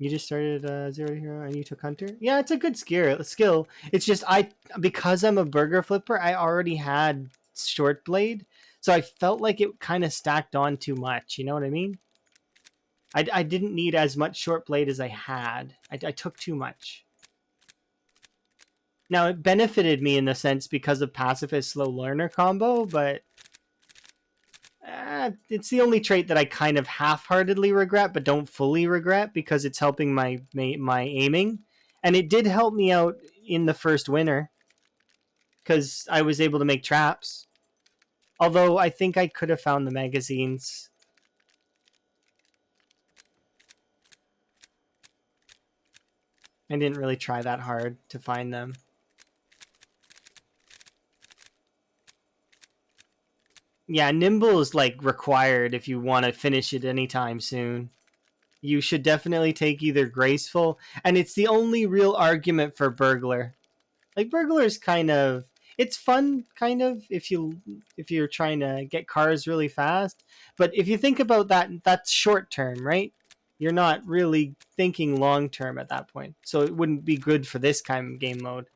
You just started Zero Hero and you took Hunter. Yeah, it's a good skill. It's just because I'm a burger flipper, I already had short blade, so I felt like it kind of stacked on too much. You know what I mean? I didn't need as much short blade as I had. I took too much. Now it benefited me in the sense because of pacifist slow learner combo, but it's the only trait that I kind of half-heartedly regret, but don't fully regret because it's helping my aiming, and it did help me out in the first winter because I was able to make traps. Although I think I could have found the magazines. I didn't really try that hard to find them. Yeah, nimble is like required if you want to finish it anytime soon. You should definitely take either graceful, and it's the only real argument for burglar. Like burglar is kind of it's fun kind of if you're trying to get cars really fast, but if you think about that, that's short term, right? You're not really thinking long term at that point, so it wouldn't be good for this kind of game mode.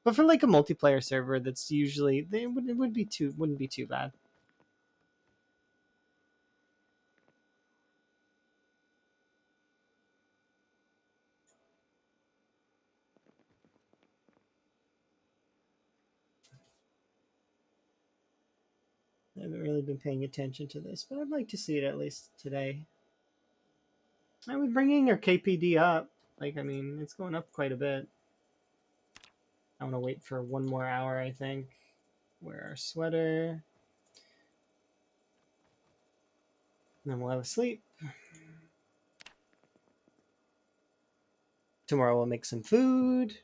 But for like a multiplayer server, that's usually it would be too wouldn't be too bad. I haven't really been paying attention to this, but I'd like to see it at least today. I was bringing our KPD up. Like, I mean, it's going up quite a bit. I want to wait for one more hour, I think. Wear our sweater. And then we'll have a sleep. Tomorrow we'll make some food.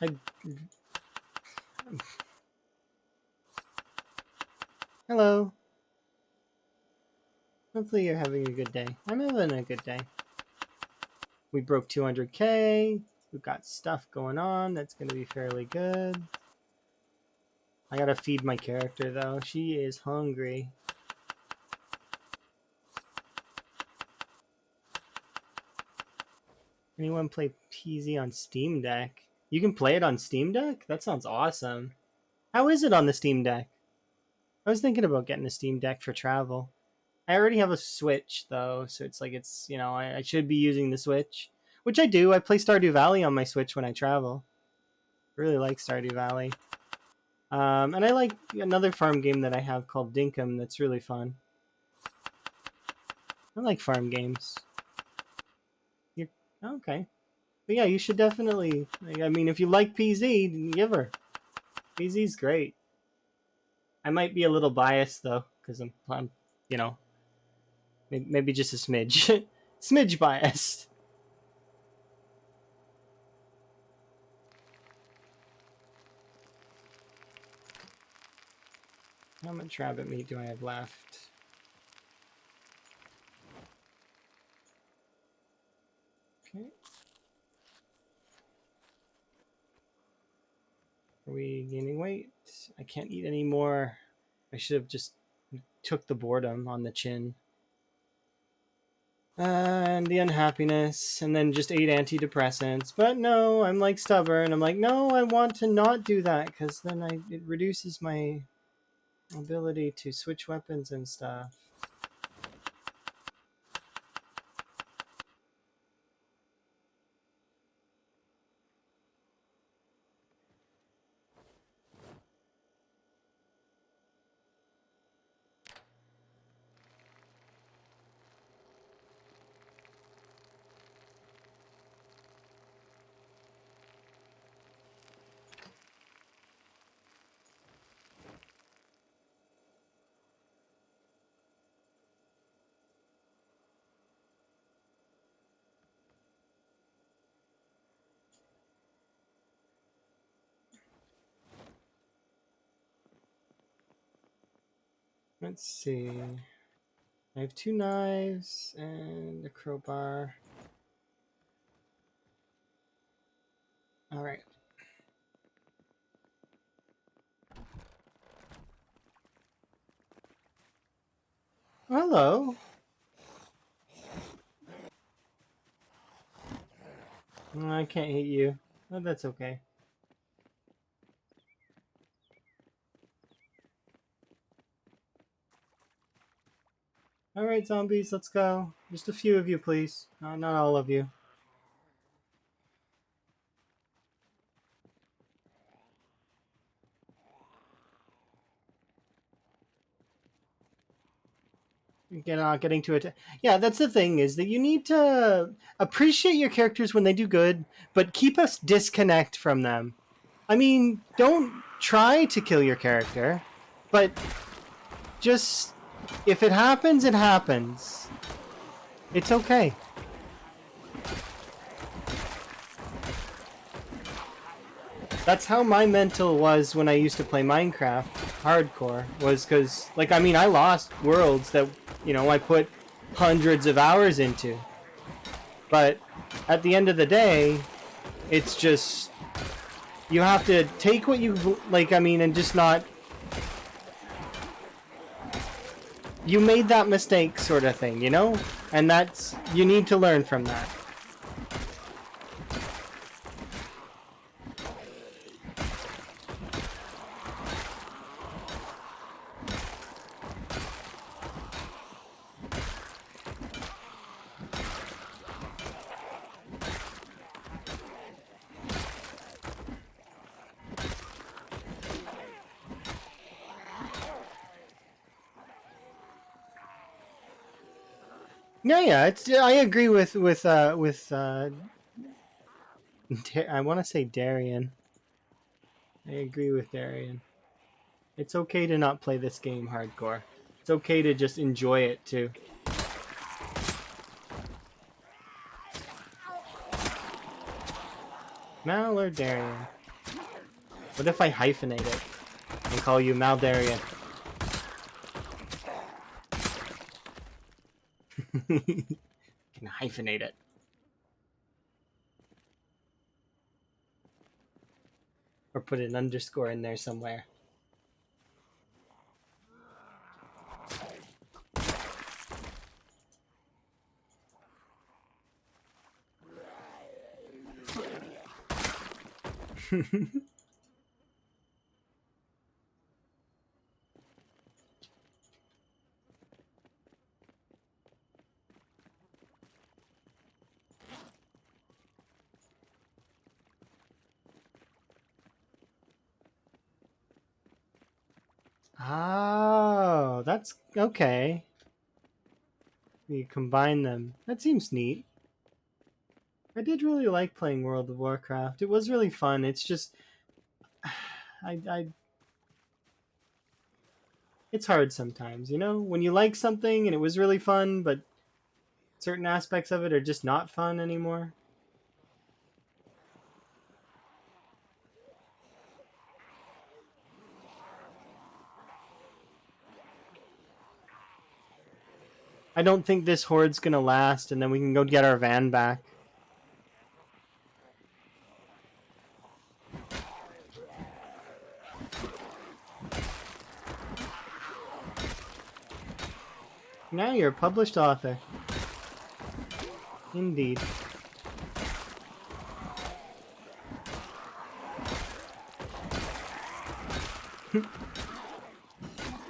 I... Hello. Hopefully you're having a good day. I'm having a good day. We broke 200k. We've got stuff going on that's going to be fairly good. I gotta feed my character though. She is hungry. Anyone play PZ on Steam Deck? You can play it on Steam Deck? That sounds awesome. How is it on the Steam Deck? I was thinking about getting a Steam Deck for travel. I already have a Switch though, so it's like you know, I should be using the Switch. Which I do. I play Stardew Valley on my Switch when I travel. I really like Stardew Valley. And I like another farm game that I have called Dinkum that's really fun. I like farm games. You're, okay. But yeah, you should definitely... I mean, if you like PZ, give her. PZ's great. I might be a little biased, though, because I'm, you know, maybe just a smidge. Smidge biased. How much rabbit meat do I have left? Okay. Are we gaining weight? I can't eat anymore. I should have just took the boredom on the chin. And the unhappiness, and then just ate antidepressants. But no, I'm like stubborn. I'm like, no, I want to not do that, because then it reduces my ability to switch weapons and stuff. Let's see. I have 2 knives and a crowbar. Alright. Hello. I can't hit you. Oh, that's okay. Alright, zombies, let's go. Just a few of you, please. Not all of you. Getting to it. Yeah, that's the thing, is that you need to appreciate your characters when they do good, but keep us disconnect from them. I mean, don't try to kill your character, but just, if it happens, it happens. It's okay. That's how my mental was when I used to play Minecraft hardcore, was because, like, I mean, I lost worlds that, you know, I put hundreds of hours into. But at the end of the day, it's just, you have to take what you, like, I mean, and just not, you made that mistake sort of thing, you know? And that's, you need to learn from that. No, yeah, it's. I agree with I want to say Darian. I agree with Darian. It's okay to not play this game hardcore. It's okay to just enjoy it too. Mal or Darian? What if I hyphenate it and call you Maldarian? Can hyphenate it. Or put an underscore in there somewhere. Oh, that's okay. You combine them. That seems neat. I did really like playing World of Warcraft. It was really fun. It's just, I it's hard sometimes, you know? When you like something and it was really fun, but certain aspects of it are just not fun anymore. I don't think this horde's gonna last, and then we can go get our van back. Now you're a published author. Indeed.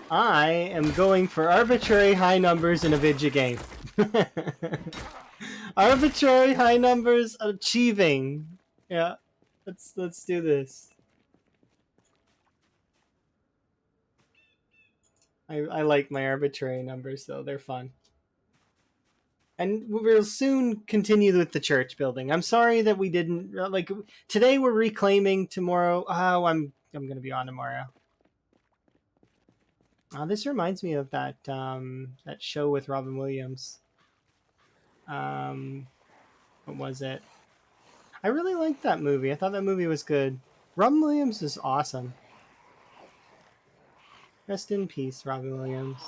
I am going for arbitrary high numbers in a video game. Arbitrary high numbers achieving. Yeah, let's do this. I like my arbitrary numbers though; they're fun. And we'll soon continue with the church building. I'm sorry that we didn't like today. We're reclaiming. Tomorrow, oh, I'm gonna be on tomorrow. This reminds me of that that show with Robin Williams. What was it? I really liked that movie. I thought that movie was good. Robin Williams is awesome. Rest in peace, Robin Williams.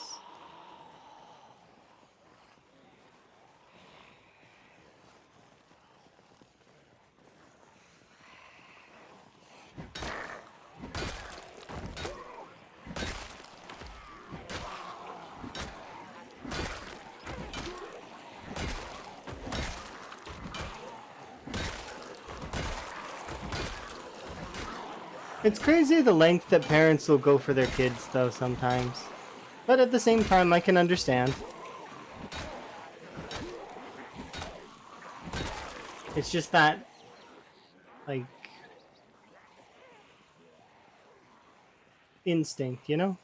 It's crazy the length that parents will go for their kids, though, sometimes. But at the same time, I can understand. It's just that, like, instinct, you know?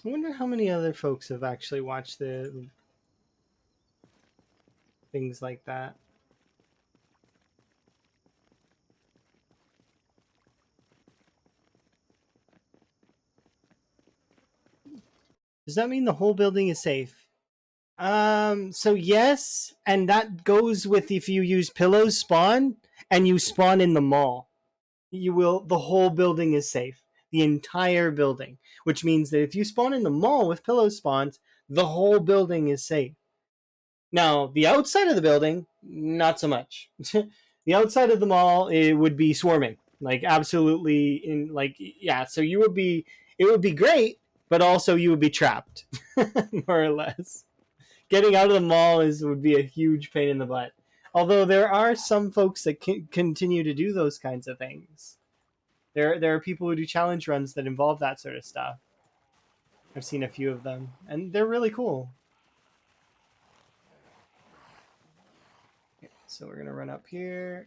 I wonder how many other folks have actually watched the things like that. Does that mean the whole building is safe? So yes, and that goes with if you use pillows spawn and you spawn in the mall. The whole building is safe. The entire building. Which means that if you spawn in the mall with pillow spawns, the whole building is safe. Now, the outside of the building, not so much. The outside of the mall, it would be swarming. Like absolutely in like yeah, so it would be great, but also you would be trapped, more or less. Getting out of the mall would be a huge pain in the butt. Although there are some folks that continue to do those kinds of things. There are people who do challenge runs that involve that sort of stuff. I've seen a few of them, and they're really cool. Okay, so we're gonna run up here.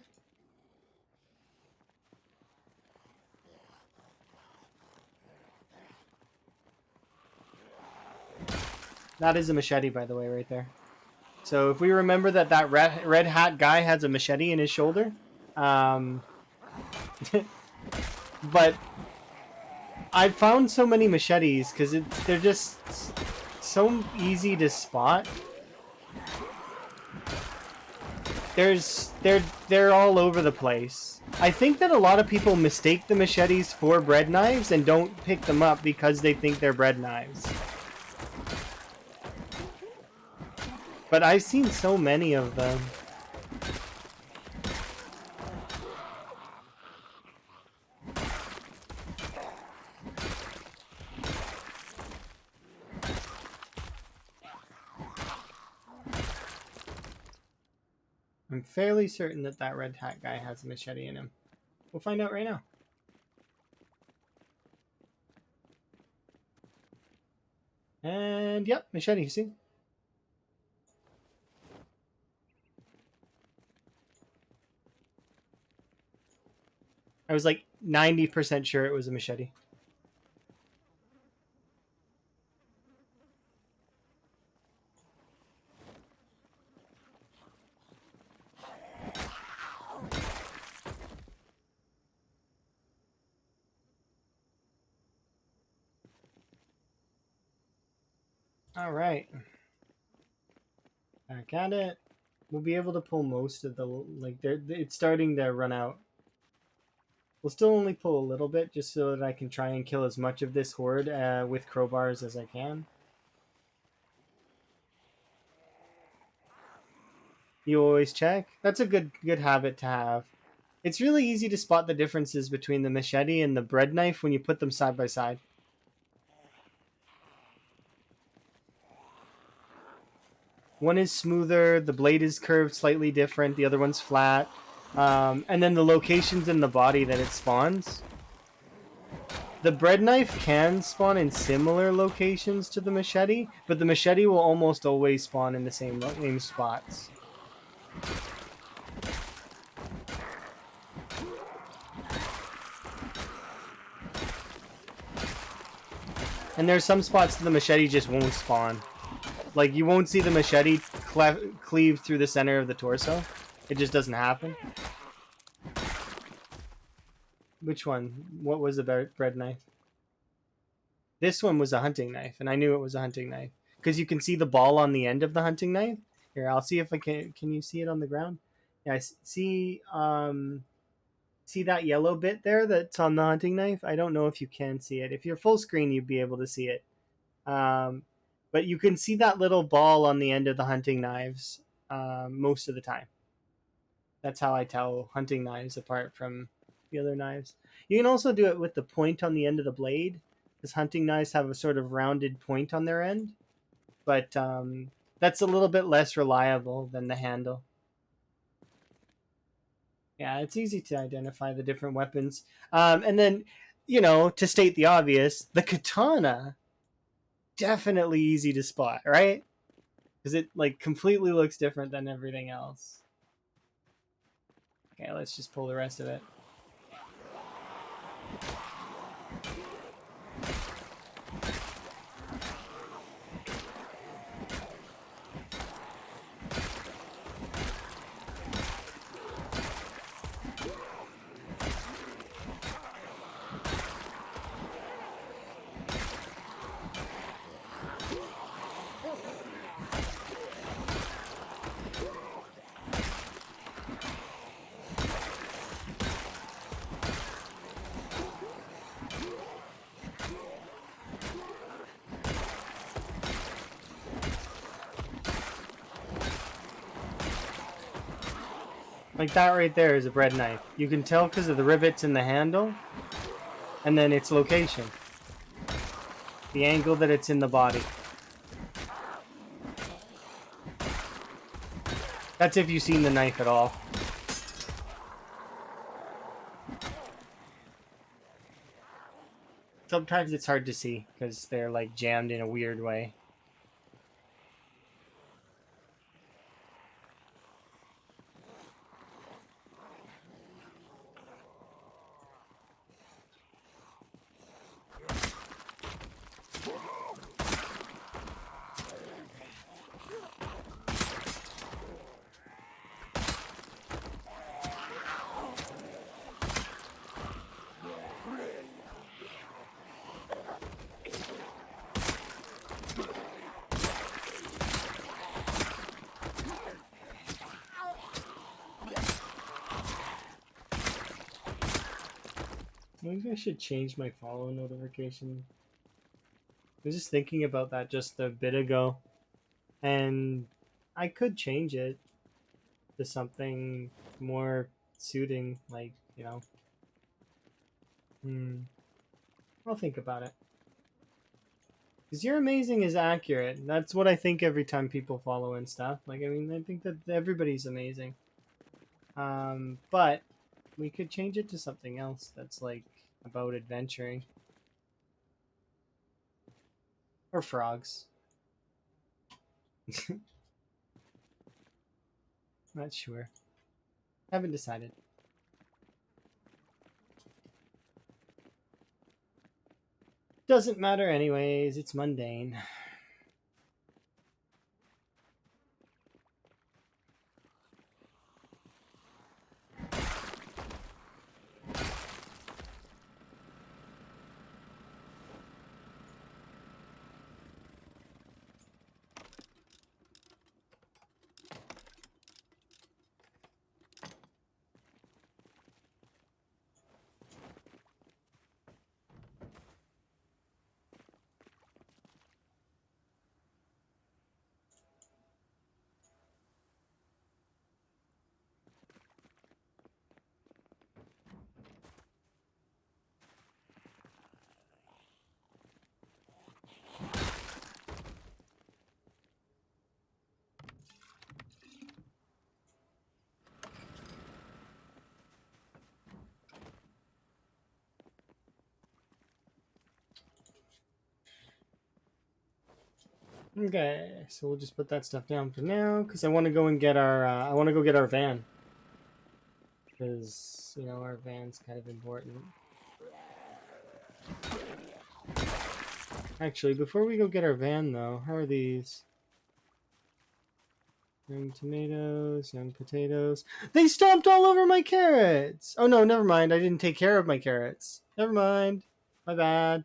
That is a machete, by the way, right there. So if we remember that red hat guy has a machete in his shoulder, but I found so many machetes because they're just so easy to spot. They're all over the place. I think that a lot of people mistake the machetes for bread knives and don't pick them up because they think they're bread knives. But I've seen so many of them. I'm fairly certain that red hat guy has a machete in him. We'll find out right now. And yep, machete, you see? I was like 90% sure it was a machete. All right. Back at it. We'll be able to pull most of the, like, it's starting to run out. We'll still only pull a little bit just so that I can try and kill as much of this horde with crowbars as I can. You always check? That's a good habit to have. It's really easy to spot the differences between the machete and the bread knife when you put them side by side. One is smoother, the blade is curved slightly different, the other one's flat. And then the locations in the body that it spawns. The bread knife can spawn in similar locations to the machete, but the machete will almost always spawn in the same spots. And there's some spots that the machete just won't spawn. Like, you won't see the machete cleave through the center of the torso. It just doesn't happen. Which one? What was the bread knife? This one was a hunting knife, and I knew it was a hunting knife. Because you can see the ball on the end of the hunting knife. Here, I'll see if I can... Can you see it on the ground? Yeah, I see... See that yellow bit there that's on the hunting knife? I don't know if you can see it. If you're full screen, you'd be able to see it. But you can see that little ball on the end of the hunting knives most of the time. That's how I tell hunting knives apart from the other knives. You can also do it with the point on the end of the blade, because hunting knives have a sort of rounded point on their end. But that's a little bit less reliable than the handle. Yeah, it's easy to identify the different weapons. And then, you know, to state the obvious, the katana, definitely easy to spot, right? Because it, like, completely looks different than everything else. Okay, let's just pull the rest of it. Like that right there is a bread knife. You can tell because of the rivets in the handle, and then its location. The angle that it's in the body. That's if you've seen the knife at all. Sometimes it's hard to see because they're like jammed in a weird way. Maybe I should change my follow notification. I was just thinking about that just a bit ago, and I could change it to something more suiting, like, you know. I'll think about it. Because you're amazing is accurate. That's what I think every time people follow and stuff. Like, I mean, I think that everybody's amazing. But we could change it to something else that's like about adventuring. Or frogs. Not sure. Haven't decided. Doesn't matter anyways, it's mundane. Okay, so we'll just put that stuff down for now because I want to go and get our I want to go get our van because you know our van's kind of important. Actually, before we go get our van though, how are these? Young tomatoes, young potatoes. They stomped all over my carrots! Oh no, never mind. I didn't take care of my carrots. Never mind. My bad.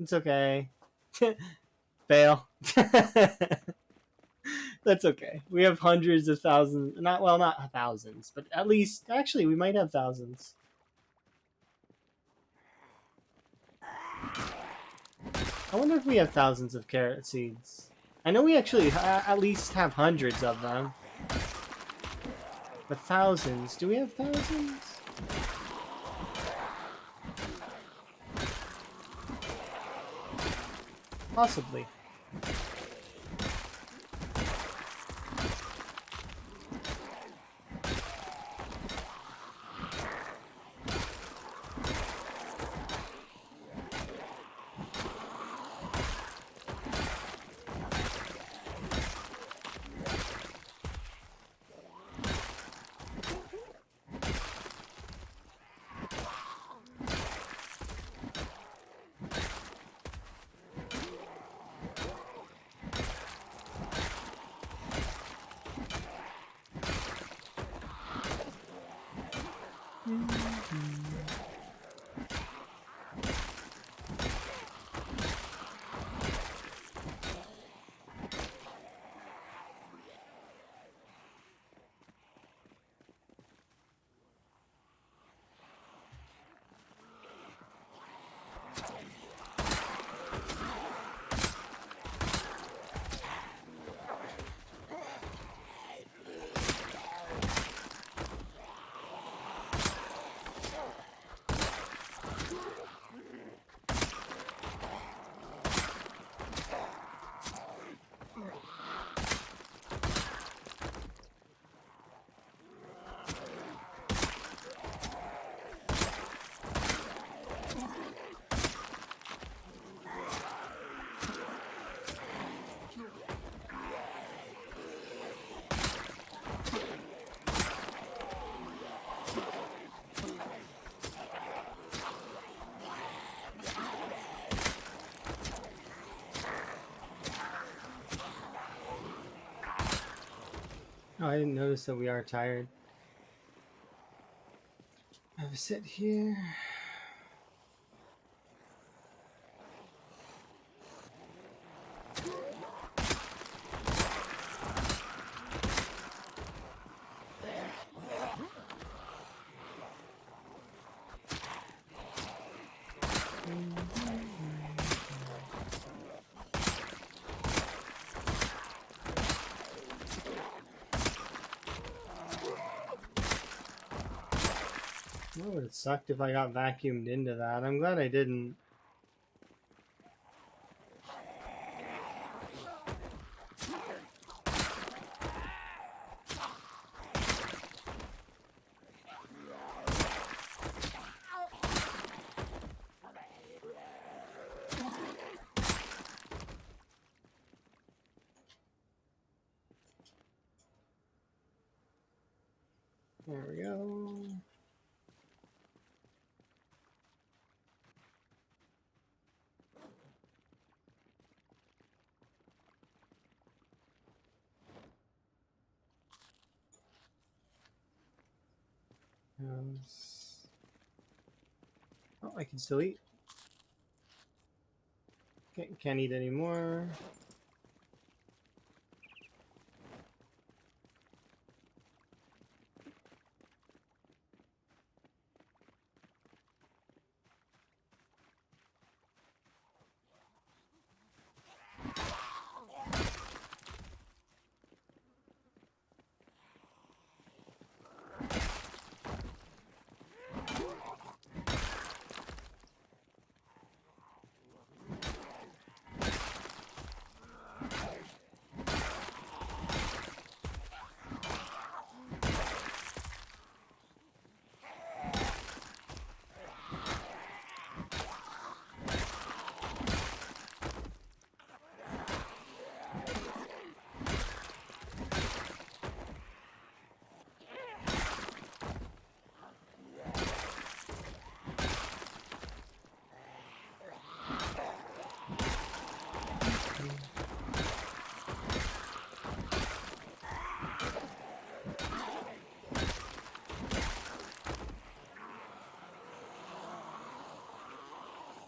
It's okay. Fail. That's okay. We have hundreds of thousands. Not thousands, but at least, actually, we might have thousands. I wonder if we have thousands of carrot seeds. I know we actually at least have hundreds of them. But thousands. Do we have thousands? Possibly. Oh, I didn't notice that we are tired. Have a sit here. That would have sucked if I got vacuumed into that. I'm glad I didn't. There we go. Oh, I can still eat. Can't eat anymore.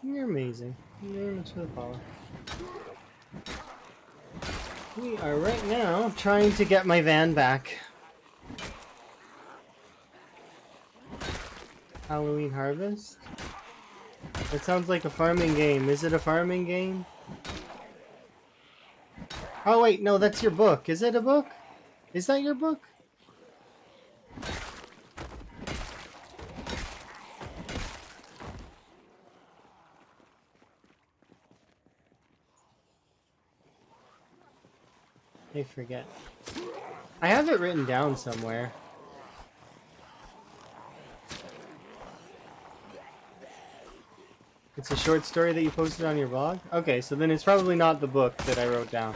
You're amazing. Thank you very much for the follow. We are right now trying to get my van back. Halloween Harvest? It sounds like a farming game. Is it a farming game? Oh wait, no, that's your book. Is it a book? Is that your book? I forget. I have it written down somewhere. It's a short story that you posted on your blog? Okay, so then it's probably not the book that I wrote down.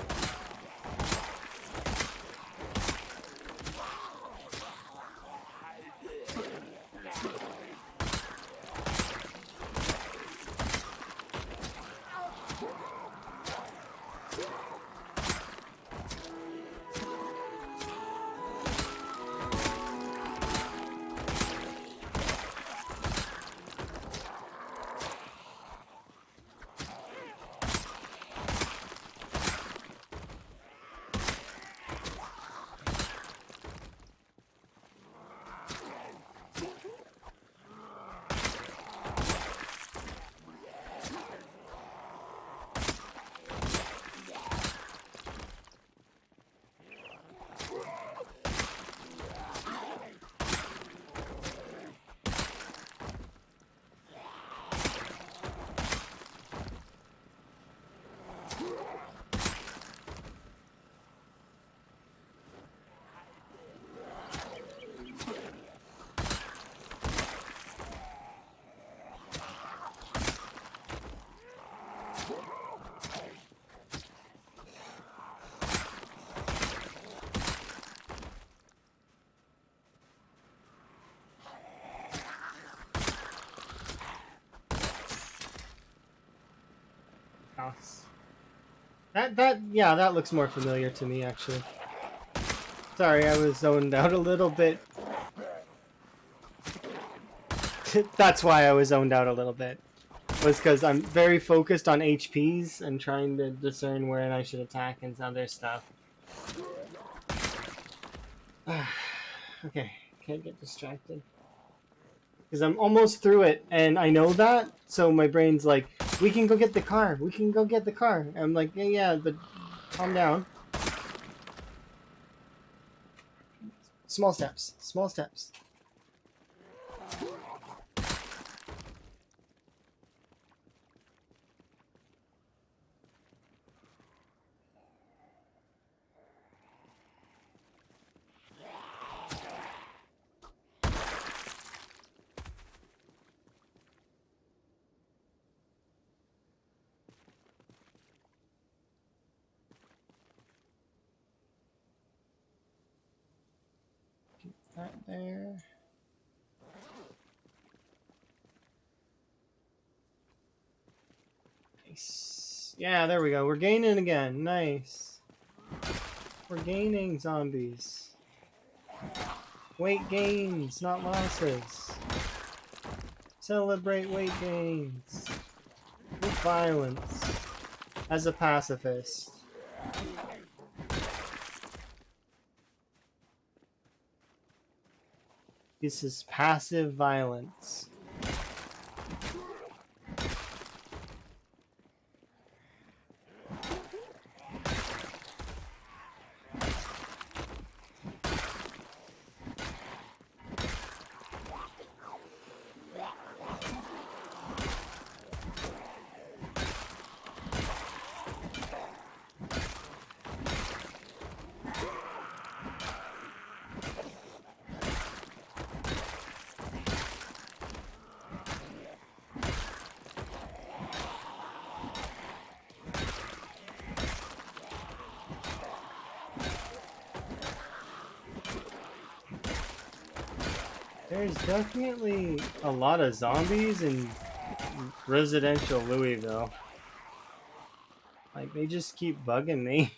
House. Yeah, that looks more familiar to me actually. Sorry, I was zoned out a little bit. That's why I was zoned out a little bit. Was because I'm very focused on HPs and trying to discern where I should attack and other stuff. Okay, can't get distracted. Because I'm almost through it, and I know that, so my brain's like, we can go get the car, we can go get the car. And I'm like, yeah, but calm down. Small steps, small steps. That there. Nice. Yeah, there we go. We're gaining again. Nice. We're gaining zombies. Weight gains, not losses. Celebrate weight gains. With violence. As a pacifist. This is passive violence. There's definitely a lot of zombies in residential Louisville. Like, they just keep bugging me.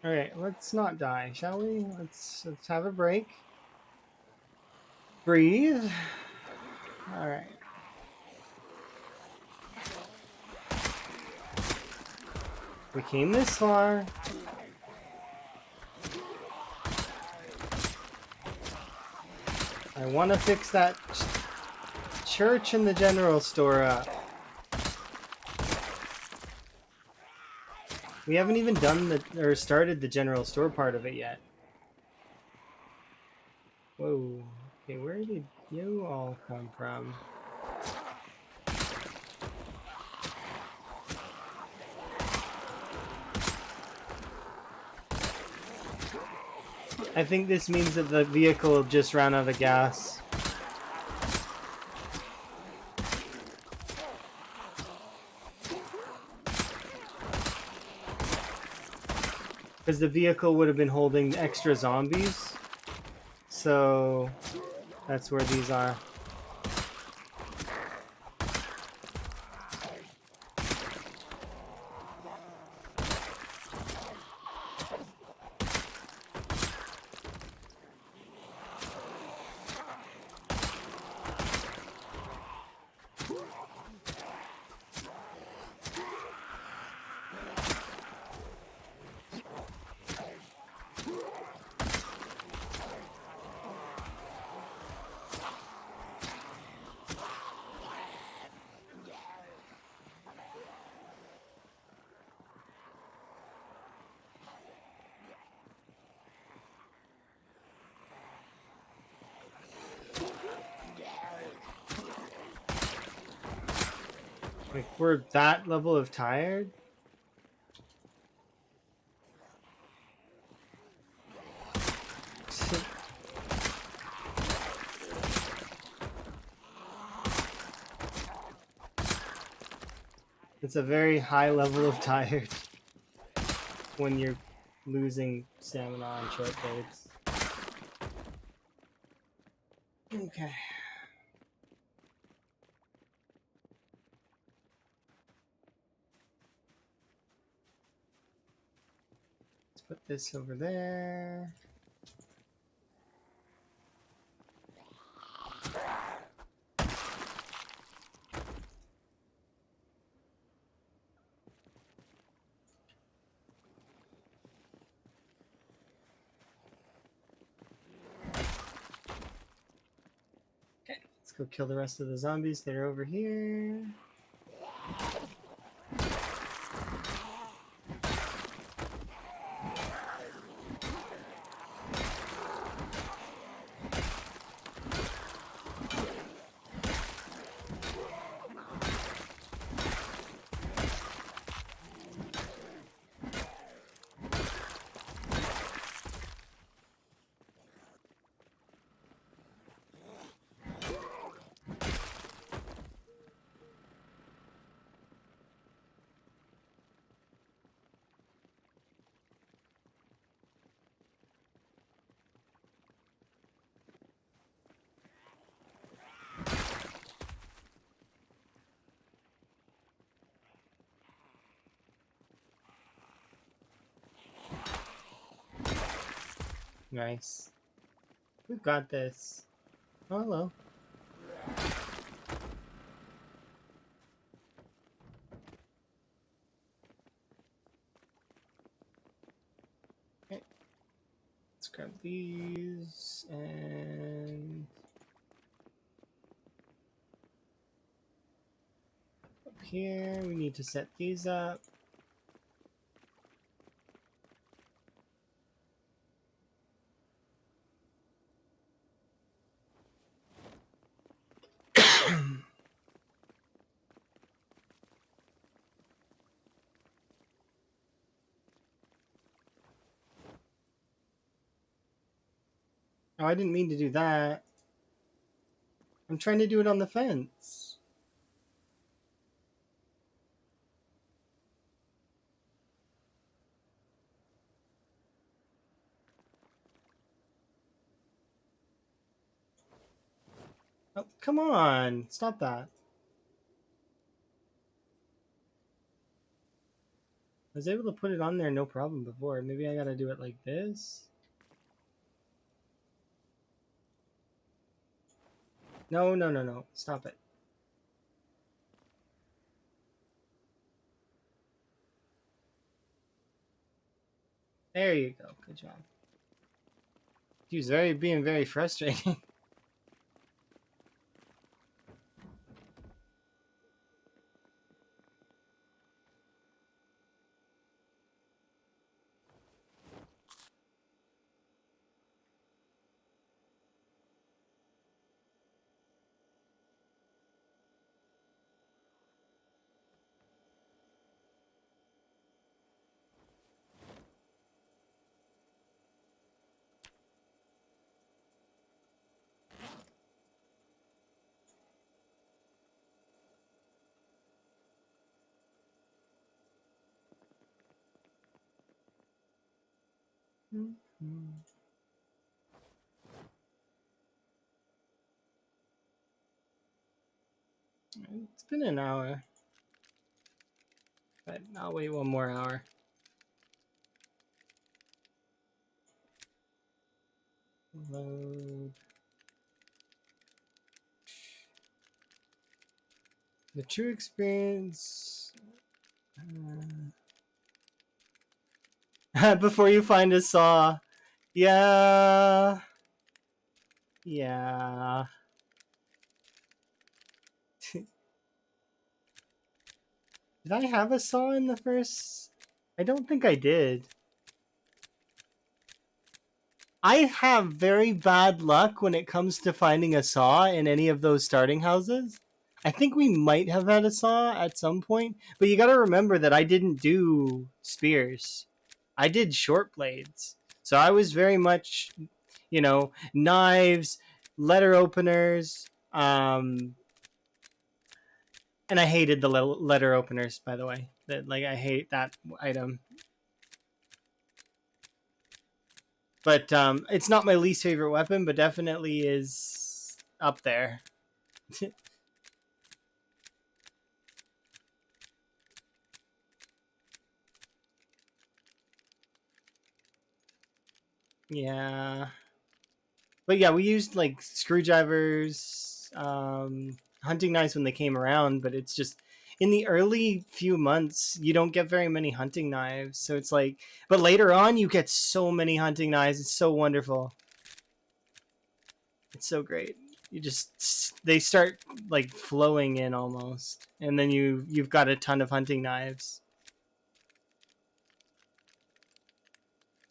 Alright, let's not die, shall we? Let's have a break. Breathe. Alright. We came this far. I want to fix that church and the general store up. We haven't even done or started the general store part of it yet. Whoa. Okay, where did you all come from? I think this means that the vehicle just ran out of gas. Because the vehicle would have been holding extra zombies. So that's where these are. Like, we're that level of tired? It's a very high level of tired when you're losing stamina on short blades. Okay. Let's put this over there. Let's go kill the rest of the zombies that are over here. Nice. We've got this. Oh, hello. Okay. Let's grab these and up here we need to set these up. Oh, I didn't mean to do that. I'm trying to do it on the fence. Oh, come on. Stop that. I was able to put it on there no problem before. Maybe I gotta do it like this. No, no, no, no. Stop it. There you go. Good job. He was being very frustrating. It's been an hour. But I'll wait one more hour. Load. The true experience. Before you find a saw. Yeah. Yeah. Did I have a saw in the first? I don't think I did. I have very bad luck when it comes to finding a saw in any of those starting houses. I think we might have had a saw at some point, but you gotta remember that I didn't do spears. I did short blades. So I was very much, knives, letter openers, And I hated the letter openers, by the way. That like I hate that item. But it's not my least favorite weapon, but definitely is up there. Yeah. But yeah, we used like screwdrivers, hunting knives when they came around, but it's just in the early few months you don't get very many hunting knives. So it's like, but later on you get so many hunting knives. It's so wonderful. It's so great. You just they start like flowing in almost, and then you've got a ton of hunting knives.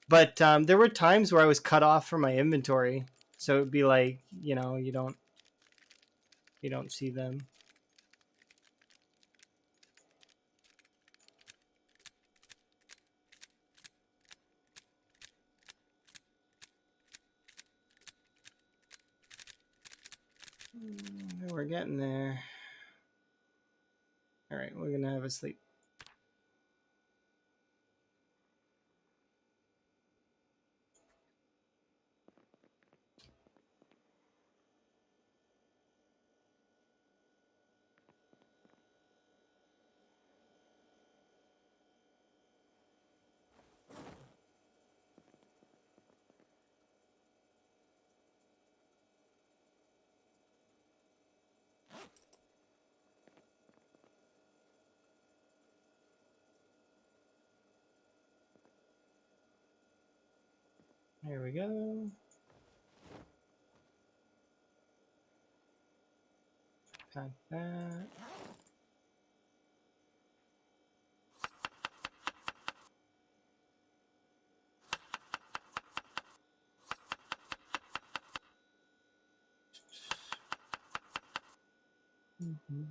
But there were times where I was cut off from my inventory, so it'd be like, you don't see them. We're getting there. All right, we're gonna have a sleep. There we go. Pack that. Mm-hmm.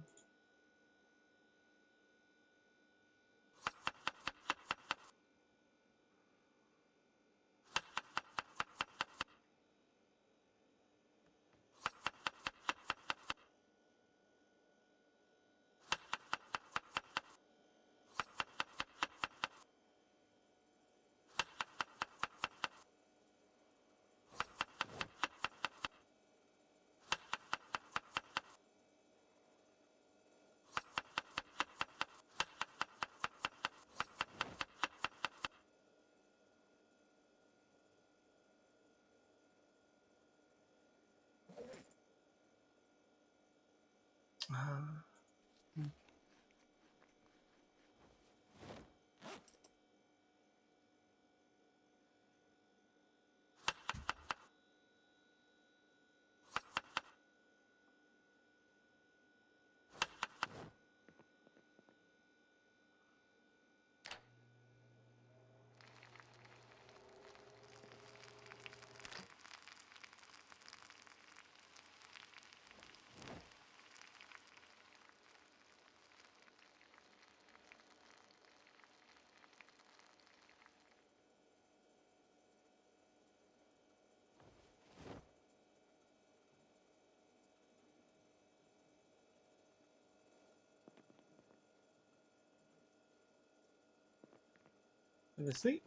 Have a sleep.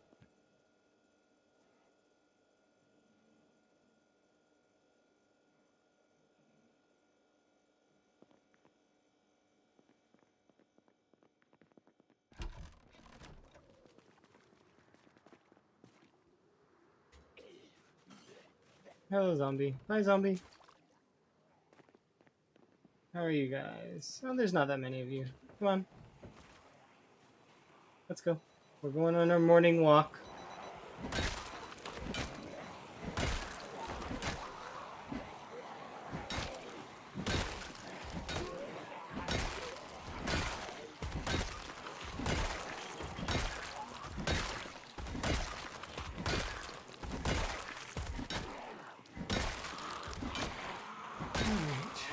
Hello, zombie. Bye, zombie. How are you guys? Oh, there's not that many of you. Come on. Let's go. We're going on our morning walk.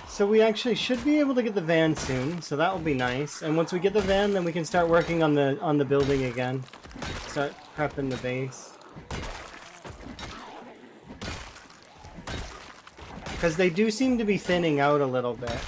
So we actually should be able to get the van soon, so that will be nice. And once we get the van, then we can start working on the building again. Start prepping the base. Because they do seem to be thinning out a little bit.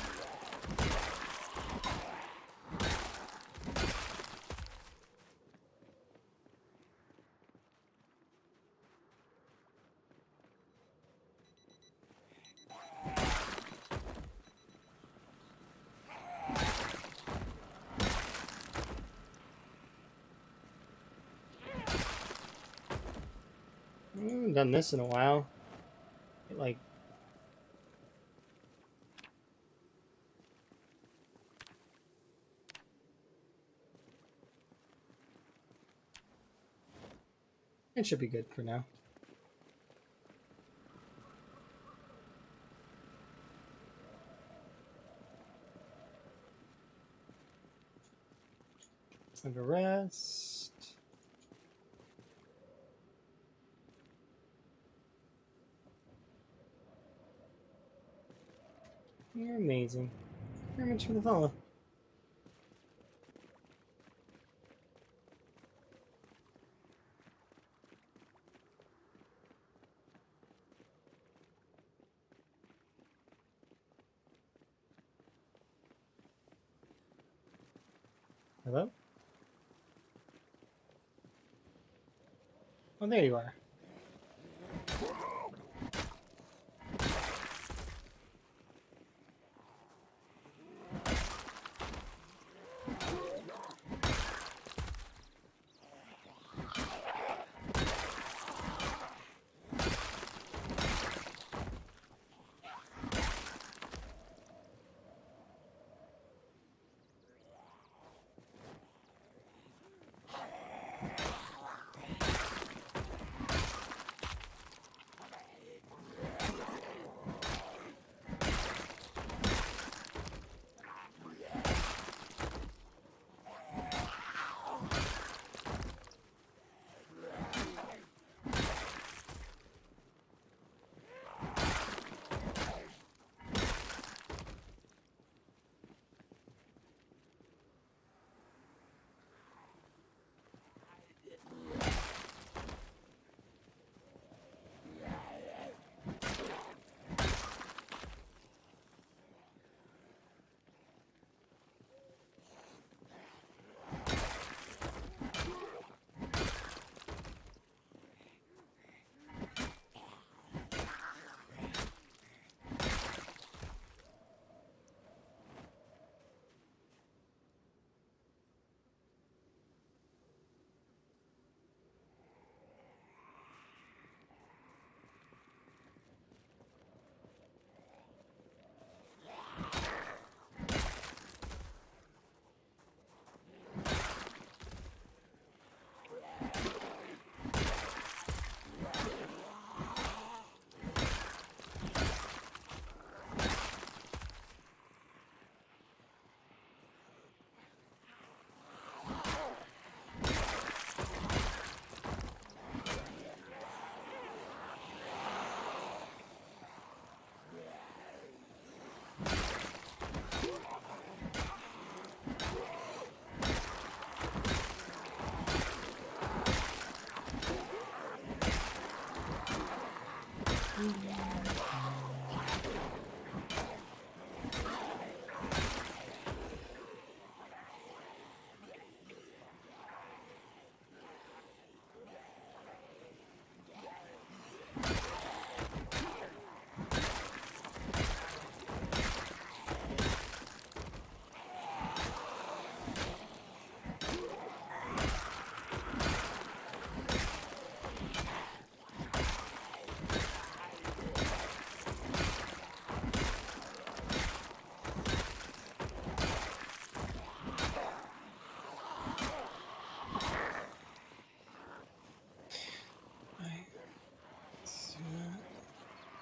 I haven't done this in a while. Like, it should be good for now. Have a rest. You're amazing. Very much for the follow. Hello? Oh, there you are.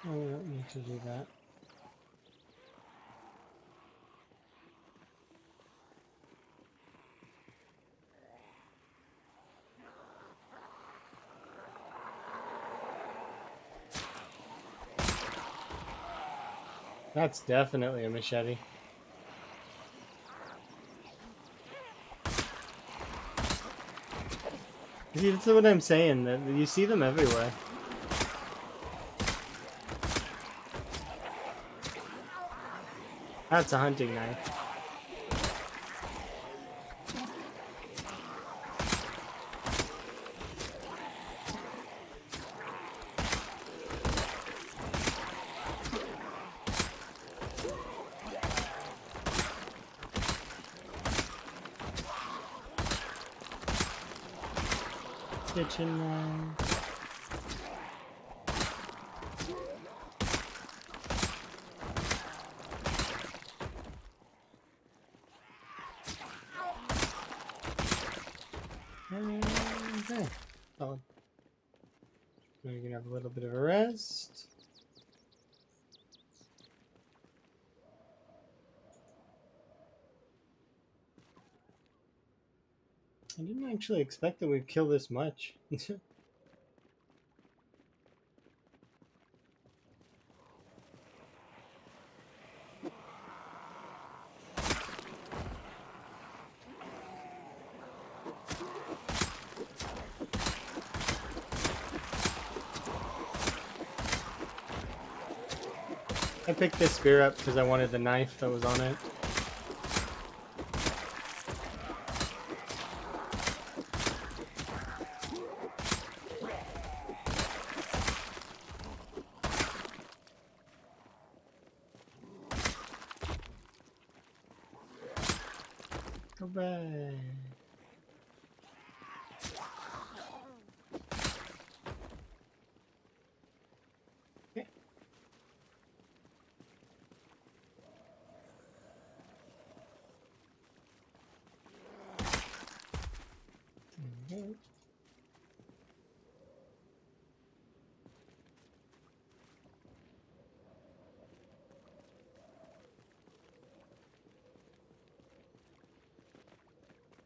Oh, we don't need to do that. That's definitely a machete. See, that's what I'm saying. That you see them everywhere. That's a hunting knife. Kitchen knife. Now you can have a little bit of a rest. I didn't actually expect that we'd kill this much. I picked this spear up because I wanted the knife that was on it. Go back. Okay.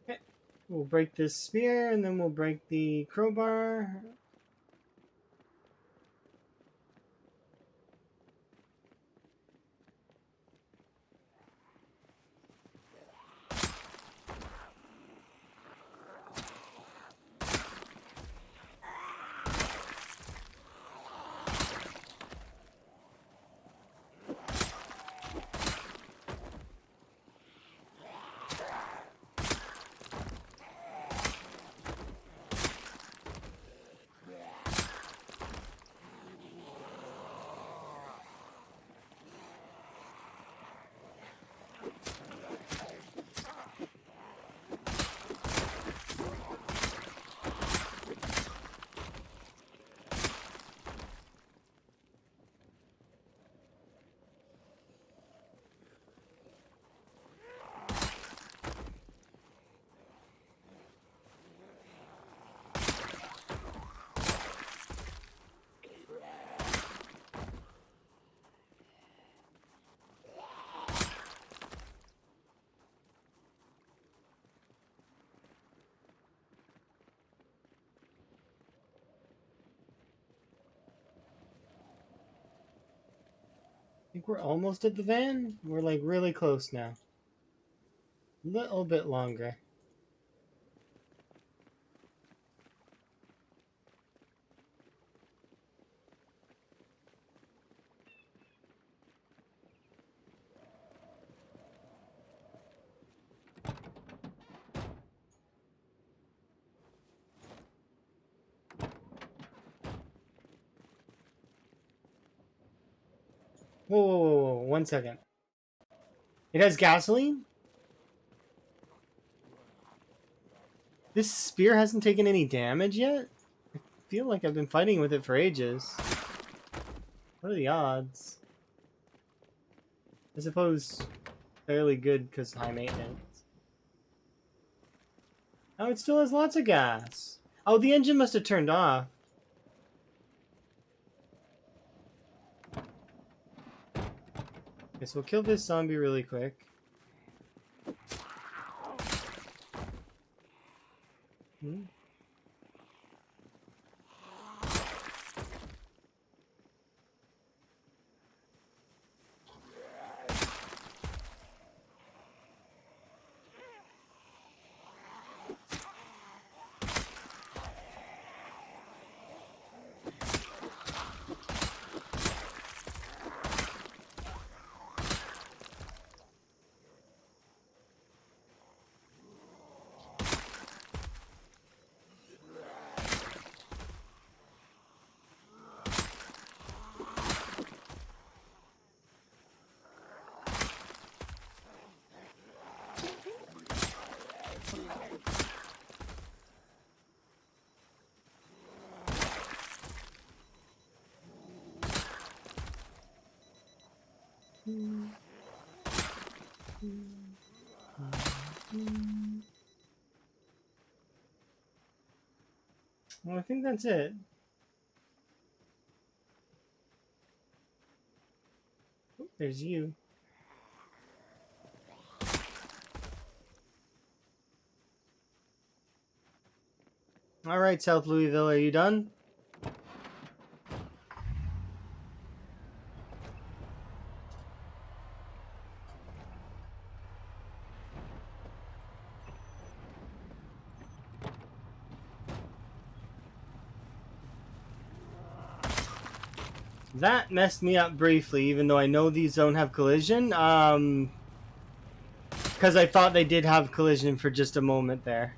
Okay. We'll break this spear and then we'll break the crowbar. I think we're almost at the van. We're like really close now. A little bit longer. Whoa, whoa, whoa, whoa, 1 second. It has gasoline? This spear hasn't taken any damage yet? I feel like I've been fighting with it for ages. What are the odds? I suppose fairly good because high maintenance. Oh, it still has lots of gas. Oh, the engine must have turned off. Okay, so we'll kill this zombie really quick. Hmm. Well, I think that's it. there's you. All right, South Louisville, are you done? That messed me up briefly, even though I know these don't have collision. Because I thought they did have collision for just a moment there.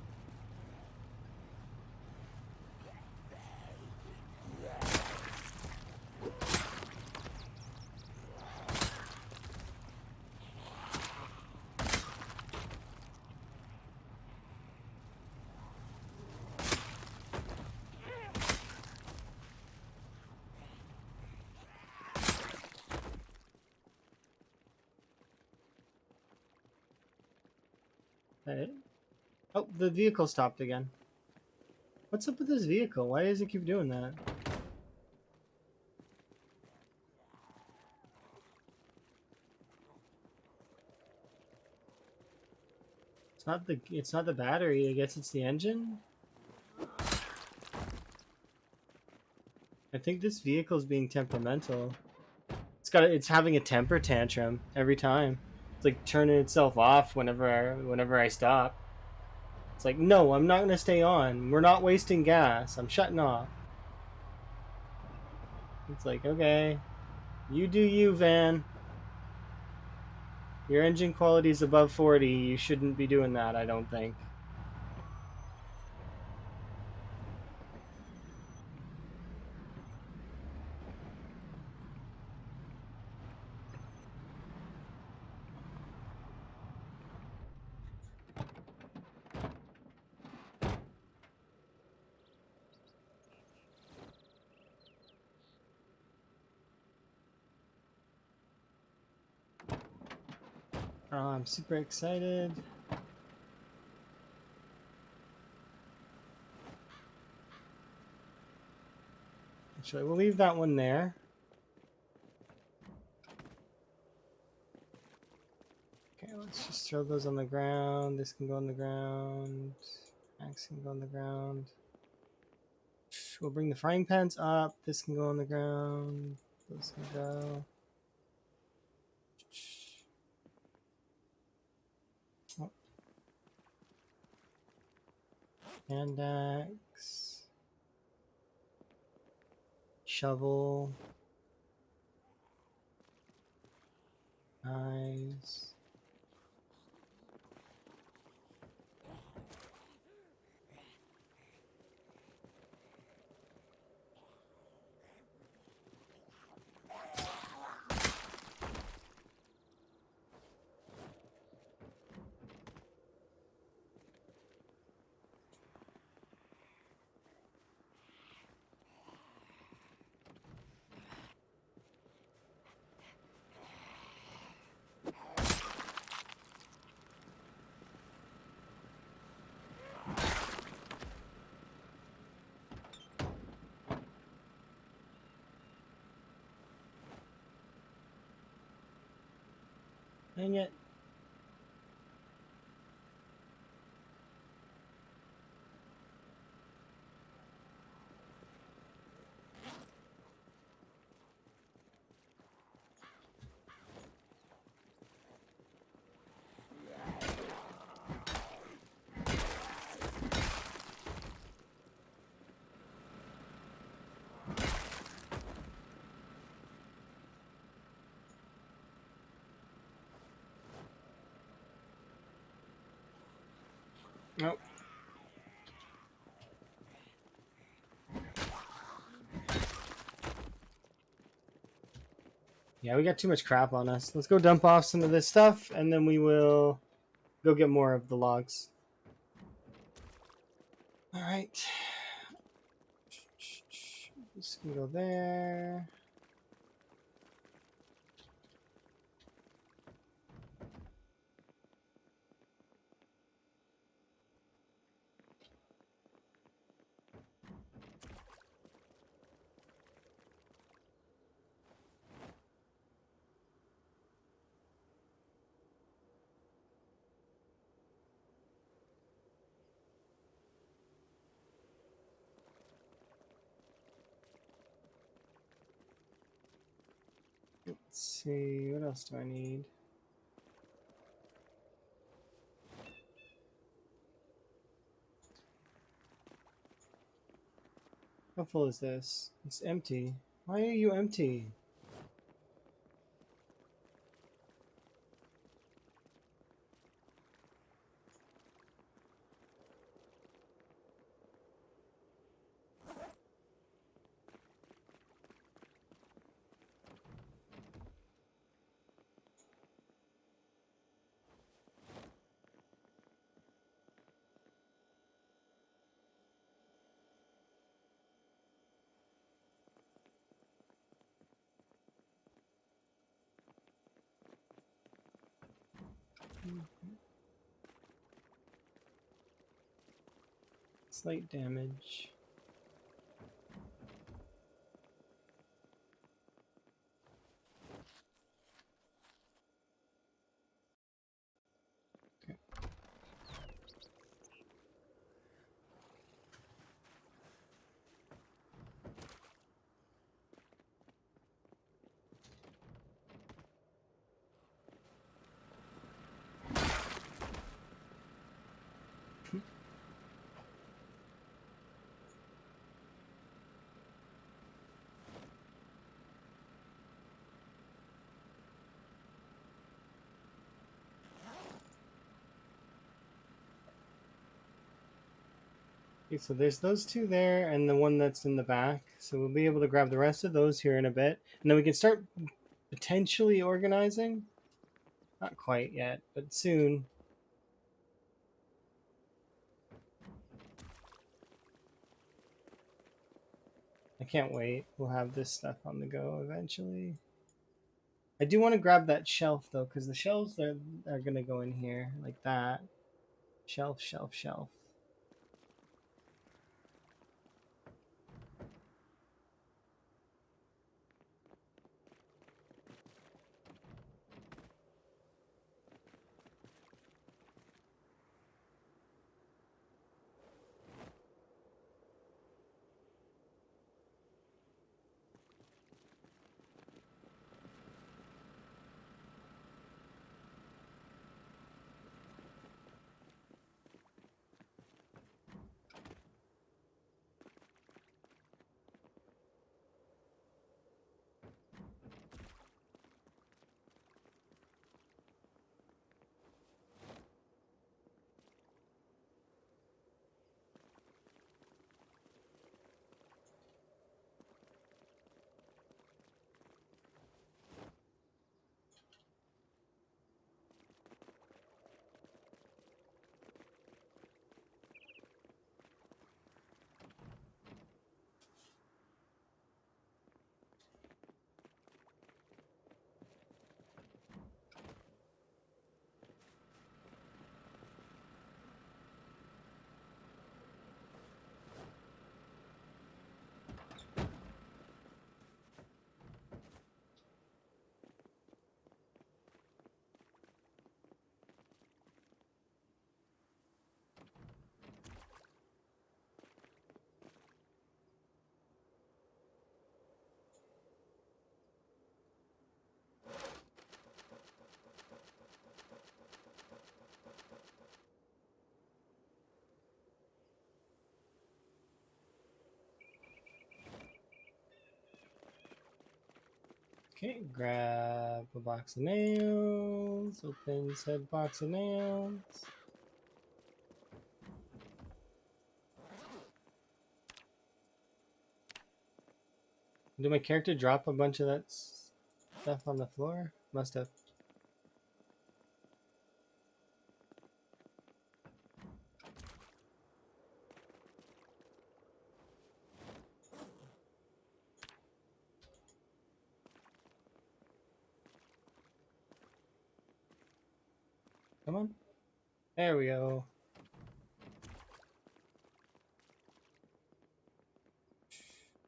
Hey. Oh, the vehicle stopped again. What's up with this vehicle? Why does it keep doing that? It's not the battery. I guess it's the engine. I think this vehicle is being temperamental. It's having a temper tantrum every time. It's like turning itself off whenever I stop. It's like, no, I'm not gonna stay on. We're not wasting gas. I'm shutting off. It's like, okay, you do you, van. Your engine quality is above 40. You shouldn't be doing that, I don't think. Oh, I'm super excited. Actually, we'll leave that one there. Okay, let's just throw those on the ground. This can go on the ground. Axe can go on the ground. We'll bring the frying pans up. This can go on the ground. Those can go. Oh. Hand axe. Shovel. Knives. Dang it. Nope. Yeah, we got too much crap on us. Let's go dump off some of this stuff, and then we will go get more of the logs. All right. This can go there. Let's see, what else do I need? How full is this? It's empty. Why are you empty? Slight damage. Okay. Okay, so there's those two there and the one that's in the back. So we'll be able to grab the rest of those here in a bit. And then we can start potentially organizing. Not quite yet, but soon. I can't wait. We'll have this stuff on the go eventually. I do want to grab that shelf though, because the shelves are gonna go in here like that. Shelf, shelf, shelf. Okay, grab a box of nails. Open said box of nails. Did my character drop a bunch of that stuff on the floor? Must have. Come on. There we go.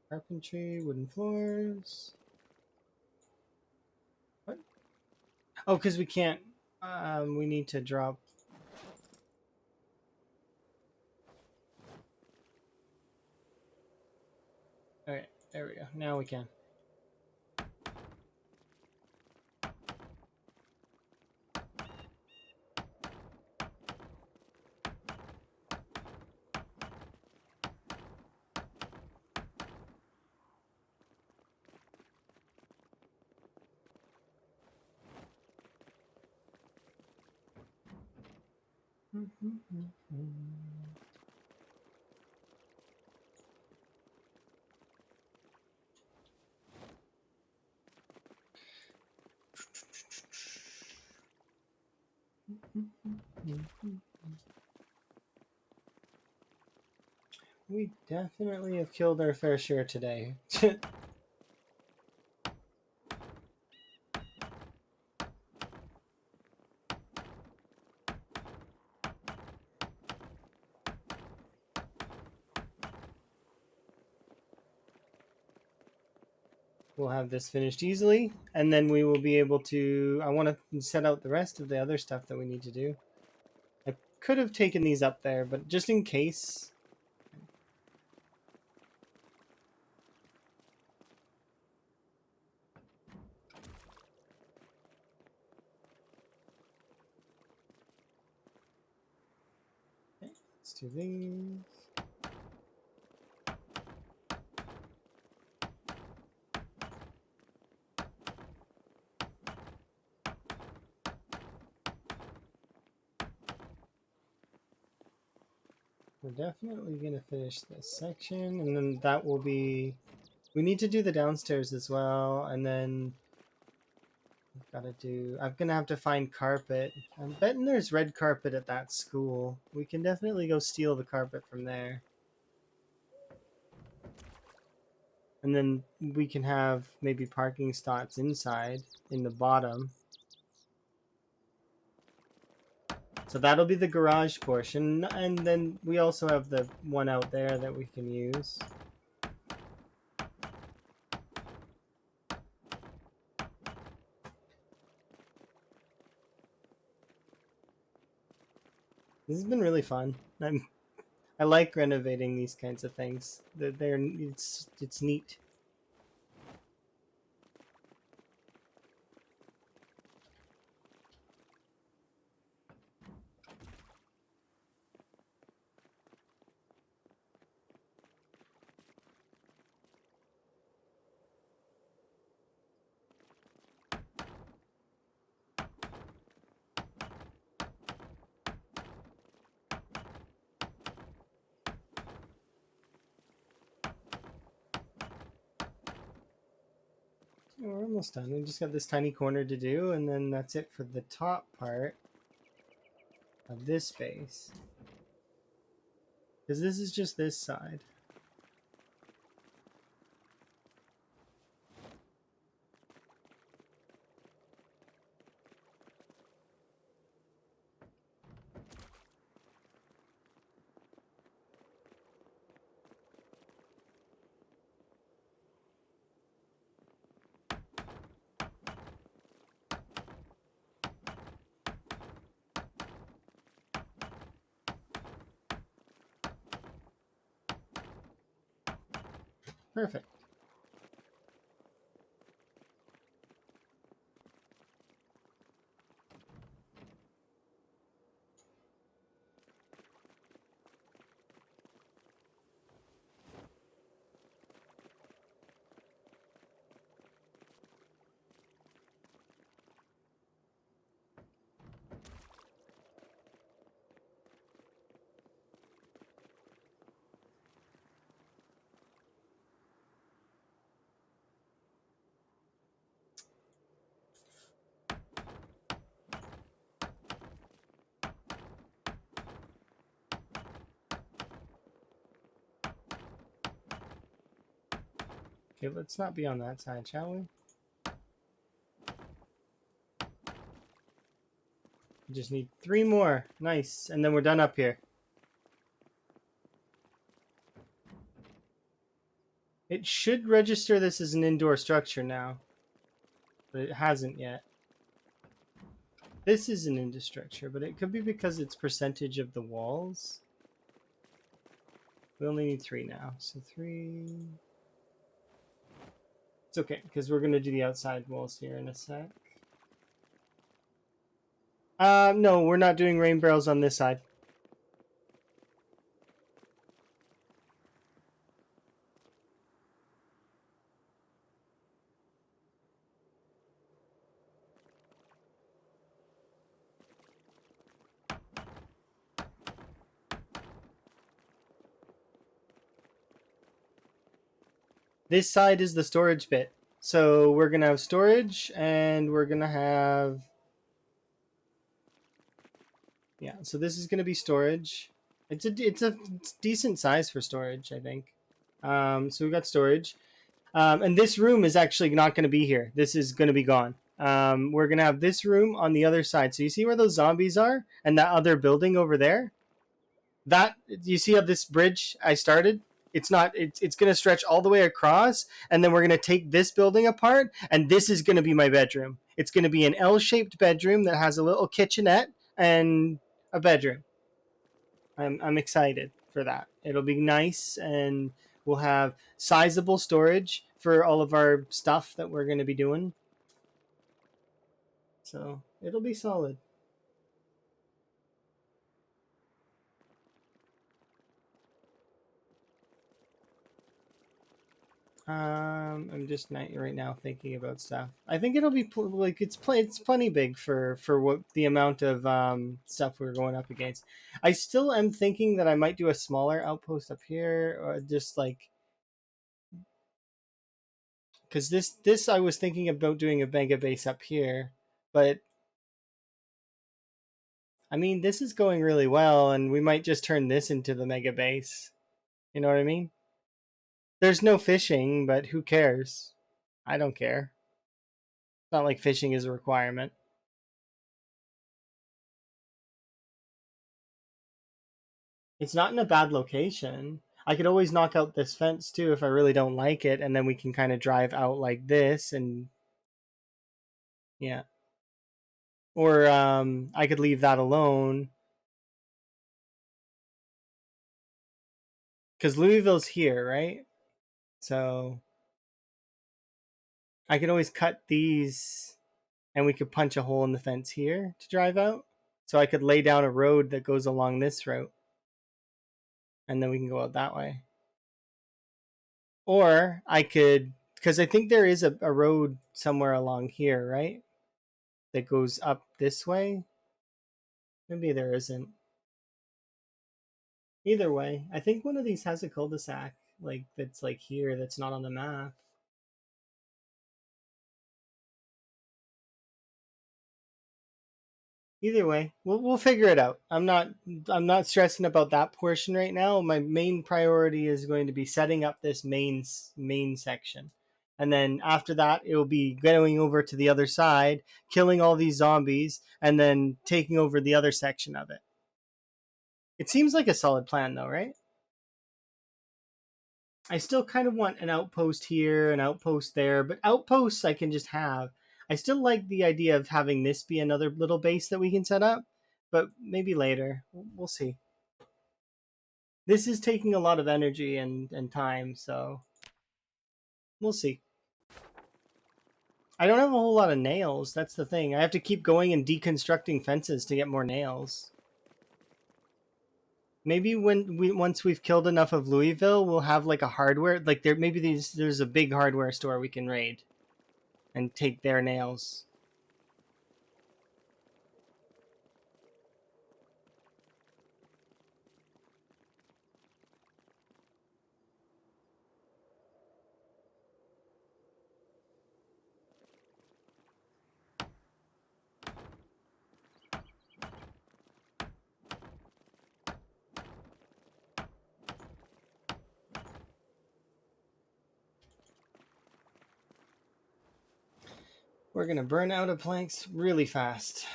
Carpentry, wooden floors. What? Oh, because we can't. We need to drop. Okay, there we go. Now we can. We definitely have killed our fair share today. We'll have this finished easily, and then we will be able to... I want to set out the rest of the other stuff that we need to do. I could have taken these up there, but just in case... Okay, let's do these. We're definitely going to finish this section, and then that will be... We need to do the downstairs as well, and then I've got to do... I'm going to have to find carpet. I'm betting there's red carpet at that school. We can definitely go steal the carpet from there. And then we can have maybe parking spots inside in the bottom. So that'll be the garage portion, and then we also have the one out there that we can use. This has been really fun. I like renovating these kinds of things. It's neat. We're almost done. We just got this tiny corner to do, and then that's it for the top part of this space. Because this is just this side. Perfect. Okay, let's not be on that side, shall we? We just need 3 more. Nice. And then we're done up here. It should register this as an indoor structure now, but it hasn't yet. This is an indoor structure, but it could be because it's percentage of the walls. We only need 3 now, so 3. It's okay, because we're going to do the outside walls here in a sec. No, we're not doing rain barrels on this side. This side is the storage bit. So we're gonna have storage, and we're gonna have, yeah. So this is gonna be storage. It's a decent size for storage, I think. So we got storage, and this room is actually not gonna be here. This is gonna be gone. We're gonna have this room on the other side. So you see where those zombies are, and that other building over there. That, you see how this bridge I started, it's not, it's going to stretch all the way across, and then we're going to take this building apart, and this is going to be my bedroom. It's going to be an L-shaped bedroom that has a little kitchenette and a bedroom. I'm excited for that. It'll be nice, and we'll have sizable storage for all of our stuff that we're going to be doing, so it'll be solid. I'm just not right now thinking about stuff. I think it'll be like it's plenty big for what the amount of stuff we're going up against. I still am thinking that I might do a smaller outpost up here, or just like, because this I was thinking about doing a mega base up here, but I mean this is going really well, and we might just turn this into the mega base. You know what I mean? There's no fishing, but who cares? I don't care. It's not like fishing is a requirement. It's not in a bad location. I could always knock out this fence too if I really don't like it, and then we can kind of drive out like this, and yeah. Or I could leave that alone because Louisville's here, right? So I could always cut these, and we could punch a hole in the fence here to drive out. So I could lay down a road that goes along this route, and then we can go out that way. Or I could, because I think there is a road somewhere along here, right? That goes up this way. Maybe there isn't. Either way, I think one of these has a cul-de-sac, like that's like here, that's not on the map. Either way, we'll figure it out. I'm not stressing about that portion right now. My main priority is going to be setting up this main section. And then after that, it will be going over to the other side, killing all these zombies, and then taking over the other section of it. It seems like a solid plan though, right? I still kind of want an outpost here, an outpost there, but outposts I can just have. I still like the idea of having this be another little base that we can set up, but maybe later. We'll see. This is taking a lot of energy and time, so we'll see. I don't have a whole lot of nails. That's the thing. I have to keep going and deconstructing fences to get more nails. Maybe once we've killed enough of Louisville, we'll have like a hardware, like there's a big hardware store we can raid and take their nails. We're gonna burn out of planks really fast.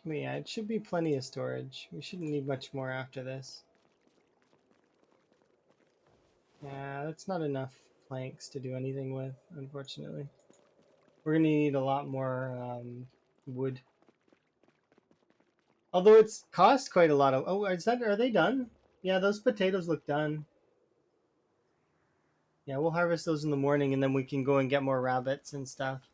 But yeah, it should be plenty of storage. We shouldn't need much more after this. Yeah, that's not enough planks to do anything with, unfortunately. We're gonna need a lot more wood. Although it's cost quite a lot of. Oh, are they done? Yeah, those potatoes look done. Yeah, we'll harvest those in the morning, and then we can go and get more rabbits and stuff.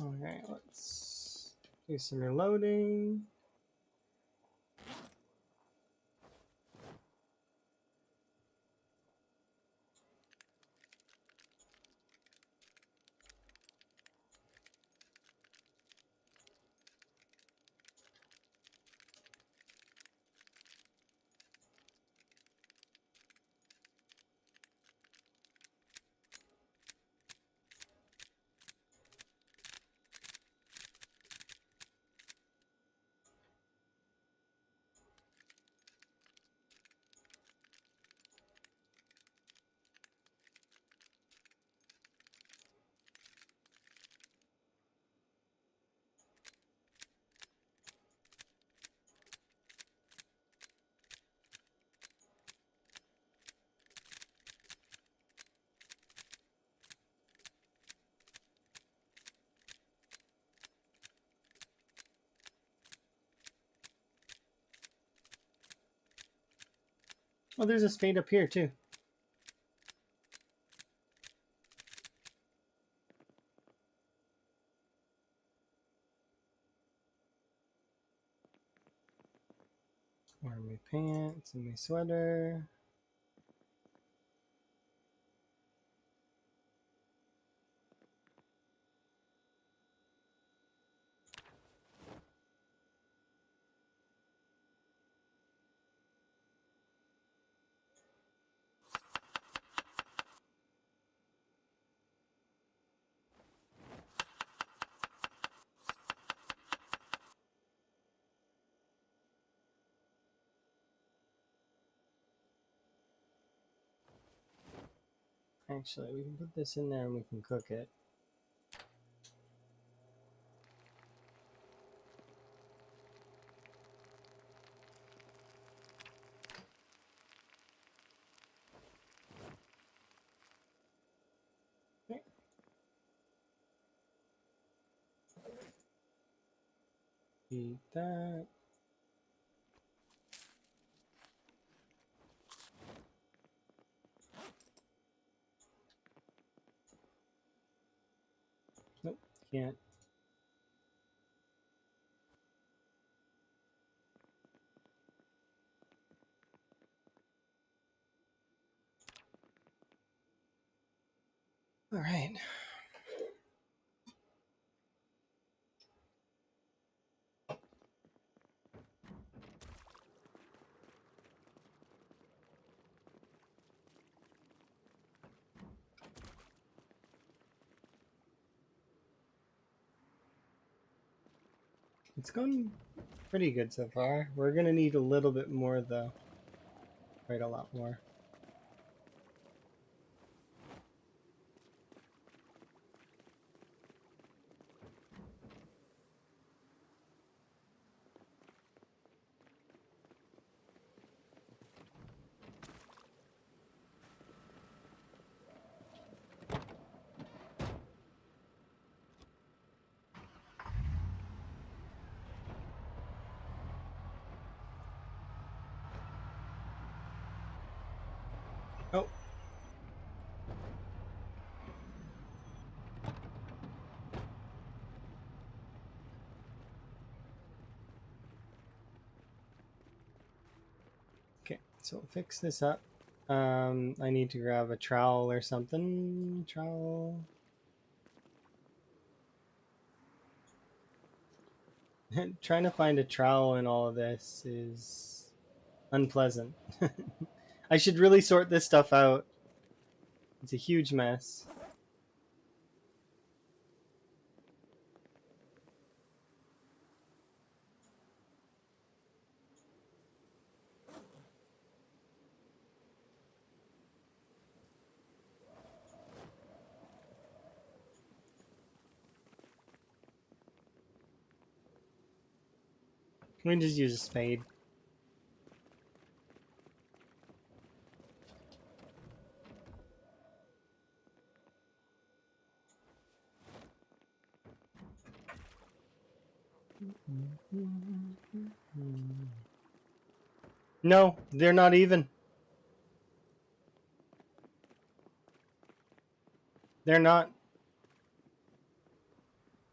Alright, let's do some reloading. Oh, there's a spade up here too. Wear my pants and my sweater. Actually, we can put this in there and we can cook it. Okay. Eat that. Nope, can't. All right. It's going pretty good so far. We're gonna need a little bit more though. Quite a lot more. Oh. Okay, so we'll fix this up. I need to grab a trowel or something. Trowel. Trying to find a trowel in all of this is unpleasant. I should really sort this stuff out. It's a huge mess. We can just use a spade. No, they're not even. They're not.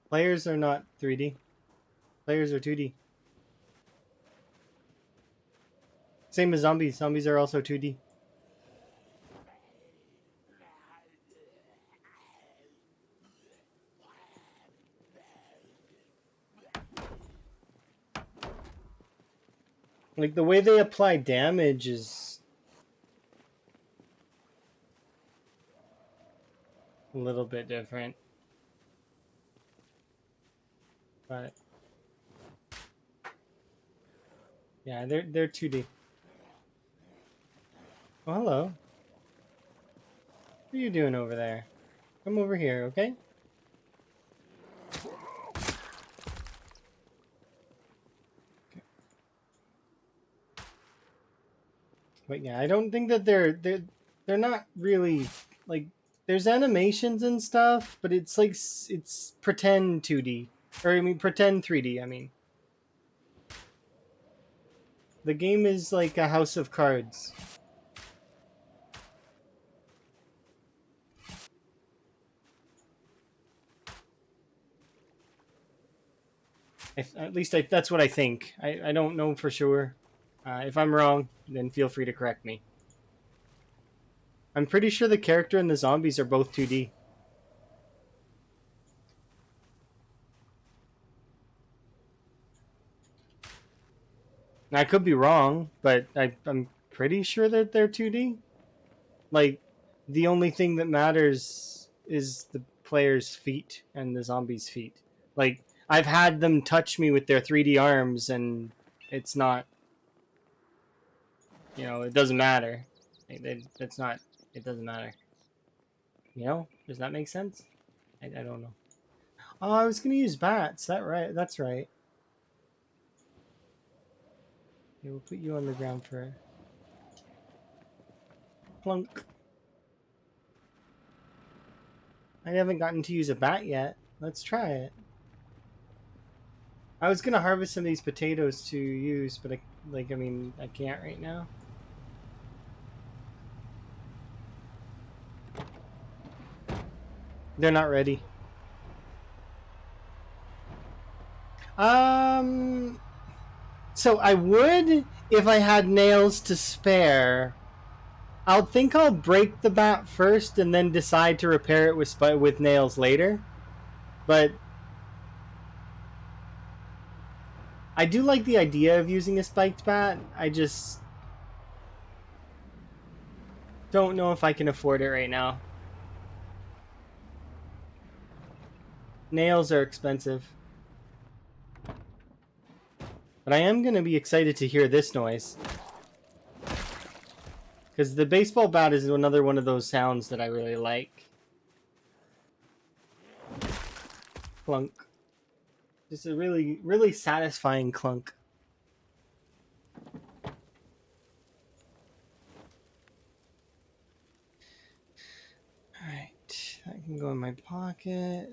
Players are not 3D. Players are 2D. Same as zombies. Zombies are also 2D. Like, the way they apply damage is a little bit different. But yeah, they're 2D. Oh, hello. What are you doing over there? Come over here, okay? But yeah, I don't think that they're not really like, there's animations and stuff, but it's like it's pretend 2D, or I mean pretend 3D. I mean, the game is like a house of cards. At least that's what I think. I don't know for sure. If I'm wrong, then feel free to correct me. I'm pretty sure the character and the zombies are both 2D. Now, I could be wrong, but I'm pretty sure that they're 2D. Like, the only thing that matters is the player's feet and the zombie's feet. Like, I've had them touch me with their 3D arms, and it's not, it doesn't matter. It's not, it doesn't matter. Does that make sense? I don't know. Oh, I was gonna use bats. That's right. Okay, we'll put you on the ground for a plunk. I haven't gotten to use a bat yet. Let's try it. I was gonna harvest some of these potatoes to use, but I can't right now. They're not ready. So I would if I had nails to spare. I'll break the bat first and then decide to repair it with nails later. But I do like the idea of using a spiked bat. I just don't know if I can afford it right now. Nails are expensive. But I am going to be excited to hear this noise. Because the baseball bat is another one of those sounds that I really like. Clunk. Just a really, really satisfying clunk. Alright, that can go in my pocket.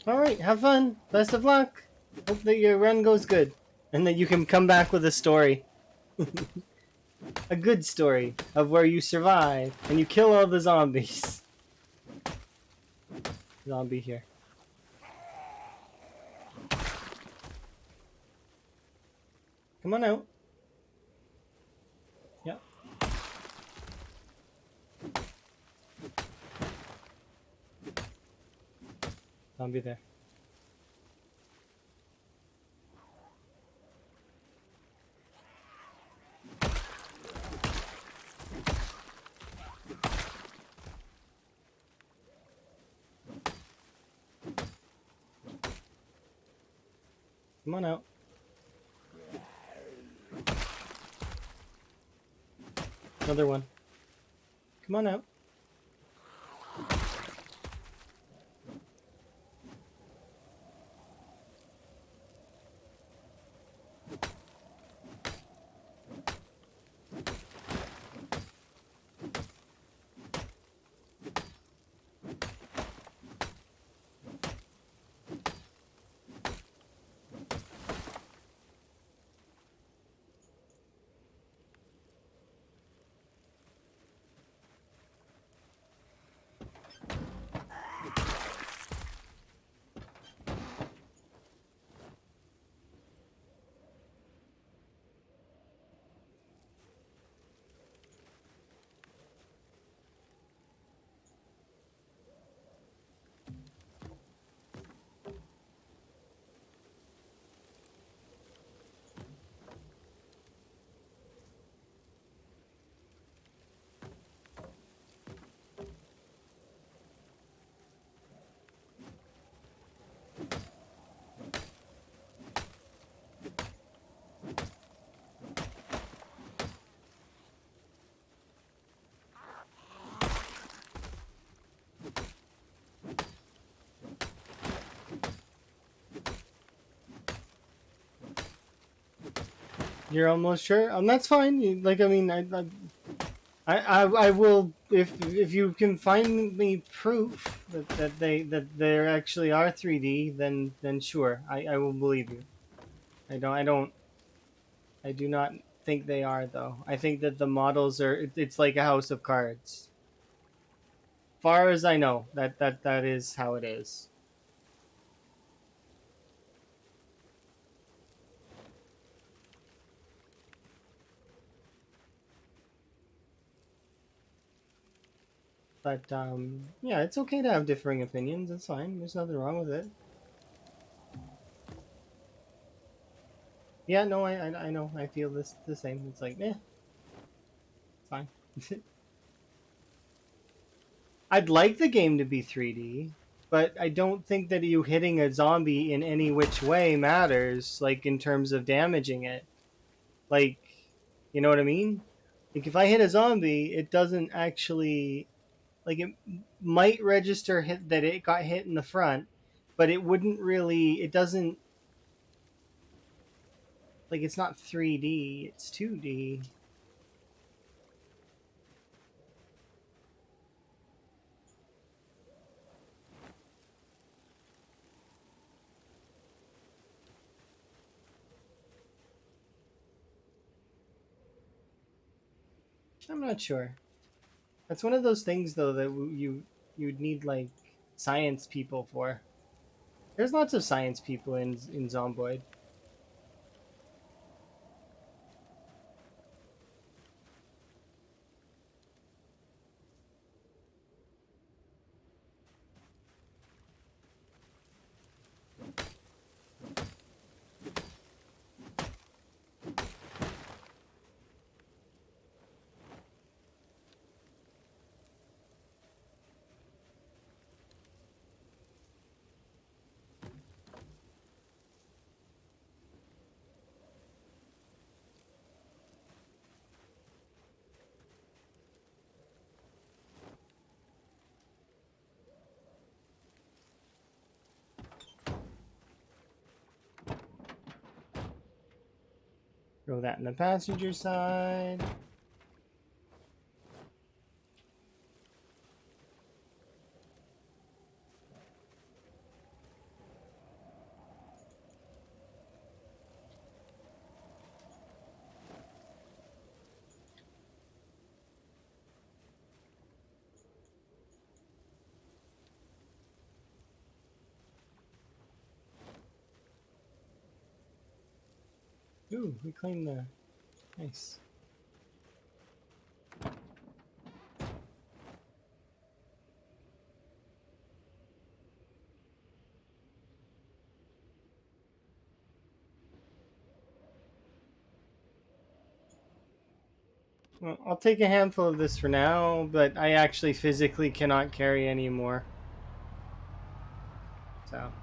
Alright, have fun. Best of luck. Hope that your run goes good. And that you can come back with a story. A good story of where you survive and you kill all the zombies. Zombie here. Come on out. Yep. Zombie there. Come on out. Another one. Come on out. You're almost sure? That's fine. Like, I mean, I will if you can find me proof that there actually are 3D, then sure, I will believe you. I do not think they are though. I think that the models are it's like a house of cards. Far as I know, that is how it is. But yeah, it's okay to have differing opinions. It's fine. There's nothing wrong with it. Yeah, no, I know. I feel this the same. It's like, it's fine. I'd like the game to be 3D, but I don't think that you hitting a zombie in any which way matters, like in terms of damaging it. Like, you know what I mean? Like if I hit a zombie, it doesn't actually like it might register hit that it got hit in the front, but it wouldn't really it doesn't like it's not 3D, it's 2D. I'm not sure. That's one of those things though that you'd need like science people for. There's lots of science people in Zomboid. Throw that in the passenger side. Ooh, we claimed the nice. Well, I'll take a handful of this for now, but I actually physically cannot carry any more. So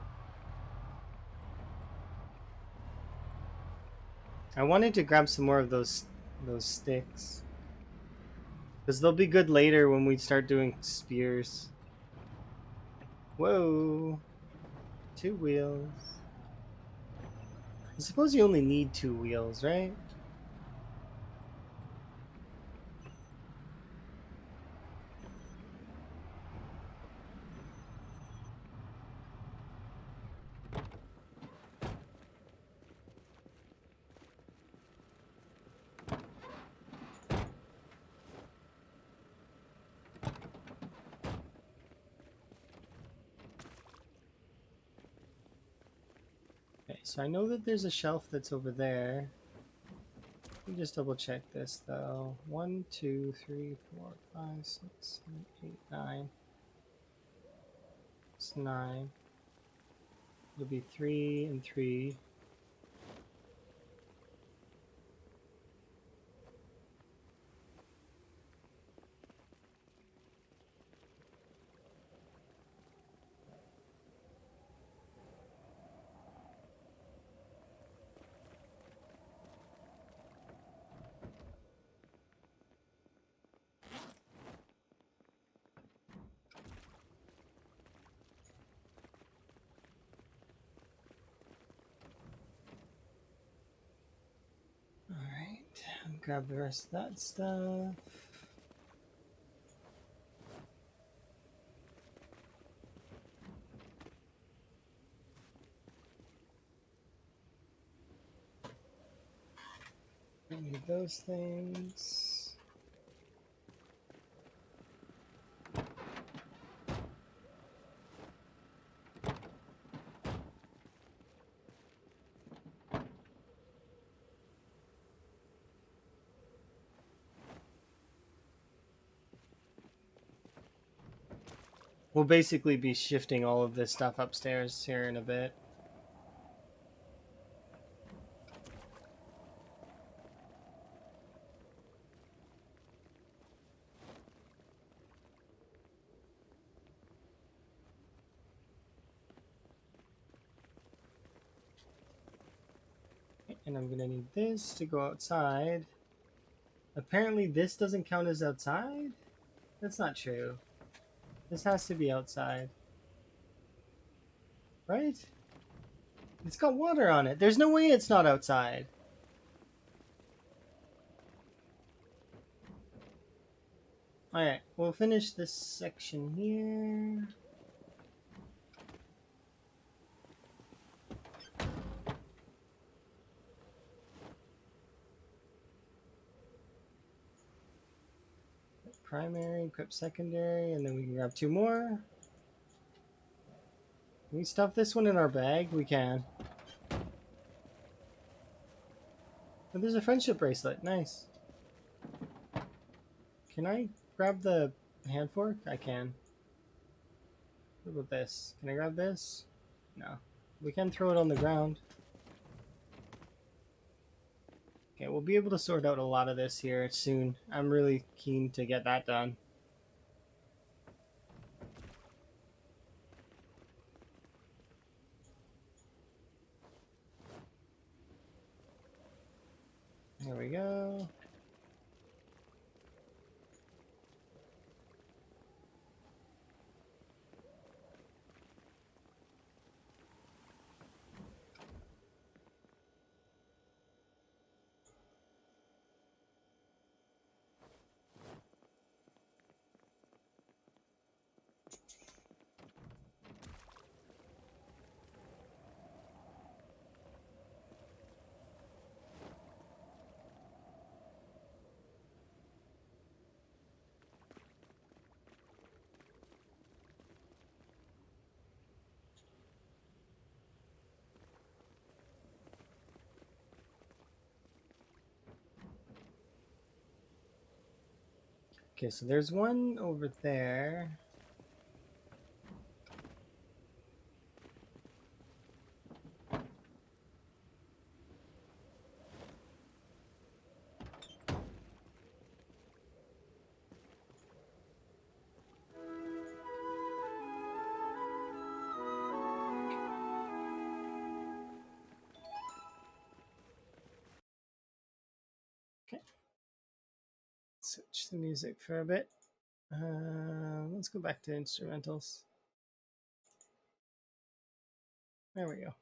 I wanted to grab some more of those sticks. Because they'll be good later when we start doing spears. Whoa. 2 wheels. I suppose you only need 2 wheels, right? Okay, so I know that there's a shelf that's over there. Let me just double check this though. 1, 2, 3, 4, 5, 6, 7, 8, 9. It's 9. It'll be 3 and 3. Alright, grab the rest of that stuff. Don't need those things. We'll basically be shifting all of this stuff upstairs here in a bit. And I'm gonna need this to go outside. Apparently this doesn't count as outside? That's not true. This has to be outside. Right? It's got water on it. There's no way it's not outside. Alright, we'll finish this section here. Primary, equip secondary, and then we can grab 2 more. Can we stuff this one in our bag? We can. Oh, there's a friendship bracelet. Nice. Can I grab the hand fork? I can. What about this? Can I grab this? No. We can throw it on the ground. Okay, we'll be able to sort out a lot of this here soon. I'm really keen to get that done. There we go. Okay, so there's one over there. Switch the music for a bit. Let's go back to instrumentals. There we go.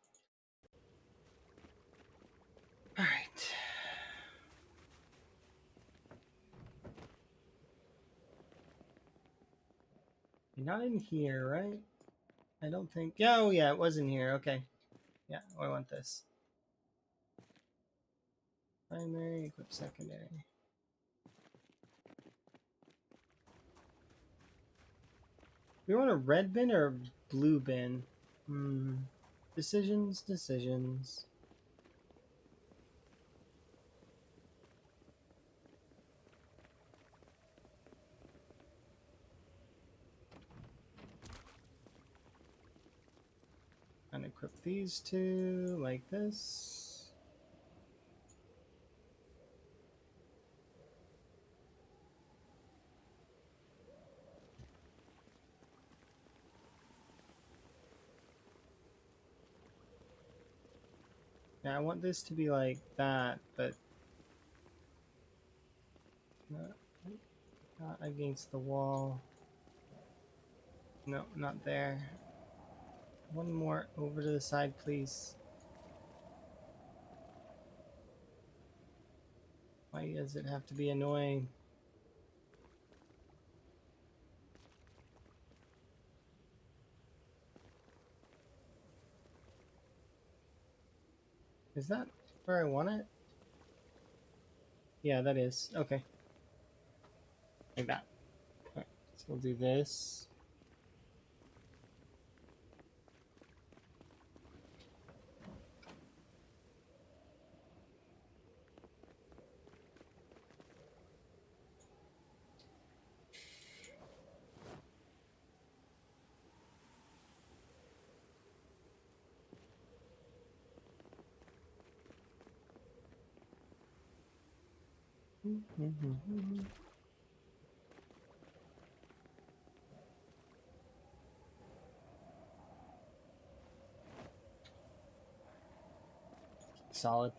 All right. You're not in here, right? I don't think. Yeah, oh yeah, it was in here. Okay. Yeah, I want this. Primary, equip secondary. We want a red bin or a blue bin? Decisions. And equip these two like this. Yeah, I want this to be like that, but not against the wall. No, not there. One more over to the side, please. Why does it have to be annoying? Is that where I want it? Yeah, that is. Okay. Like that. Alright, so we'll do this. Solid.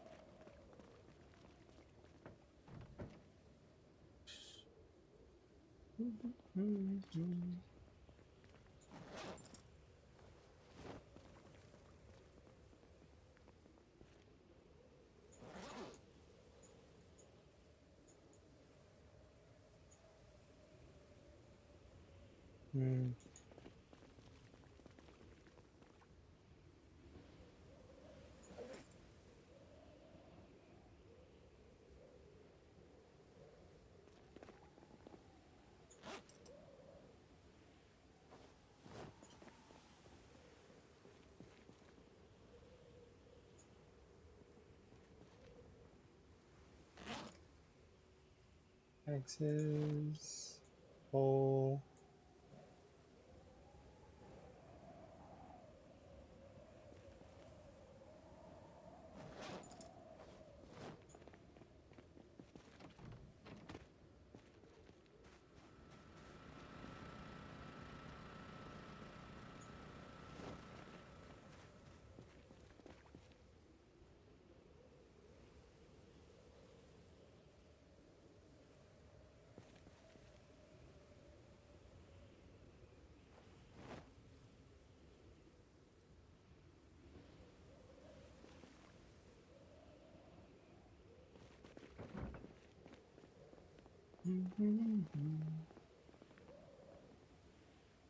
X's. Hole.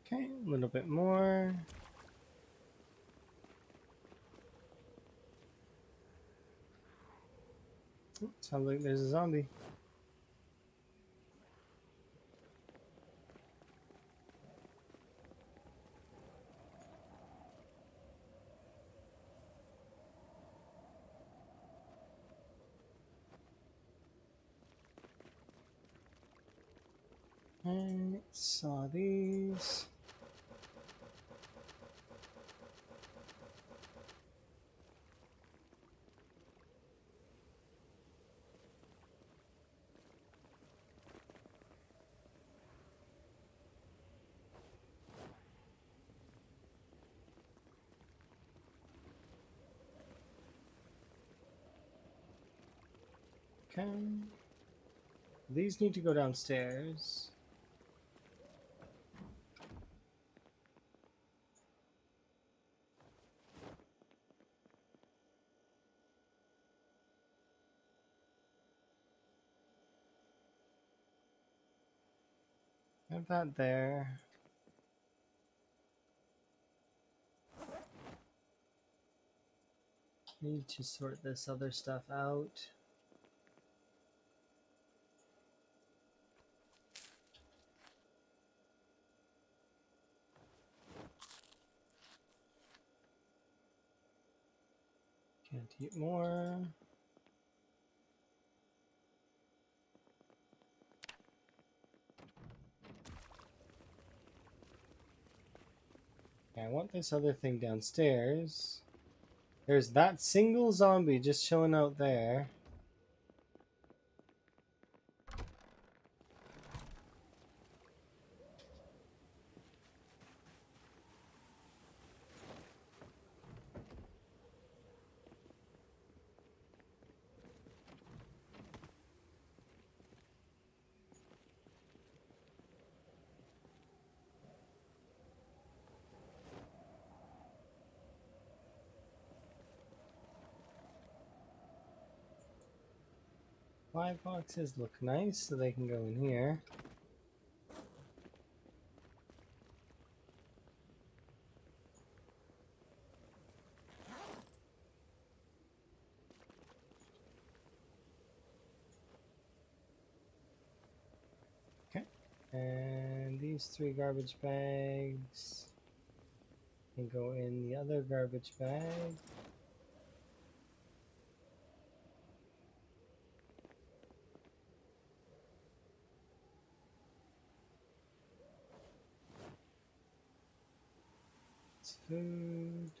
Okay, a little bit more. Sounds like there's a zombie. I saw these. Okay. These need to go downstairs. Have that there. Need to sort this other stuff out. Can't eat more. I want this other thing downstairs. There's that single zombie just chilling out there. Five boxes look nice, so they can go in here. Okay. And these 3 garbage bags can go in the other garbage bag. It's food.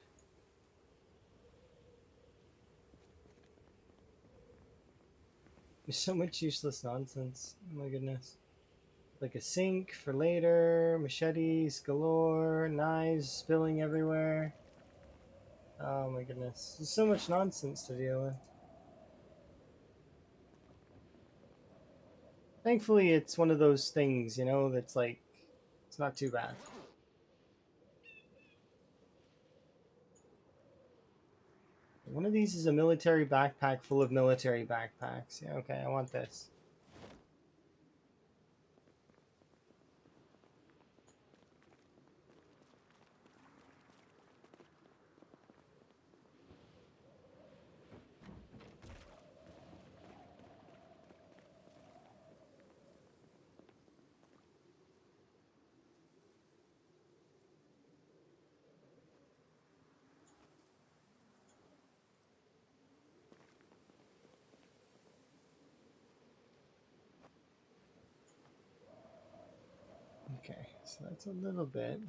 There's so much useless nonsense. Oh my goodness. Like a sink for later, machetes galore, knives spilling everywhere. Oh my goodness. There's so much nonsense to deal with. Thankfully, it's one of those things, you know, that's like, it's not too bad. One of these is a military backpack full of military backpacks. Yeah, okay, I want this. Okay, so that's a little bit.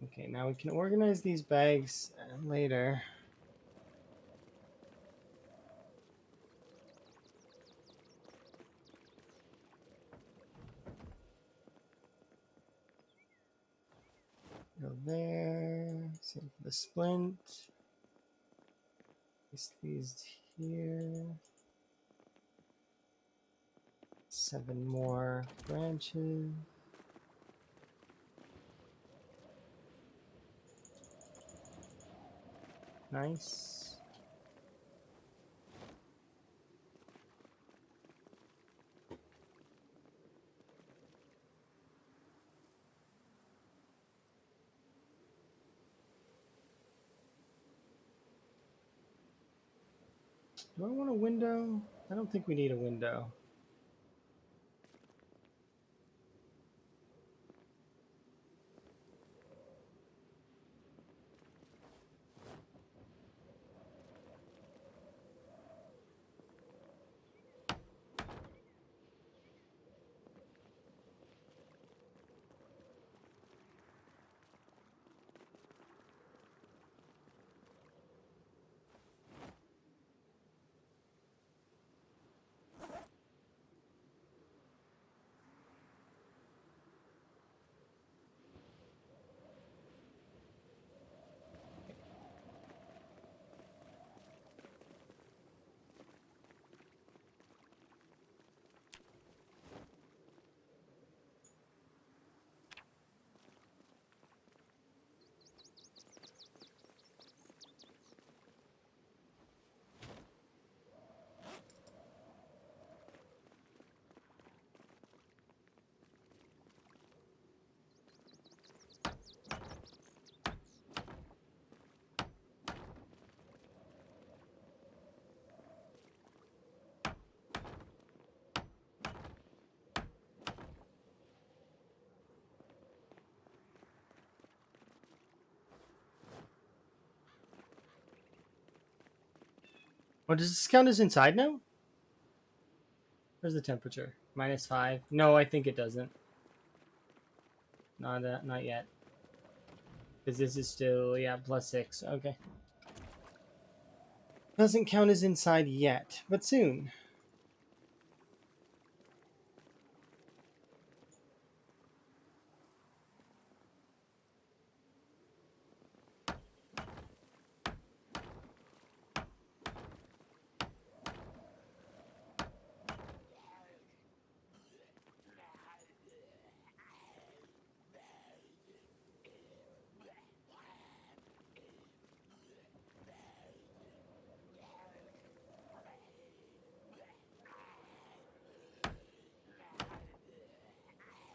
Okay, now we can organize these bags later. Go there. Same for the splint. Place these here. 7 more branches. Nice. Do I want a window? I don't think we need a window. Oh, does this count as inside now? Where's the temperature? -5. No, I think it doesn't. Not yet. Because this is still, yeah, +6. Okay. Doesn't count as inside yet, but soon.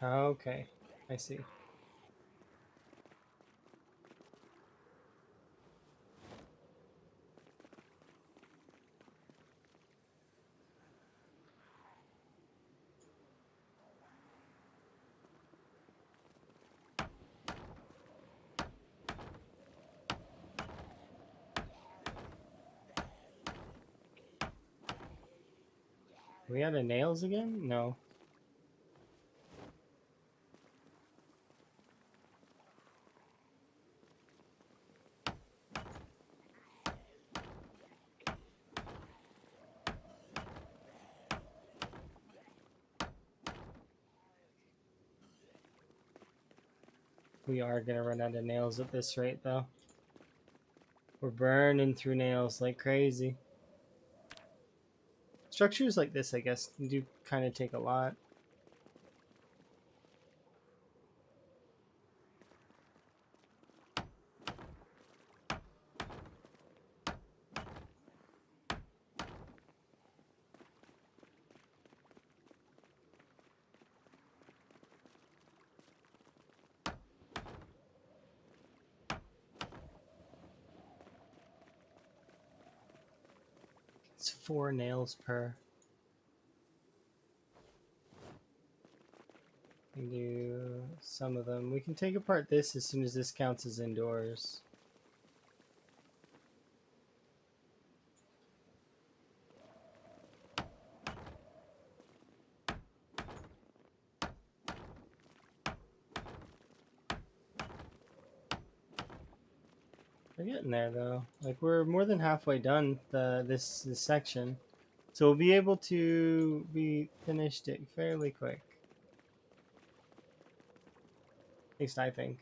Okay, I see. We out of nails again? No. We are gonna run out of nails at this rate, though. We're burning through nails like crazy. Structures like this, I guess, do kind of take a lot. It's 4 nails per. We do some of them. We can take apart this as soon as this counts as indoors. We're getting there though. Like we're more than halfway done this section, so we'll be able to be finished it fairly quick. At least I think.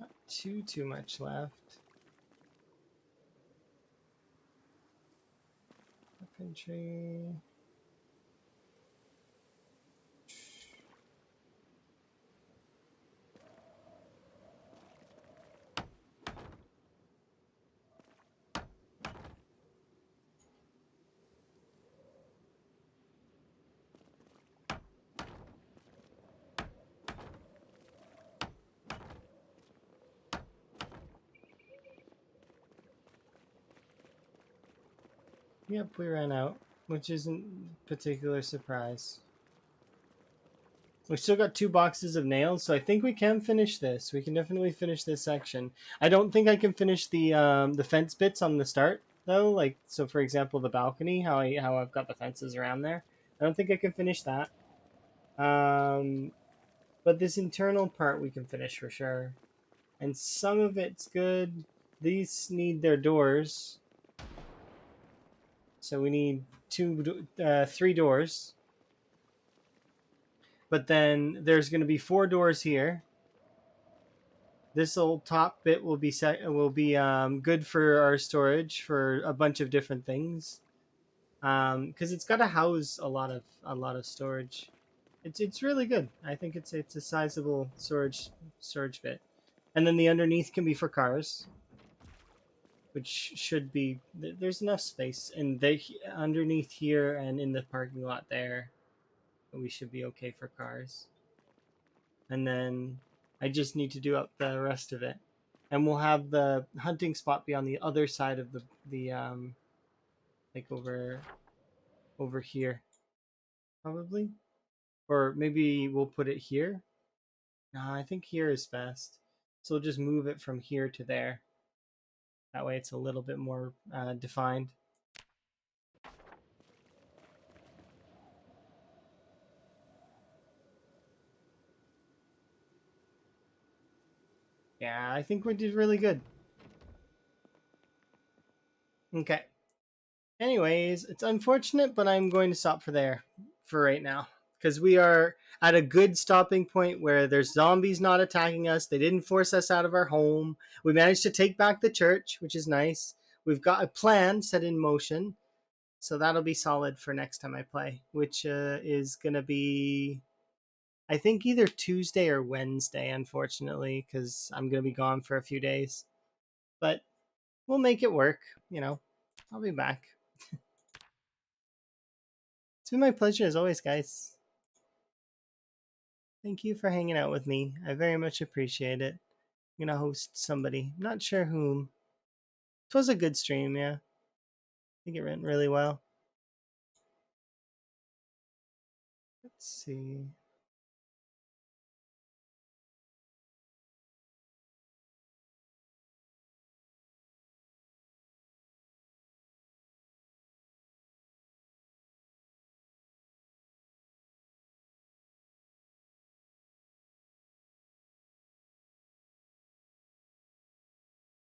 Not too much left. Infantry. Yep, we ran out, which isn't a particular surprise. We still got 2 boxes of nails, so I think we can finish this. We can definitely finish this section. I don't think I can finish the fence bits on the start though. Like so, for example, the balcony, how I've got the fences around there. I don't think I can finish that. But this internal part we can finish for sure, and some of it's good. These need their doors, so we need 3 doors. But then there's going to be 4 doors here. This little top bit will be good for our storage for a bunch of different things. Because it's got to house a lot of storage. It's really good. I think it's a sizable storage bit. And then the underneath can be for cars, which should be there's enough space. And they underneath here and in the parking lot there, we should be okay for cars. and then I just need to do up the rest of it. And we'll have the hunting spot be on the other side of the like over here probably, or maybe we'll put it here. No, I think here is best. So we'll just move it from here to there. That way it's a little bit more defined. Yeah, I think we did really good. Okay. Anyways, it's unfortunate, but I'm going to stop for there for right now. Because we are at a good stopping point where there's zombies not attacking us. They didn't force us out of our home. We managed to take back the church, which is nice. We've got a plan set in motion. So that'll be solid for next time I play, which is going to be, I think, either Tuesday or Wednesday, unfortunately, because I'm going to be gone for a few days. But we'll make it work. I'll be back. It's been my pleasure as always, guys. Thank you for hanging out with me. I very much appreciate it. I'm gonna host somebody. Not sure whom. It was a good stream, yeah. I think it went really well. Let's see.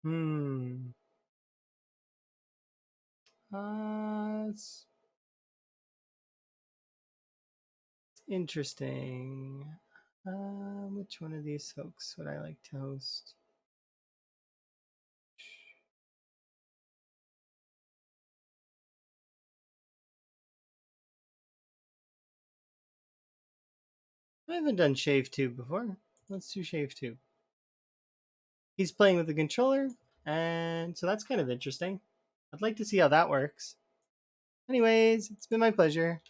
Hmm. It's interesting. Which one of these folks would I like to host? I haven't done Shave Tube before. Let's do Shave Tube. He's playing with the controller, and so that's kind of interesting. I'd like to see how that works. Anyways, it's been my pleasure.